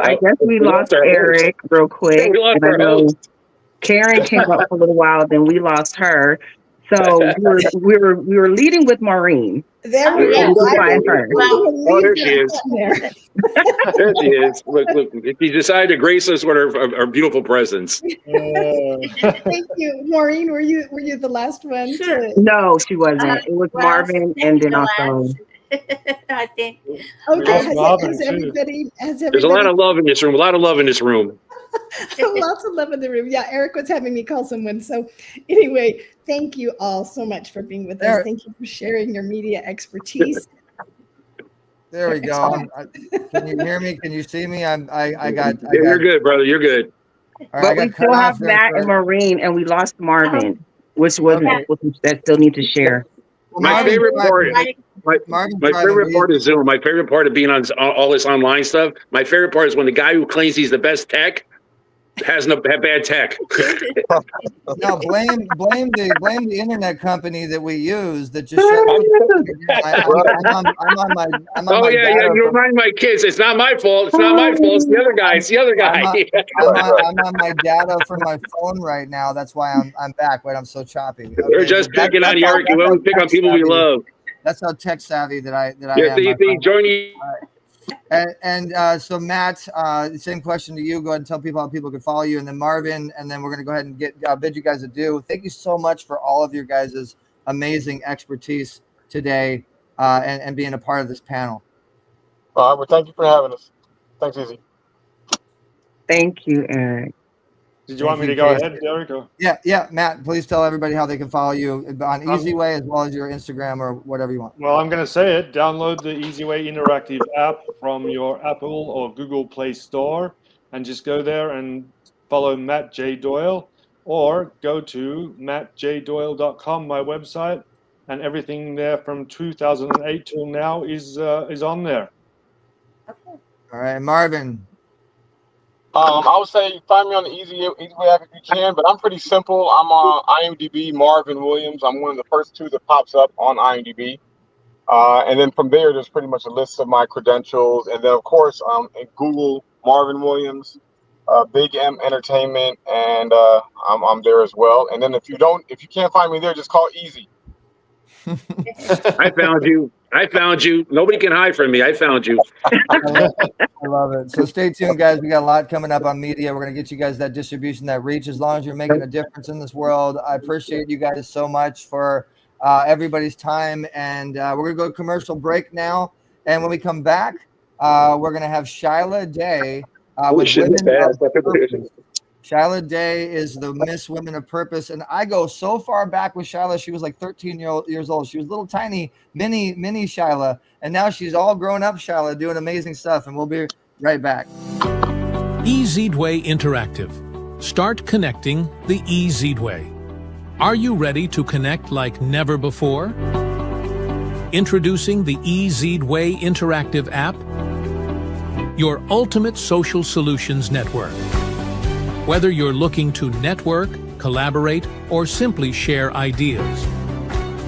I guess we lost Eric real quick. And I know Karen came up for a little while, then we lost her. So we were leading with Maureen. There we go. Oh, there she is. There she is. Look, if you decide to grace us with her beautiful presence. Thank you, Maureen. Were you the last one? No, she wasn't. It was Marvin, and then also. I think. Okay. Has everybody? There's a lot of love in this room. A lot of love in this room. Lots of love in the room. Yeah, Eric was having me call someone. So anyway, thank you all so much for being with us. Thank you for sharing your media expertise. There we go. Can you hear me? Can you see me? You're good, brother. You're good. But we still have Matt and Maureen, and we lost Marvin, which wasn't that still need to share. My favorite part. My favorite part is Zoom. My favorite part of being on all this online stuff. My favorite part is when the guy who claims he's the best tech has bad tech. No, blame the internet company that we use that just I'm on my you remind my kids. It's not my fault. It's not my fault. It's the other guy. It's the other guy. I'm on my data from my phone right now. That's why I'm back. Wait, I'm so choppy. Okay, we're just picking on you, Eric. You always pick on people we love. That's how tech savvy that I am. Join you. And so Matt, same question to you. Go ahead and tell people how people can follow you, and then Marvin, and then we're going to go ahead and bid you guys adieu. Thank you so much for all of your guys' amazing expertise today and being a part of this panel. All right, well, thank you for having us. Thanks, Izzy. Thank you, Eric. Did you want me to go ahead, Derek? Yeah, Matt, please tell everybody how they can follow you on eZWay as well as your Instagram or whatever you want. Well, I'm going to say it. Download the eZWay interactive app from your Apple or Google Play Store and just go there and follow Matt J. Doyle, or go to mattjdoyle.com, my website, and everything there from 2008 till now is on there. All right, Marvin. I would say find me on the eZWay app if you can, but I'm pretty simple. I'm on IMDb, Marvin Williams. I'm one of the first two that pops up on IMDb. And then from there, there's pretty much a list of my credentials. And then, of course, in Google, Marvin Williams, Big M Entertainment, and I'm there as well. And then if you can't find me there, just call Easy. I found you. Nobody can hide from me. I found you. I love it. So stay tuned, guys. We got a lot coming up on media. We're going to get you guys that distribution, that reach, as long as you're making a difference in this world. I appreciate you guys so much for everybody's time. And we're going to go to commercial break now. And when we come back, we're going to have Shyla Day. Shyla Day is the Miss Women of Purpose, and I go so far back with Shyla. She was like 13 years old. She was little tiny mini Shyla, and now she's all grown up Shyla, doing amazing stuff. And we'll be right back. eZWay Interactive. Start connecting the eZWay. Are you ready to connect like never before? Introducing the eZWay Interactive app. your ultimate social solutions network. Whether you're looking to network, collaborate, or simply share ideas,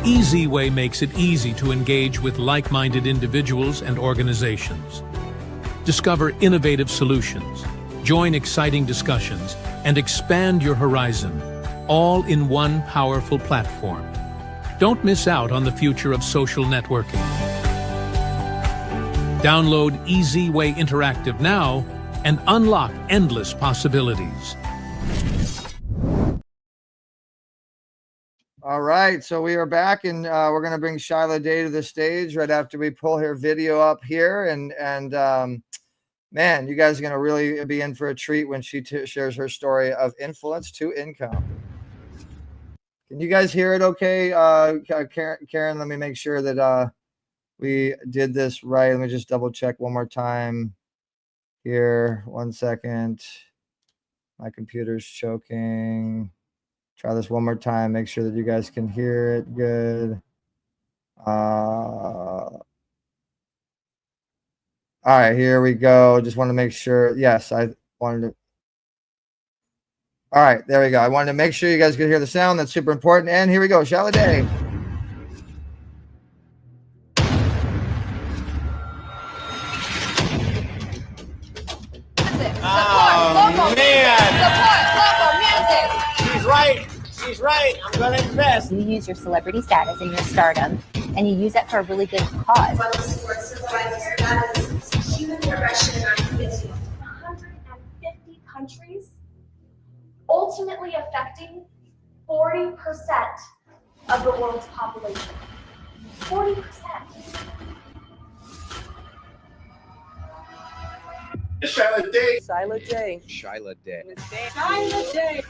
eZWay makes it easy to engage with like-minded individuals and organizations. Discover innovative solutions, join exciting discussions, and expand your horizon, all in one powerful platform. Don't miss out on the future of social networking. Download eZWay Interactive now and unlock endless possibilities. All right, so we are back, and we're going to bring Shyla Day to the stage right after we pull her video up here. And man, you guys are going to really be in for a treat when she shares her story of influence to income. Can you guys hear it okay? Karen, let me make sure that we did this right. Let me just double check one more time here. 1 second. My computer's choking. Try this one more time. Make sure that you guys can hear it good. All right, here we go. Just want to make sure. Yes, I wanted to. All right, there we go. I wanted to make sure you guys could hear the sound. That's super important. And here we go. Shyla Day. Oh, man. She's right. She's right. I'm going to invest. You use your celebrity status and your stardom, and you use it for a really good cause. Human progression in 150 countries, ultimately affecting 40% of the world's population. 40%. Shyla Day. Shyla Day. Shyla Day. Shyla Day.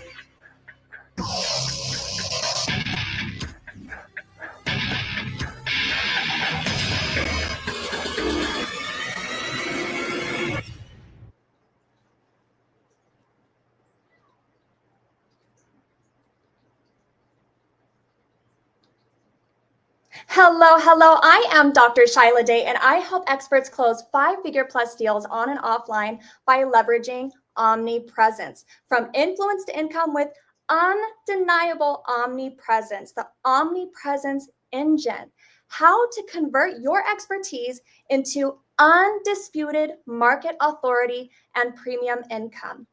Hello. I am Dr. Shyla Day, and I help experts close 5-figure plus deals on and offline by leveraging omnipresence. From influence to income with undeniable omnipresence, the omnipresence engine. How to convert your expertise into undisputed market authority and premium income.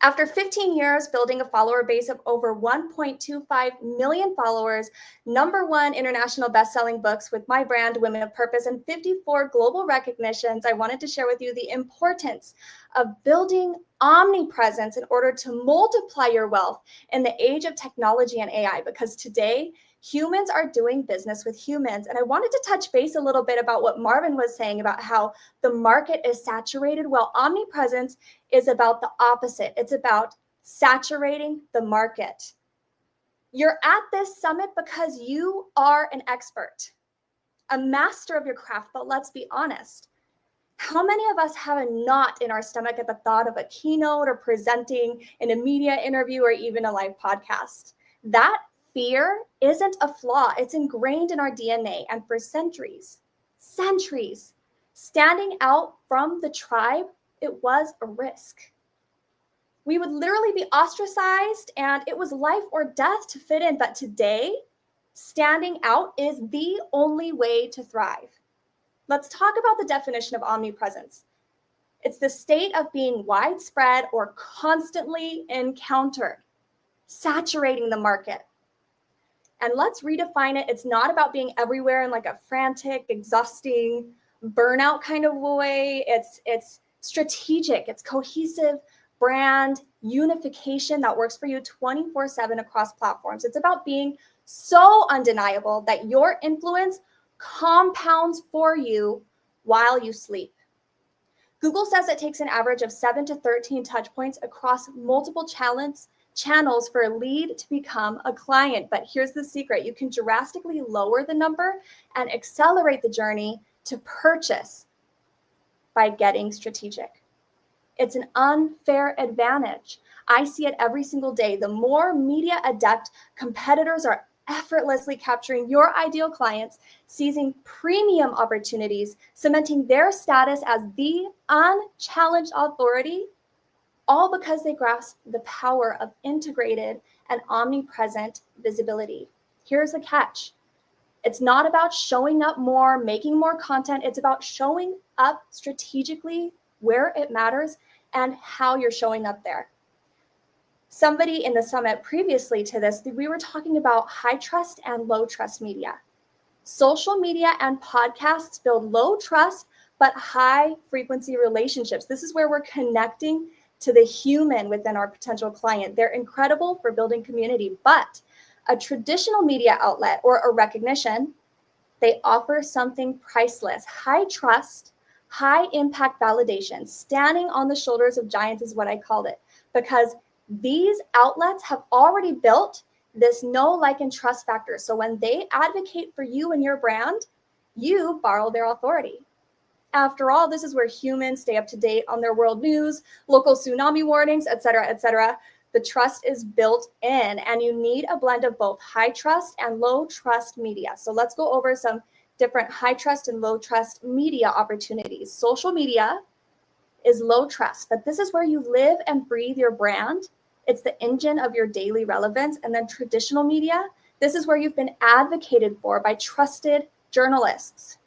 After 15 years building a follower base of over 1.25 million followers, #1 international best-selling books with my brand, Women of Purpose, and 54 global recognitions, I wanted to share with you the importance of building omnipresence in order to multiply your wealth in the age of technology and AI, because today, humans are doing business with humans. And I wanted to touch base a little bit about what Marvin was saying about how the market is saturated. Well, omnipresence is about the opposite. It's about saturating the market. You're at this summit because you are an expert, a master of your craft. But let's be honest. How many of us have a knot in our stomach at the thought of a keynote or presenting in a media interview or even a live podcast? That fear isn't a flaw. It's ingrained in our DNA. And for centuries, standing out from the tribe, it was a risk. We would literally be ostracized, and it was life or death to fit in. But today, standing out is the only way to thrive. Let's talk about the definition of omnipresence. It's the state of being widespread or constantly encountered, saturating the market. And let's redefine it. It's not about being everywhere in like a frantic, exhausting, burnout kind of way. It's strategic. It's cohesive brand unification that works for you 24/7 across platforms. It's about being so undeniable that your influence compounds for you while you sleep. Google says it takes an average of 7 to 13 touch points across multiple channels for a lead to become a client. But here's the secret. You can drastically lower the number and accelerate the journey to purchase by getting strategic. It's an unfair advantage. I see it every single day. The more media adept competitors are effortlessly capturing your ideal clients, seizing premium opportunities, cementing their status as the unchallenged authority, all because they grasp the power of integrated and omnipresent visibility. Here's the catch. It's not about showing up more, making more content. It's about showing up strategically where it matters and how you're showing up there. Somebody in the summit previously to this, we were talking about high trust and low trust media. Social media and podcasts build low trust, but high frequency relationships. This is where we're connecting to the human within our potential client. They're incredible for building community, but a traditional media outlet or a recognition, they offer something priceless. High trust, high impact validation. Standing on the shoulders of giants is what I called it, because these outlets have already built this know, like, and trust factor. So when they advocate for you and your brand, you borrow their authority. After all, this is where humans stay up to date on their world news, local tsunami warnings, et cetera, et cetera. The trust is built in, and you need a blend of both high trust and low trust media. So let's go over some different high trust and low trust media opportunities. Social media is low trust, but this is where you live and breathe your brand. It's the engine of your daily relevance. And then traditional media, this is where you've been advocated for by trusted journalists.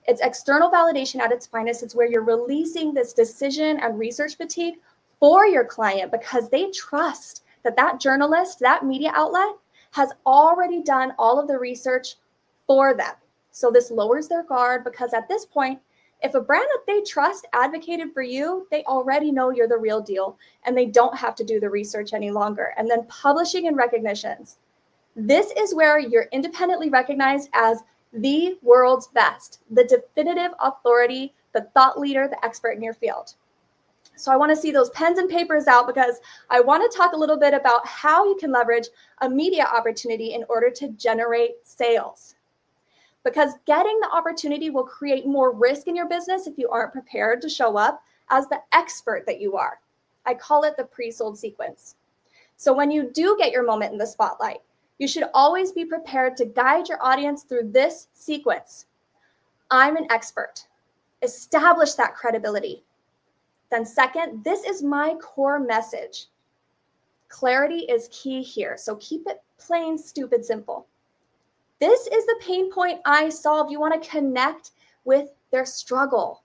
It's external validation at its finest. It's where you're releasing this decision and research fatigue for your client because they trust that that journalist, that media outlet has already done all of the research for them. So this lowers their guard because at this point, if a brand that they trust advocated for you, they already know you're the real deal and they don't have to do the research any longer. And then publishing and recognitions. This is where you're independently recognized as the world's best, the definitive authority, the thought leader, the expert in your field. So I want to see those pens and papers out because I want to talk a little bit about how you can leverage a media opportunity in order to generate sales. Because getting the opportunity will create more risk in your business if you aren't prepared to show up as the expert that you are. I call it the pre-sold sequence. So when you do get your moment in the spotlight, you should always be prepared to guide your audience through this sequence. I'm an expert. Establish that credibility. Then second, this is my core message. Clarity is key here. So keep it plain, stupid, simple. This is the pain point I solve. You want to connect with their struggle.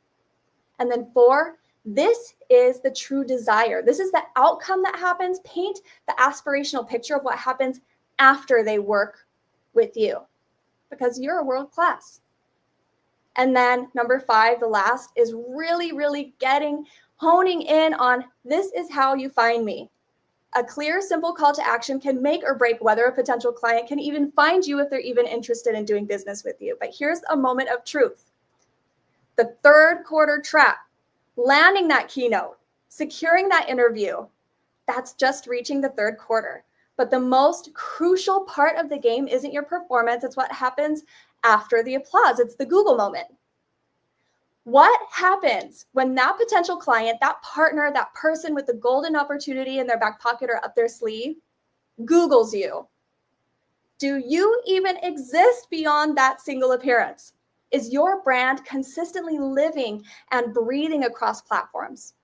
And then 4, this is the true desire. This is the outcome that happens. Paint the aspirational picture of what happens after they work with you because you're a world class. And then number 5, the last, is really honing in on this is how you find me. A clear, simple call to action can make or break whether a potential client can even find you if they're even interested in doing business with you. But here's a moment of truth. The third quarter trap, landing that keynote, securing that interview, that's just reaching the third quarter. But the most crucial part of the game isn't your performance. It's what happens after the applause. It's the Google moment. What happens when that potential client, that partner, that person with the golden opportunity in their back pocket or up their sleeve, Googles you? Do you even exist beyond that single appearance? Is your brand consistently living and breathing across platforms?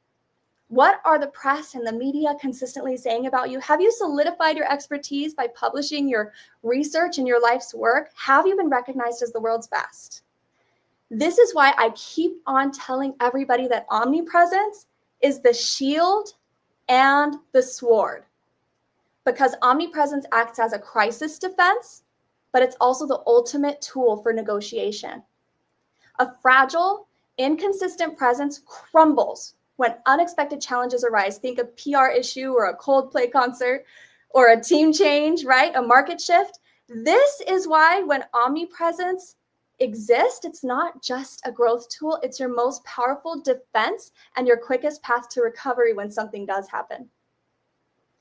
What are the press and the media consistently saying about you? Have you solidified your expertise by publishing your research and your life's work? Have you been recognized as the world's best? This is why I keep on telling everybody that omnipresence is the shield and the sword. Because omnipresence acts as a crisis defense, but it's also the ultimate tool for negotiation. A fragile, inconsistent presence crumbles when unexpected challenges arise. Think a PR issue or a Coldplay concert or a team change, right? A market shift. This is why when omnipresence exists, it's not just a growth tool, it's your most powerful defense and your quickest path to recovery when something does happen.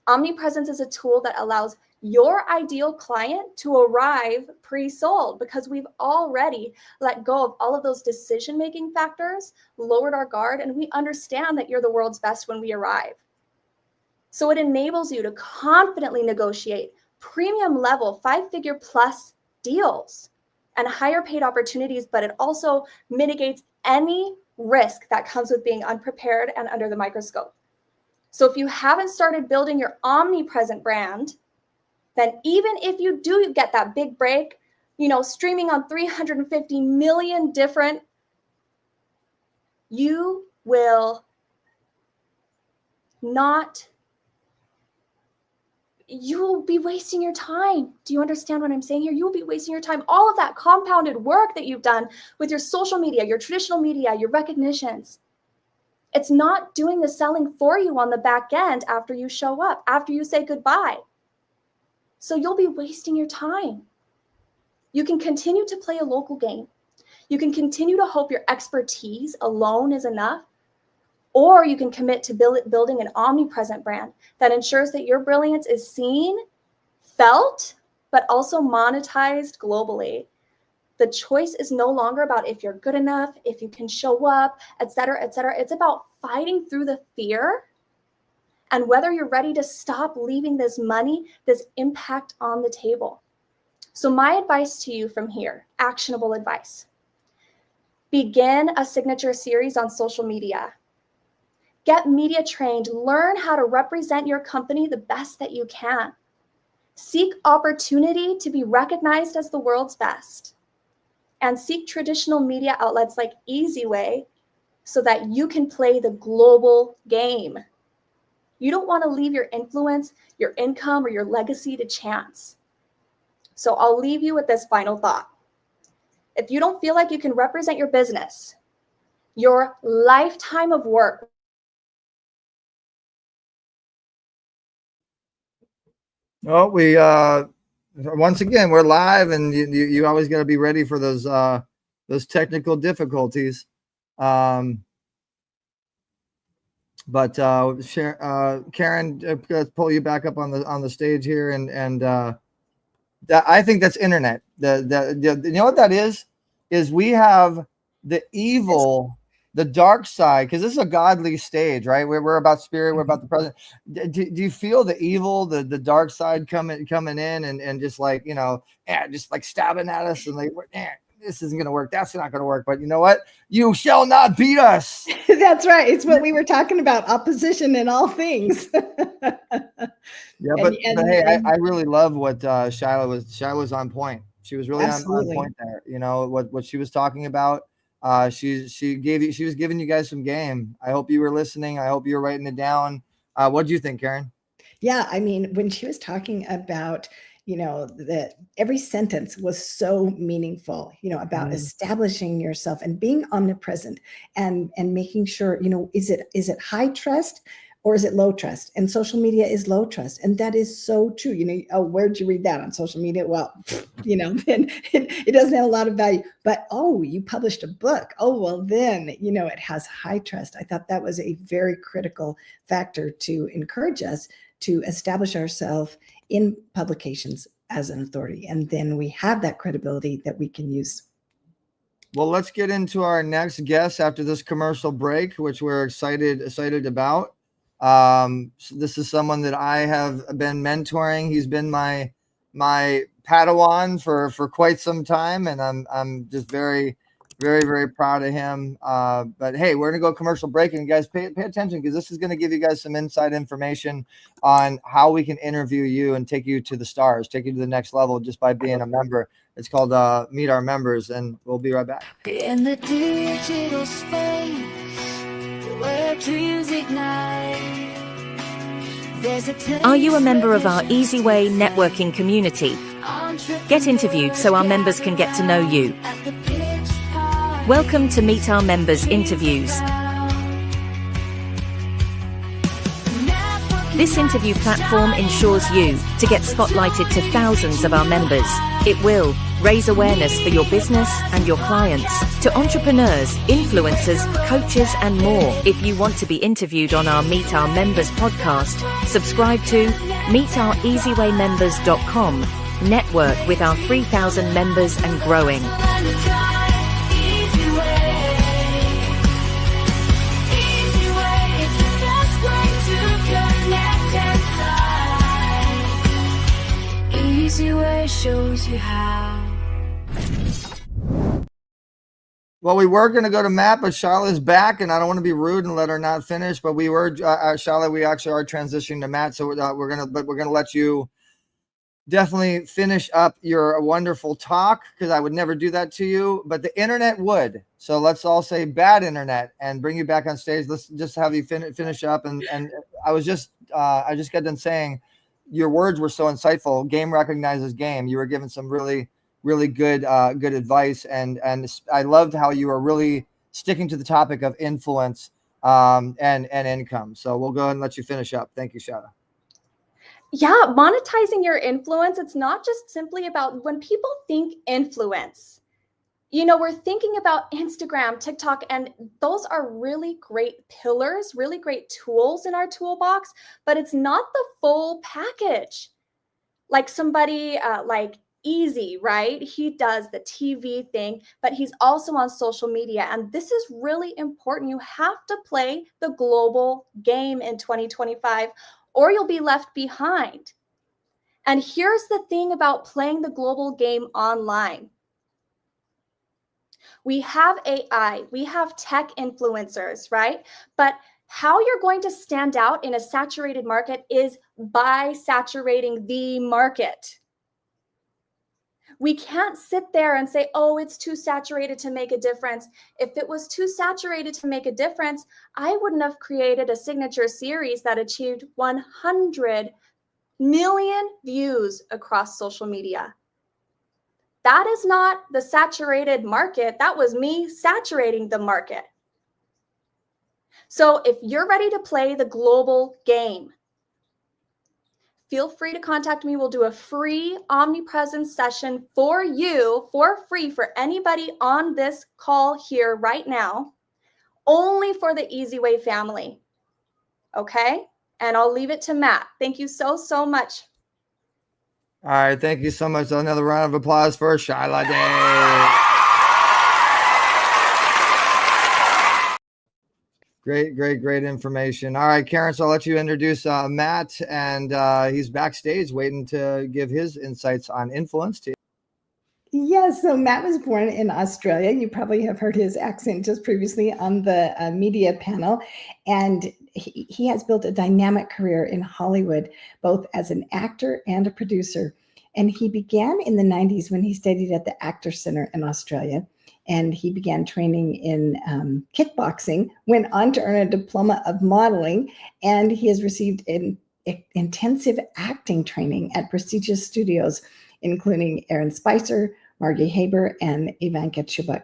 Omnipresence is a tool that allows your ideal client to arrive pre-sold because we've already let go of all of those decision-making factors, lowered our guard, and we understand that you're the world's best when we arrive. So it enables you to confidently negotiate premium level 5-figure plus deals and higher paid opportunities, but it also mitigates any risk that comes with being unprepared and under the microscope. So if you haven't started building your omnipresent brand, then even if you do get that big break, streaming on 350 million different, you will be wasting your time. Do you understand what I'm saying here? You will be wasting your time. All of that compounded work that you've done with your social media, your traditional media, your recognitions, it's not doing the selling for you on the back end after you show up, after you say goodbye. So you'll be wasting your time. You can continue to play a local game. You can continue to hope your expertise alone is enough, or you can commit to building an omnipresent brand that ensures that your brilliance is seen, felt, but also monetized globally. The choice is no longer about if you're good enough, if you can show up, et cetera, et cetera. It's about fighting through the fear and whether you're ready to stop leaving this money, this impact on the table. So my advice to you from here, actionable advice. Begin a signature series on social media. Get media trained, learn how to represent your company the best that you can. Seek opportunity to be recognized as the world's best. And seek traditional media outlets like eZWay so that you can play the global game. You don't want to leave your influence, your income, or your legacy to chance. So I'll leave you with this final thought. If you don't feel like you can represent your business, your lifetime of work. Well, once again, we're live, and you always got to be ready for those technical difficulties. But Karen, let's pull you back up on the stage here, and that, I think that's internet. You know what that is we have the evil, the dark side, because this is a godly stage, right? We're about spirit, we're about the present. Do you feel the evil, the dark side coming in and just like, just like stabbing at us and like, this isn't going to work. That's not going to work. But you know what? You shall not beat us. That's right. It's what we were talking about, opposition in all things. Yeah, but hey, I really love what Shyla was on point. She was really on point there. What she was talking about. She was giving you guys some game. I hope you were listening. I hope you were writing it down. What do you think, Karen? Yeah, I mean, when she was talking about, that every sentence was so meaningful, about establishing yourself and being omnipresent and making sure, is it high trust or is it low trust? And social media is low trust. And that is so true. Where'd you read that on social media? Well, then it doesn't have a lot of value, but, you published a book. Well, then, it has high trust. I thought that was a very critical factor to encourage us to establish ourselves in publications as an authority. And then we have that credibility that we can use. Well, let's get into our next guest after this commercial break, which we're excited about. So this is someone that I have been mentoring. He's been my Padawan for quite some time, and I'm just very, very, very proud of him. But hey, we're gonna go commercial break, and guys, pay attention, because this is gonna give you guys some inside information on how we can interview you and take you to the stars, take you to the next level just by being a member. It's called Meet Our Members, and we'll be right back. In the digital space where dreams ignite. Are you a member of our eZWay networking community? Get interviewed so our members can get to know you. Welcome to Meet Our Members interviews. This interview platform ensures you to get spotlighted to thousands of our members. It will raise awareness for your business and your clients, to entrepreneurs, influencers, coaches, and more. If you want to be interviewed on our Meet Our Members podcast, subscribe to meetourezwaymembers.com. Network with our 3,000 members and growing. eZWay shows you how. Well, we were going to go to Matt, but Charlotte's back, and I don't want to be rude and let her not finish. But we were, Charlotte, we actually are transitioning to Matt, so we're gonna let you definitely finish up your wonderful talk, because I would never do that to you, but the internet would. So let's all say bad internet and bring you back on stage. Let's just have you finish up. And I just got done saying your words were so insightful. Game recognizes game. You were giving some really good advice, and I loved how you were really sticking to the topic of influence and income. So we'll go ahead and let you finish up. Thank you, Shada. Yeah, monetizing your influence, it's not just simply about when people think influence. You know, we're thinking about Instagram, TikTok, and those are really great pillars, really great tools in our toolbox, but it's not the full package. Like somebody like Easy, right? He does the TV thing, but he's also on social media. And this is really important. You have to play the global game in 2025, or you'll be left behind. And here's the thing about playing the global game online. We have AI, we have tech influencers, right? But how you're going to stand out in a saturated market is by saturating the market. We can't sit there and say, oh, it's too saturated to make a difference. If it was too saturated to make a difference, I wouldn't have created a signature series that achieved 100 million views across social media. That is not the saturated market. That was me saturating the market. So if you're ready to play the global game, feel free to contact me. We'll do a free omnipresence session for you for free for anybody on this call here right now, only for the eZWay family. Okay? And I'll leave it to Matt. Thank you so, so much. All right. Thank you so much. Another round of applause for Shyla Day. Great information. All right, Karen, so I'll let you introduce Matt, and he's backstage waiting to give his insights on influence to you. Yes, so Matt was born in Australia. You probably have heard his accent just previously on the media panel. And he has built a dynamic career in Hollywood, both as an actor and a producer. And he began in the 90s when he studied at the Actors Center in Australia. And he began training in kickboxing, went on to earn a diploma of modeling, and he has received intensive acting training at prestigious studios, including Aaron Spicer, Margie Haber, and Ivanka Chubuk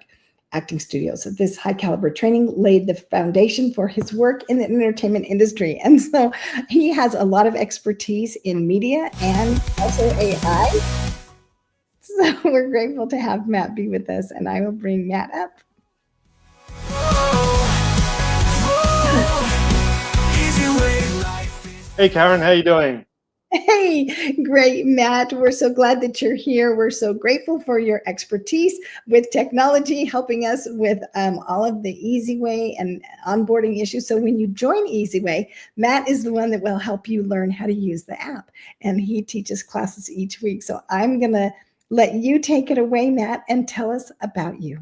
acting studios. This high caliber training laid the foundation for his work in the entertainment industry. And so he has a lot of expertise in media and also AI. So we're grateful to have Matt be with us, and I will bring Matt up. Hey, Karen, how you doing? Hey, great, Matt. We're so glad that you're here. We're so grateful for your expertise with technology, helping us with all of the eZWay and onboarding issues. So when you join eZWay, Matt is the one that will help you learn how to use the app, and he teaches classes each week. So I'm going to let you take it away, Matt, and tell us about you.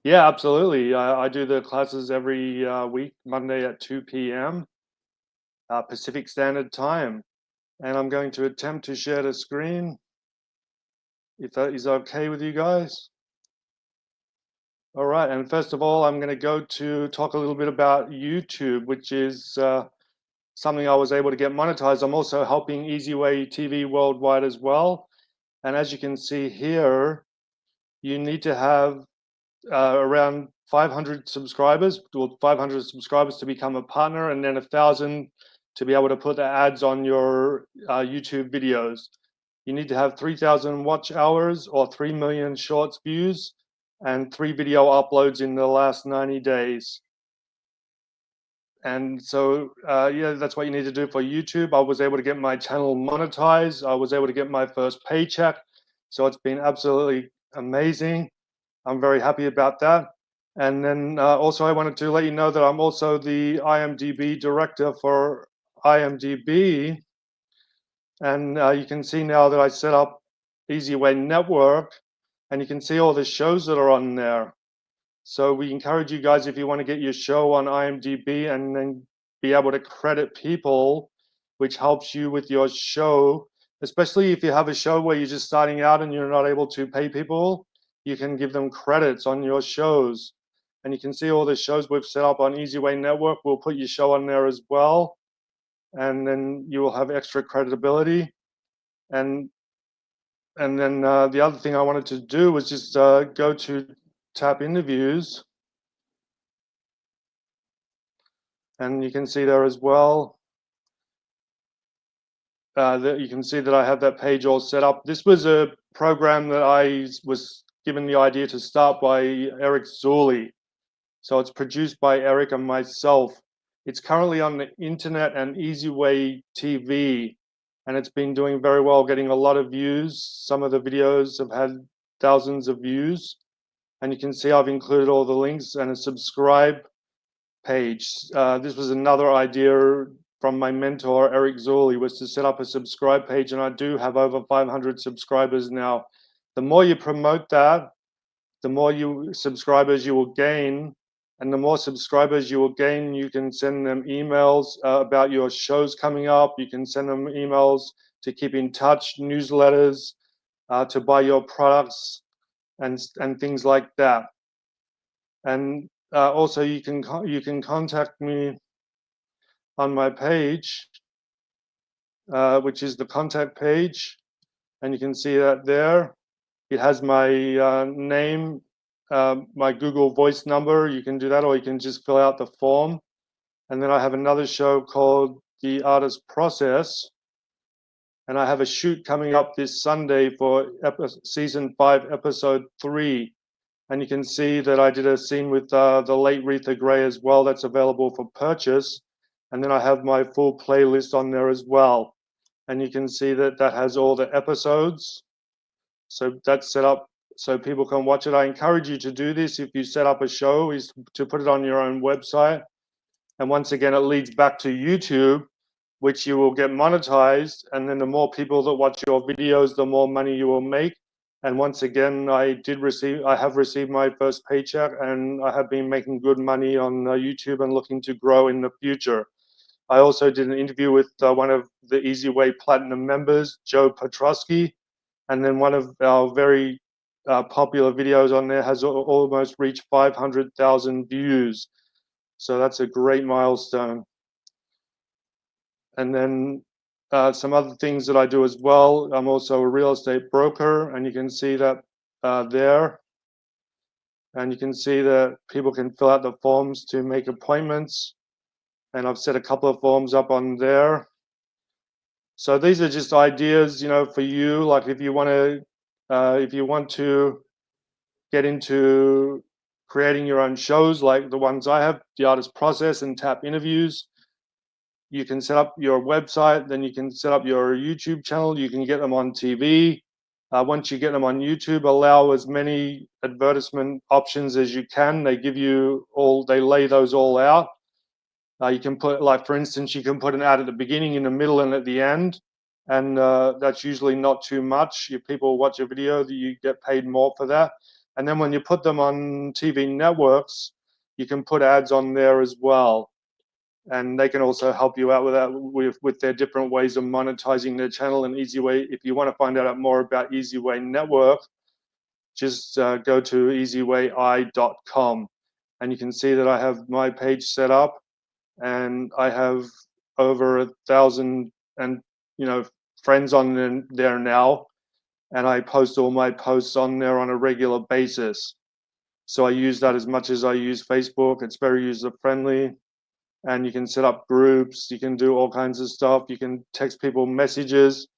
Yeah, absolutely. I do the classes every week, Monday at 2 p.m. Pacific Standard Time. And I'm going to attempt to share the screen, if that is okay with you guys. All right, and first of all, I'm going to go to talk a little bit about YouTube, which is something I was able to get monetized. I'm also helping eZWay TV worldwide as well. And as you can see here, you need to have around 500 subscribers, or 500 subscribers to become a partner, and then 1,000 to be able to put the ads on your YouTube videos. You need to have 3,000 watch hours or 3 million shorts views and 3 video uploads in the last 90 days. And so, yeah, that's what you need to do for YouTube. I was able to get my channel monetized. I was able to get my first paycheck. So it's been absolutely amazing. I'm very happy about that. And then also I wanted to let you know that I'm also the IMDb director for IMDb. And you can see now that I set up eZWay Network, and you can see all the shows that are on there. So we encourage you guys, if you want to get your show on IMDb and then be able to credit people, which helps you with your show, especially if you have a show where you're just starting out and you're not able to pay people, you can give them credits on your shows. And you can see all the shows we've set up on eZWay Network. We'll put your show on there as well. And then you will have extra credibility. And then the other thing I wanted to do was just go to Tap Interviews. And you can see there as well that you can see that I have that page all set up. This was a program that I was given the idea to start by Eric Zuley. So it's produced by Eric and myself. It's currently on the internet and eZWay TV, and it's been doing very well, getting a lot of views. Some of the videos have had thousands of views, and you can see I've included all the links and a subscribe page. This was another idea from my mentor, Eric Zuley, was to set up a subscribe page, and I do have over 500 subscribers now. The more you promote that, the more subscribers you will gain, and the more subscribers you will gain, you can send them emails about your shows coming up. You can send them emails to keep in touch, newsletters, to buy your products, and things like that. And also, you can contact me on my page, which is the contact page, and you can see that there. It has my name, my Google Voice number. You can do that, or you can just fill out the form. And then I have another show called The Artist Process, and I have a shoot coming up this Sunday for season 5, episode 3. And you can see that I did a scene with the late Retha Gray as well. That's available for purchase. And then I have my full playlist on there as well. And you can see that that has all the episodes. So that's set up so people can watch it. I encourage you to do this if you set up a show, is to put it on your own website. And once again, it leads back to YouTube, which you will get monetized. And then the more people that watch your videos, the more money you will make. And once again, I have received my first paycheck, and I have been making good money on YouTube and looking to grow in the future. I also did an interview with one of the eZWay Platinum members, Joe Petrosky, and then one of our very popular videos on there has almost reached 500,000 views. So that's a great milestone. And then some other things that I do as well. I'm also a real estate broker, and you can see that there. And you can see that people can fill out the forms to make appointments. And I've set a couple of forms up on there. So these are just ideas, for you. Like if you want to get into creating your own shows, like the ones I have, The Artist Process and Tap Interviews, you can set up your website, then you can set up your YouTube channel. You can get them on TV. Once you get them on YouTube, allow as many advertisement options as you can. They lay those all out. You can put, like, for instance, you can put an ad at the beginning, in the middle, and at the end. And that's usually not too much. If people watch a video, you get paid more for that. And then when you put them on TV networks, you can put ads on there as well. And they can also help you out with that, with their different ways of monetizing their channel. And eZWay, if you want to find out more about eZWay Network, just go to eZWay.com. And you can see that I have my page set up, and I have over 1,000 friends on there now, and I post all my posts on there on a regular basis. So I use that as much as I use Facebook. It's very user friendly, and you can set up groups. You can do all kinds of stuff. You can text people messages.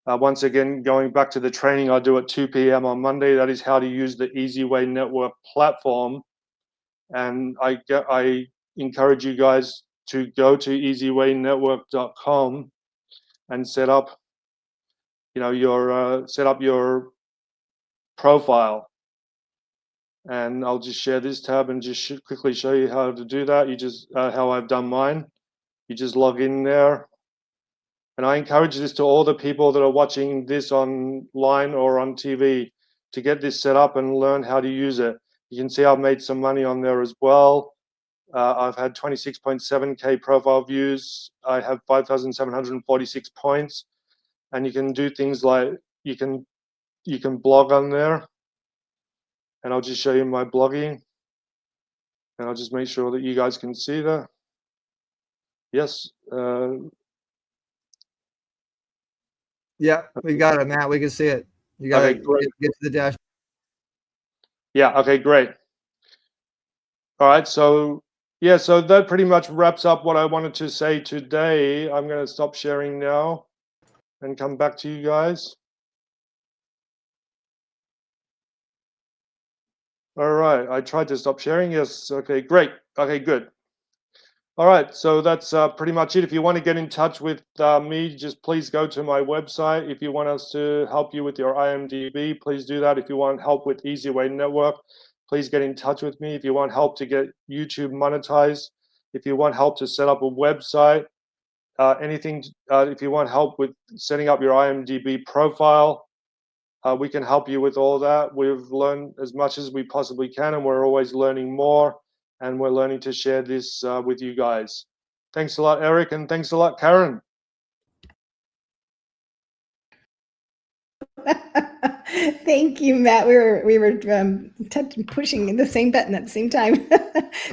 Once again, going back to the training I do at 2 p.m. on Monday, that is how to use the eZWay Network platform. And I encourage you guys to go to eZWayNetwork.com and set up your profile. And I'll just share this tab and just quickly show you how to do that. You just how I've done mine. You just log in there, And I encourage this to all the people that are watching this online or on TV to get this set up and learn how to use it. You can see I've made some money on there as well. I've had 26.7K profile views. I have 5,746 points. And you can do things like you can blog on there. And I'll just show you my blogging. And I'll just make sure that you guys can see that. Yes. Yeah, we got it, Matt. We can see it. You got to Okay, great. get to the dash. Yeah, okay, great. All right, so yeah, so that pretty much wraps up what I wanted to say today. I'm going to stop sharing now and come back to you guys. All right, I tried to stop sharing. Yes, okay, great. Okay, good. All right, so that's pretty much it. If you want to get in touch with me, just please go to my website. If you want us to help you with your IMDb, please do that. If you want help with eZWay Network, please get in touch with me. If you want help to get YouTube monetized, if you want help to set up a website, anything, if you want help with setting up your IMDb profile, we can help you with all that. We've learned as much as we possibly can, and we're always learning more. And we're learning to share this with you guys. Thanks a lot, Eric, and thanks a lot, Karen. Thank you, Matt. We were pushing the same button at the same time.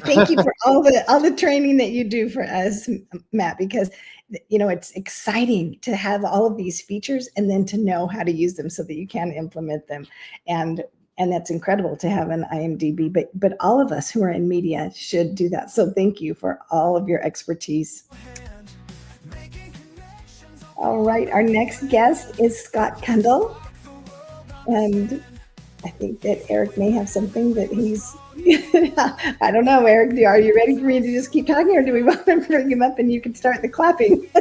Thank you for all the training that you do for us, Matt, because it's exciting to have all of these features and then to know how to use them so that you can implement them. And that's incredible to have an IMDb, but all of us who are in media should do that. So thank you for all of your expertise. All right, our next guest is Scott Kundal. And I think that Eric may have something that he's, I don't know, Eric, are you ready for me to just keep talking, or do we want to bring him up and you can start the clapping?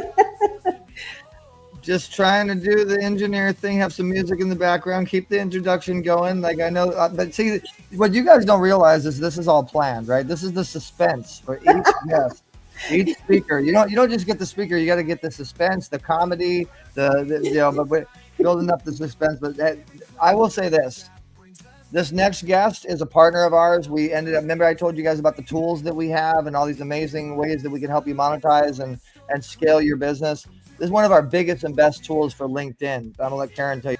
Just trying to do the engineer thing, have some music in the background, keep the introduction going. Like I know, but see, what you guys don't realize is this is all planned, right? This is the suspense for each guest, each speaker. You don't just get the speaker, you got to get the suspense, the comedy, but building up the suspense. But I will say this next guest is a partner of ours. We ended up, remember I told you guys about the tools that we have and all these amazing ways that we can help you monetize and scale your business. This is one of our biggest and best tools for LinkedIn. I'm going to let Karen tell you.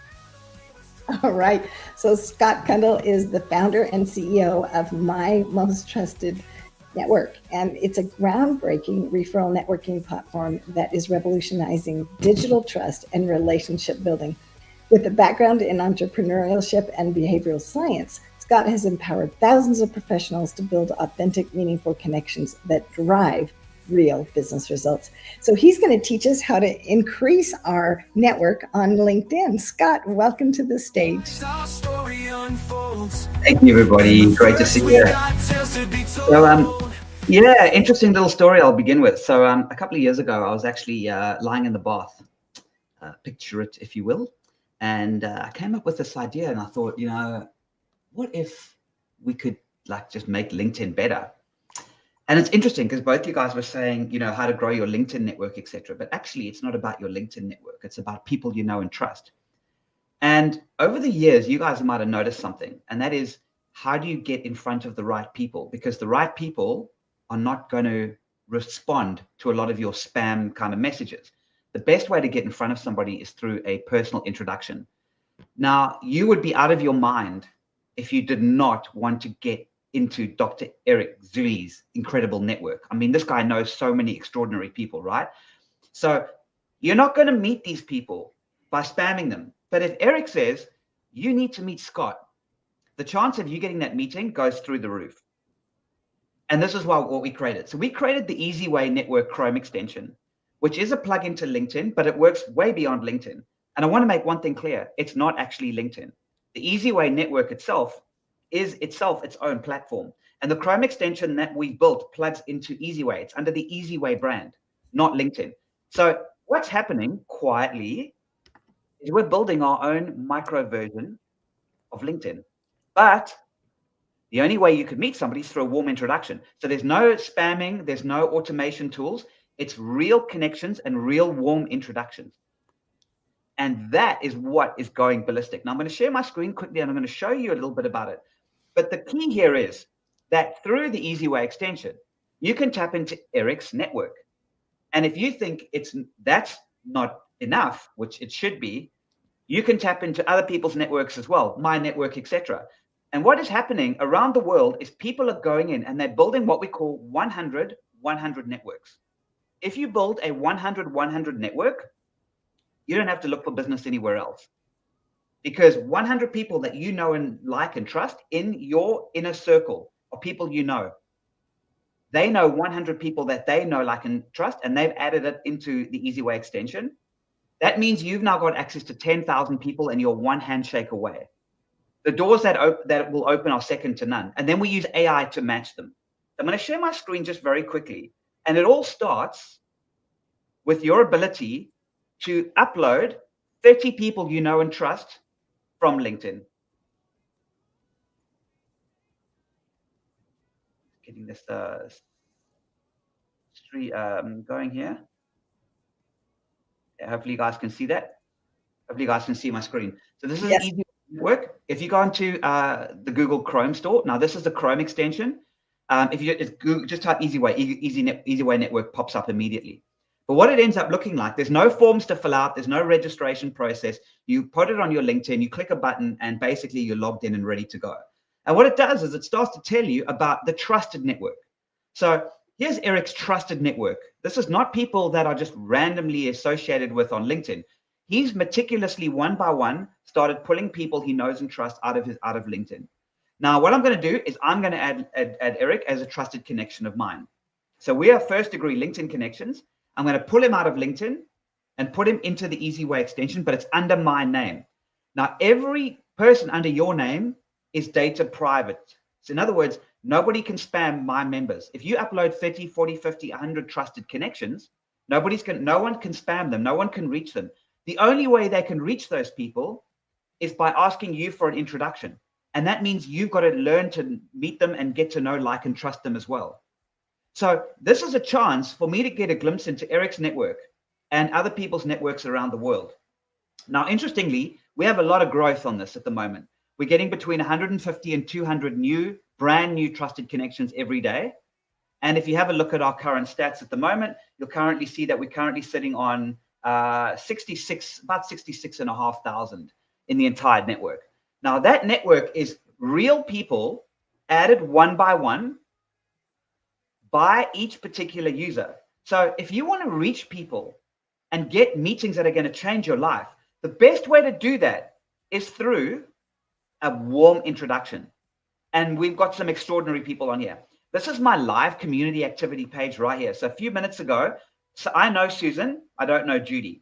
All right. So Scott Kundal is the founder and CEO of My Most Trusted Network. And it's a groundbreaking referral networking platform that is revolutionizing digital trust and relationship building. With a background in entrepreneurship and behavioral science, Scott has empowered thousands of professionals to build authentic, meaningful connections that drive real business results. So he's going to teach us how to increase our network on LinkedIn. Scott, welcome to the stage. Thank you, everybody. Great to see you. So, interesting little story I'll begin with. So a couple of years ago, I was actually lying in the bath, picture it, if you will. And I came up with this idea and I thought, what if we could just make LinkedIn better? And it's interesting because both you guys were saying, how to grow your LinkedIn network, etc. But actually, it's not about your LinkedIn network. It's about people you know and trust. And over the years, you guys might have noticed something, and that is, how do you get in front of the right people? Because the right people are not going to respond to a lot of your spam kind of messages. The best way to get in front of somebody is through a personal introduction. Now, you would be out of your mind if you did not want to get into Dr. Eric Zway's incredible network. I mean, this guy knows so many extraordinary people, right? So you're not going to meet these people by spamming them. But if Eric says, you need to meet Scott, the chance of you getting that meeting goes through the roof. And this is what we created. So we created the eZWay Network Chrome extension, which is a plugin to LinkedIn, but it works way beyond LinkedIn. And I want to make one thing clear. It's not actually LinkedIn. The eZWay network itself is itself its own platform. And the Chrome extension that we built plugs into eZWay. It's under the eZWay brand, not LinkedIn. So what's happening quietly is we're building our own micro version of LinkedIn. But the only way you could meet somebody is through a warm introduction. So there's no spamming, there's no automation tools. It's real connections and real warm introductions. And that is what is going ballistic. Now I'm going to share my screen quickly and I'm going to show you a little bit about it. But the key here is that through the eZWay extension, you can tap into Eric's network. And if you think that's not enough, which it should be, you can tap into other people's networks as well, my network, etc. And what is happening around the world is people are going in and they're building what we call 100 networks. If you build a 100 network, you don't have to look for business anywhere else, because 100 people that you know and like and trust in your inner circle of people you know, they know 100 people that they know, like, and trust, and they've added it into the eZWay extension. That means you've now got access to 10,000 people and you're one handshake away. The doors that will open are second to none. And then we use AI to match them. I'm going to share my screen just very quickly. And it all starts with your ability to upload 30 people you know and trust from LinkedIn. Getting this going here. Yeah, hopefully you guys can see that. Hopefully you guys can see my screen. So this is Yes. easy work. If you go into the Google Chrome store, now this is the Chrome extension. If you just type eZWay, eZWay network pops up immediately. But what it ends up looking like, there's no forms to fill out, there's no registration process. You put it on your LinkedIn, you click a button, and basically you're logged in and ready to go. And what it does is it starts to tell you about the trusted network. So here's Eric's trusted network. This is not people that are just randomly associated with on LinkedIn. He's meticulously, one by one, started pulling people he knows and trusts out of LinkedIn. Now, what I'm going to do is I'm going to add Eric as a trusted connection of mine. So we are first degree LinkedIn connections. I'm going to pull him out of LinkedIn and put him into the eZWay extension, but it's under my name. Now, every person under your name is data private. So in other words, nobody can spam my members. If you upload 30, 40, 50, 100 trusted connections, no one can spam them. No one can reach them. The only way they can reach those people is by asking you for an introduction. And that means you've got to learn to meet them and get to know, like, and trust them as well. So this is a chance for me to get a glimpse into Eric's network and other people's networks around the world. Now, interestingly, we have a lot of growth on this at the moment. We're getting between 150 and 200 brand new trusted connections every day. And if you have a look at our current stats at the moment, you'll currently see that we're currently sitting on about 66,500 in the entire network. Now, that network is real people added one by one by each particular user. So if you want to reach people and get meetings that are going to change your life, the best way to do that is through a warm introduction. And we've got some extraordinary people on here. This is my live community activity page right here. So a few minutes ago, so I know Susan, I don't know Judy,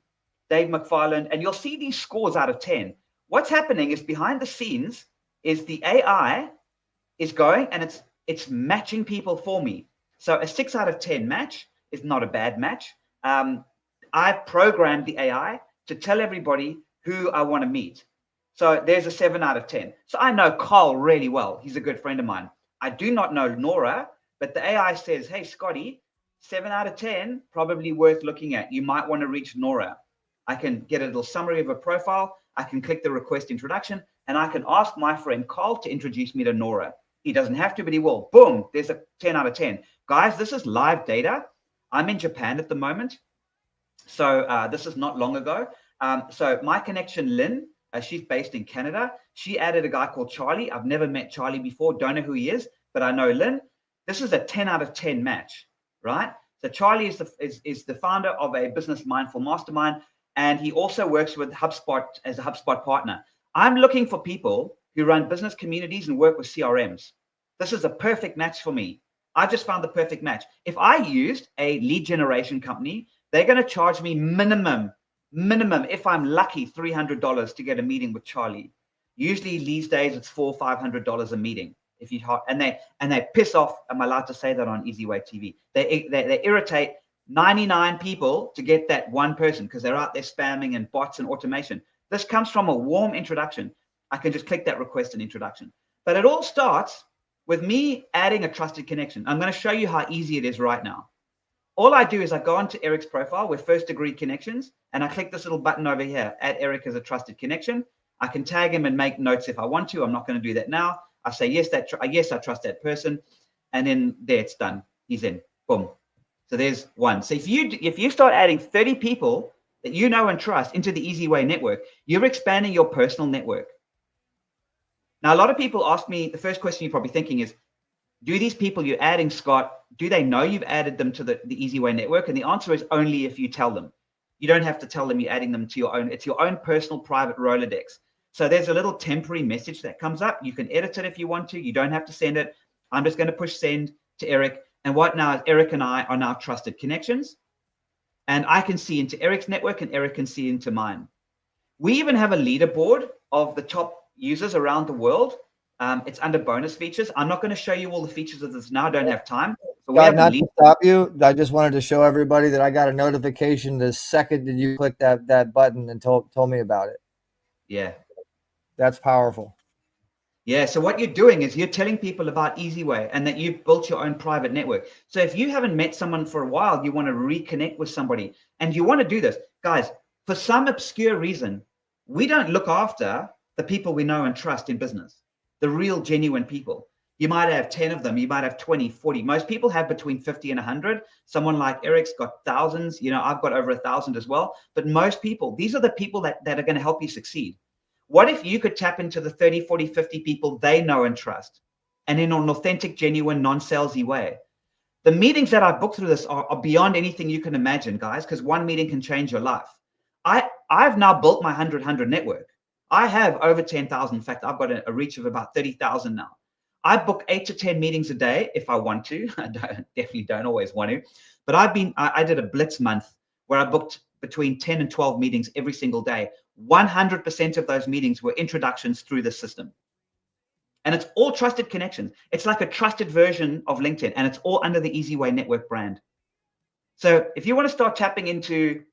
Dave McFarland, and you'll see these scores out of 10. What's happening is behind the scenes is the AI is going and it's matching people for me. So a 6 out of 10 match is not a bad match. I've programmed the AI to tell everybody who I want to meet. So there's a 7 out of 10. So I know Carl really well. He's a good friend of mine. I do not know Nora, but the AI says, hey, Scotty, 7 out of 10, probably worth looking at. You might want to reach Nora. I can get a little summary of her profile. I can click the request introduction, and I can ask my friend Carl to introduce me to Nora. He doesn't have to, but he will. Boom, there's a 10 out of 10. Guys, this is live data. I'm in Japan at the moment. So this is not long ago. So my connection, Lynn, she's based in Canada. She added a guy called Charlie. I've never met Charlie before. Don't know who he is, but I know Lynn. This is a 10 out of 10 match, right? So Charlie is the founder of a business mindful mastermind, and he also works with HubSpot as a HubSpot partner. I'm looking for people who run business communities and work with CRMs. This is a perfect match for me. I just found the perfect match. If I used a lead generation company, they're going to charge me minimum, if I'm lucky, $300 to get a meeting with Charlie. Usually these days it's $400 or $500 a meeting. If you and they piss off. Am I allowed to say that on eZWay TV? They irritate 99 people to get that one person because they're out there spamming and bots and automation. This comes from a warm introduction. I can just click that request and introduction. But it all starts with me adding a trusted connection. I'm going to show you how easy it is right now. All I do is I go onto Eric's profile with first degree connections, and I click this little button over here, add Eric as a trusted connection. I can tag him and make notes if I want to. I'm not going to do that now. I say, yes, I trust that person. And then there, it's done. He's in. Boom. So there's one. So if you start adding 30 people that you know and trust into the eZWay network, you're expanding your personal network. Now, a lot of people ask me, the first question you're probably thinking is, do these people you're adding, Scott, do they know you've added them to the eZWay network? And the answer is only if you tell them. You don't have to tell them you're adding them to your own. It's your own personal private Rolodex. So there's a little temporary message that comes up. You can edit it if you want to. You don't have to send it. I'm just going to push send to Eric. And what now is Eric and I are now trusted connections. And I can see into Eric's network and Eric can see into mine. We even have a leaderboard of the top users around the world. It's under bonus features. I'm not going to show you all the features of this now. I don't have time. But we have not to stop you. I just wanted to show everybody that I got a notification the second that you clicked that button and told me about it. Yeah. That's powerful. Yeah. So what you're doing is you're telling people about eZWay and that you've built your own private network. So if you haven't met someone for a while, you want to reconnect with somebody and you want to do this, guys, for some obscure reason, we don't look after the people we know and trust in business, the real genuine people. You might have 10 of them. You might have 20, 40. Most people have between 50 and 100. Someone like Eric's got thousands. You know, I've got over 1,000 as well. But most people, these are the people that are going to help you succeed. What if you could tap into the 30, 40, 50 people they know and trust, and in an authentic, genuine, non-salesy way? The meetings that I booked through this are beyond anything you can imagine, guys, because one meeting can change your life. I've now built my 100 network. I have over 10,000. In fact, I've got a reach of about 30,000 now. I book 8 to 10 meetings a day if I want to. I definitely don't always want to, but I did a blitz month where I booked between 10 and 12 meetings every single day. 100% of those meetings were introductions through the system. And it's all trusted connections. It's like a trusted version of LinkedIn, and it's all under the eZWay network brand. So if you want to start tapping into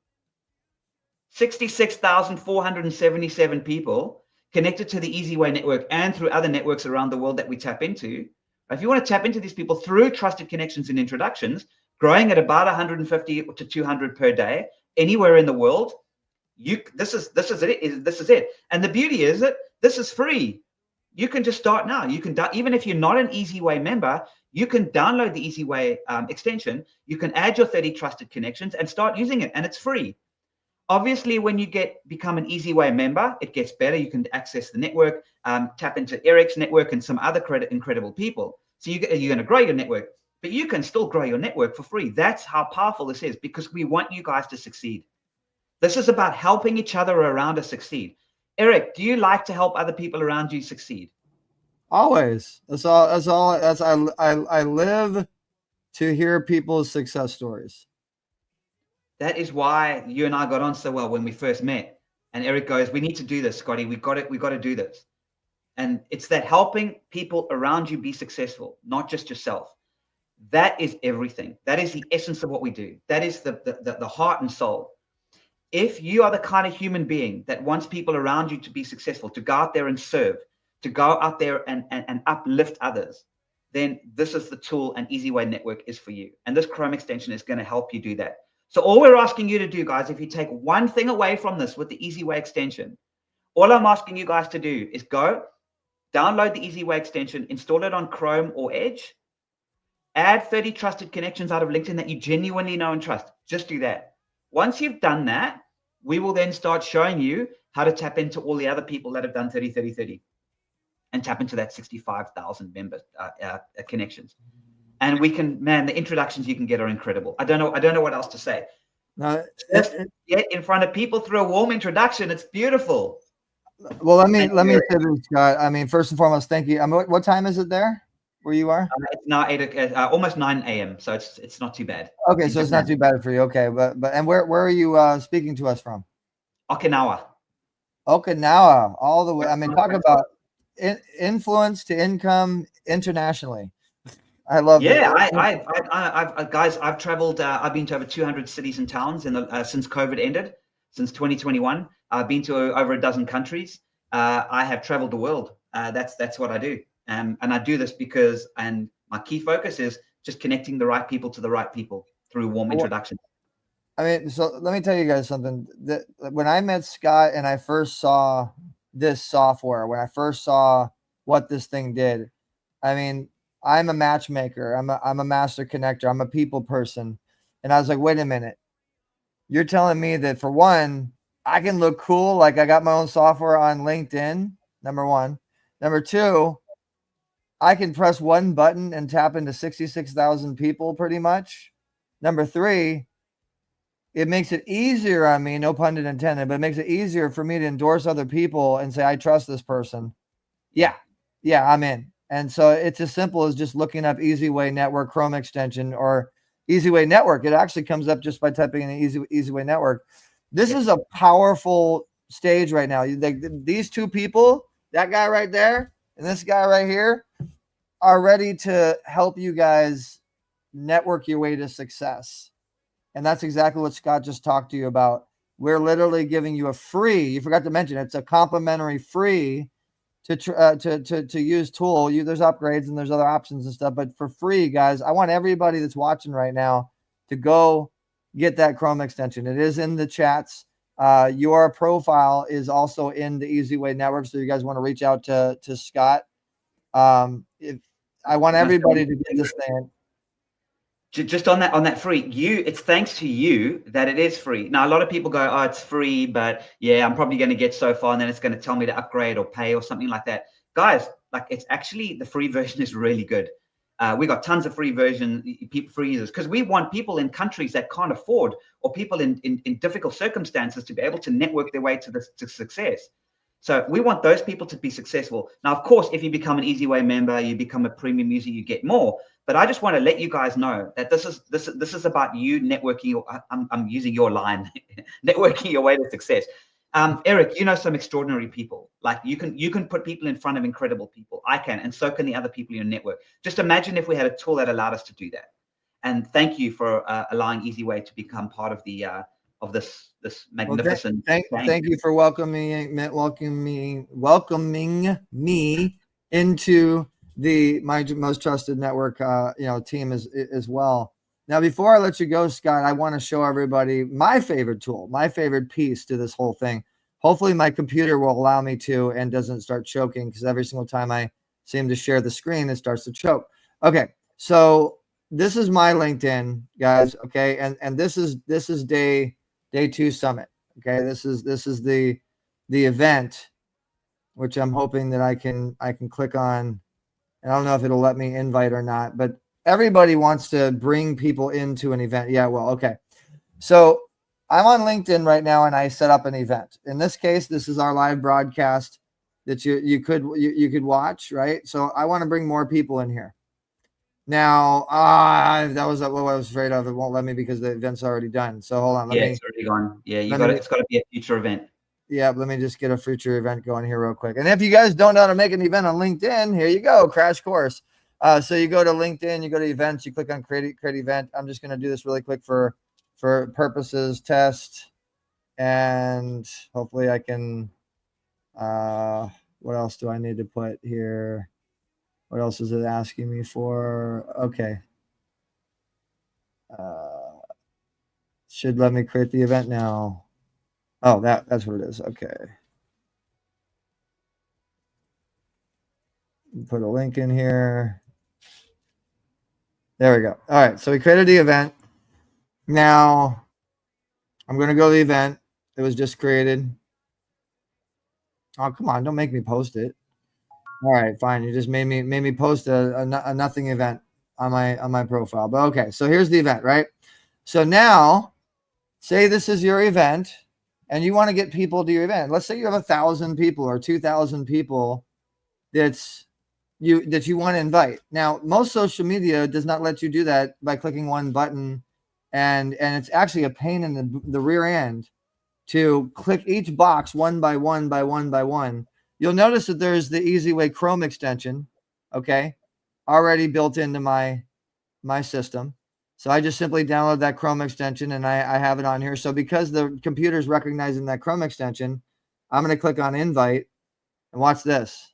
66,477 people connected to the eZWay network and through other networks around the world that we tap into. If you want to tap into these people through trusted connections and introductions, growing at about 150 to 200 per day, anywhere in the world, this is it. And the beauty is that this is free. You can just start now. You can, even if you're not an eZWay member, you can download the eZWay extension. You can add your 30 trusted connections and start using it, and it's free. Obviously, when you become an eZWay member, it gets better. You can access the network, tap into Eric's network and some other incredible people. So you're going to grow your network, but you can still grow your network for free. That's how powerful this is, because we want you guys to succeed. This is about helping each other around us succeed. Eric, do you like to help other people around you succeed? Always. I live to hear people's success stories. That is why you and I got on so well when we first met. And Eric goes, we need to do this, Scotty. We got to do this. And it's that helping people around you be successful, not just yourself. That is everything. That is the essence of what we do. That is the heart and soul. If you are the kind of human being that wants people around you to be successful, to go out there and serve, to go out there and uplift others, then this is the tool, and eZWay Network is for you. And this Chrome extension is going to help you do that. So all we're asking you to do, guys, if you take one thing away from this with the eZWay extension, all I'm asking you guys to do is go download the eZWay extension, install it on Chrome or Edge, add 30 trusted connections out of LinkedIn that you genuinely know and trust. Just do that. Once you've done that, we will then start showing you how to tap into all the other people that have done 30, 30, 30 and tap into that 65,000 member connections. And we can, man, the introductions you can get are incredible. I don't know what else to say. Just get in front of people through a warm introduction. It's beautiful. Well, let me say this, Scott. I mean, first and foremost, thank you. What time is it there where you are? It's now almost 9 a.m. So it's not too bad. Okay, so it's not too bad for you. Okay, but and where are you speaking to us from? Okinawa. Okinawa, all the way. I mean, talk about influence to income internationally. I love that. Yeah, guys, I've traveled. I've been to over 200 cities and towns since COVID ended, since 2021. I've been to over a dozen countries. I have traveled the world. That's what I do. And I do this because, and my key focus is just connecting the right people to the right people. through warm introductions. I mean, so let me tell you guys something. That when I met Scott and I first saw this software, when I first saw what this thing did, I mean, I'm a matchmaker. I'm a master connector. I'm a people person. And I was like, wait a minute. You're telling me that for one, I can look cool, like I got my own software on LinkedIn, number one. Number two, I can press one button and tap into 66,000 people pretty much. Number three, it makes it easier on me, no pun intended, but it makes it easier for me to endorse other people and say, I trust this person. Yeah, I'm in. And so it's as simple as just looking up eZWay Network Chrome extension or eZWay Network. It actually comes up just by typing in eZWay Network. This is a powerful stage right now. These two people, that guy right there and this guy right here, are ready to help you guys network your way to success. And that's exactly what Scott just talked to you about. We're literally giving you a free, you forgot to mention, it's a complimentary free to use tool. There's upgrades and there's other options and stuff, but for free, guys, I want everybody that's watching right now to go get that Chrome extension. It is in the chats. Your profile is also in the eZWay network. So you guys want to reach out to Scott. If I want everybody to get this thing. Just on that free, it's thanks to you that it is free. Now, a lot of people go, oh, it's free, but yeah, I'm probably going to get so far and then it's going to tell me to upgrade or pay or something like that. Guys, like, it's actually, the free version is really good. We got tons of free free users, because we want people in countries that can't afford, or people in difficult circumstances, to be able to network their way to success. So we want those people to be successful. Now, of course, if you become an eZWay member, you become a premium user, you get more. But I just want to let you guys know that this is about you networking. I'm using your line, networking your way to success. Eric, you know some extraordinary people. Like, you can put people in front of incredible people. I can, and so can the other people in your network. Just imagine if we had a tool that allowed us to do that. And thank you for allowing eZWay to become part of the of this magnificent. Well, thank you for welcoming me into my most trusted network team as well. Now, before I let you go, Scott, I want to show everybody my favorite tool, my favorite piece to this whole thing. Hopefully my computer will allow me to and doesn't start choking, because every single time I seem to share the screen, it starts to choke. Okay, so this is my LinkedIn, guys. Okay, and this is day 2 summit. Okay, this is the event, which I'm hoping that I can click on. And I don't know if it'll let me invite or not, but everybody wants to bring people into an event. Yeah, well, okay. So I'm on LinkedIn right now, and I set up an event. In this case, this is our live broadcast that you could watch, right? So I want to bring more people in here. Now, that was what I was afraid of. It won't let me because the event's already done. So hold on. It's already gone. Yeah, it's got to be a future event. Yeah, let me just get a future event going here real quick. And if you guys don't know how to make an event on LinkedIn, here you go, crash course. So you go to LinkedIn, you go to events, you click on create event. I'm just going to do this really quick for purposes, test, and hopefully I can, what else do I need to put here? What else is it asking me for? Okay. Should let me create the event now. Oh, that's what it is. Okay. Put a link in here. There we go. All right. So we created the event. Now I'm going to go to the event. It was just created. Oh, come on. Don't make me post it. All right, fine. You just made me post a nothing event on my profile. But okay. So here's the event, right? So now say this is your event, and you want to get people to your event. Let's say you have 1,000 people or 2,000 people that you want to invite. Now, most social media does not let you do that by clicking one button, and it's actually a pain in the rear end to click each box one by one by one by one. You'll notice that there's the eZWay Chrome extension, okay, already built into my system. So I just simply download that Chrome extension, and I have it on here. So because the computer's recognizing that Chrome extension, I'm going to click on invite, and watch this.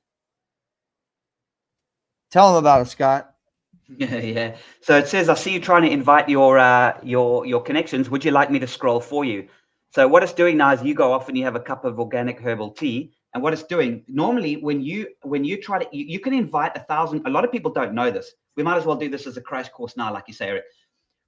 Tell them about it, Scott. Yeah. So it says, I see you trying to invite your connections. Would you like me to scroll for you? So what it's doing now is you go off and you have a cup of organic herbal tea. And what it's doing, normally when you try to, you can invite 1,000. A lot of people don't know this. We might as well do this as a crash course now, like you say, Eric.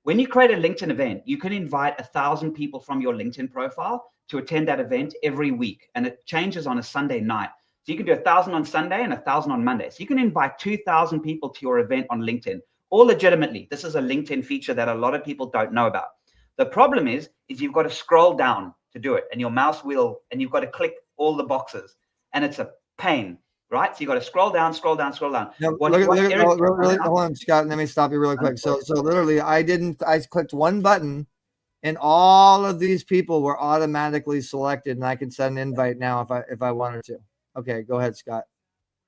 When you create a LinkedIn event, you can invite 1,000 people from your LinkedIn profile to attend that event every week. And it changes on a Sunday night. So you can do 1,000 on Sunday and 1,000 on Monday. So you can invite 2,000 people to your event on LinkedIn, all legitimately. This is a LinkedIn feature that a lot of people don't know about. The problem is you've got to scroll down to do it, and your mouse wheel, and you've got to click all the boxes, and it's a pain, right? So you've got to scroll down, scroll down, scroll down. No, really, hold on, Scott. Let me stop you really quick. So literally, I clicked one button, and all of these people were automatically selected, and I can send an invite now if I wanted to. Okay, go ahead, Scott.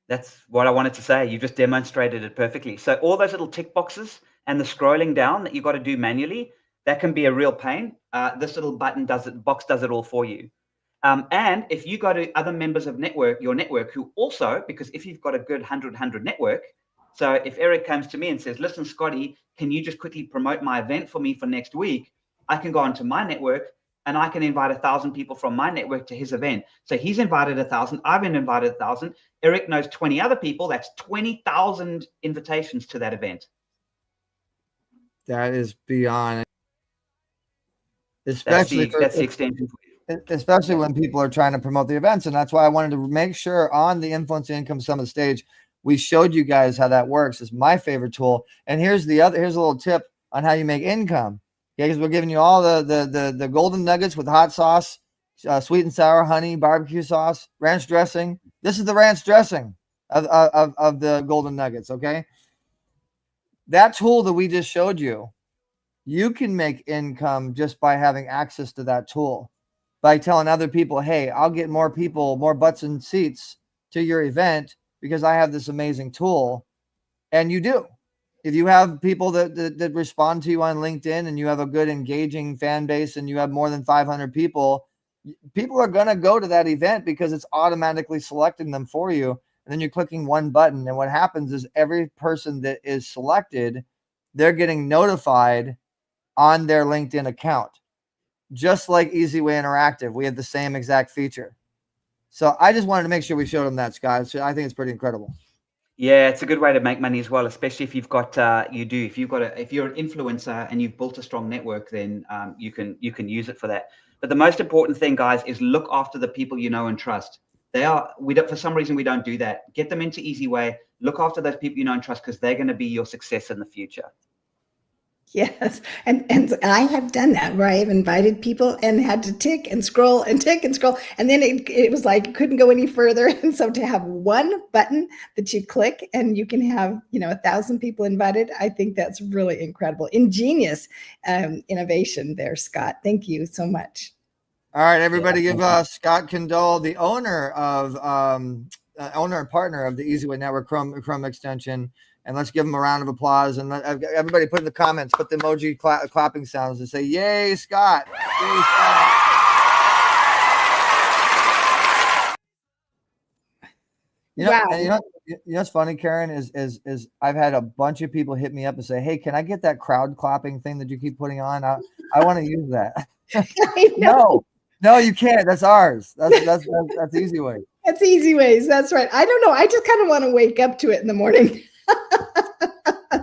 That's what I wanted to say. You just demonstrated it perfectly. So all those little tick boxes and the scrolling down that you got to do manually, that can be a real pain. This little button box does it all for you. And if you go to other members of your network who also, because if you've got a good 100 network, so if Eric comes to me and says, listen, Scotty, can you just quickly promote my event for me for next week? I can go onto my network and I can invite 1,000 people from my network to his event. So he's invited 1,000. I've been invited 1,000. Eric knows 20 other people. That's 20,000 invitations to that event. That is beyond. Especially that's the extension. Especially when people are trying to promote the events. And that's why I wanted to make sure on the Influence Income Summit stage, we showed you guys how that works. It's my favorite tool. And here's a little tip on how you make income. Okay, because we're giving you all the golden nuggets with hot sauce, sweet and sour, honey, barbecue sauce, ranch dressing. This is the ranch dressing of the golden nuggets, okay? That tool that we just showed you, you can make income just by having access to that tool. By telling other people, hey, I'll get more people, more butts and seats to your event because I have this amazing tool. And you do. If you have people that respond to you on LinkedIn and you have a good engaging fan base and you have more than 500 people are going to go to that event because it's automatically selecting them for you. And then you're clicking one button. And what happens is every person that is selected, they're getting notified on their LinkedIn account. Just like eZWay Interactive, we have the same exact feature. So I just wanted to make sure we showed them that, Scott. So I think it's pretty incredible. Yeah, it's a good way to make money as well, especially if you've got if you're an influencer and you've built a strong network, then you can use it for that. But the most important thing, guys, is look after the people you know and trust. For some reason we don't do that. Get them into eZWay. Look after those people you know and trust because they're going to be your success in the future. Yes. And I have done that where I have invited people and had to tick and scroll and tick and scroll. And then it was like, couldn't go any further. And so to have one button that you click and you can have, 1,000 people invited, I think that's really incredible. Ingenious innovation there, Scott. Thank you so much. All right, everybody give Scott Kendall, the owner and partner of the eZWay Network Chrome extension, and let's give him a round of applause. And let everybody put in the comments, put the emoji clapping sounds and say, yay, Scott. Yay, Scott. Wow. And you know what's funny, Karen, is I've had a bunch of people hit me up and say, hey, can I get that crowd clapping thing that you keep putting on? I want to use that. No, you can't. That's ours. That's eZWay. That's eZWay's. That's right. I don't know. I just kind of want to wake up to it in the morning.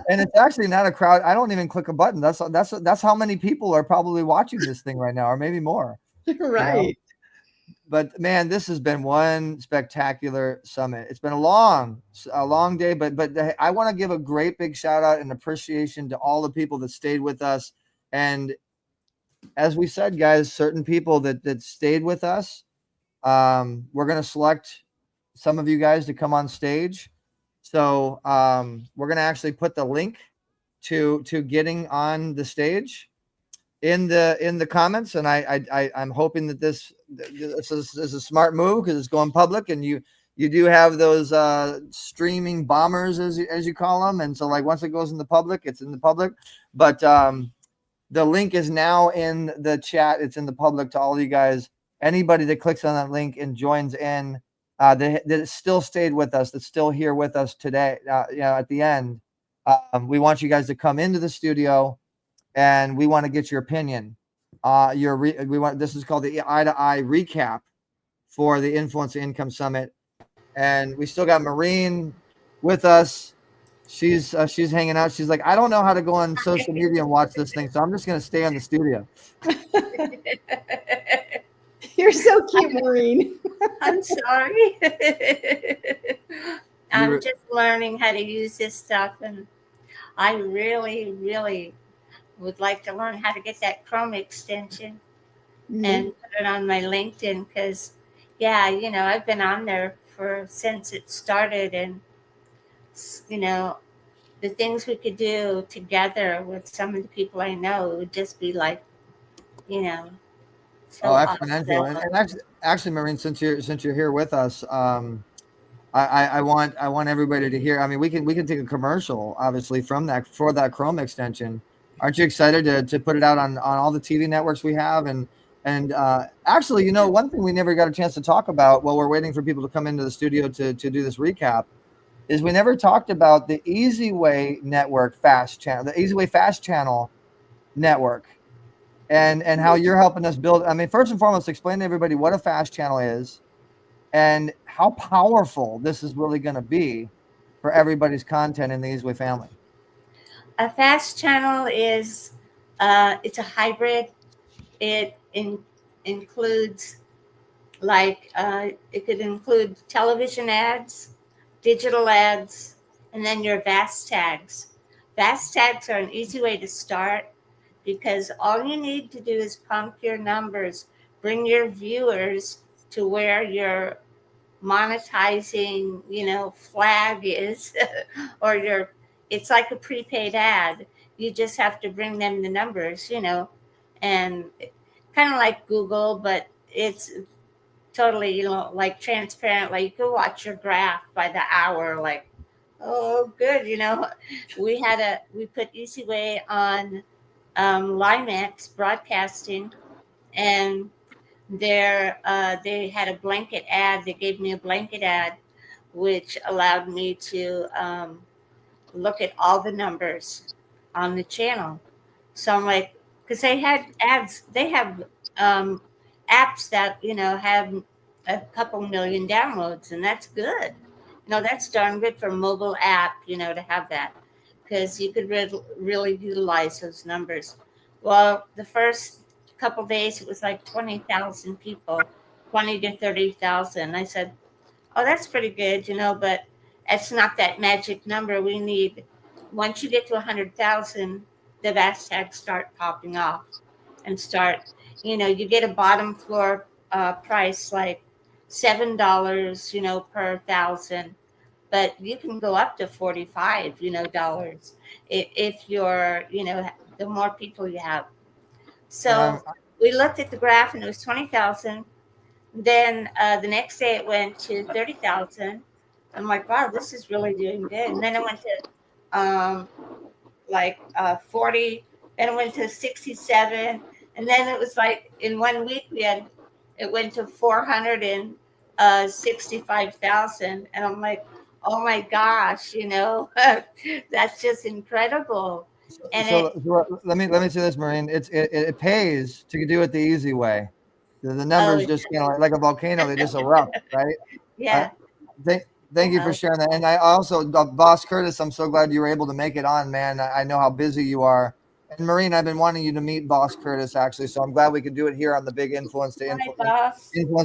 And it's actually not a crowd. I don't even click a button. That's how many people are probably watching this thing right now, or maybe more. Right. But man, this has been one spectacular summit. It's been a long day, but I want to give a great big shout out and appreciation to all the people that stayed with us. And as we said, guys, certain people that stayed with us, we're going to select some of you guys to come on stage. So we're going to actually put the link to getting on the stage in the comments. And I'm hoping that this is a smart move because it's going public, and you do have those streaming bombers as you call them. And so like once it goes in the public, it's in the public. But the link is now in the chat. It's in the public to all of you guys. Anybody that clicks on that link and joins in, that still stayed with us, that's still here with us today, at the end, We want you guys to come into the studio, and we want to get your opinion. This is called the Eye to Eye recap for the Influence to Income Summit, and we still got Maureen with us. She's hanging out. She's like, I don't know how to go on social media and watch this thing, so I'm just going to stay in the studio. You're so cute, Maureen. I'm sorry. I'm just learning how to use this stuff, and I really, really would like to learn how to get that Chrome extension and put it on my LinkedIn, because, yeah, I've been on there since it started, and, the things we could do together with some of the people I know, it would just be like, so exponential. awesome. And actually, Maureen, since you're here with us, I want everybody to hear. I mean, we can take a commercial, obviously, for that Chrome extension. Aren't you excited to put it out on all the TV networks we have? And actually, one thing we never got a chance to talk about while we're waiting for people to come into the studio to do this recap is we never talked about the eZWay network fast channel, the eZWay fast channel network, and how you're helping us build. I mean, first and foremost, explain to everybody what a fast channel is and how powerful this is really going to be for everybody's content in the eZWay family. A fast channel is it's a hybrid. It includes it could include television ads, digital ads, and then your VAST tags. VAST tags are an easy way to start, because all you need to do is pump your numbers, bring your viewers to where your monetizing, flag is, or it's like a prepaid ad. You just have to bring them the numbers, and kind of like Google, but it's totally, like transparent. Like you can watch your graph by the hour, like, oh, good. We put eZWay on Limex Broadcasting, and they had a blanket ad. They gave me a blanket ad, which allowed me to look at all the numbers on the channel. So I'm like, because they had ads, they have apps that have a couple million downloads, and that's good. That's darn good for a mobile app, to have that, because you could really utilize those numbers. Well, the first couple days it was like 20,000 people, 20 to 30,000. I said, oh, that's pretty good, but it's not that magic number. We need, once you get to 100,000, the VAST tags start popping off and start, you get a bottom floor price like $7, per thousand, but you can go up to $45, dollars if you're, the more people you have. So we looked at the graph, and it was 20,000. Then the next day it went to 30,000. I'm like, wow, this is really doing good. And then it went to 40. Then it went to 67. And then it was like in 1 week it went to 465,000. And I'm like, oh my gosh, that's just incredible. And so let me say this, Maureen. It pays to do it the easy way. The numbers just like a volcano, they just erupt, right? Yeah. Thank you for sharing that. And I also, Boss Curtis, I'm so glad you were able to make it on, man. I know how busy you are. And Maureen, I've been wanting you to meet Boss Curtis, actually, so I'm glad we could do it here on the big Influence to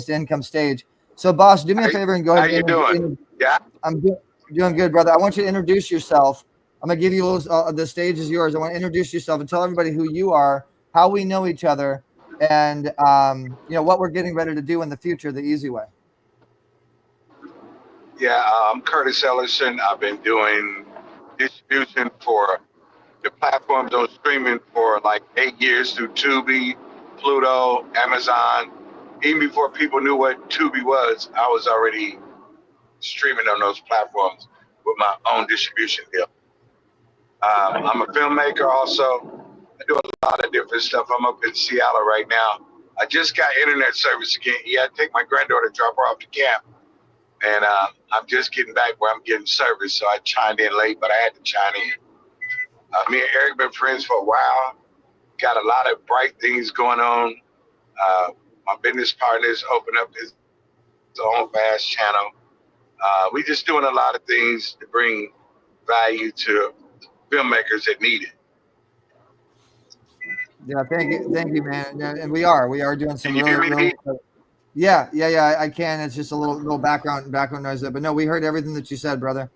Income stage. So, Boss, do me a favor and go ahead. How you doing? Yeah, I'm doing good, brother. I want you to introduce yourself. I'm gonna give you a little. The stage is yours. I want to introduce yourself and tell everybody who you are, how we know each other, and what we're getting ready to do in the future, the eZWay. Yeah, I'm Curtis Ellison. I've been doing distribution for the platforms on streaming for like 8 years through Tubi, Pluto, Amazon. Even before people knew what Tubi was, I was already streaming on those platforms with my own distribution deal. I'm a filmmaker also. I do a lot of different stuff. I'm up in Seattle right now. I just got internet service again. Yeah, I take my granddaughter, drop her off to camp. And I'm just getting back where I'm getting service. So I chimed in late, but I had to chime in. Me and Eric been friends for a while. Got a lot of bright things going on. My business partners opened up his own fast channel. We just doing a lot of things to bring value to filmmakers that need it. Yeah, thank you, man. Yeah, and we are doing some Can you hear me, really. Pete? Yeah. I can. It's just a little background noise there, but no, we heard everything that you said, brother.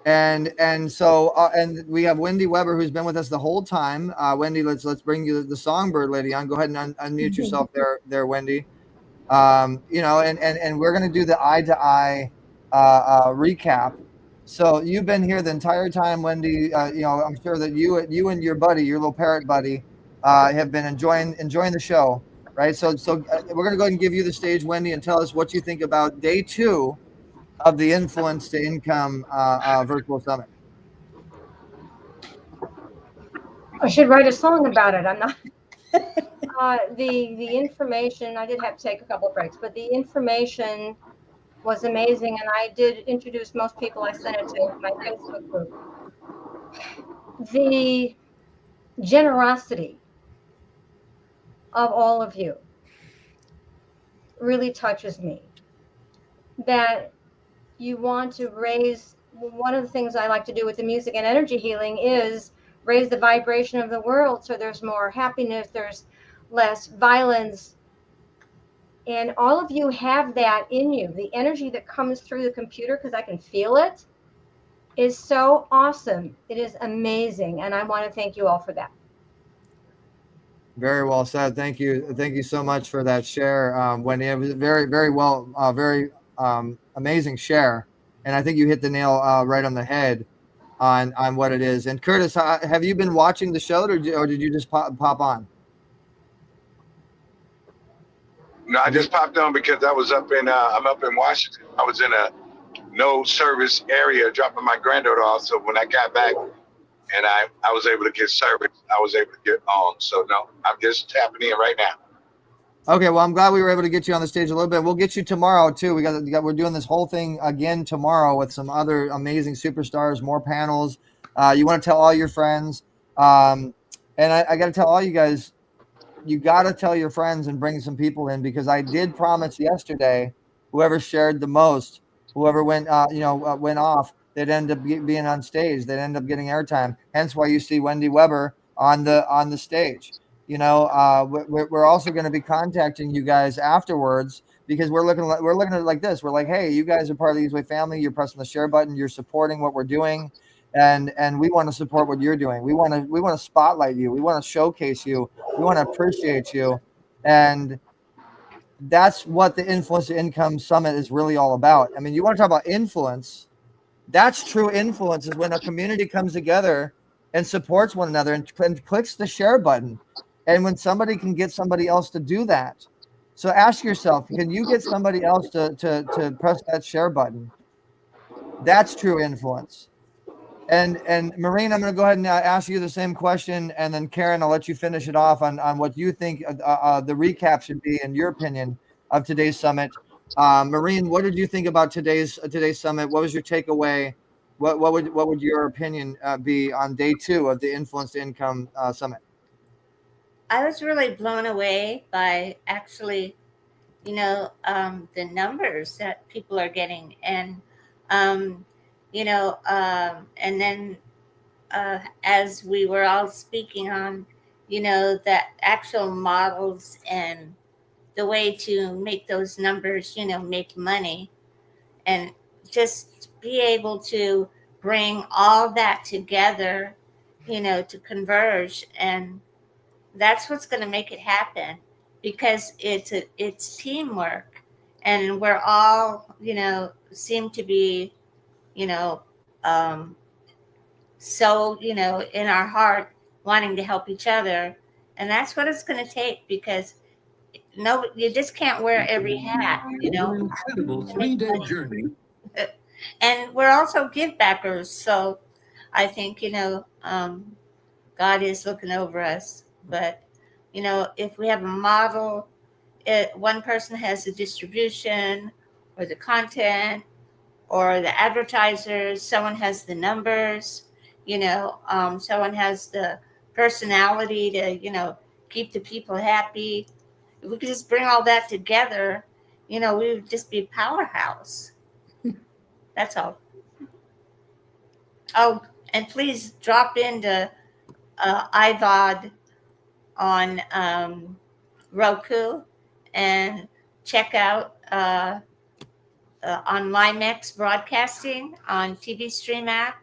And so and we have Wendy Weber, who's been with us the whole time. Wendy, let's bring you the songbird lady on. Go ahead and unmute yourself there, Wendy. And we're gonna do the eye to eye recap. So you've been here the entire time, Wendy. I'm sure that you and your buddy, your little parrot buddy, have been enjoying the show, right? So we're gonna go ahead and give you the stage, Wendy, and tell us what you think about day 2 of the Influence to Income virtual summit. I should write a song about it. I'm not. The information, I did have to take a couple of breaks, but the information was amazing, and I did introduce most people. I sent it to my Facebook group. The generosity of all of you really touches me. That you want to raise, one of the things I like to do with the music and energy healing is raise the vibration of the world, so there's more happiness, there's less violence, and all of you have that in you. The energy that comes through the computer, because I can feel it, is so awesome. It is amazing, and I want to thank you all for that. Very well said. Thank you so much for that share, Wendy. It was very well, very amazing share, and I think you hit the nail right on the head on what it is. And Curtis, have you been watching the show, or did you just pop on? No, I just popped on because I was I'm up in Washington. I was in a no service area dropping my granddaughter off. So when I got back and I was able to get service, I was able to get on. So no, I'm just tapping in right now. Okay, well, I'm glad we were able to get you on the stage a little bit. We'll get you tomorrow too. We're doing this whole thing again tomorrow with some other amazing superstars, more panels. You want to tell all your friends, and I got to tell all you guys, you got to tell your friends and bring some people in, because I did promise yesterday, whoever shared the most, whoever went off, they'd end up being on stage. They'd end up getting airtime. Hence why you see Wendy Weber on the stage. We're also going to be contacting you guys afterwards, because we're looking at it like this. We're like, hey, you guys are part of the eZWay family. You're pressing the share button. You're supporting what we're doing. And we want to support what you're doing. We want to spotlight you. We want to showcase you. We want to appreciate you. And that's what the Influence to Income Summit is really all about. I mean, you want to talk about influence. That's true influence, is when a community comes together and supports one another and clicks the share button. And when somebody can get somebody else to do that. So ask yourself, can you get somebody else to press that share button? That's true influence. And Maureen, I'm going to go ahead and ask you the same question, and then Karen, I'll let you finish it off on what you think the recap should be, in your opinion, of today's summit. Maureen, what did you think about today's summit? What was your takeaway? What would your opinion be on day 2 of the Influence to Income Summit? I was really blown away by actually, the numbers that people are getting, and and then as we were all speaking on, the actual models and the way to make those numbers, make money, and just be able to bring all that together, to converge. And that's what's going to make it happen, because it's teamwork, and we're all, seem to be, so, in our heart, wanting to help each other. And that's what it's going to take, because you just can't wear every hat, An incredible 3-day journey. And we're also give backers. So I think, God is looking over us. But, if we have a model, one person has the distribution or the content or the advertisers, someone has the numbers, someone has the personality to keep the people happy. If we could just bring all that together, we would just be a powerhouse. That's all. Oh, and please drop into iVod on Roku and check out on Limex Broadcasting on TV Stream app,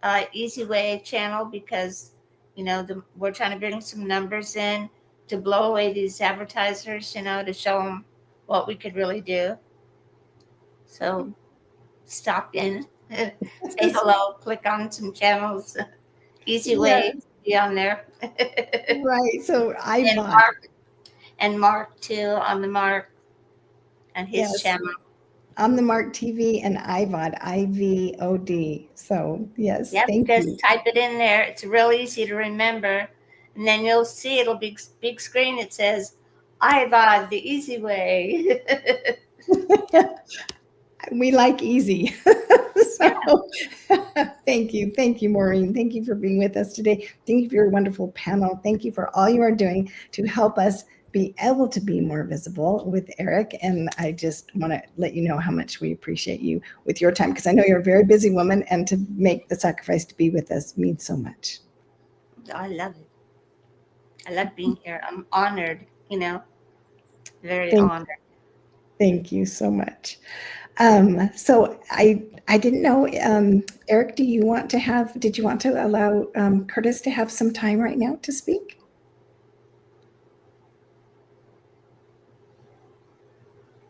eZWay channel, because we're trying to bring some numbers in to blow away these advertisers, to show them what we could really do. So stop in, say hello, click on some channels. eZWay Yes. be on there. Right. So and Mark too, on the Mark and his Yes. channel. On the Mark TV and iVod, IVOD. So yes, Yep, thank just you. type it in there. It's real easy to remember. And then you'll see it'll be big screen. It says iVod, the easy way. We like easy. So thank you. Thank you, Maureen. Thank you for being with us today. Thank you for your wonderful panel. Thank you for all you are doing to help us be able to be more visible with Eric. And I just want to let you know how much we appreciate you with your time, because I know you're a very busy woman, and to make the sacrifice to be with us means so much. I love it. I love being here. I'm honored, very honored. Thank you so much. So I didn't know, Eric, did you want to allow Curtis to have some time right now to speak?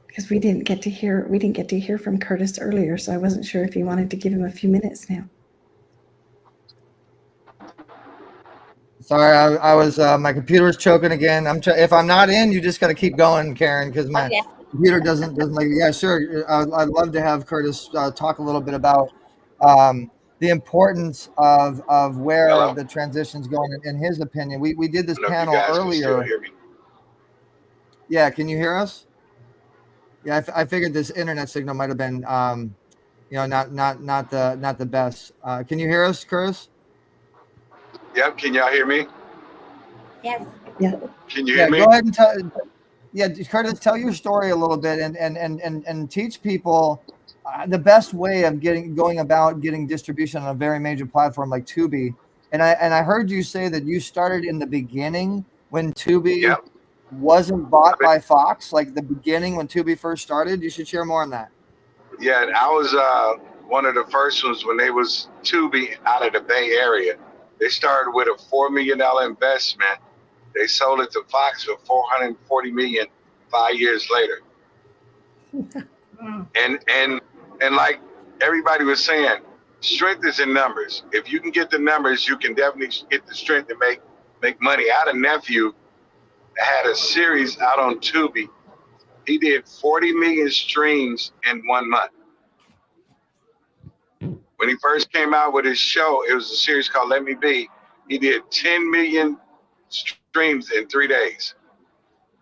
Because we didn't get to hear from Curtis earlier, so I wasn't sure if you wanted to give him a few minutes now. Sorry, I was my computer was choking again. If I'm not in, you just got to keep going, Karen, because my computer doesn't like. Yeah, sure. I'd love to have Curtis talk a little bit about the importance of where the transition's going in his opinion. We did this panel earlier. Yeah, can you hear us? Yeah, I figured this internet signal might have been not the best. Can you hear us, Curtis? Yep. Can y'all hear me? Yes. Yeah. Can you hear me? Go ahead and tell. Yeah, Curtis, tell your story a little bit and teach people the best way of going about getting distribution on a very major platform like Tubi. And I heard you say that you started in the beginning when Tubi wasn't bought by Fox, like the beginning when Tubi first started. You should share more on that. Yeah, and I was one of the first ones when they was Tubi out of the Bay Area. They started with a $4 million investment. They sold it to Fox for $440 million 5 years later. And like everybody was saying, strength is in numbers. If you can get the numbers, you can definitely get the strength to make money. I had a nephew that had a series out on Tubi. He did 40 million streams in 1 month. When he first came out with his show, it was a series called Let Me Be. He did 10 million streams in 3 days.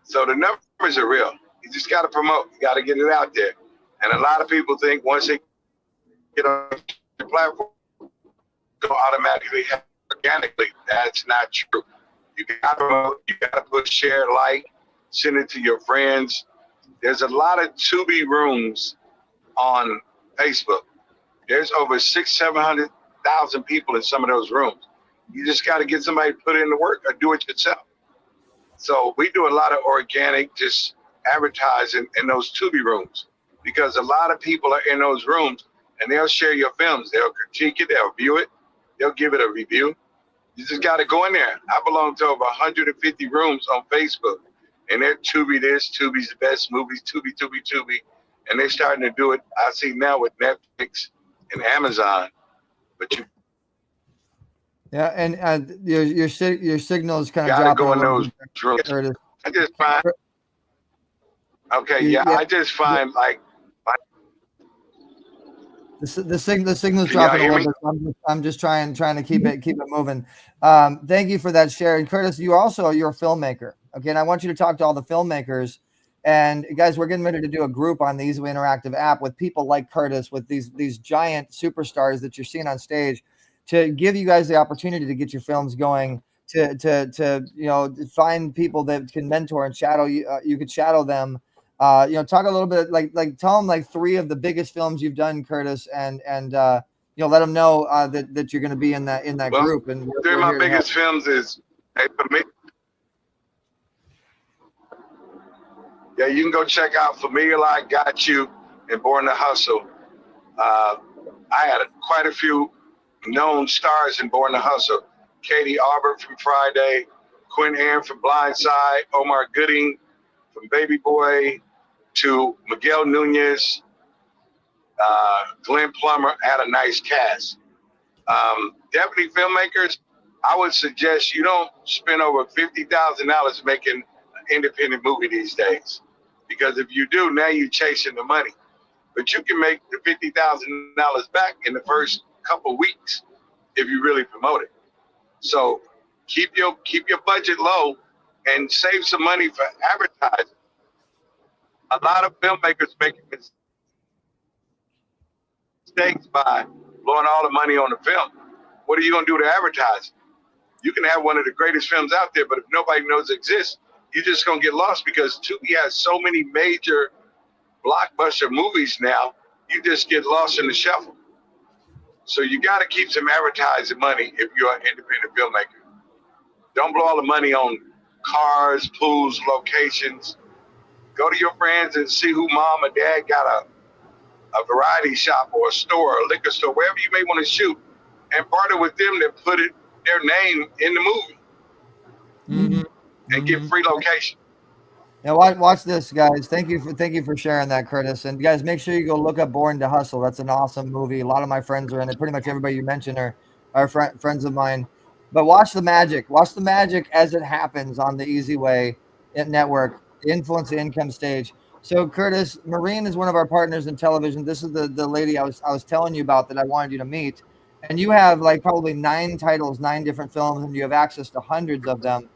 So the numbers are real. You just got to promote. You got to get it out there. And a lot of people think once they get on the platform, go automatically, organically. That's not true. You got to promote. You got to put share, like, send it to your friends. There's a lot of Tubi rooms on Facebook. There's over 700,000 people in some of those rooms. You just got to get somebody to put in the work or do it yourself. So we do a lot of organic, just advertising in those Tubi rooms, because a lot of people are in those rooms and they'll share your films. They'll critique it. They'll view it. They'll give it a review. You just got to go in there. I belong to over 150 rooms on Facebook, and they're Tubi this, Tubi's the best movies, Tubi. And they're starting to do it. I see now with Netflix and Amazon. But you and your signal is kind of gotta dropping go a in little those bit. rooms. I just find I just find like the signal's Can y'all dropping a hear little me? bit. So I'm just trying to keep it moving. Thank you for that share. And Curtis, you're a filmmaker. Okay, and I want you to talk to all the filmmakers. And guys, we're getting ready to do a group on the eZWay Interactive app with people like Curtis, with these giant superstars that you're seeing on stage. to give you guys the opportunity to get your films going, to find people that can mentor and shadow you. You could shadow them. Talk a little bit, like tell them like 3 of the biggest films you've done, Curtis, and let them know that you're going to be in that group. And 3 of we're my here to help. biggest films is, hey, for me, yeah, you can go check out Familiar Like Got You and Born to Hustle. I had quite a few known stars in Born to Hustle. Katie Arbor from Friday, Quinn Aaron from Blindside, Omar Gooding from Baby Boy, to Miguel Nunez, Glenn Plummer. Had a nice cast. Definitely filmmakers, I would suggest you don't spend over $50,000 making an independent movie these days. Because if you do, now you're chasing the money. But you can make the $50,000 back in the first couple weeks if you really promote it. So keep your budget low and save some money for advertising. A lot of filmmakers make mistakes by blowing all the money on the film. What are you going to do to advertise? You can have one of the greatest films out there, but if nobody knows it exists, you're just going to get lost because Tubi has so many major blockbuster movies now, you just get lost in the shuffle. So you got to keep some advertising money if you're an independent filmmaker. Don't blow all the money on cars, pools, locations. Go to your friends and see who mom or dad got a variety shop or a store or a liquor store, wherever you may want to shoot, and partner with them to put their name in the movie and get free location. Now watch this, guys. Thank you for sharing that, Curtis. And guys, make sure you go look up Born to Hustle. That's an awesome movie. A lot of my friends are in it. Pretty much everybody you mentioned are friends of mine. But watch the magic. Watch the magic as it happens on the eZWay network. Influence the income stage. So Curtis, Maureen is one of our partners in television. This is the lady I was telling you about that I wanted you to meet. And you have like probably 9 titles, 9 different films, and you have access to hundreds of them.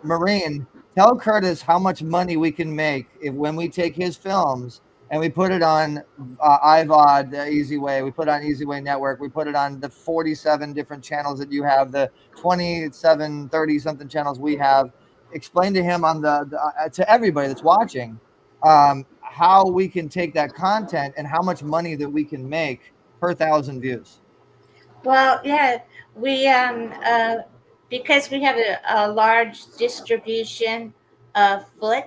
Maureen, tell Curtis how much money we can make when we take his films and we put it on iVod, eZWay. We put it on eZWay Network. We put it on the 47 different channels that you have, the 27, 30 something channels we have. Explain to him to everybody that's watching how we can take that content and how much money that we can make per 1,000 views. Well, yeah, we because we have a large distribution foot,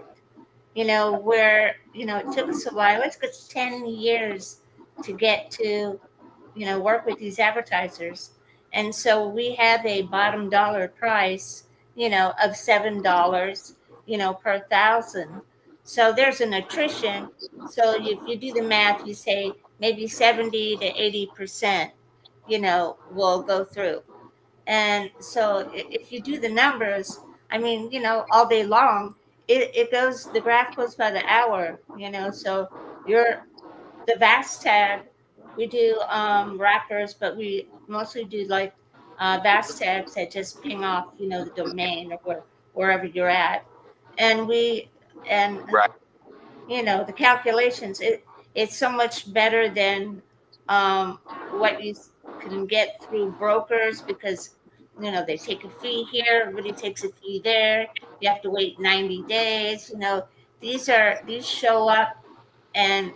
where it took us a while. It took us 10 years to get to work with these advertisers, and so we have a bottom dollar price of $7 per 1,000. So there's an attrition. So if you do the math, you say maybe 70 to 80% will go through. And so if you do the numbers, I mean, all day long, the graph goes by the hour, so the VAST tag, we do wrappers, but we mostly do like VAST tags that just ping off, the domain or wherever you're at. And right. The calculations, it's so much better than what you can get through brokers because they take a fee here, everybody takes a fee there, you have to wait 90 days. These show up, and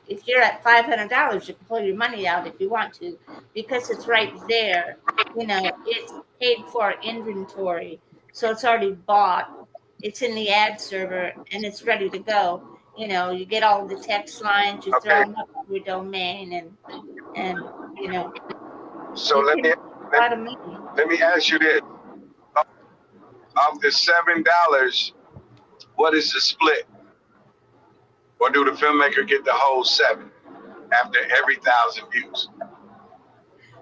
if you're at $500, you can pull your money out if you want to, because it's right there. It's paid for inventory, so it's already bought, it's in the ad server, and it's ready to go. You get all the text lines, you throw them up on your domain, and So let me ask you this: of the $7, what is the split, or do the filmmaker get the whole 7 after every 1,000 views?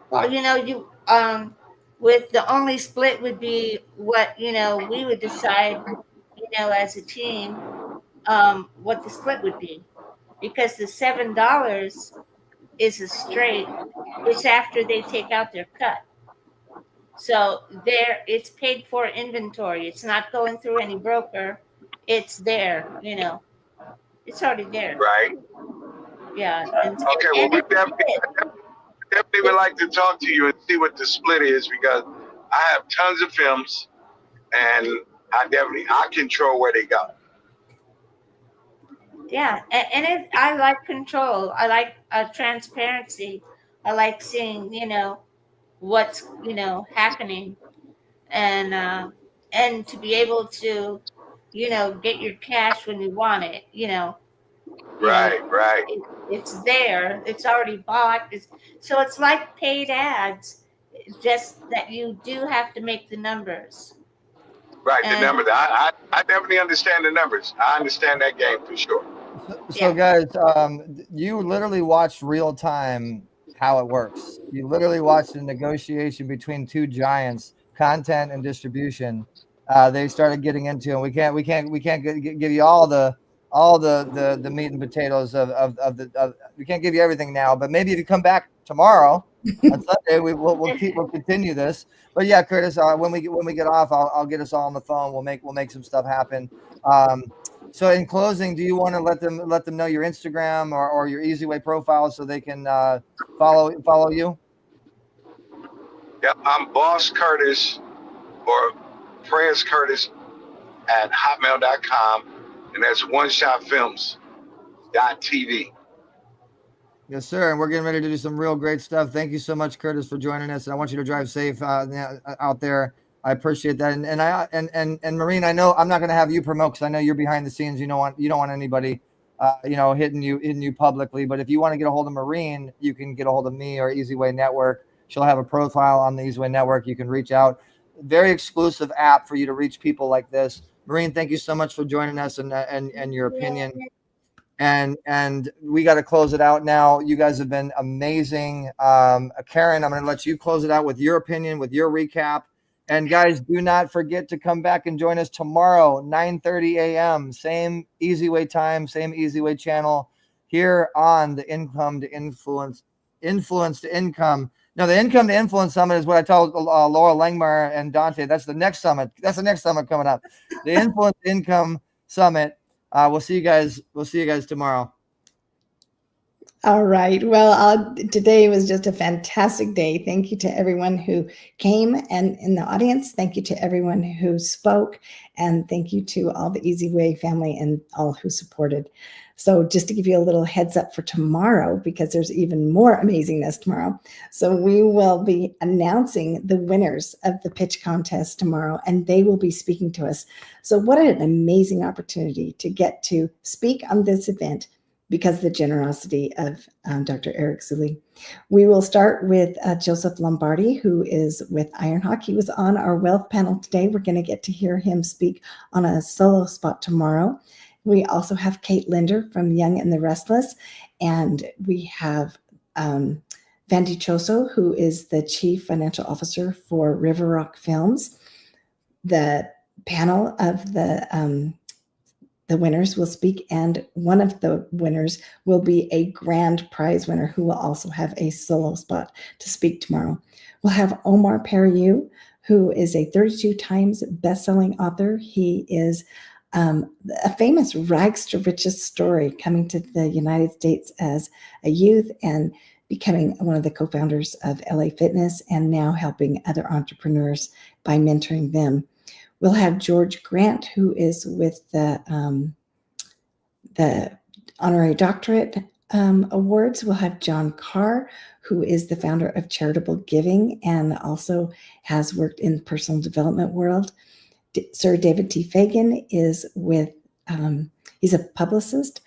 Well, you with the only split would be what we would decide, as a team, what the split would be, because the $7 is a straight. It's after they take out their cut. So it's paid for inventory. It's not going through any broker. It's there, It's already there. Right. Yeah. And okay. Well, we definitely definitely would like to talk to you and see what the split is, because I have tons of films and I control where they go. Yeah, and I like control. I like transparency. I like seeing, what's, happening, and to be able to, get your cash when you want it. Right. It's there. It's already bought. So it's like paid ads. It's just that you do have to make the numbers. Right, And the numbers. I definitely understand the numbers. I understand that game for sure. So guys, you literally watched real time how it works. You literally watched the negotiation between two giants, content and distribution. They started getting into, and we can't give you all the meat and potatoes of we can't give you everything now, but maybe if you come back tomorrow on Sunday, we'll continue this. But yeah, Curtis, when we get off, I'll get us all on the phone. We'll make some stuff happen. So in closing, do you want to let them know your Instagram or your eZWay profile so they can follow you? Yep, I'm Boss Curtis or Prez Curtis at hotmail.com, and that's oneshotfilms.tv. Yes, sir. And we're getting ready to do some real great stuff. Thank you so much, Curtis, for joining us. And I want you to drive safe out there. I appreciate that. And Maureen, I know I'm not going to have you promote because I know you're behind the scenes. You don't want anybody, hitting you publicly. But if you want to get a hold of Maureen, you can get a hold of me or eZWay Network. She'll have a profile on the eZWay Network. You can reach out. Very exclusive app for you to reach people like this. Maureen, thank you so much for joining us and your opinion. And we got to close it out now. You guys have been amazing. Karen, I'm going to let you close it out with your opinion, with your recap. And guys, do not forget to come back and join us tomorrow, 9:30 a.m. Same eZWay time, same eZWay channel here on the Income to Influence to Income. No, the Income to Influence Summit is what I told Laura Langmeyer and Dante. That's the next summit. That's the next summit coming up. The Influence Income Summit. We'll see you guys. We'll see you guys tomorrow. All right. Well, today was just a fantastic day. Thank you to everyone who came and in the audience. Thank you to everyone who spoke. And thank you to all the eZWay family and all who supported. So just to give you a little heads up for tomorrow, because there's even more amazingness tomorrow. So we will be announcing the winners of the pitch contest tomorrow, and they will be speaking to us. So what an amazing opportunity to get to speak on this event, because of the generosity of Dr. Eric Zuley. We will start with Joseph Lombardi, who is with Ironhawk. He was on our wealth panel today. We're going to get to hear him speak on a solo spot tomorrow. We also have Kate Linder from Young and the Restless, and we have Vandy Choso, who is the Chief Financial Officer for River Rock Films. The panel of the winners will speak, and one of the winners will be a grand prize winner who will also have a solo spot to speak tomorrow. We'll have Omar Periu, who is a 32 times best-selling author. He is a famous rags to riches story, coming to the United States as a youth and becoming one of the co-founders of LA Fitness, and now helping other entrepreneurs by mentoring them. We'll have George Grant, who is with the Honorary Doctorate Awards. We'll have John Carr, who is the founder of Charitable Giving and also has worked in the personal development world. Sir David T. Fagan is with, he's a publicist,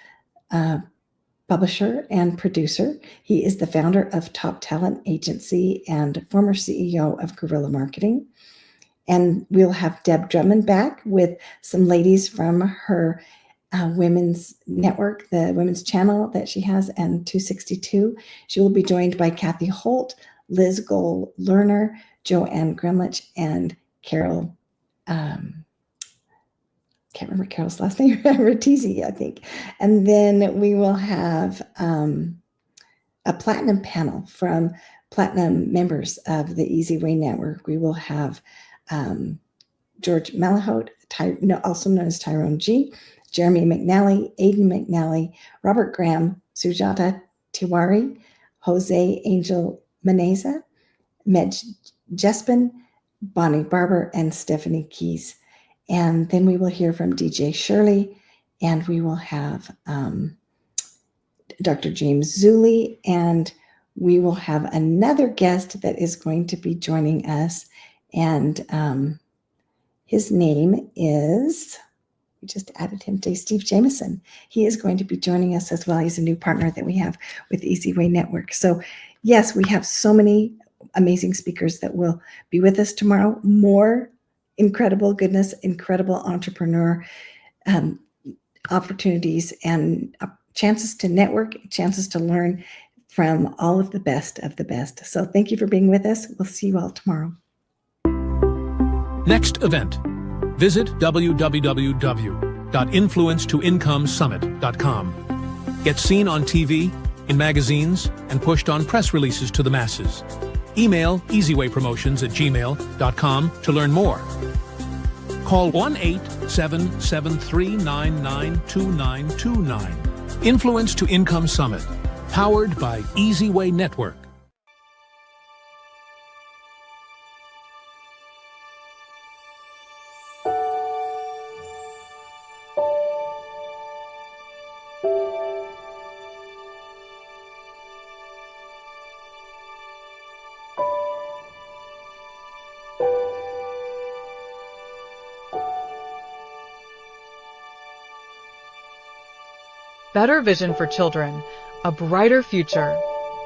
publisher, and producer. He is the founder of Top Talent Agency and former CEO of Guerrilla Marketing. And we'll have Deb Drummond back with some ladies from her women's network, the women's channel that she has, and 262. She will be joined by Kathy Holt, Liz Gohl-Lerner, Joanne Gremlich, and Carol, can't remember Carol's last name, Ratisi, I think. And then we will have a platinum panel from platinum members of the eZWay Network. We will have George Malahote, also known as Tyrone G., Jeremy McNally, Aidan McNally, Robert Graham, Sujata Tiwari, Jose Angel Maneza, Medj Jespin, Bonnie Barber, and Stephanie Keys. And then we will hear from DJ Shirley, and we will have Dr. James Zuli, and we will have another guest that is going to be joining us. And his name is, we just added him to Steve Jameson. He is going to be joining us as well. He's a new partner that we have with eZWay Network. So yes, we have so many amazing speakers that will be with us tomorrow. More incredible goodness, incredible entrepreneur opportunities and chances to network, chances to learn from all of the best of the best. So thank you for being with us. We'll see you all tomorrow. Next event. Visit www.influencetoincomesummit.com. Get seen on TV, in magazines, and pushed on press releases to the masses. Email eZWaypromotions@gmail.com to learn more. Call 1-877-399-2929. Influence to Income Summit, powered by eZWay Network. Better Vision for Children, a brighter future.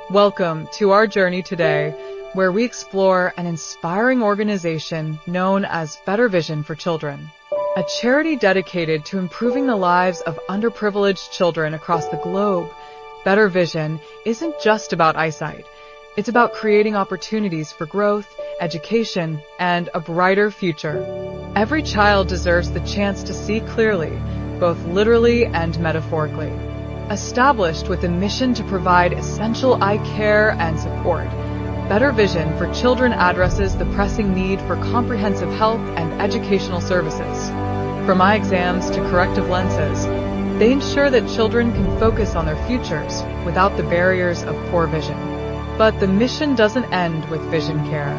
Welcome to our journey today, where we explore an inspiring organization known as Better Vision for Children, a charity dedicated to improving the lives of underprivileged children across the globe. Better Vision isn't just about eyesight. It's about creating opportunities for growth, education, and a brighter future. Every child deserves the chance to see clearly, both literally and metaphorically. Established with a mission to provide essential eye care and support, Better Vision for Children addresses the pressing need for comprehensive health and educational services. From eye exams to corrective lenses, they ensure that children can focus on their futures without the barriers of poor vision. But the mission doesn't end with vision care.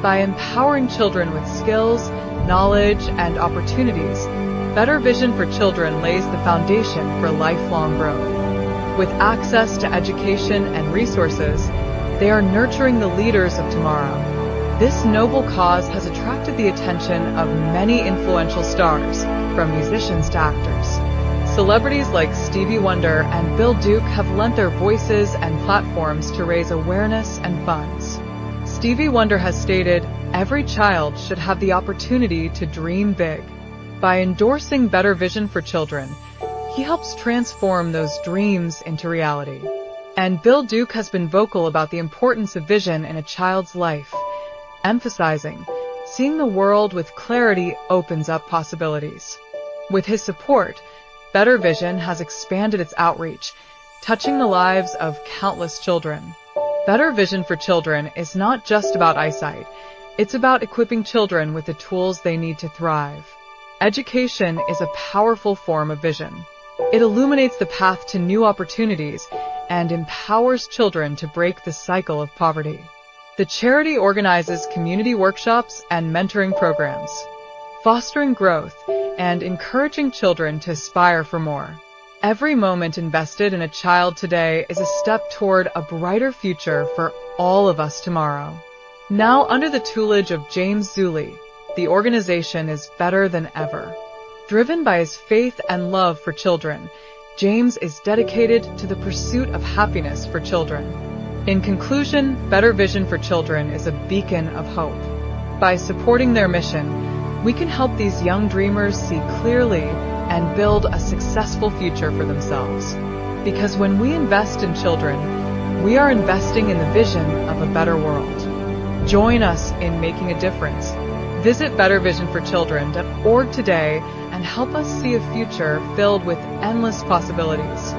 By empowering children with skills, knowledge, and opportunities, Better Vision for Children lays the foundation for lifelong growth. With access to education and resources, they are nurturing the leaders of tomorrow. This noble cause has attracted the attention of many influential stars, from musicians to actors. Celebrities like Stevie Wonder and Bill Duke have lent their voices and platforms to raise awareness and funds. Stevie Wonder has stated, "Every child should have the opportunity to dream big." By endorsing Better Vision for Children, he helps transform those dreams into reality. And Bill Duke has been vocal about the importance of vision in a child's life, emphasizing, seeing the world with clarity opens up possibilities. With his support, Better Vision has expanded its outreach, touching the lives of countless children. Better Vision for Children is not just about eyesight. It's about equipping children with the tools they need to thrive. Education is a powerful form of vision. It illuminates the path to new opportunities and empowers children to break the cycle of poverty. The charity organizes community workshops and mentoring programs, fostering growth and encouraging children to aspire for more. Every moment invested in a child today is a step toward a brighter future for all of us tomorrow. Now, under the tutelage of James Zuli, the organization is better than ever. Driven by his faith and love for children, James is dedicated to the pursuit of happiness for children. In conclusion, Better Vision for Children is a beacon of hope. By supporting their mission, we can help these young dreamers see clearly and build a successful future for themselves. Because when we invest in children, we are investing in the vision of a better world. Join us in making a difference. Visit bettervisionforchildren.org today and help us see a future filled with endless possibilities.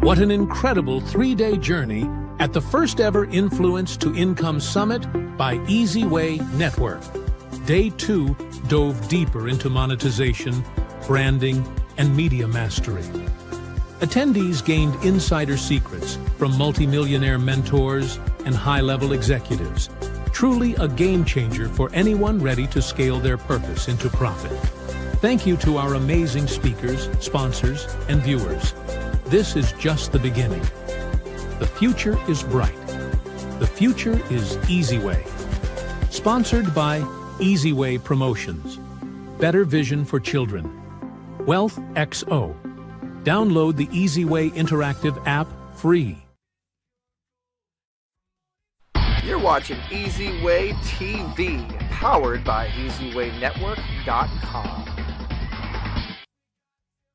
What an incredible 3-day journey at the first ever Influence to Income Summit by eZWay Network. Day 2 dove deeper into monetization, branding, and media mastery. Attendees gained insider secrets from multimillionaire mentors and high-level executives. Truly a game changer for anyone ready to scale their purpose into profit. Thank you to our amazing speakers, sponsors, and viewers. This is just the beginning. The future is bright. The future is eZWay. Sponsored by eZWay Promotions. Better vision for children. Wealth XO. Download the eZWay interactive app free. You're watching eZWay TV, powered by eZWayNetwork.com.